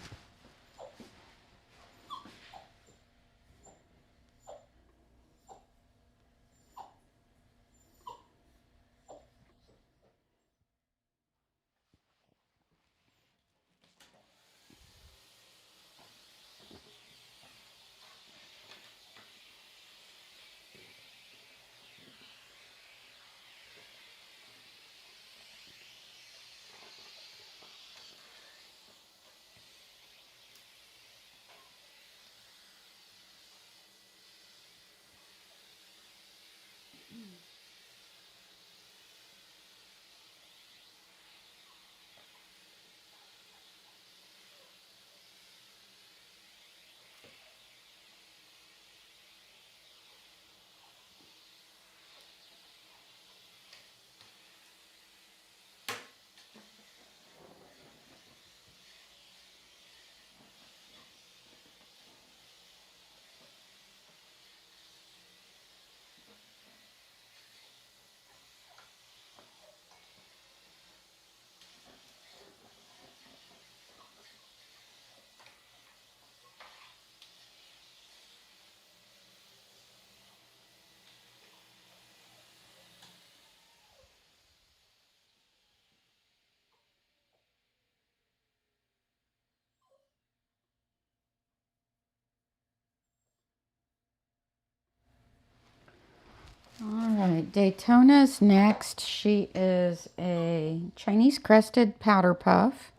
Daytona's next. She is a Chinese Crested Powder Puff.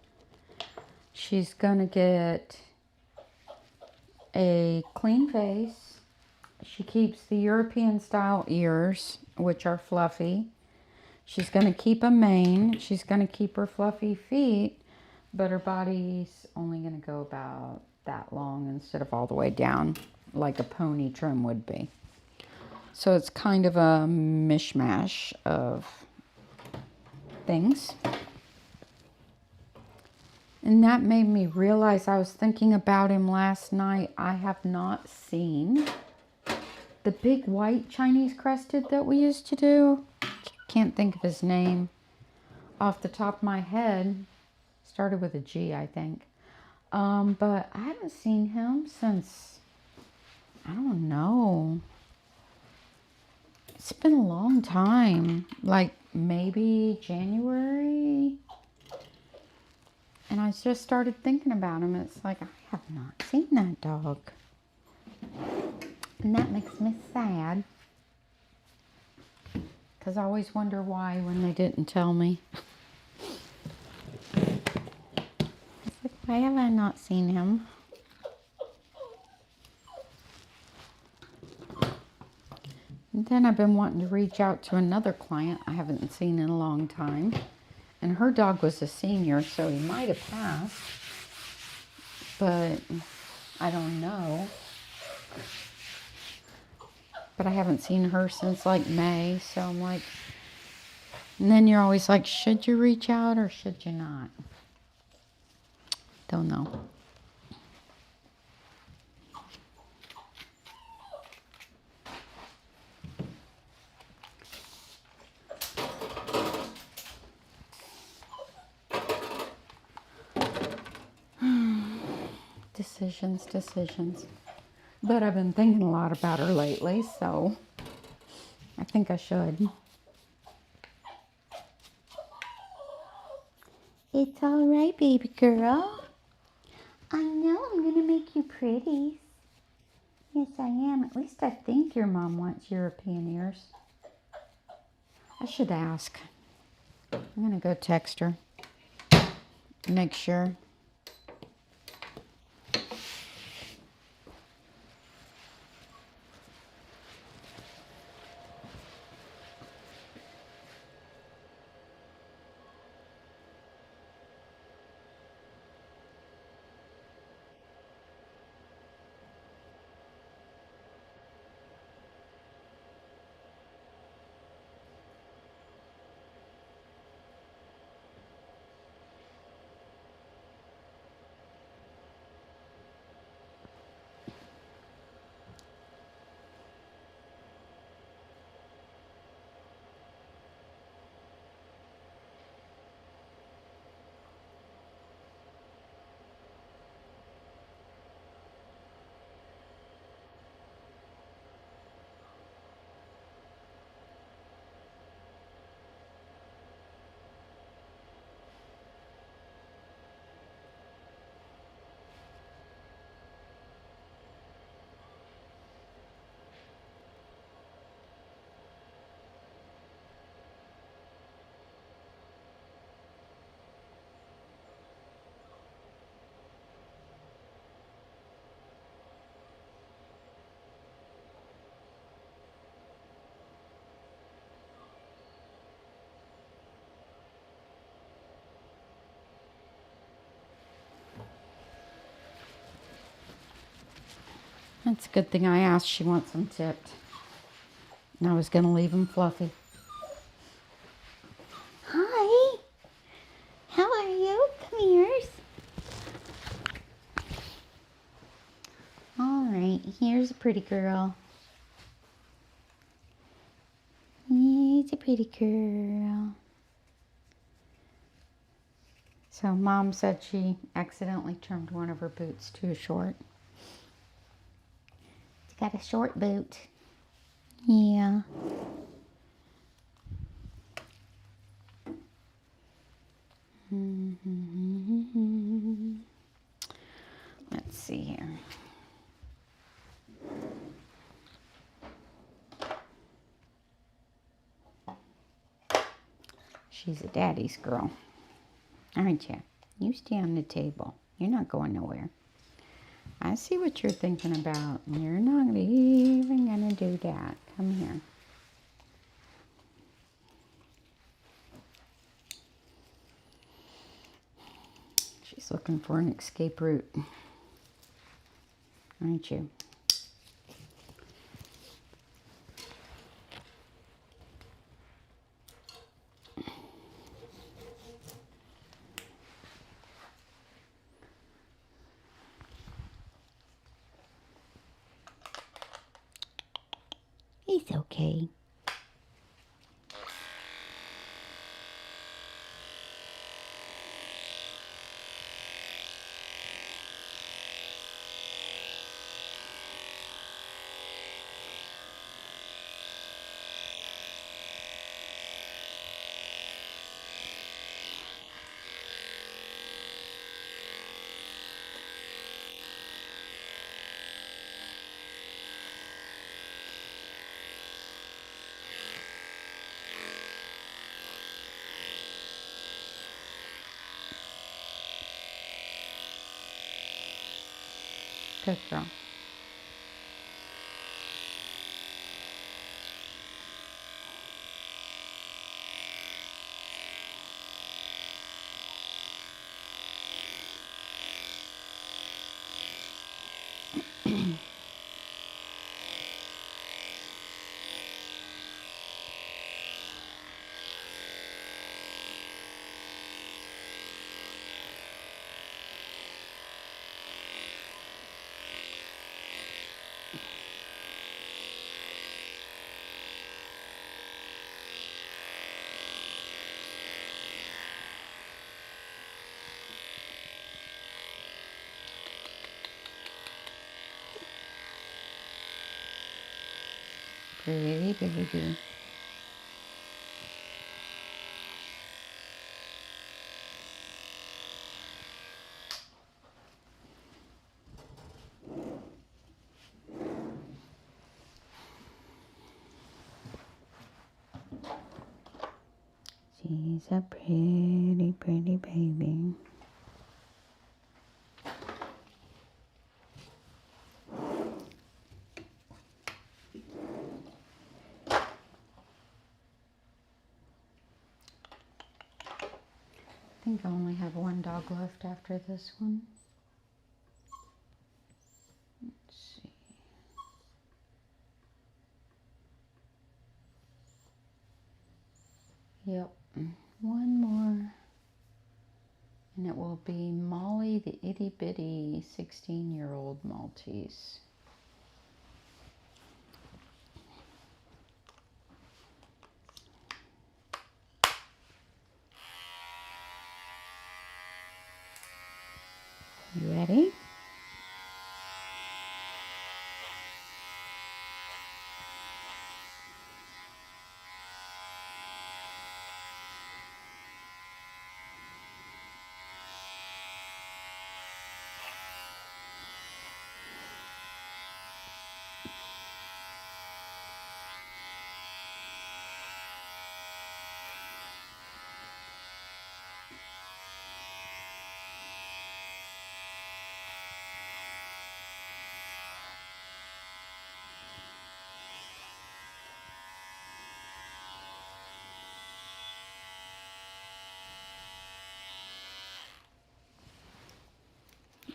She's gonna get a clean face. She keeps the European style ears, which are fluffy. She's gonna keep a mane. She's gonna keep her fluffy feet, but her body's only gonna go about that long instead of all the way down like a pony trim would be. So it's kind of a mishmash of things. And that made me realize, I was thinking about him last night. I have not seen the big white Chinese Crested that we used to do. Can't think of his name off the top of my head. Started with a G, I think. But I haven't seen him since, I don't know. It's been a long time. Like maybe January. And I just started thinking about him. It's like, I have not seen that dog. And that makes me sad. Because I always wonder why when they didn't tell me. It's like, why have I not seen him? And then I've been wanting to reach out to another client I haven't seen in a long time. And her dog was a senior, so he might have passed. But I don't know. But I haven't seen her since like May, so I'm like... And then you're always like, should you reach out or should you not? Don't know. Decisions. But I've been thinking a lot about her lately, so I think I should. It's all right, baby girl. I know I'm going to make you pretty. Yes, I am. At least I think your mom wants European ears. I should ask. I'm going to go text her. Make sure. It's a good thing I asked. She wants them tipped. And I was going to leave them fluffy. Hi. How are you? Come here. All right. Here's a pretty girl. Here's a pretty girl. So Mom said she accidentally trimmed one of her boots too short. It's got a short boot. Yeah. Let's see here. She's a daddy's girl, aren't you? You stay on the table. You're not going nowhere. I see what you're thinking about. You're not even gonna do that. Come here. She's looking for an escape route, aren't you? It's okay. Good girl. Pretty baby. She's a pretty, pretty baby. I think I only have one dog left after this one. Let's see. Yep, one more. And it will be Molly, the itty bitty 16-year-old Maltese. You ready?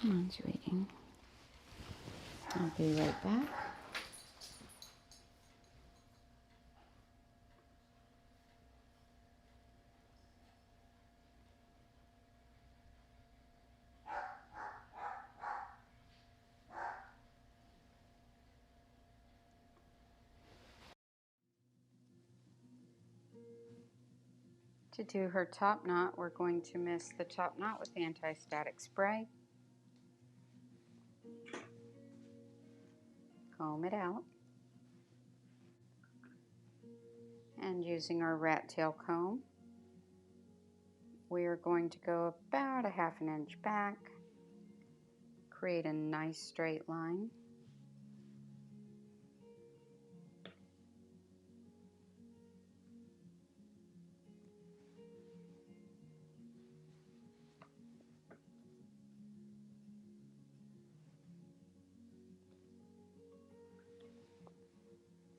Come on, sweetie. I'll be right back. To do her top knot, we're going to mist the top knot with anti-static spray. Comb it out. And using our rat tail comb, we are going to go about a ½ inch back, create a nice straight line.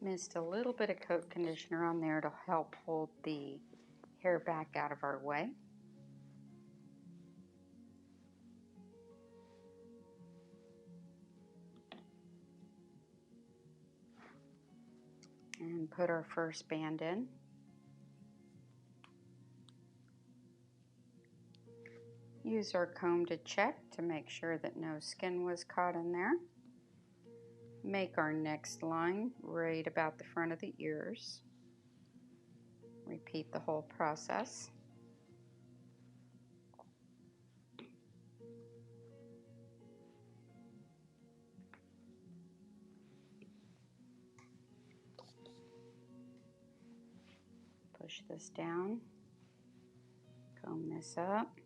Missed a little bit of coat conditioner on there to help hold the hair back out of our way. And put our first band in. Use our comb to check to make sure that no skin was caught in there. Make our next line right about the front of the ears. Repeat the whole process. Push this down. Comb this up.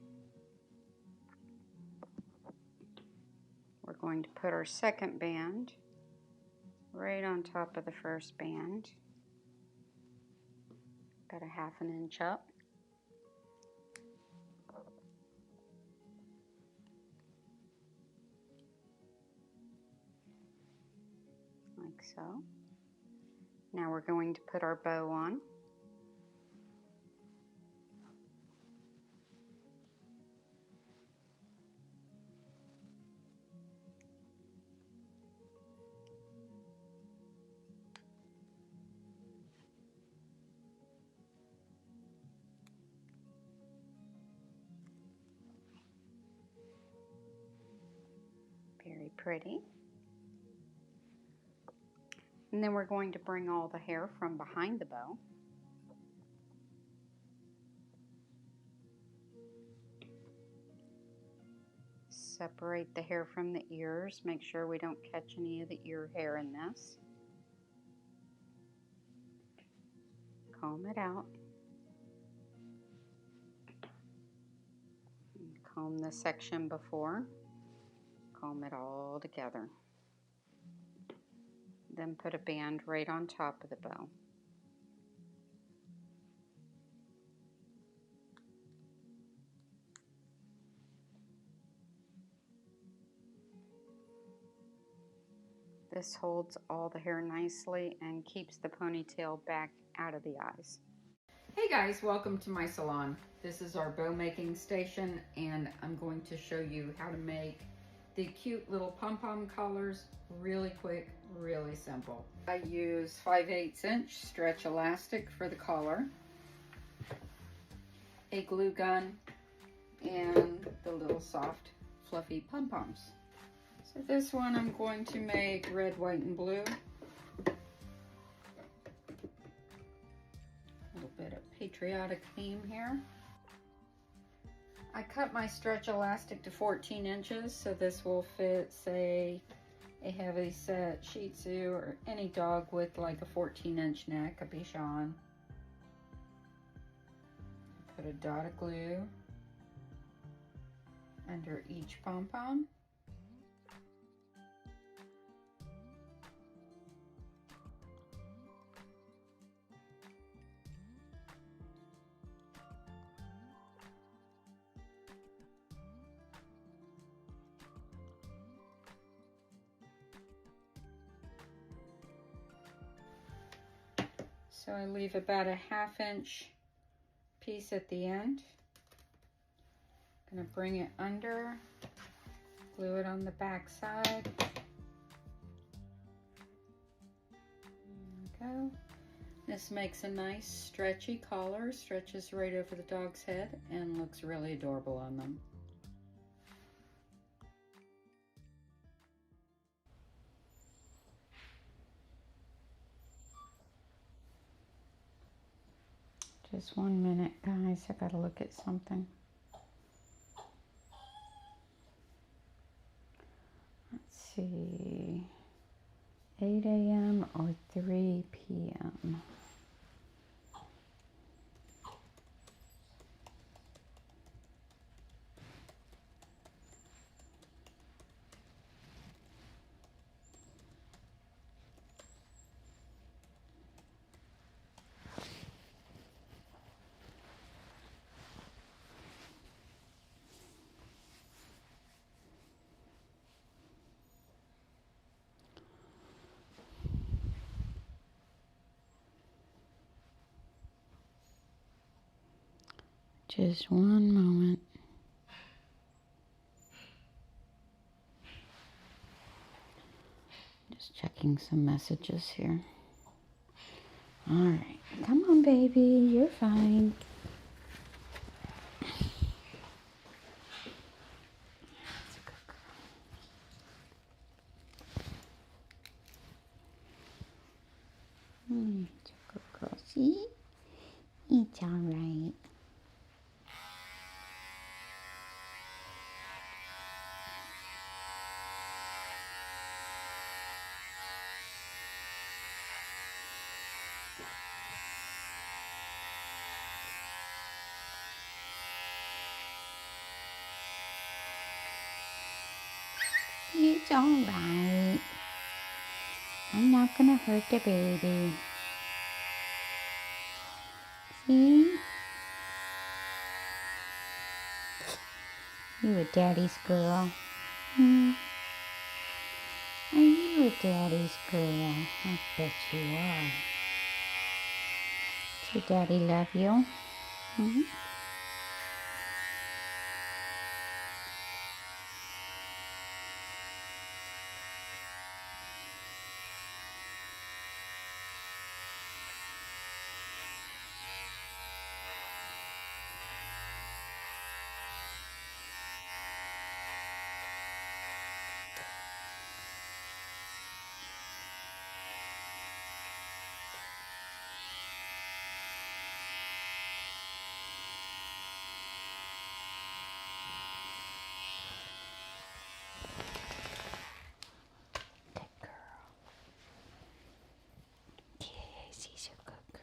We're going to put our second band right on top of the first band, about a ½ inch up. Like so. Now we're going to put our bow on. Very pretty. And then we're going to bring all the hair from behind the bow. Separate the hair from the ears. Make sure we don't catch any of the ear hair in this. Comb it out. And comb the section before. Comb it all together. Then put a band right on top of the bow. This holds all the hair nicely and keeps the ponytail back out of the eyes. Hey guys, welcome to my salon. This is our bow making station and I'm going to show you how to make the cute little pom-pom collars really quick, really simple. I use 5/8 inch stretch elastic for the collar, a glue gun, and the little soft fluffy pom-poms. So this one I'm going to make red, white, and blue. A little bit of patriotic theme here. I cut my stretch elastic to 14 inches, so this will fit, say, a heavy set Shih Tzu or any dog with like a 14-inch neck, a Bichon. Put a dot of glue under each pom-pom. So I leave about a 1/2 inch piece at the end. Gonna bring it under, glue it on the back side. There we go. This makes a nice stretchy collar, stretches right over the dog's head and looks really adorable on them. Just 1 minute, guys. I gotta look at something. Let's see. 8 a.m. or 3 p.m. Just one moment. Just checking some messages here. All right. Come on, baby. You're fine. It's a good girl. See? It's all right. It's all right. I'm not gonna hurt the baby. See? You a daddy's girl? Hmm. Are you a daddy's girl? I bet you are. Does your daddy love you? Hmm? Yes, he's a good girl.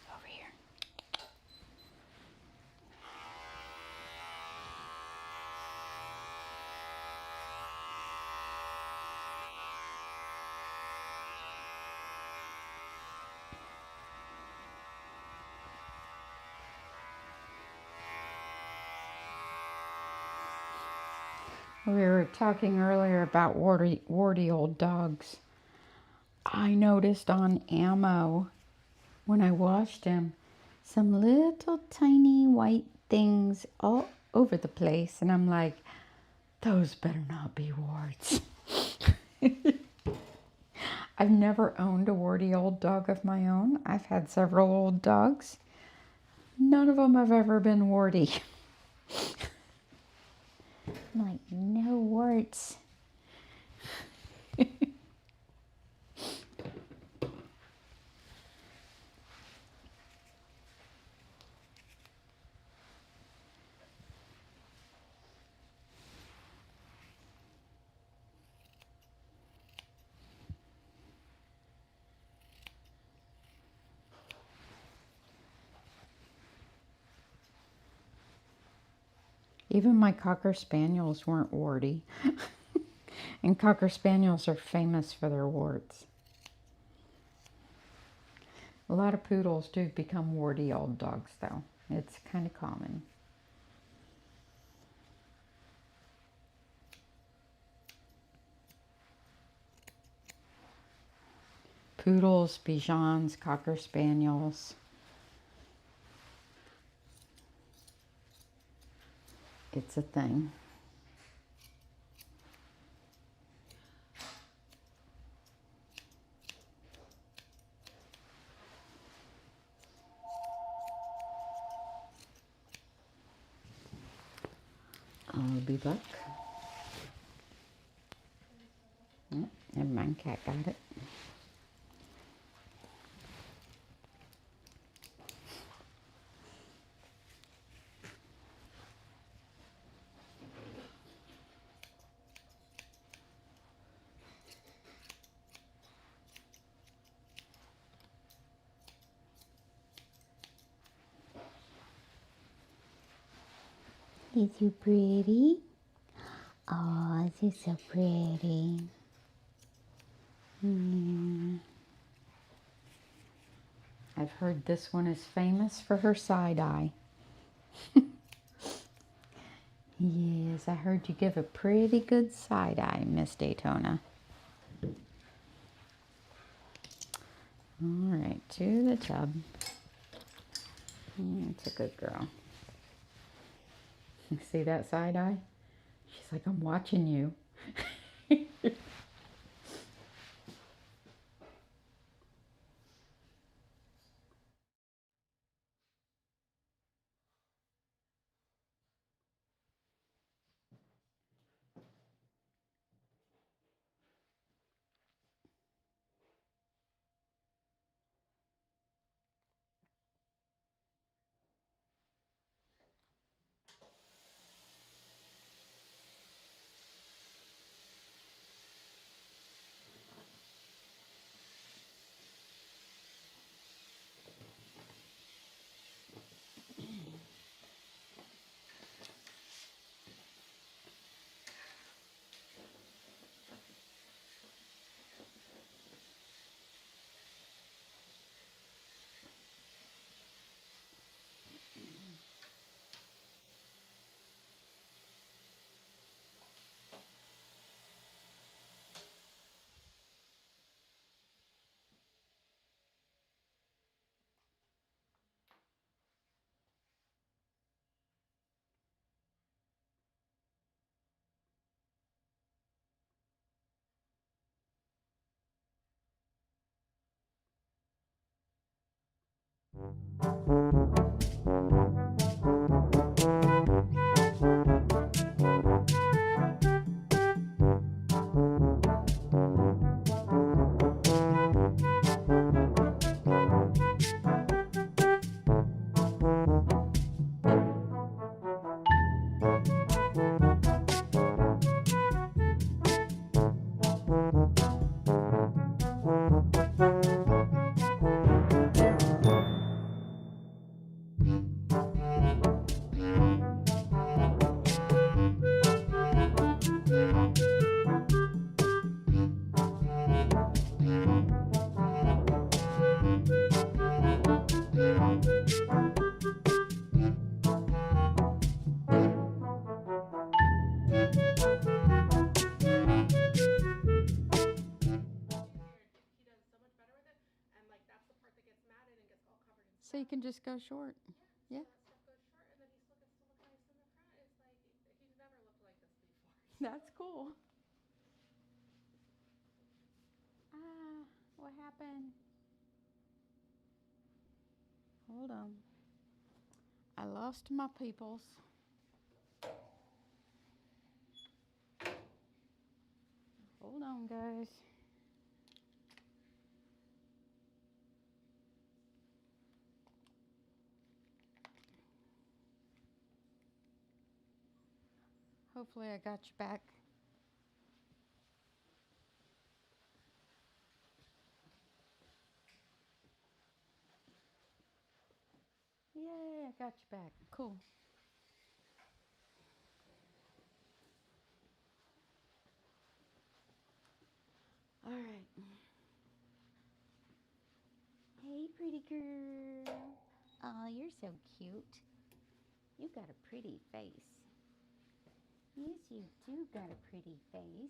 Over here. We were talking earlier about warty old dogs. I noticed on Ammo, when I washed him, some little tiny white things all over the place. And I'm like, those better not be warts. I've never owned a warty old dog of my own. I've had several old dogs. None of them have ever been warty. I'm like, no warts. Even my Cocker Spaniels weren't warty. And Cocker Spaniels are famous for their warts. A lot of poodles do become warty old dogs, though. It's kind of common. Poodles, Bichons, Cocker Spaniels. It's a thing. I'll be back. Oh, never mind, cat got it. Is you pretty? Oh, you're so pretty. Yeah. I've heard this one is famous for her side eye. Yes, I heard you give a pretty good side eye, Miss Daytona. All right, to the tub. It's a good girl. See that side eye? She's like, I'm watching you. He does so much better with it, and like that's the part that gets matted and gets all covered in So you can just go short. Yeah. that stuff goes short, and then he still gets to look nice in the front. It's like he's never looked like this before. That's cool. Ah, what happened? Hold on. I lost my peoples. Hold on, guys. Hopefully I got you back. Yay, I got you back. Cool. All right. Hey, pretty girl. Oh, you're so cute. You got a pretty face. Yes, you do got a pretty face.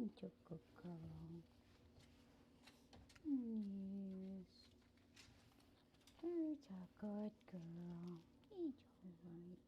Such a good girl. Yes. Such a good girl. It's alright.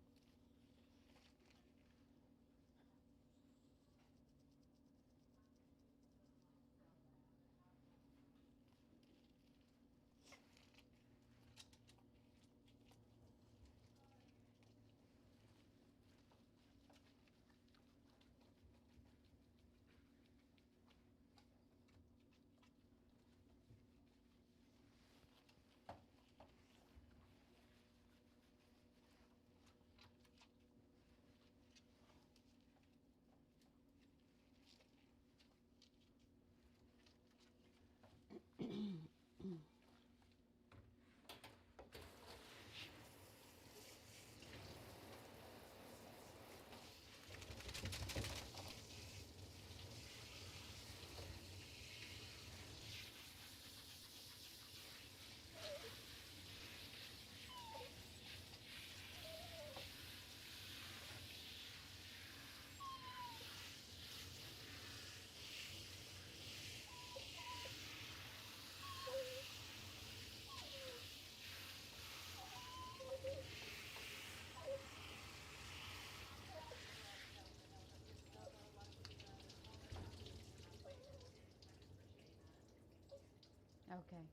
Okay.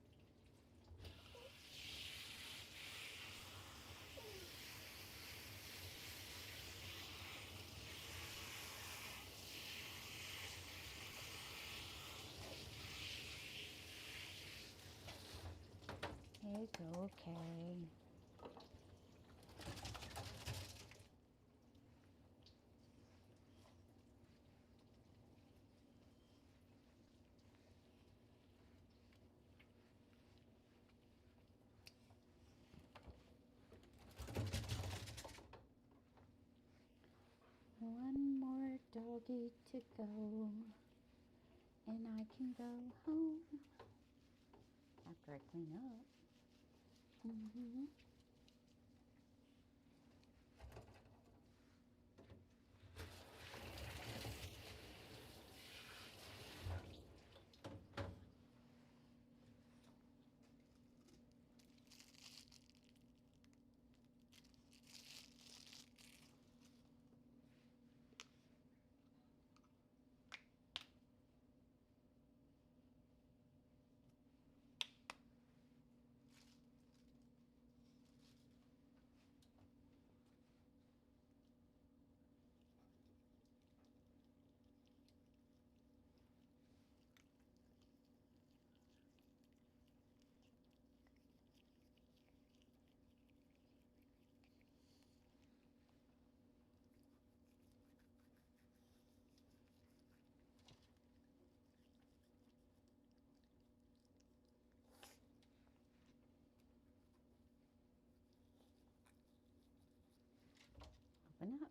It's okay. One more doggy to go, and I can go home after I clean up. Open up.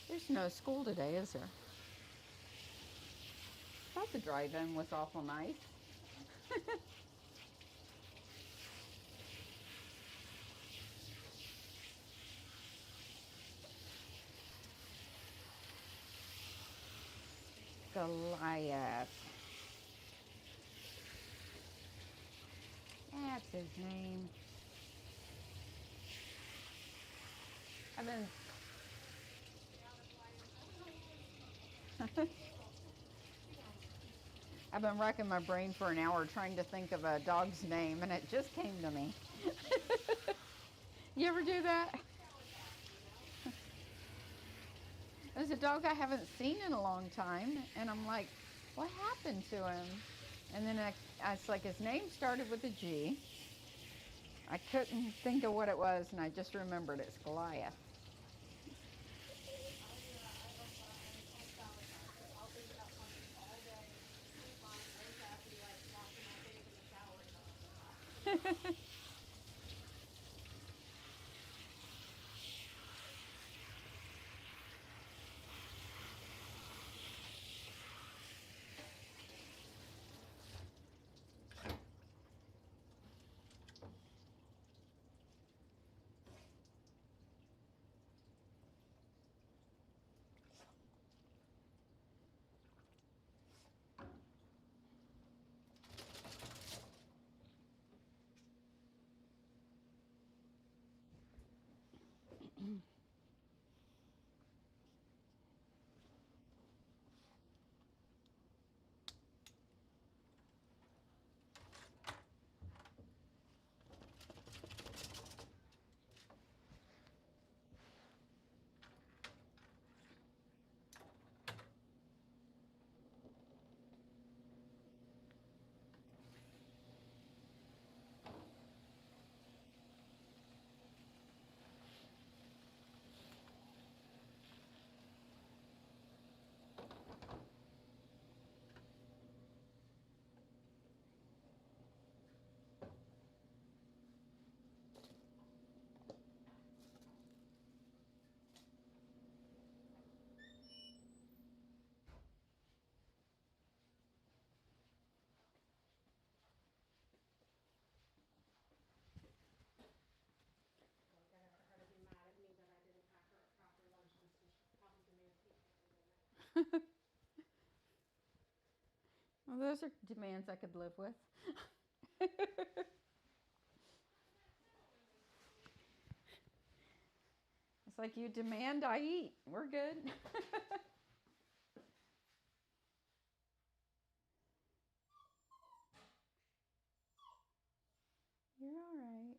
There's no school today, is there? Thought the drive-in was awful nice. Goliath. That's his name. I've been racking my brain for an hour trying to think of a dog's name, and it just came to me. You ever do that? There's a dog I haven't seen in a long time, and I'm like, what happened to him? And then it's like his name started with a G. I couldn't think of what it was, and I just remembered it's Goliath. I'll think about something all day, sleep on it, wake up, be like washing my face in the shower, and go, her to be mad at me that I didn't pack her a proper lunch, and she's probably demands eat. Well, those are demands I could live with. It's like you demand, I eat. We're good. You're all right.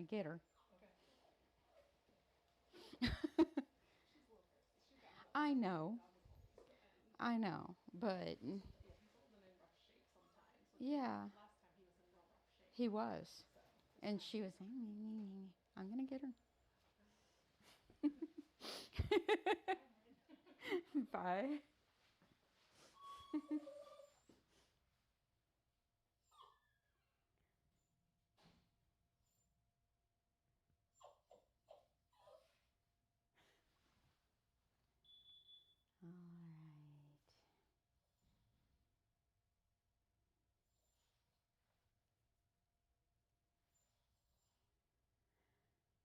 Get her. I know, but yeah, he was, and she was saying, "I'm gonna get her." Bye.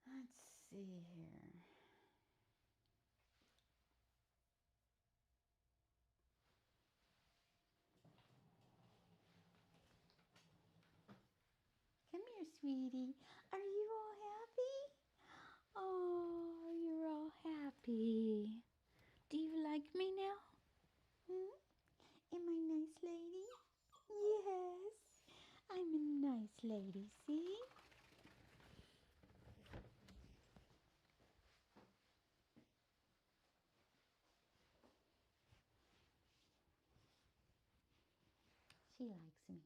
All right. Let's see here. Come here, sweetie. Are you all happy? Oh, you're all happy. Do you like me now? Am I a nice lady? Yes. I'm a nice lady, see? She likes me.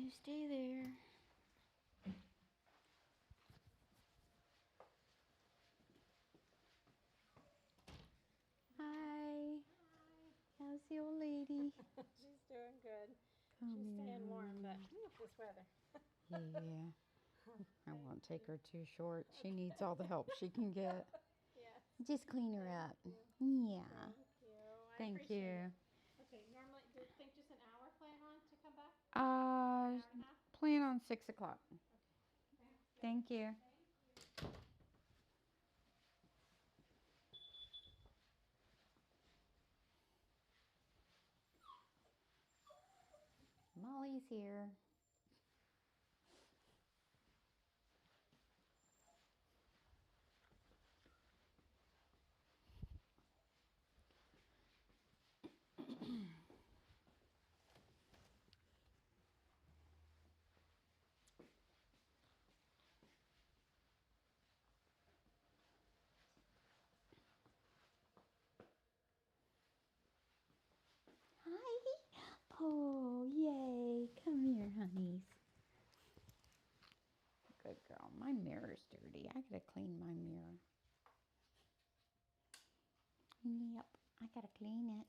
You stay there. Hi. How's the old lady? She's doing good. Come She's here, staying warm, but honey. this weather. Yeah. I won't take her too short. She needs all the help she can get. Yes. Just clean her up. you. Yeah. Thank you. I Thank appreciate you. it. Okay, normally, do you think just an hour plan on to come back? Uh, Hour and a half? plan on 6 o'clock. Okay. Thank you. Molly's here. Hi. Oh, yay. Come here, honeys. Good girl. My mirror's dirty. I gotta clean my mirror. Yep, I gotta clean it.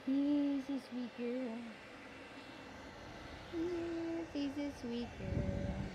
He's a sweet girl. Yes, he's a sweet girl.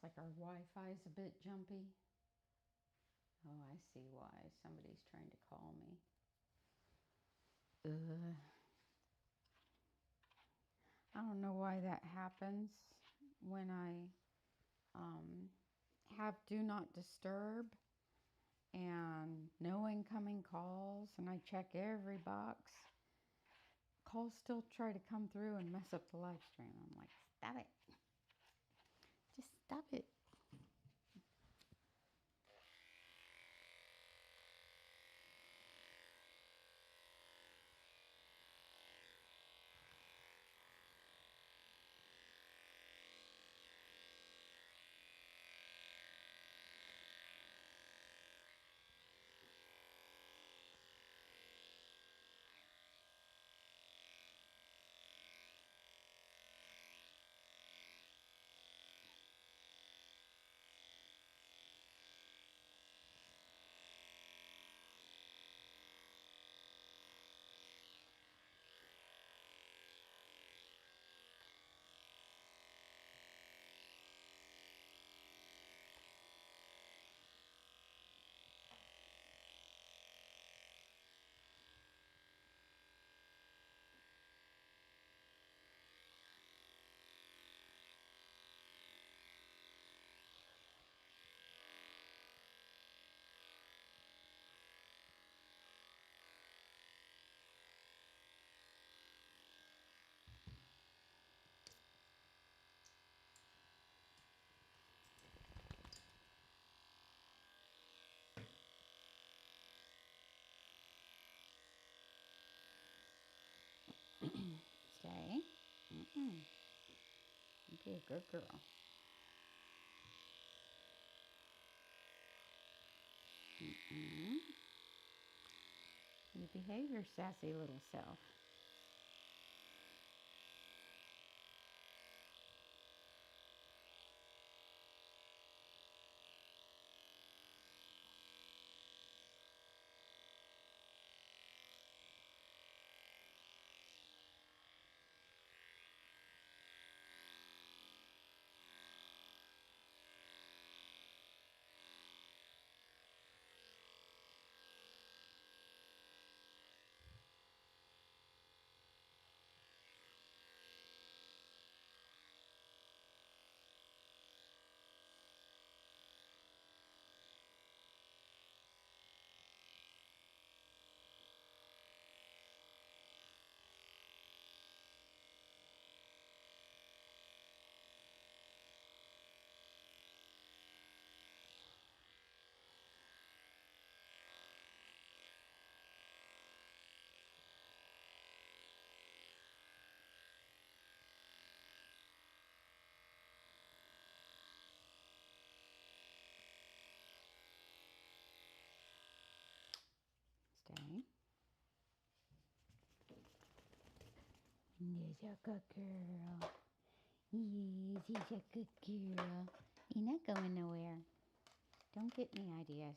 Looks like our Wi-Fi's a bit jumpy. Oh, I see why. Somebody's trying to call me. I don't know why that happens when I have do not disturb and no incoming calls, and I check every box. Calls still try to come through and mess up the live stream. I'm like, stop it. Just stop it. Stay. Be a good girl. You behave your sassy little self. Stay. There's a good girl. Yes, he's a good girl. You're not going nowhere. Don't get any ideas.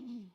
I didn't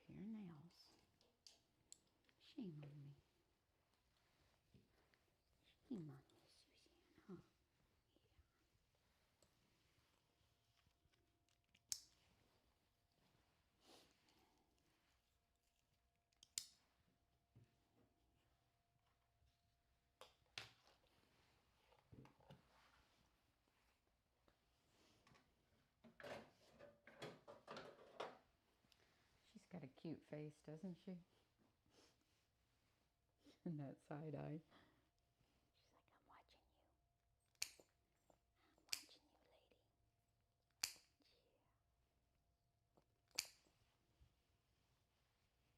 do your nails. Shame on me. Shame on you, Suzanne, huh? She's got a cute face, doesn't she? And that side eye. She's like, I'm watching you. I'm watching you, lady. Yeah.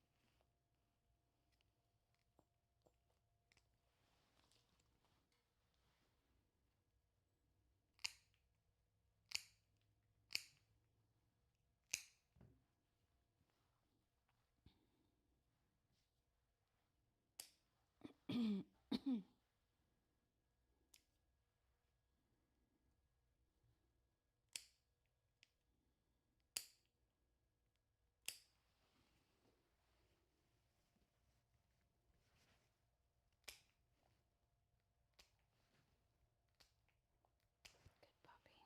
Good puppy. She's a good puppy.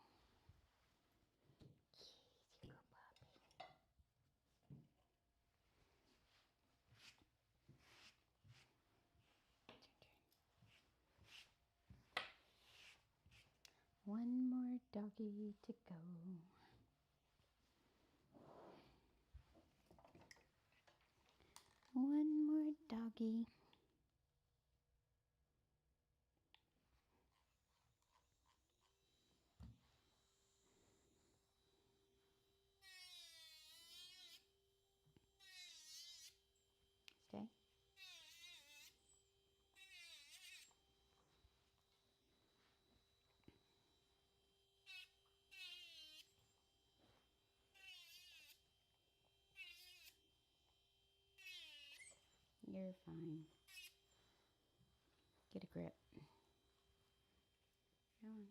It's your turn. One more doggy to go. One more doggy. Stay. You're fine. Get a grip. Go on.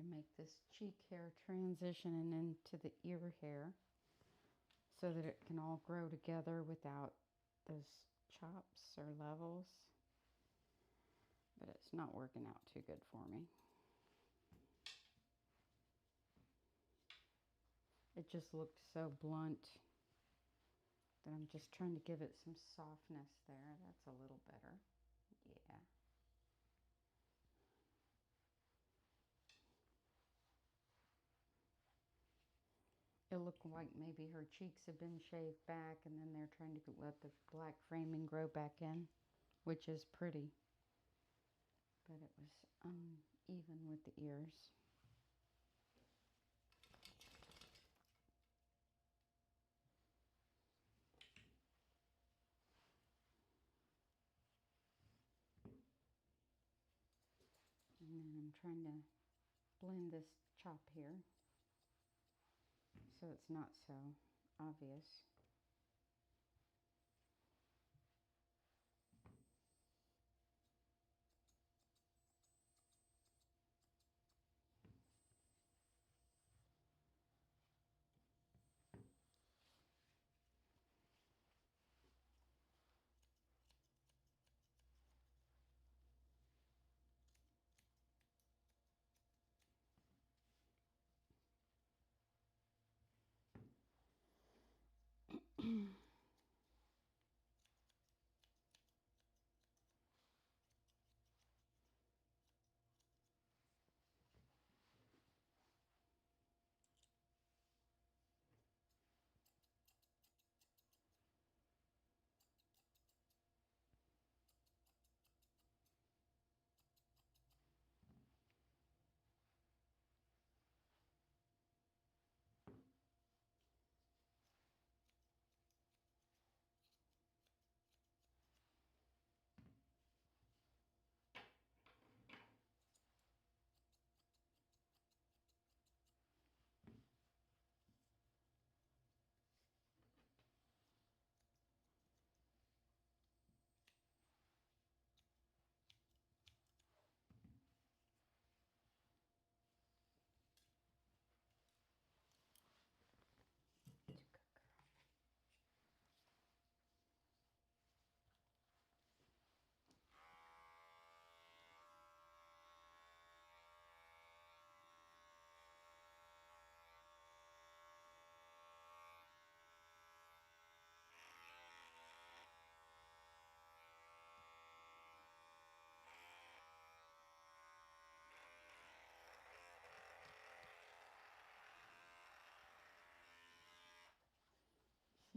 make this cheek hair transition and into the ear hair so that it can all grow together without those chops or levels. But it's not working out too good for me. It just looked so blunt that I'm just trying to give it some softness there. That's a little better. Yeah. It looked like maybe her cheeks have been shaved back and then they're trying to let the black framing grow back in, which is pretty. But it was uneven with the ears. And then I'm trying to blend this chop here so it's not so obvious.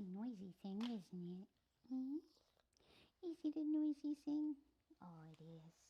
It's a noisy thing, isn't it? Hmm? Is it a noisy thing? Oh, it is.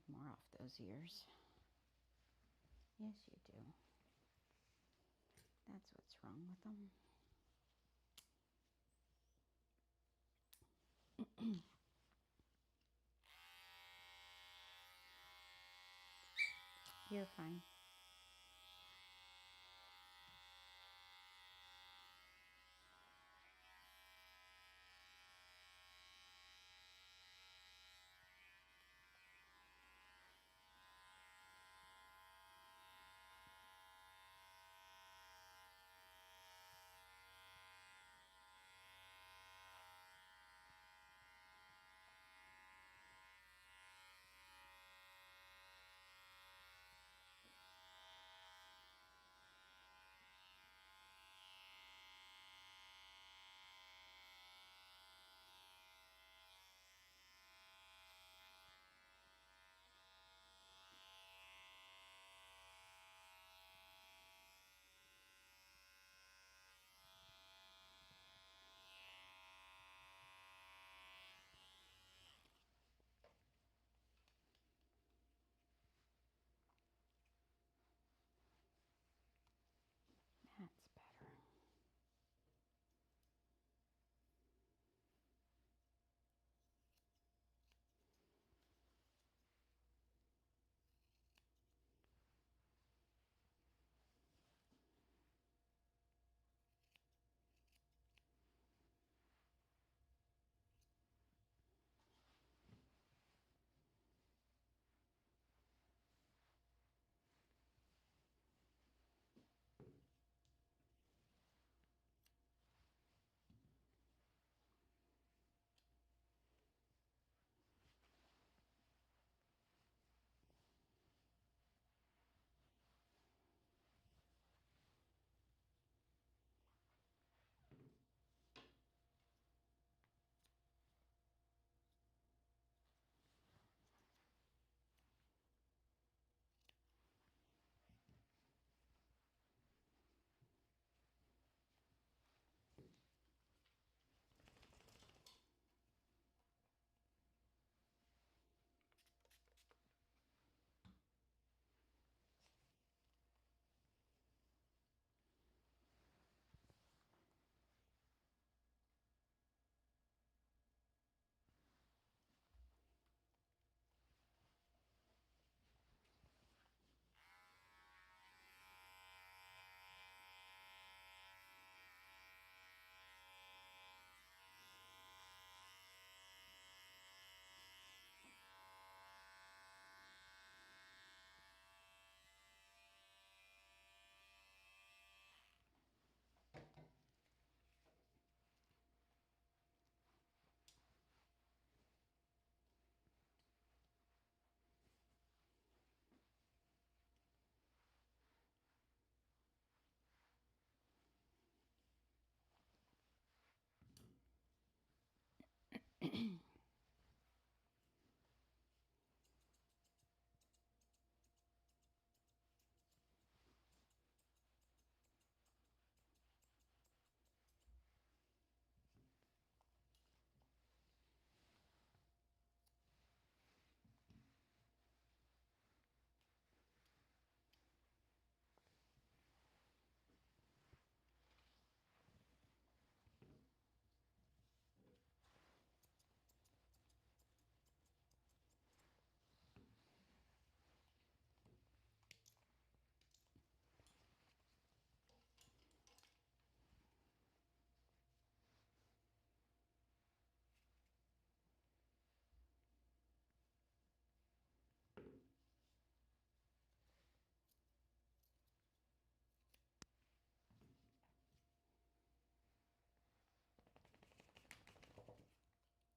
need more off those ears. Yes, you do. That's what's wrong with them. You're fine. That's better.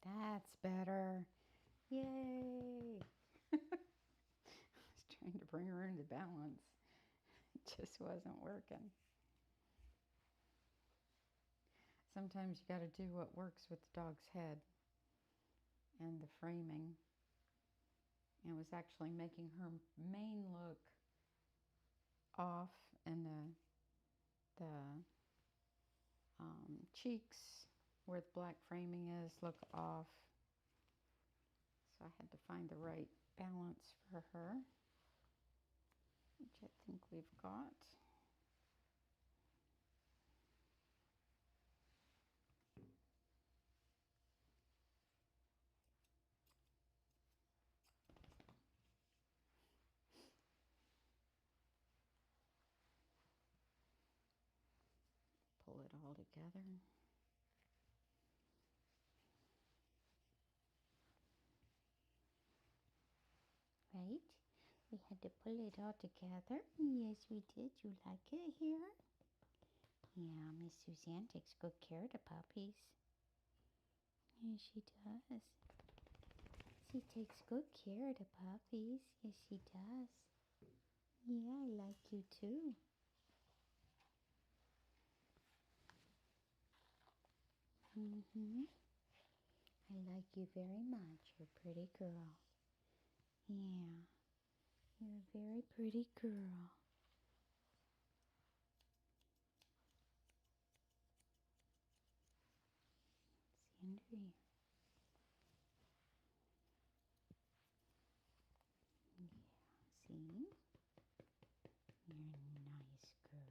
That's better. Yay! I was trying to bring her into balance. It just wasn't working. Sometimes you got to do what works with the dog's head and the framing. And it was actually making her mane look off and the cheeks where the black framing is look off. So I had to find the right balance for her, which I think we've got. Pull it all together. Right? We had to pull it all together. Yes, we did. You like it here? Yeah, Miss Suzanne takes good care of the puppies. Yes, she does. She takes good care of the puppies. Yes, she does. Yeah, I like you too. I like you very much. You're a pretty girl. Yeah, you're a very pretty girl. See under here. Yeah, see? You're a nice girl.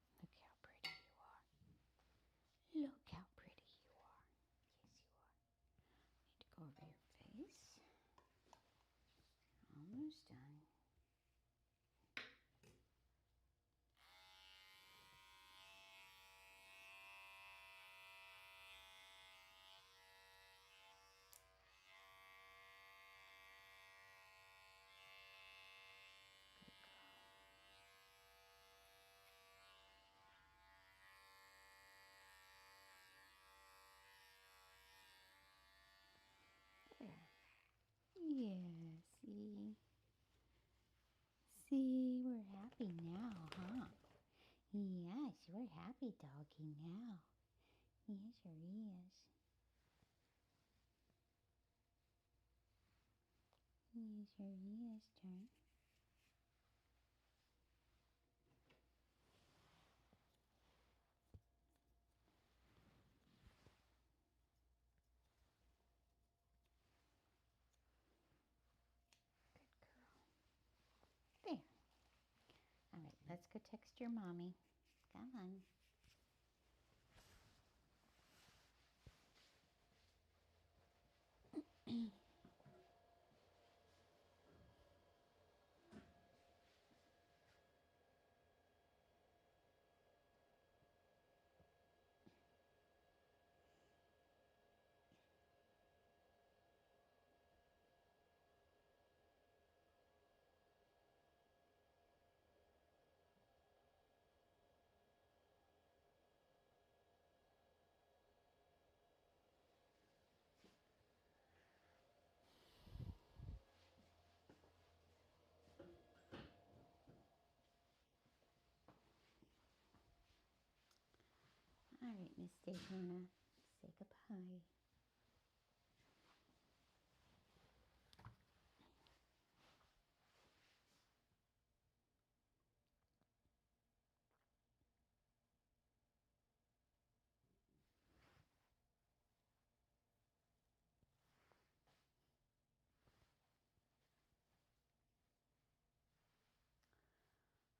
Look how pretty you are. Look how pretty you are. Yes, you are. Need to go over your face. Almost done. There. Yeah, see? See, we're happy now, huh? Yes, we're happy doggy now. Yes, sure is. Yes, sure is, turn. Good girl. There. All right, let's go text your mommy. Come on. All right, Miss Daytona, say goodbye.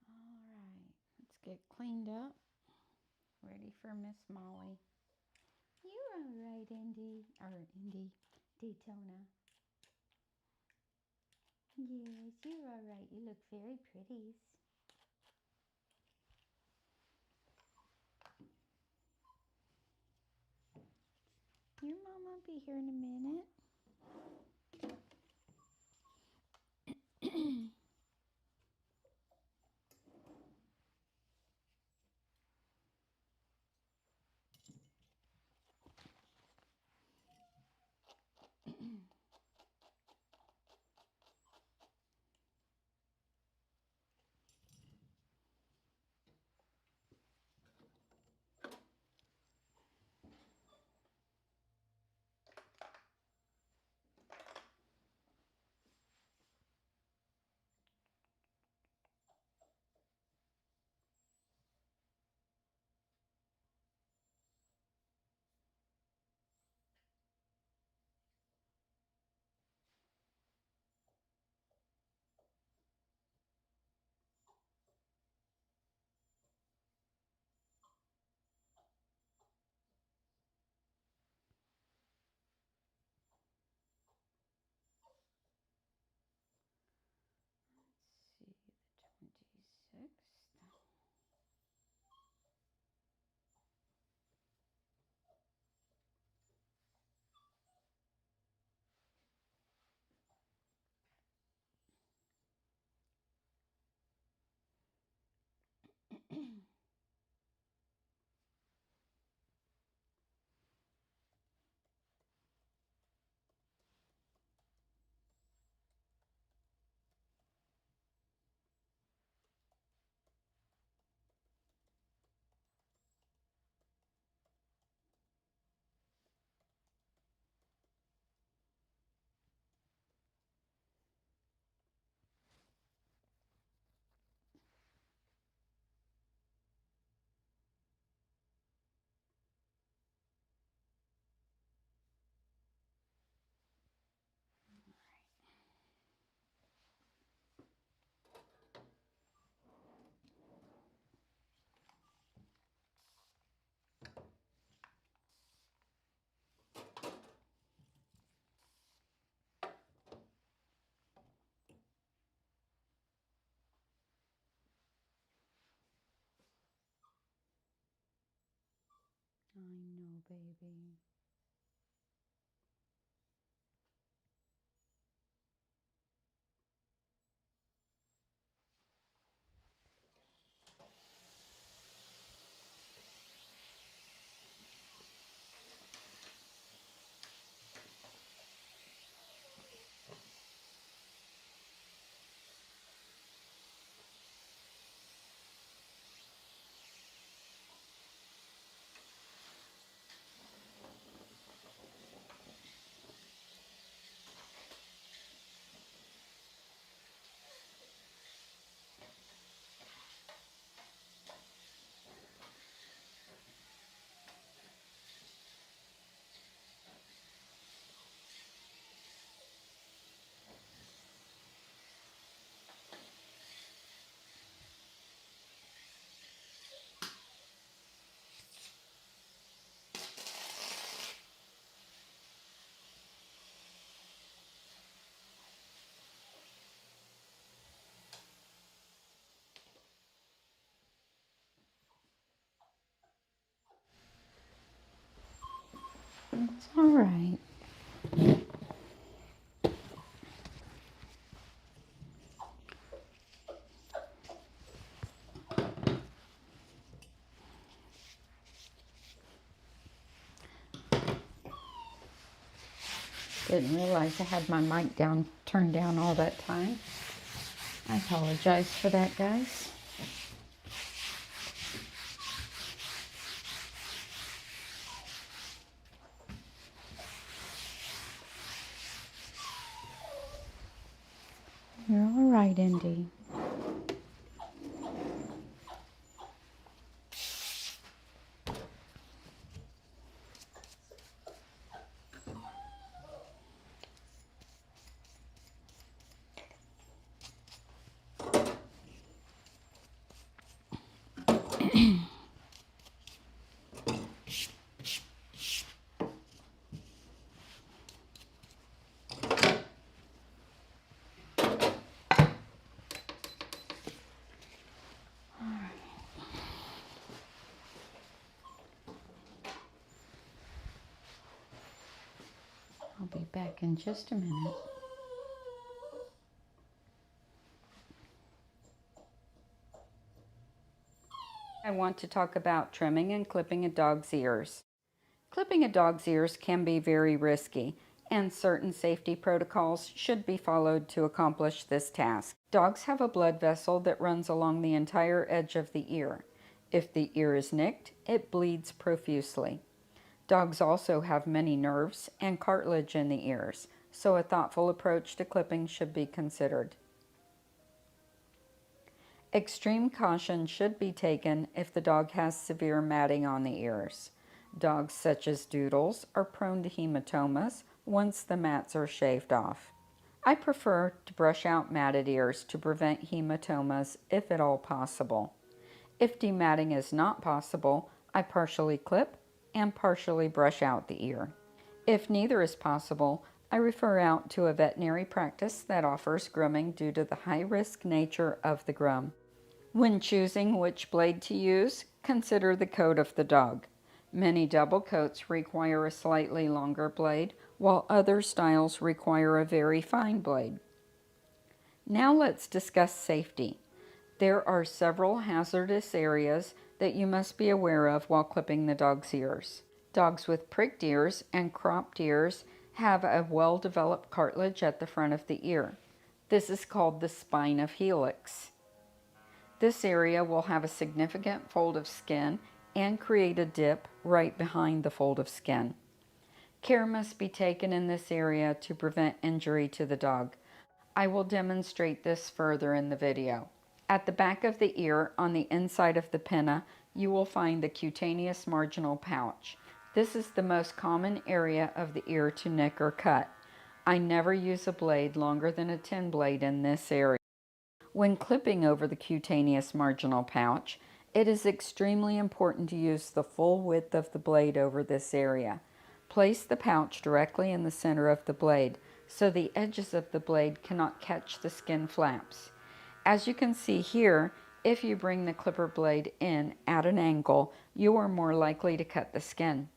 All right, let's get cleaned up. Ready for Miss Molly. You're all right, Indy. Or Indy. Daytona. Yes, you're all right. You look very pretty. Your mom will be here in a minute. know, baby. It's all right. Didn't realize I had my mic turned down all that time. I apologize for that, guys. You're all right, Indy. I'll be back in just a minute. I want to talk about trimming and clipping a dog's ears. Clipping a dog's ears can be very risky, and certain safety protocols should be followed to accomplish this task. Dogs have a blood vessel that runs along the entire edge of the ear. If the ear is nicked, it bleeds profusely. Dogs also have many nerves and cartilage in the ears, so a thoughtful approach to clipping should be considered. Extreme caution should be taken if the dog has severe matting on the ears. Dogs such as Doodles are prone to hematomas once the mats are shaved off. I prefer to brush out matted ears to prevent hematomas if at all possible. If dematting is not possible, I partially clip and partially brush out the ear. If neither is possible, I refer out to a veterinary practice that offers grooming due to the high-risk nature of the groom. When choosing which blade to use, consider the coat of the dog. Many double coats require a slightly longer blade, while other styles require a very fine blade. Now let's discuss safety. There are several hazardous areas that you must be aware of while clipping the dog's ears. Dogs with pricked ears and cropped ears have a well-developed cartilage at the front of the ear. This is called the spine of helix. This area will have a significant fold of skin and create a dip right behind the fold of skin. Care must be taken in this area to prevent injury to the dog. I will demonstrate this further in the video. At the back of the ear, on the inside of the pinna, you will find the cutaneous marginal pouch. This is the most common area of the ear to nick or cut. I never use a blade longer than a 10 blade in this area. When clipping over the cutaneous marginal pouch, it is extremely important to use the full width of the blade over this area. Place the pouch directly in the center of the blade so the edges of the blade cannot catch the skin flaps. As you can see here, If you bring the clipper blade in at an angle, you are more likely to cut the skin.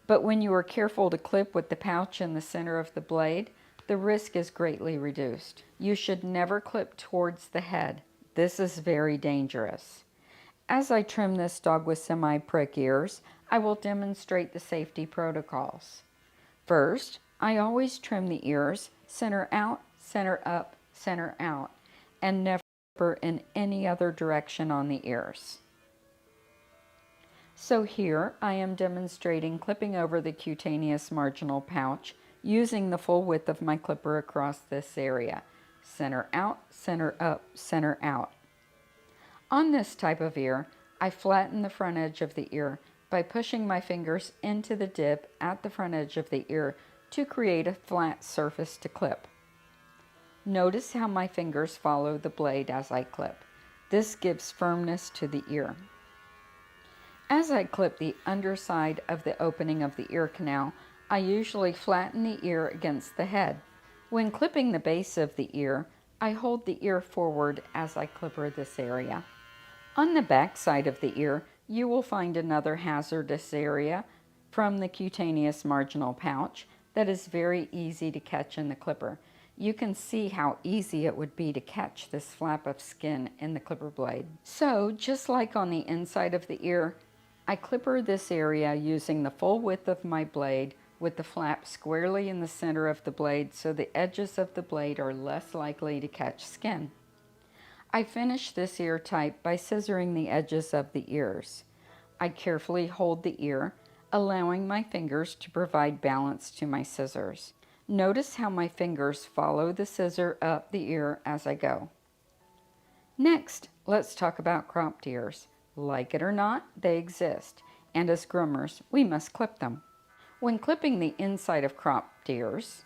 But when you are careful to clip with the pouch in the center of the blade, the risk is greatly reduced. You should never clip towards the head. This is very dangerous. As I trim this dog with semi-prick ears, I will demonstrate the safety protocols. First, I always trim the ears center out, center up, center out, and never in any other direction on the ears. So here I am demonstrating clipping over the cutaneous marginal pouch using the full width of my clipper across this area. Center out, center up, center out. On this type of ear, I flatten the front edge of the ear by pushing my fingers into the dip at the front edge of the ear to create a flat surface to clip. Notice how my fingers follow the blade as I clip. This gives firmness to the ear. As I clip the underside of the opening of the ear canal, I usually flatten the ear against the head. When clipping the base of the ear, I hold the ear forward as I clipper this area. On the back side of the ear, you will find another hazardous area from the cutaneous marginal pouch that is very easy to catch in the clipper. You can see how easy it would be to catch this flap of skin in the clipper blade. So, just like on the inside of the ear, I clipper this area using the full width of my blade with the flap squarely in the center of the blade so the edges of the blade are less likely to catch skin. I finish this ear type by scissoring the edges of the ears. I carefully hold the ear, allowing my fingers to provide balance to my scissors. Notice how my fingers follow the scissor up the ear as I go. Next, let's talk about cropped ears. Like it or not, they exist, and as groomers, we must clip them. When clipping the inside of cropped ears,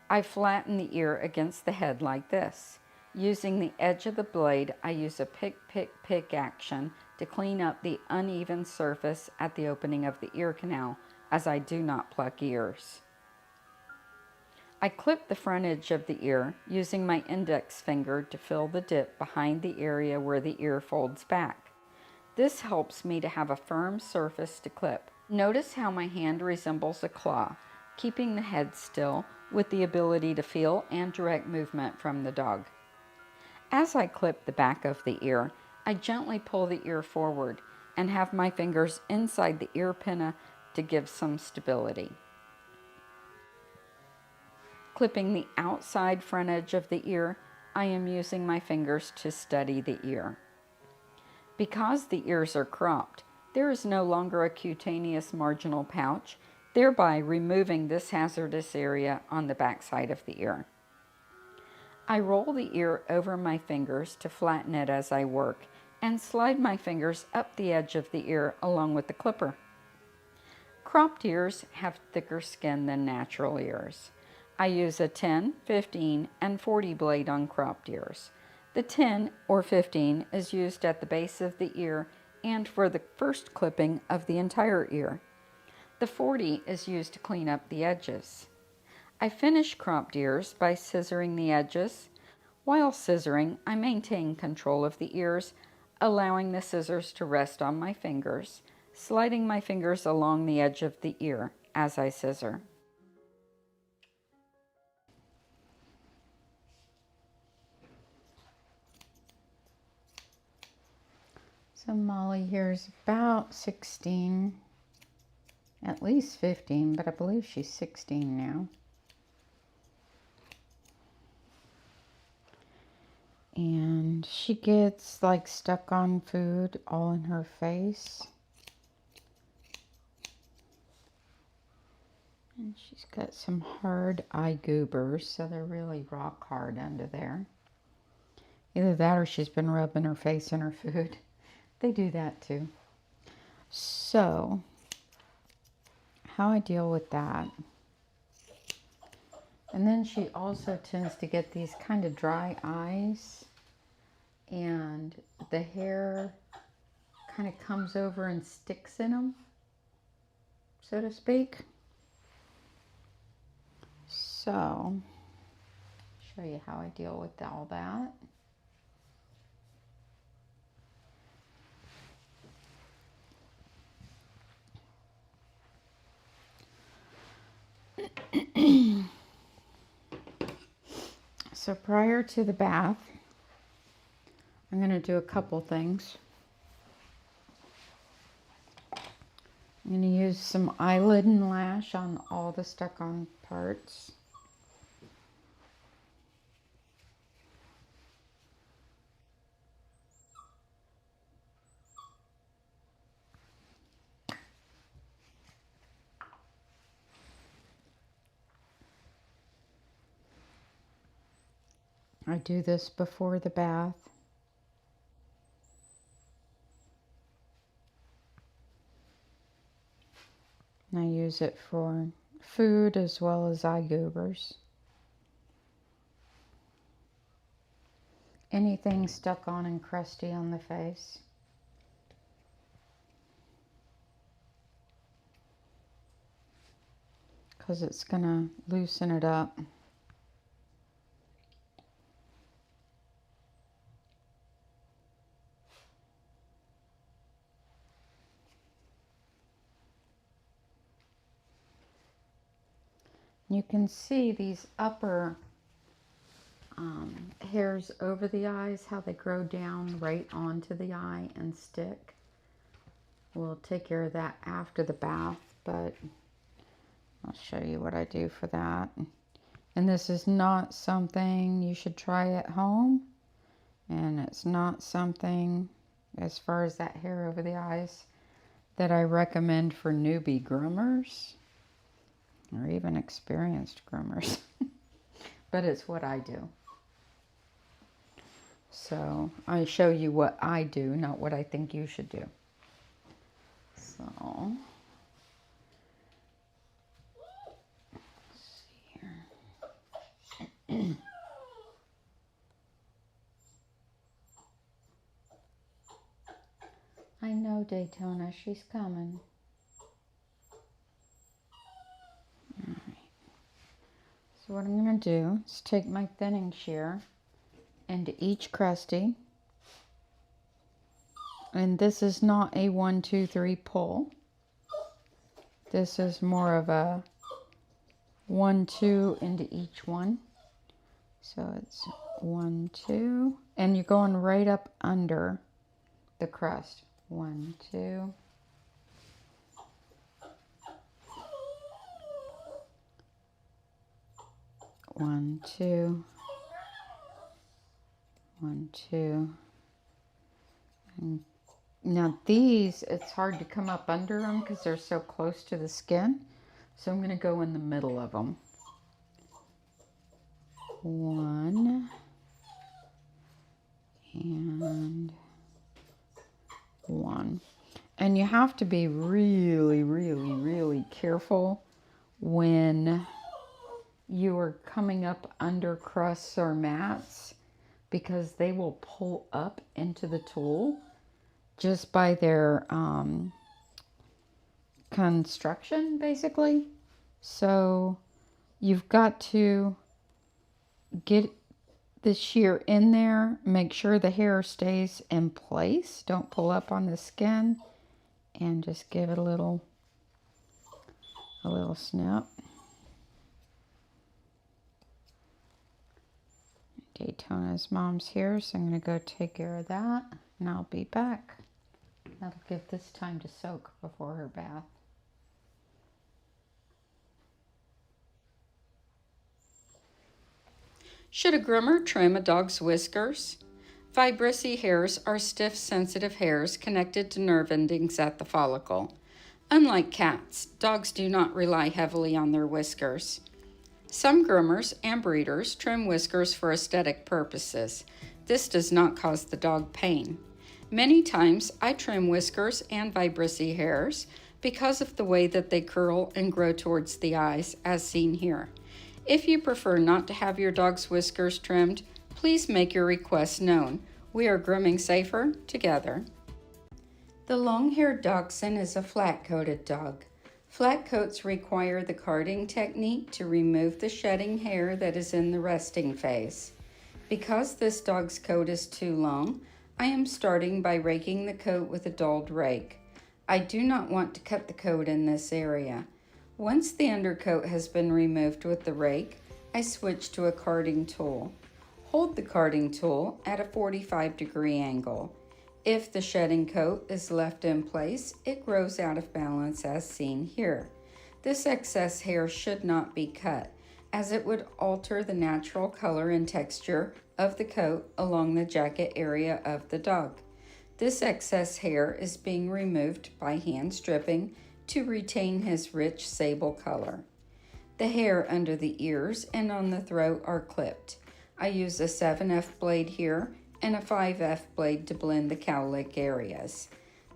I flatten the ear against the head like this. Using the edge of the blade, I use a pick action to clean up the uneven surface at the opening of the ear canal, as I do not pluck ears. I clip the front edge of the ear using my index finger to fill the dip behind the area where the ear folds back. This helps me to have a firm surface to clip. Notice how my hand resembles a claw, keeping the head still with the ability to feel and direct movement from the dog. As I clip the back of the ear, I gently pull the ear forward and have my fingers inside the ear pinna to give some stability. Clipping the outside front edge of the ear, I am using my fingers to steady the ear. Because the ears are cropped, there is no longer a cutaneous marginal pouch, thereby removing this hazardous area on the back side of the ear. I roll the ear over my fingers to flatten it as I work and slide my fingers up the edge of the ear along with the clipper. Cropped ears have thicker skin than natural ears. I use a 10, 15, and 40 blade on cropped ears. The 10 or 15 is used at the base of the ear and for the first clipping of the entire ear. The 40 is used to clean up the edges. I finish cropped ears by scissoring the edges. While scissoring, I maintain control of the ears, allowing the scissors to rest on my fingers, sliding my fingers along the edge of the ear as I scissor. So Molly here is about 16, at least 15, but I believe she's 16 now. And she gets like stuck on food all in her face. And she's got some hard eye goobers, so they're really rock hard under there. Either that or she's been rubbing her face in her food. They do that too. So, how I deal with that. And then she also tends to get these kind of dry eyes. And the hair kind of comes over and sticks in them, so to speak. So, show you how I deal with all that. So prior to the bath, I'm going to do a couple things. I'm going to use some eyelid and lash on all the stuck on parts. I do this before the bath. And I use it for food as well as eye goobers. Anything stuck on and crusty on the face. Because it's going to loosen it up. You can see these upper hairs over the eyes, how they grow down right onto the eye and stick. We'll take care of that after the bath, but I'll show you what I do for that. And this is not something you should try at home, and it's not something, as far as that hair over the eyes, that I recommend for newbie groomers or even experienced groomers. But it's what I do. So I show you what I do, not what I think you should do. So let's see here. I know, Daytona, she's coming. So what I'm going to do is take my thinning shear into each crusty. And this is not a 1, 2, 3 pull. This is more of a 1, 2 into each one. So it's 1, 2. And you're going right up under the crust. 1, 2. 1, 2, 1, 2. And now these, it's hard to come up under them because they're so close to the skin. So I'm going to go in the middle of them. 1 and 1. And you have to be really, really, really careful when you are coming up under crusts or mats, because they will pull up into the tool just by their construction, basically. So you've got to get the shear in there, make sure the hair stays in place, don't pull up on the skin, and just give it a little snip. Daytona's mom's here, so I'm going to go take care of that, and I'll be back. That'll give this time to soak before her bath. Should a groomer trim a dog's whiskers? Vibrissae hairs are stiff, sensitive hairs connected to nerve endings at the follicle. Unlike cats, dogs do not rely heavily on their whiskers. Some groomers and breeders trim whiskers for aesthetic purposes. This does not cause the dog pain. Many times I trim whiskers and vibrissae hairs because of the way that they curl and grow towards the eyes, as seen here. If you prefer not to have your dog's whiskers trimmed, please make your request known. We are grooming safer together. The long-haired dachshund is a flat-coated dog. Flat coats require the carding technique to remove the shedding hair that is in the resting phase. Because this dog's coat is too long, I am starting by raking the coat with a dulled rake. I do not want to cut the coat in this area. Once the undercoat has been removed with the rake, I switch to a carding tool. Hold the carding tool at a 45-degree angle. If the shedding coat is left in place, it grows out of balance as seen here. This excess hair should not be cut, as it would alter the natural color and texture of the coat along the jacket area of the dog. This excess hair is being removed by hand stripping to retain his rich sable color. The hair under the ears and on the throat are clipped. I use a 7F blade here and a 5F blade to blend the cowlick areas.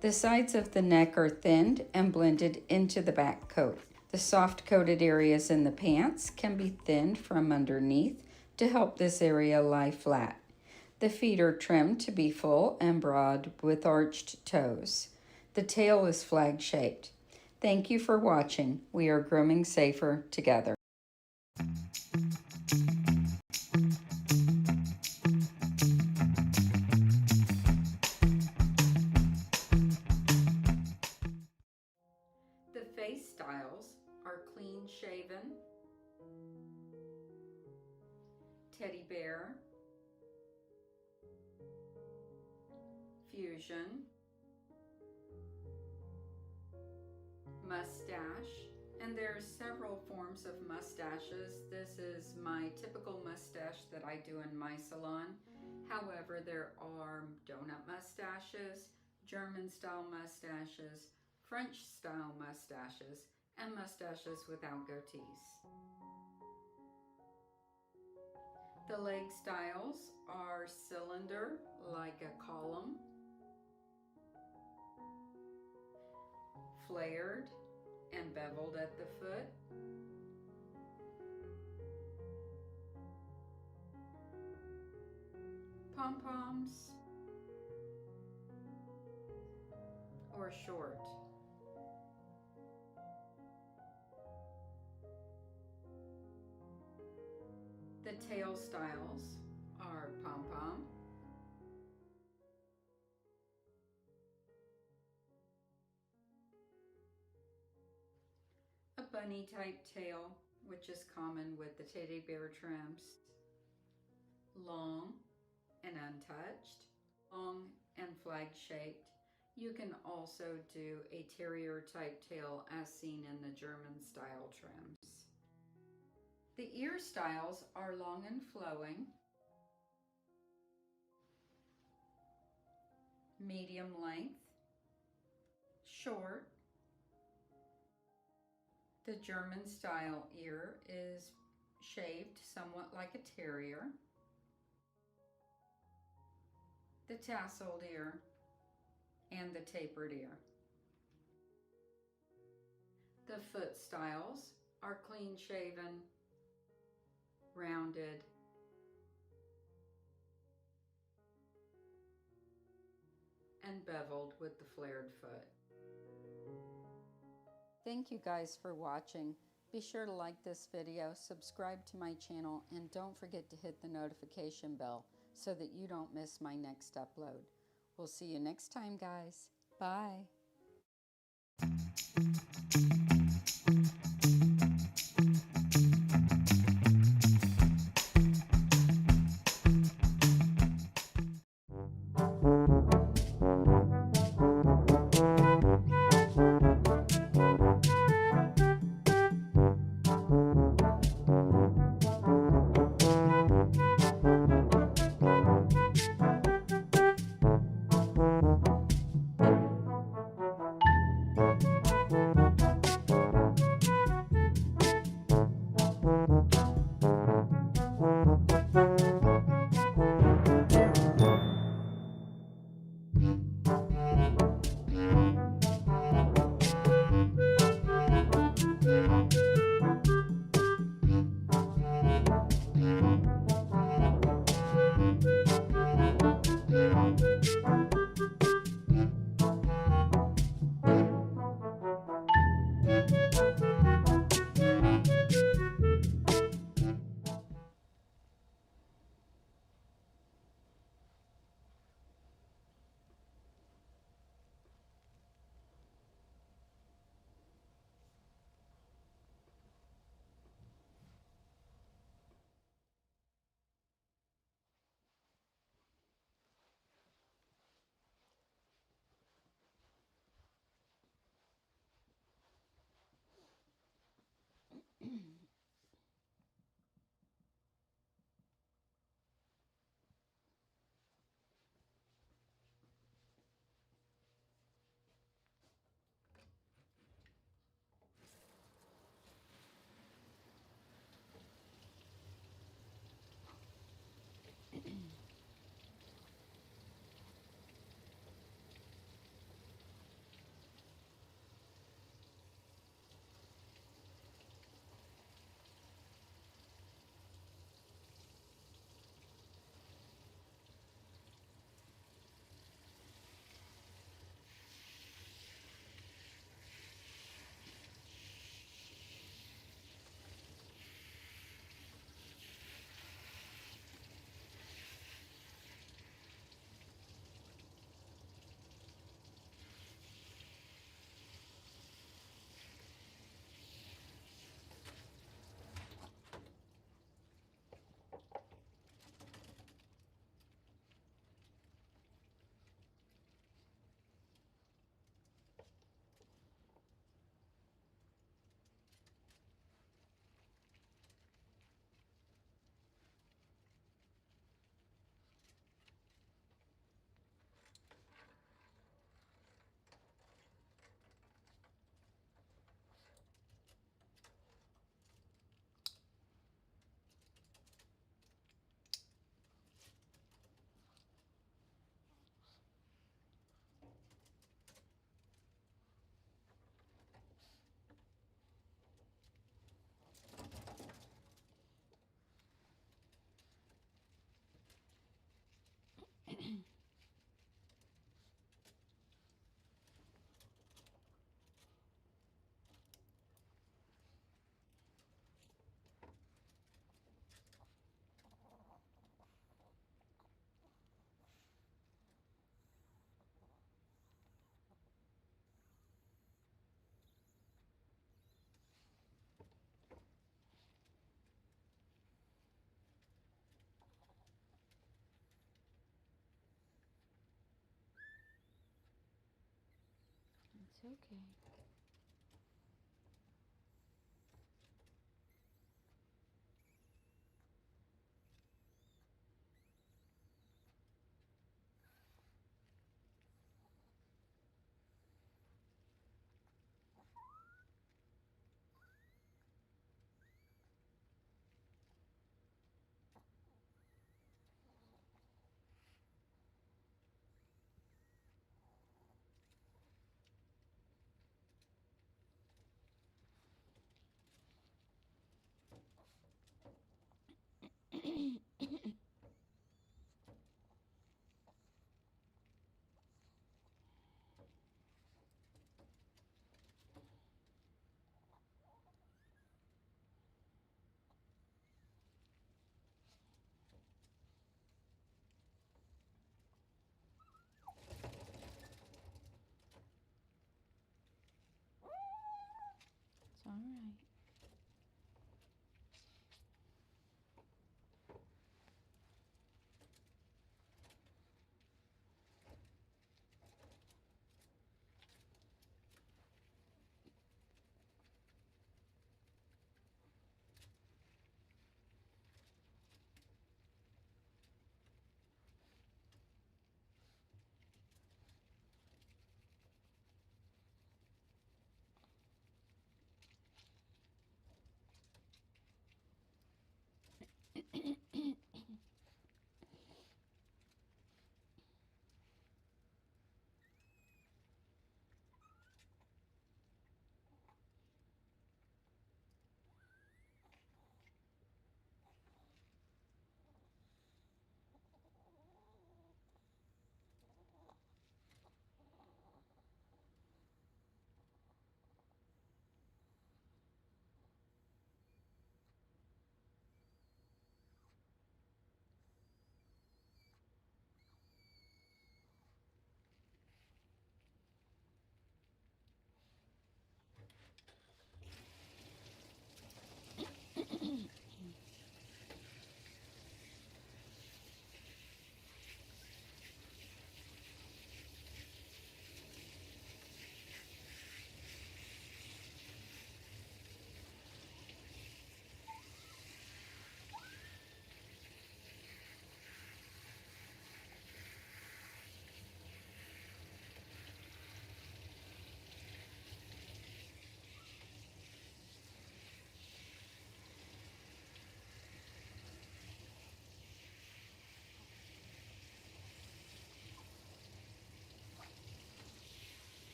The sides of the neck are thinned and blended into the back coat. The soft coated areas in the pants can be thinned from underneath to help this area lie flat. The feet are trimmed to be full and broad with arched toes. The tail is flag-shaped. Thank you for watching. We are grooming safer together. The face styles are clean shaven, teddy bear, fusion, mustache, and there's several forms of mustaches. This is my typical mustache that I do in my salon. However, there are donut mustaches, German style mustaches, French style mustaches, and mustaches without goatees. The leg styles are cylinder, like a column, flared and beveled at the foot, pom-poms, or short. The tail styles are pom-pom, a bunny type tail, which is common with the teddy bear trims, long and untouched, long and flag shaped. You can also do a terrier type tail as seen in the German style trims. The ear styles are long and flowing, medium length, short. The German style ear is shaved somewhat like a terrier. The tasseled ear and the tapered ear. The foot styles are clean shaven, rounded, and beveled with the flared foot. Thank you guys for watching. Be sure to like this video, subscribe to my channel, and don't forget to hit the notification bell so that you don't miss my next upload. We'll see you next time, guys. Bye. It's okay.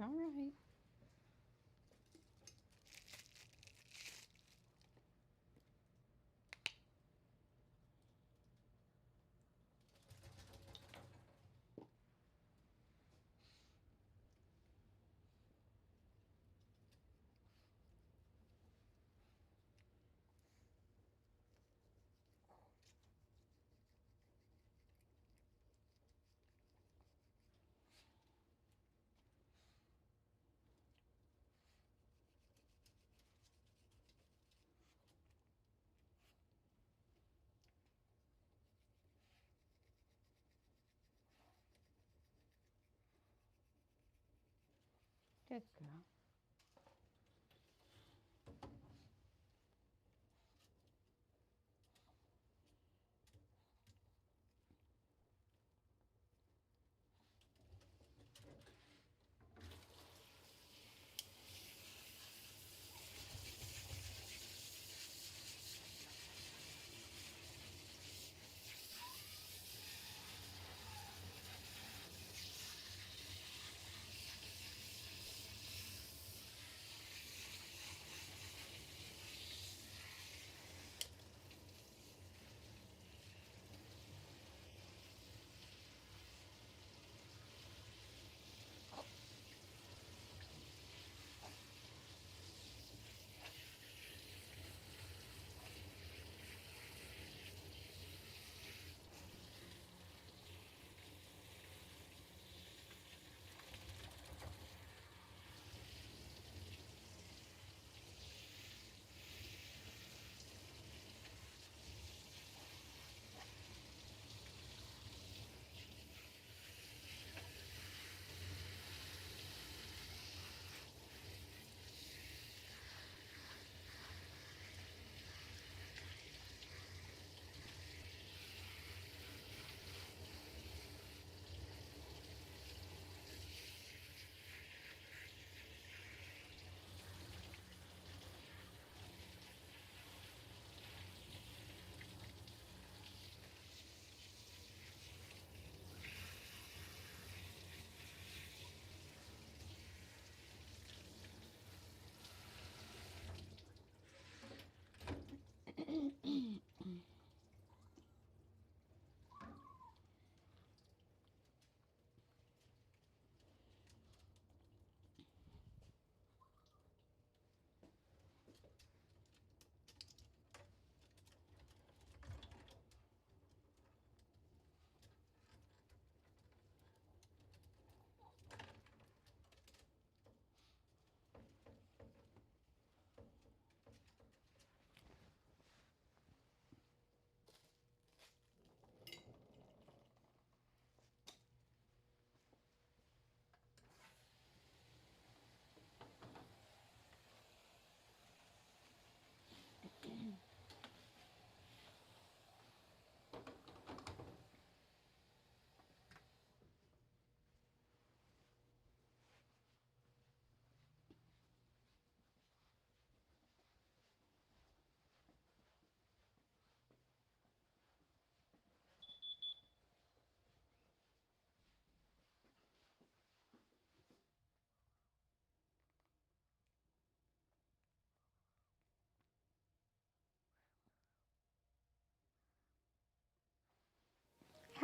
All right. Good girl.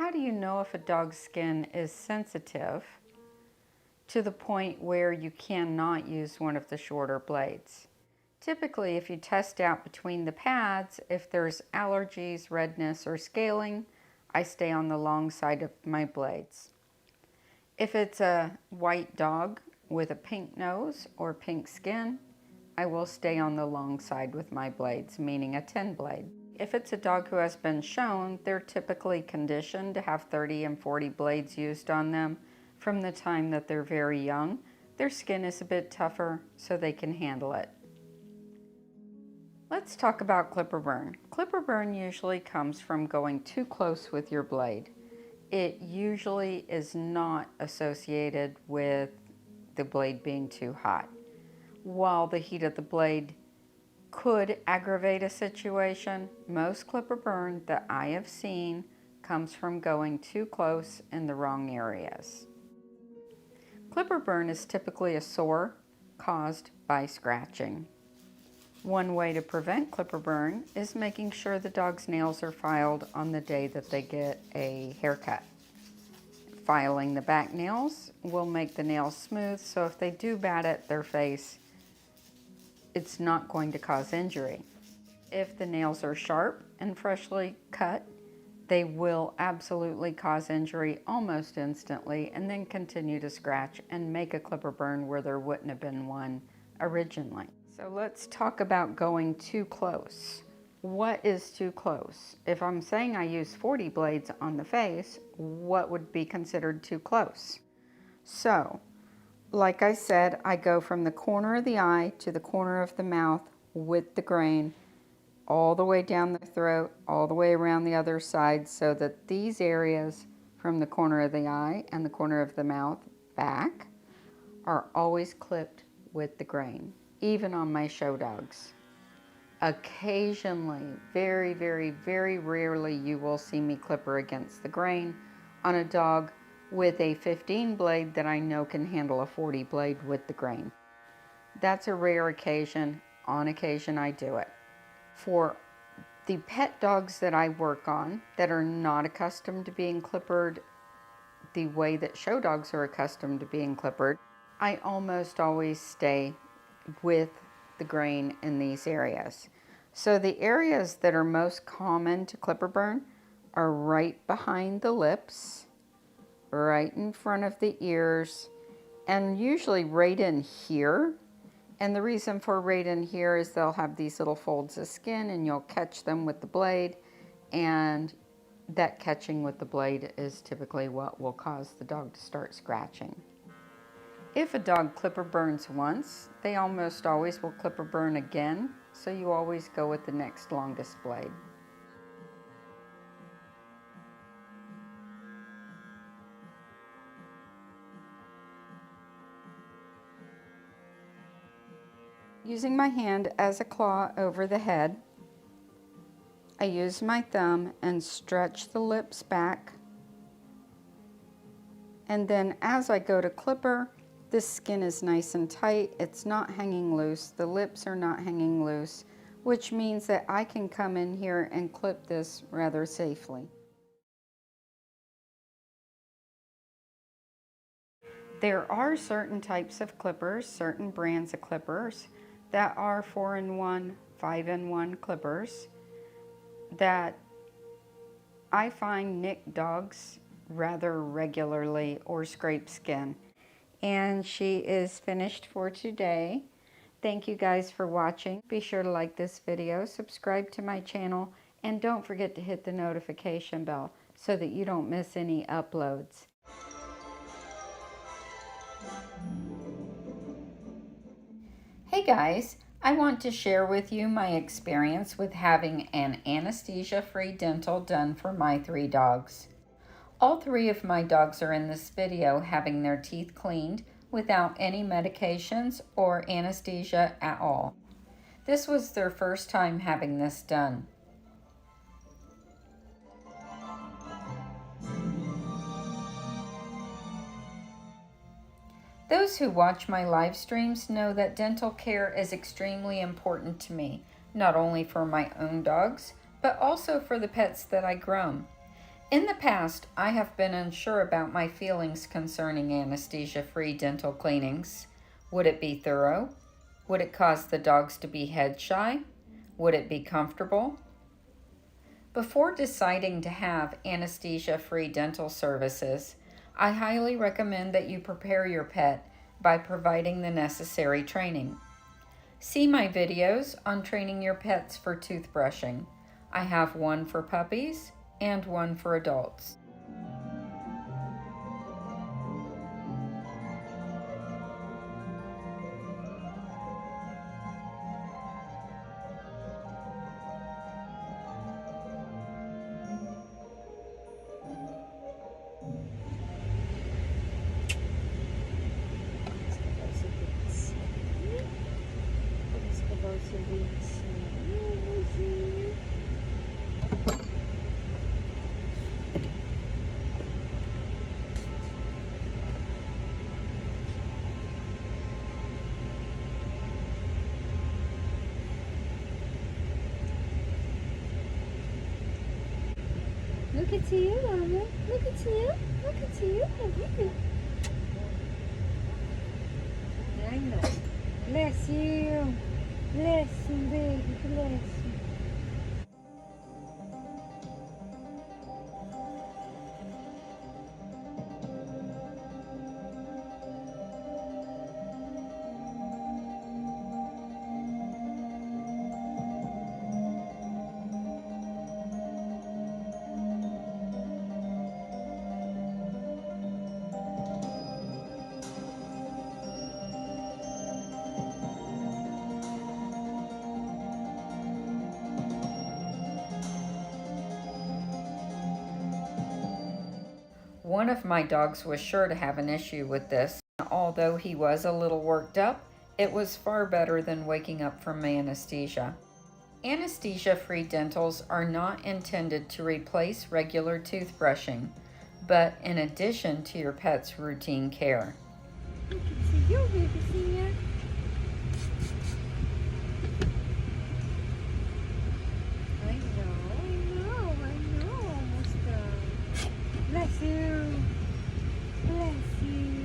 How do you know if a dog's skin is sensitive to the point where you cannot use one of the shorter blades? Typically, if you test out between the pads, if there's allergies, redness, or scaling, I stay on the long side of my blades. If it's a white dog with a pink nose or pink skin, I will stay on the long side with my blades, meaning a 10 blade. If it's a dog who has been shown, they're typically conditioned to have 30 and 40 blades used on them from the time that they're very young. Their skin is a bit tougher, so they can handle it. Let's talk about clipper burn. Clipper burn usually comes from going too close with your blade. It usually is not associated with the blade being too hot. While the heat of the blade could aggravate a situation, most clipper burn that I have seen comes from going too close in the wrong areas. Clipper burn is typically a sore caused by scratching. One way to prevent clipper burn is making sure the dog's nails are filed on the day that they get a haircut. Filing the back nails will make the nails smooth, so if they do bat at their face, it's not going to cause injury. If the nails are sharp and freshly cut, they will absolutely cause injury almost instantly and then continue to scratch and make a clipper burn where there wouldn't have been one originally. So let's talk about going too close. What is too close? If I'm saying I use 40 blades on the face, what would be considered too close? So, like I said, I go from the corner of the eye to the corner of the mouth with the grain, all the way down the throat, all the way around the other side, so that these areas from the corner of the eye and the corner of the mouth back are always clipped with the grain, even on my show dogs. Occasionally, very, very, very rarely, you will see me clipper against the grain on a dog with a 15 blade that I know can handle a 40 blade with the grain. That's a rare occasion. On occasion, I do it. For the pet dogs that I work on that are not accustomed to being clippered the way that show dogs are accustomed to being clippered, I almost always stay with the grain in these areas. So the areas that are most common to clipper burn are right behind the lips, right in front of the ears, and usually right in here. And the reason for right in here is they'll have these little folds of skin and you'll catch them with the blade, and that catching with the blade is typically what will cause the dog to start scratching. If a dog clipper burns once, they almost always will clipper burn again, so you always go with the next longest blade. Using my hand as a claw over the head, I use my thumb and stretch the lips back. And then as I go to clipper, the skin is nice and tight. It's not hanging loose. The lips are not hanging loose, which means that I can come in here and clip this rather safely. There are certain types of clippers, certain brands of clippers that are 4-in-1, 5-in-1 clippers that I find nick dogs rather regularly or scrape skin. And she is finished for today. Thank you guys for watching. Be sure to like this video, subscribe to my channel, and don't forget to hit the notification bell so that you don't miss any uploads. Hey guys, I want to share with you my experience with having an anesthesia-free dental done for my 3 dogs. All 3 of my dogs are in this video having their teeth cleaned without any medications or anesthesia at all. This was their first time having this done. Those who watch my live streams know that dental care is extremely important to me, not only for my own dogs, but also for the pets that I groom. In the past, I have been unsure about my feelings concerning anesthesia-free dental cleanings. Would it be thorough? Would it cause the dogs to be head shy? Would it be comfortable? Before deciding to have anesthesia-free dental services, I highly recommend that you prepare your pet by providing the necessary training. See my videos on training your pets for toothbrushing. I have one for puppies and one for adults. Look at you, Mama. Look at you. Look at you. I know. Bless you. Bless you, baby. Bless you. One of my dogs was sure to have an issue with this. Although he was a little worked up, it was far better than waking up from anesthesia. Anesthesia-free dentals are not intended to replace regular toothbrushing, but in addition to your pet's routine care. Look at you, baby, Sr. I know, almost done. Bless you. Bless you.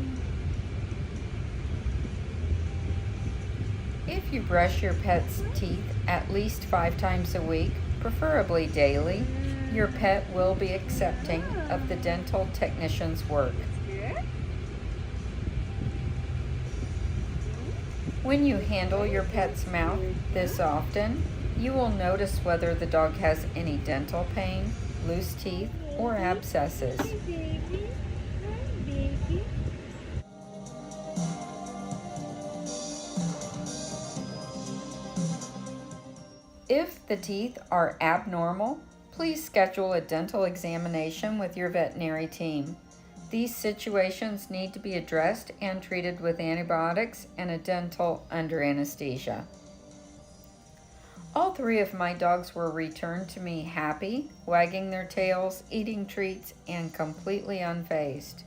If you brush your pet's teeth at least 5 times a week, preferably daily, your pet will be accepting of the dental technician's work. When you handle your pet's mouth this often, you will notice whether the dog has any dental pain, loose teeth, or abscesses. Hi, baby. Hi, baby. If the teeth are abnormal, please schedule a dental examination with your veterinary team. These situations need to be addressed and treated with antibiotics and a dental under anesthesia. All 3 of my dogs were returned to me happy, wagging their tails, eating treats, and completely unfazed.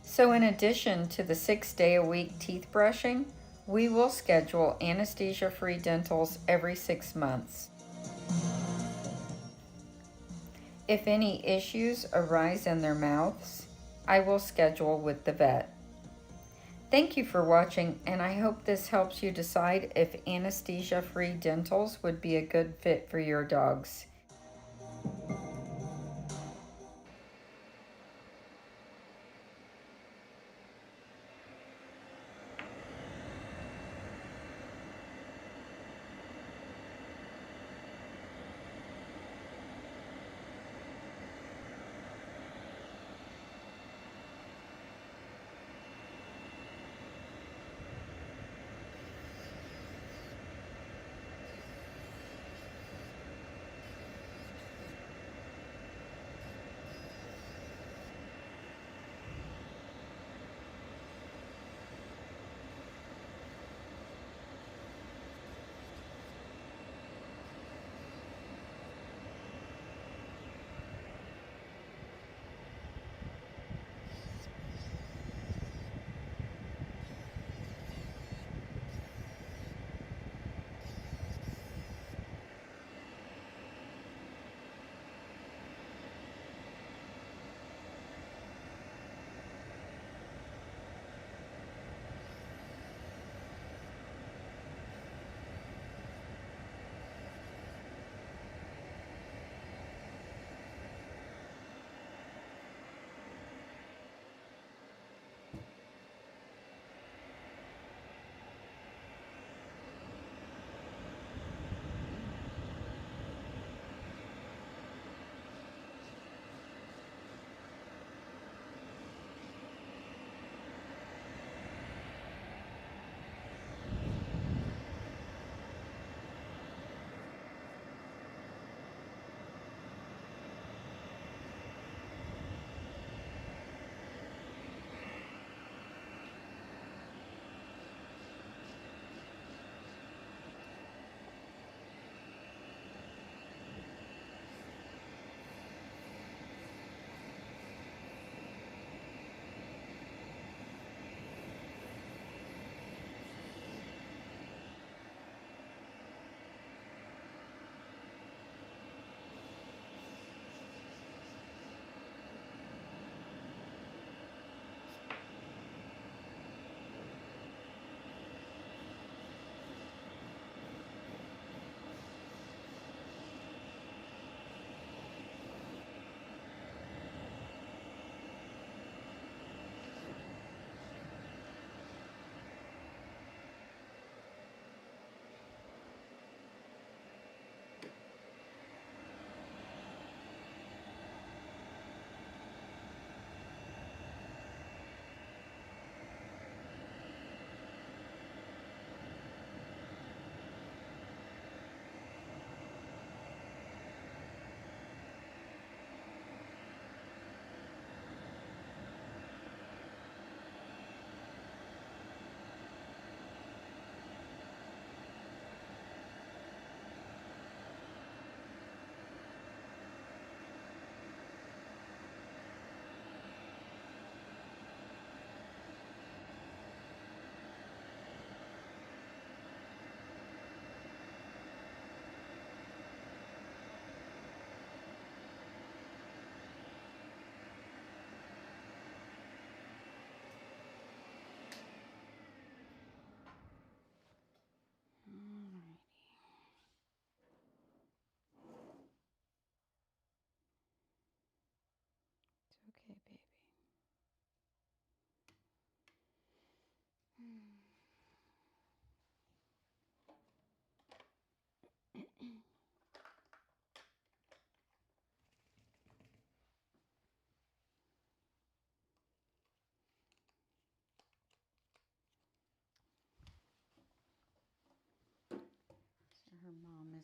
So in addition to the 6-day-a-week teeth brushing, we will schedule anesthesia-free dentals every 6 months. If any issues arise in their mouths, I will schedule with the vet. Thank you for watching, and I hope this helps you decide if anesthesia-free dentals would be a good fit for your dogs.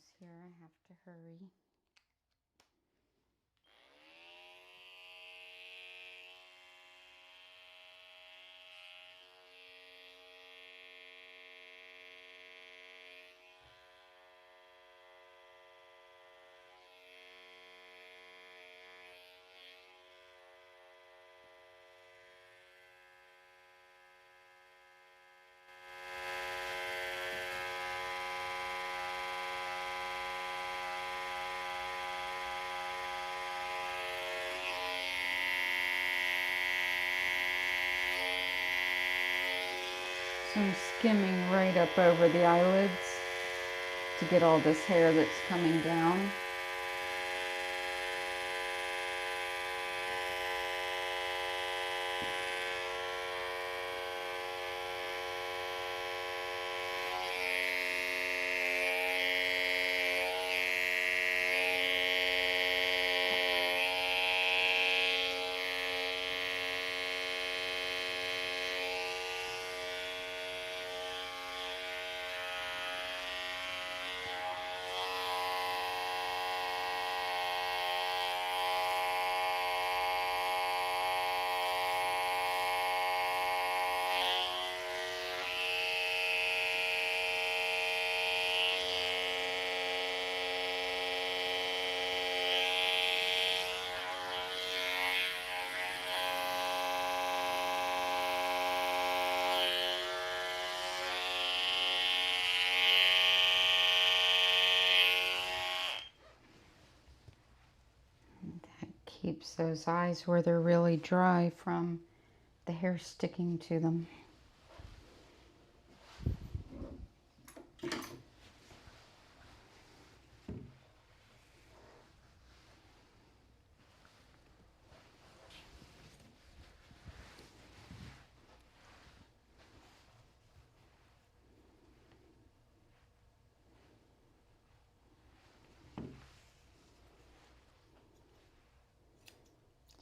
almost here. I have to hurry. So I'm skimming right up over the eyelids to get all this hair that's coming down. Keeps those eyes where they're really dry from the hair sticking to them.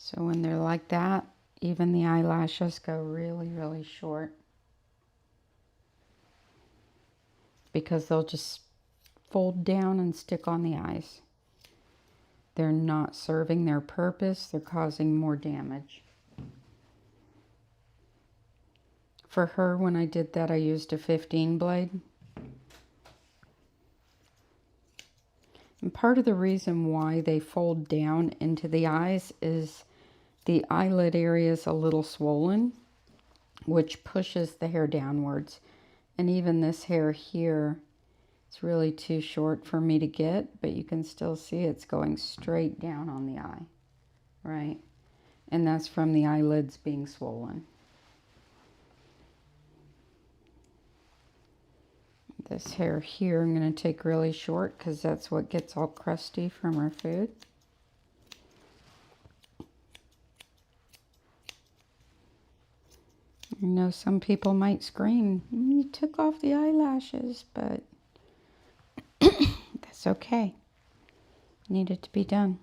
So when they're like that, even the eyelashes go really, really short, because they'll just fold down and stick on the eyes. They're not serving their purpose. They're causing more damage. For her, when I did that, I used a 15 blade. And part of the reason why they fold down into the eyes is the eyelid area is a little swollen, which pushes the hair downwards. And even this hair here, it's really too short for me to get, but you can still see it's going straight down on the eye, right? And that's from the eyelids being swollen. This hair here I'm going to take really short because that's what gets all crusty from our food. I know some people might scream, you took off the eyelashes, but that's okay. Needed to be done.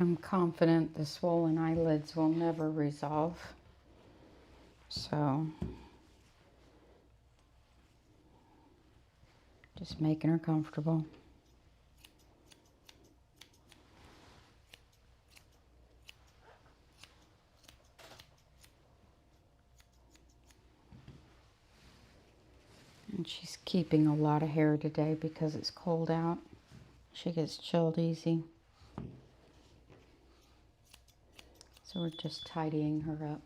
I'm confident the swollen eyelids will never resolve. So, just making her comfortable. And she's keeping a lot of hair today because it's cold out. She gets chilled easy. So we're just tidying her up.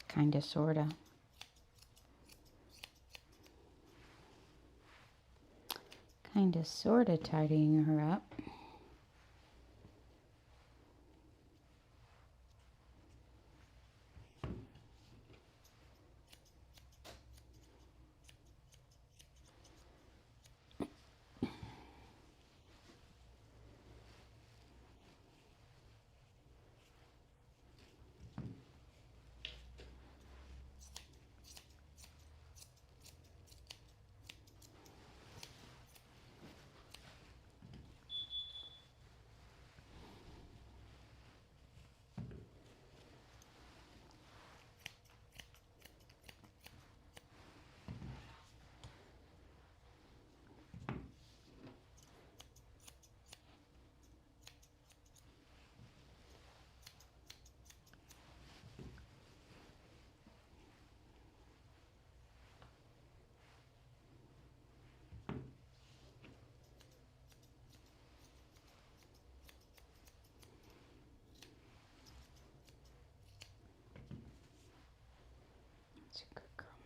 Kinda, sorta. Kinda, sorta tidying her up. That's a good girl,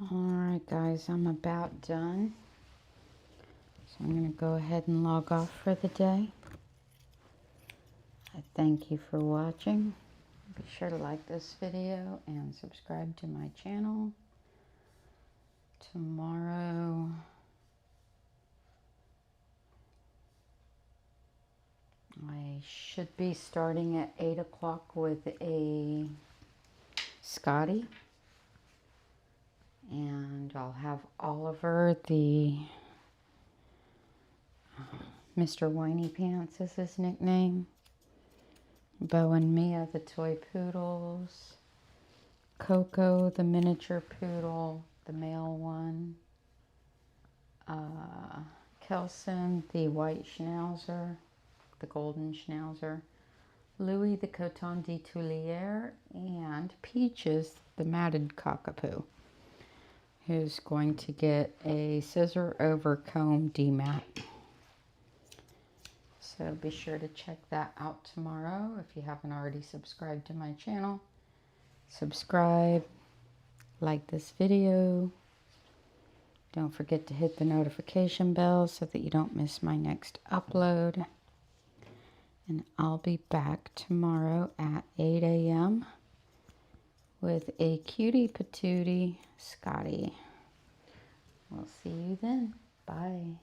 Molly. Alright guys, I'm about done. So I'm going to go ahead and log off for the day. I thank you for watching. Be sure to like this video and subscribe to my channel. Tomorrow I should be starting at 8 o'clock with a Scotty. And I'll have Oliver, the Mr. Whiny Pants is his nickname. Bo and Mia, the toy poodles. Coco, the miniature poodle, the male one. Kelson, the white Schnauzer, the golden Schnauzer. Louis, the Coton de Tulier. And Peaches, the matted cockapoo, who's going to get a scissor over comb demat. So be sure to check that out tomorrow. If you haven't already subscribed to my channel, subscribe, like this video. Don't forget to hit the notification bell so that you don't miss my next upload. And I'll be back tomorrow at 8 a.m. with a cutie patootie Scotty. We'll see you then. Bye.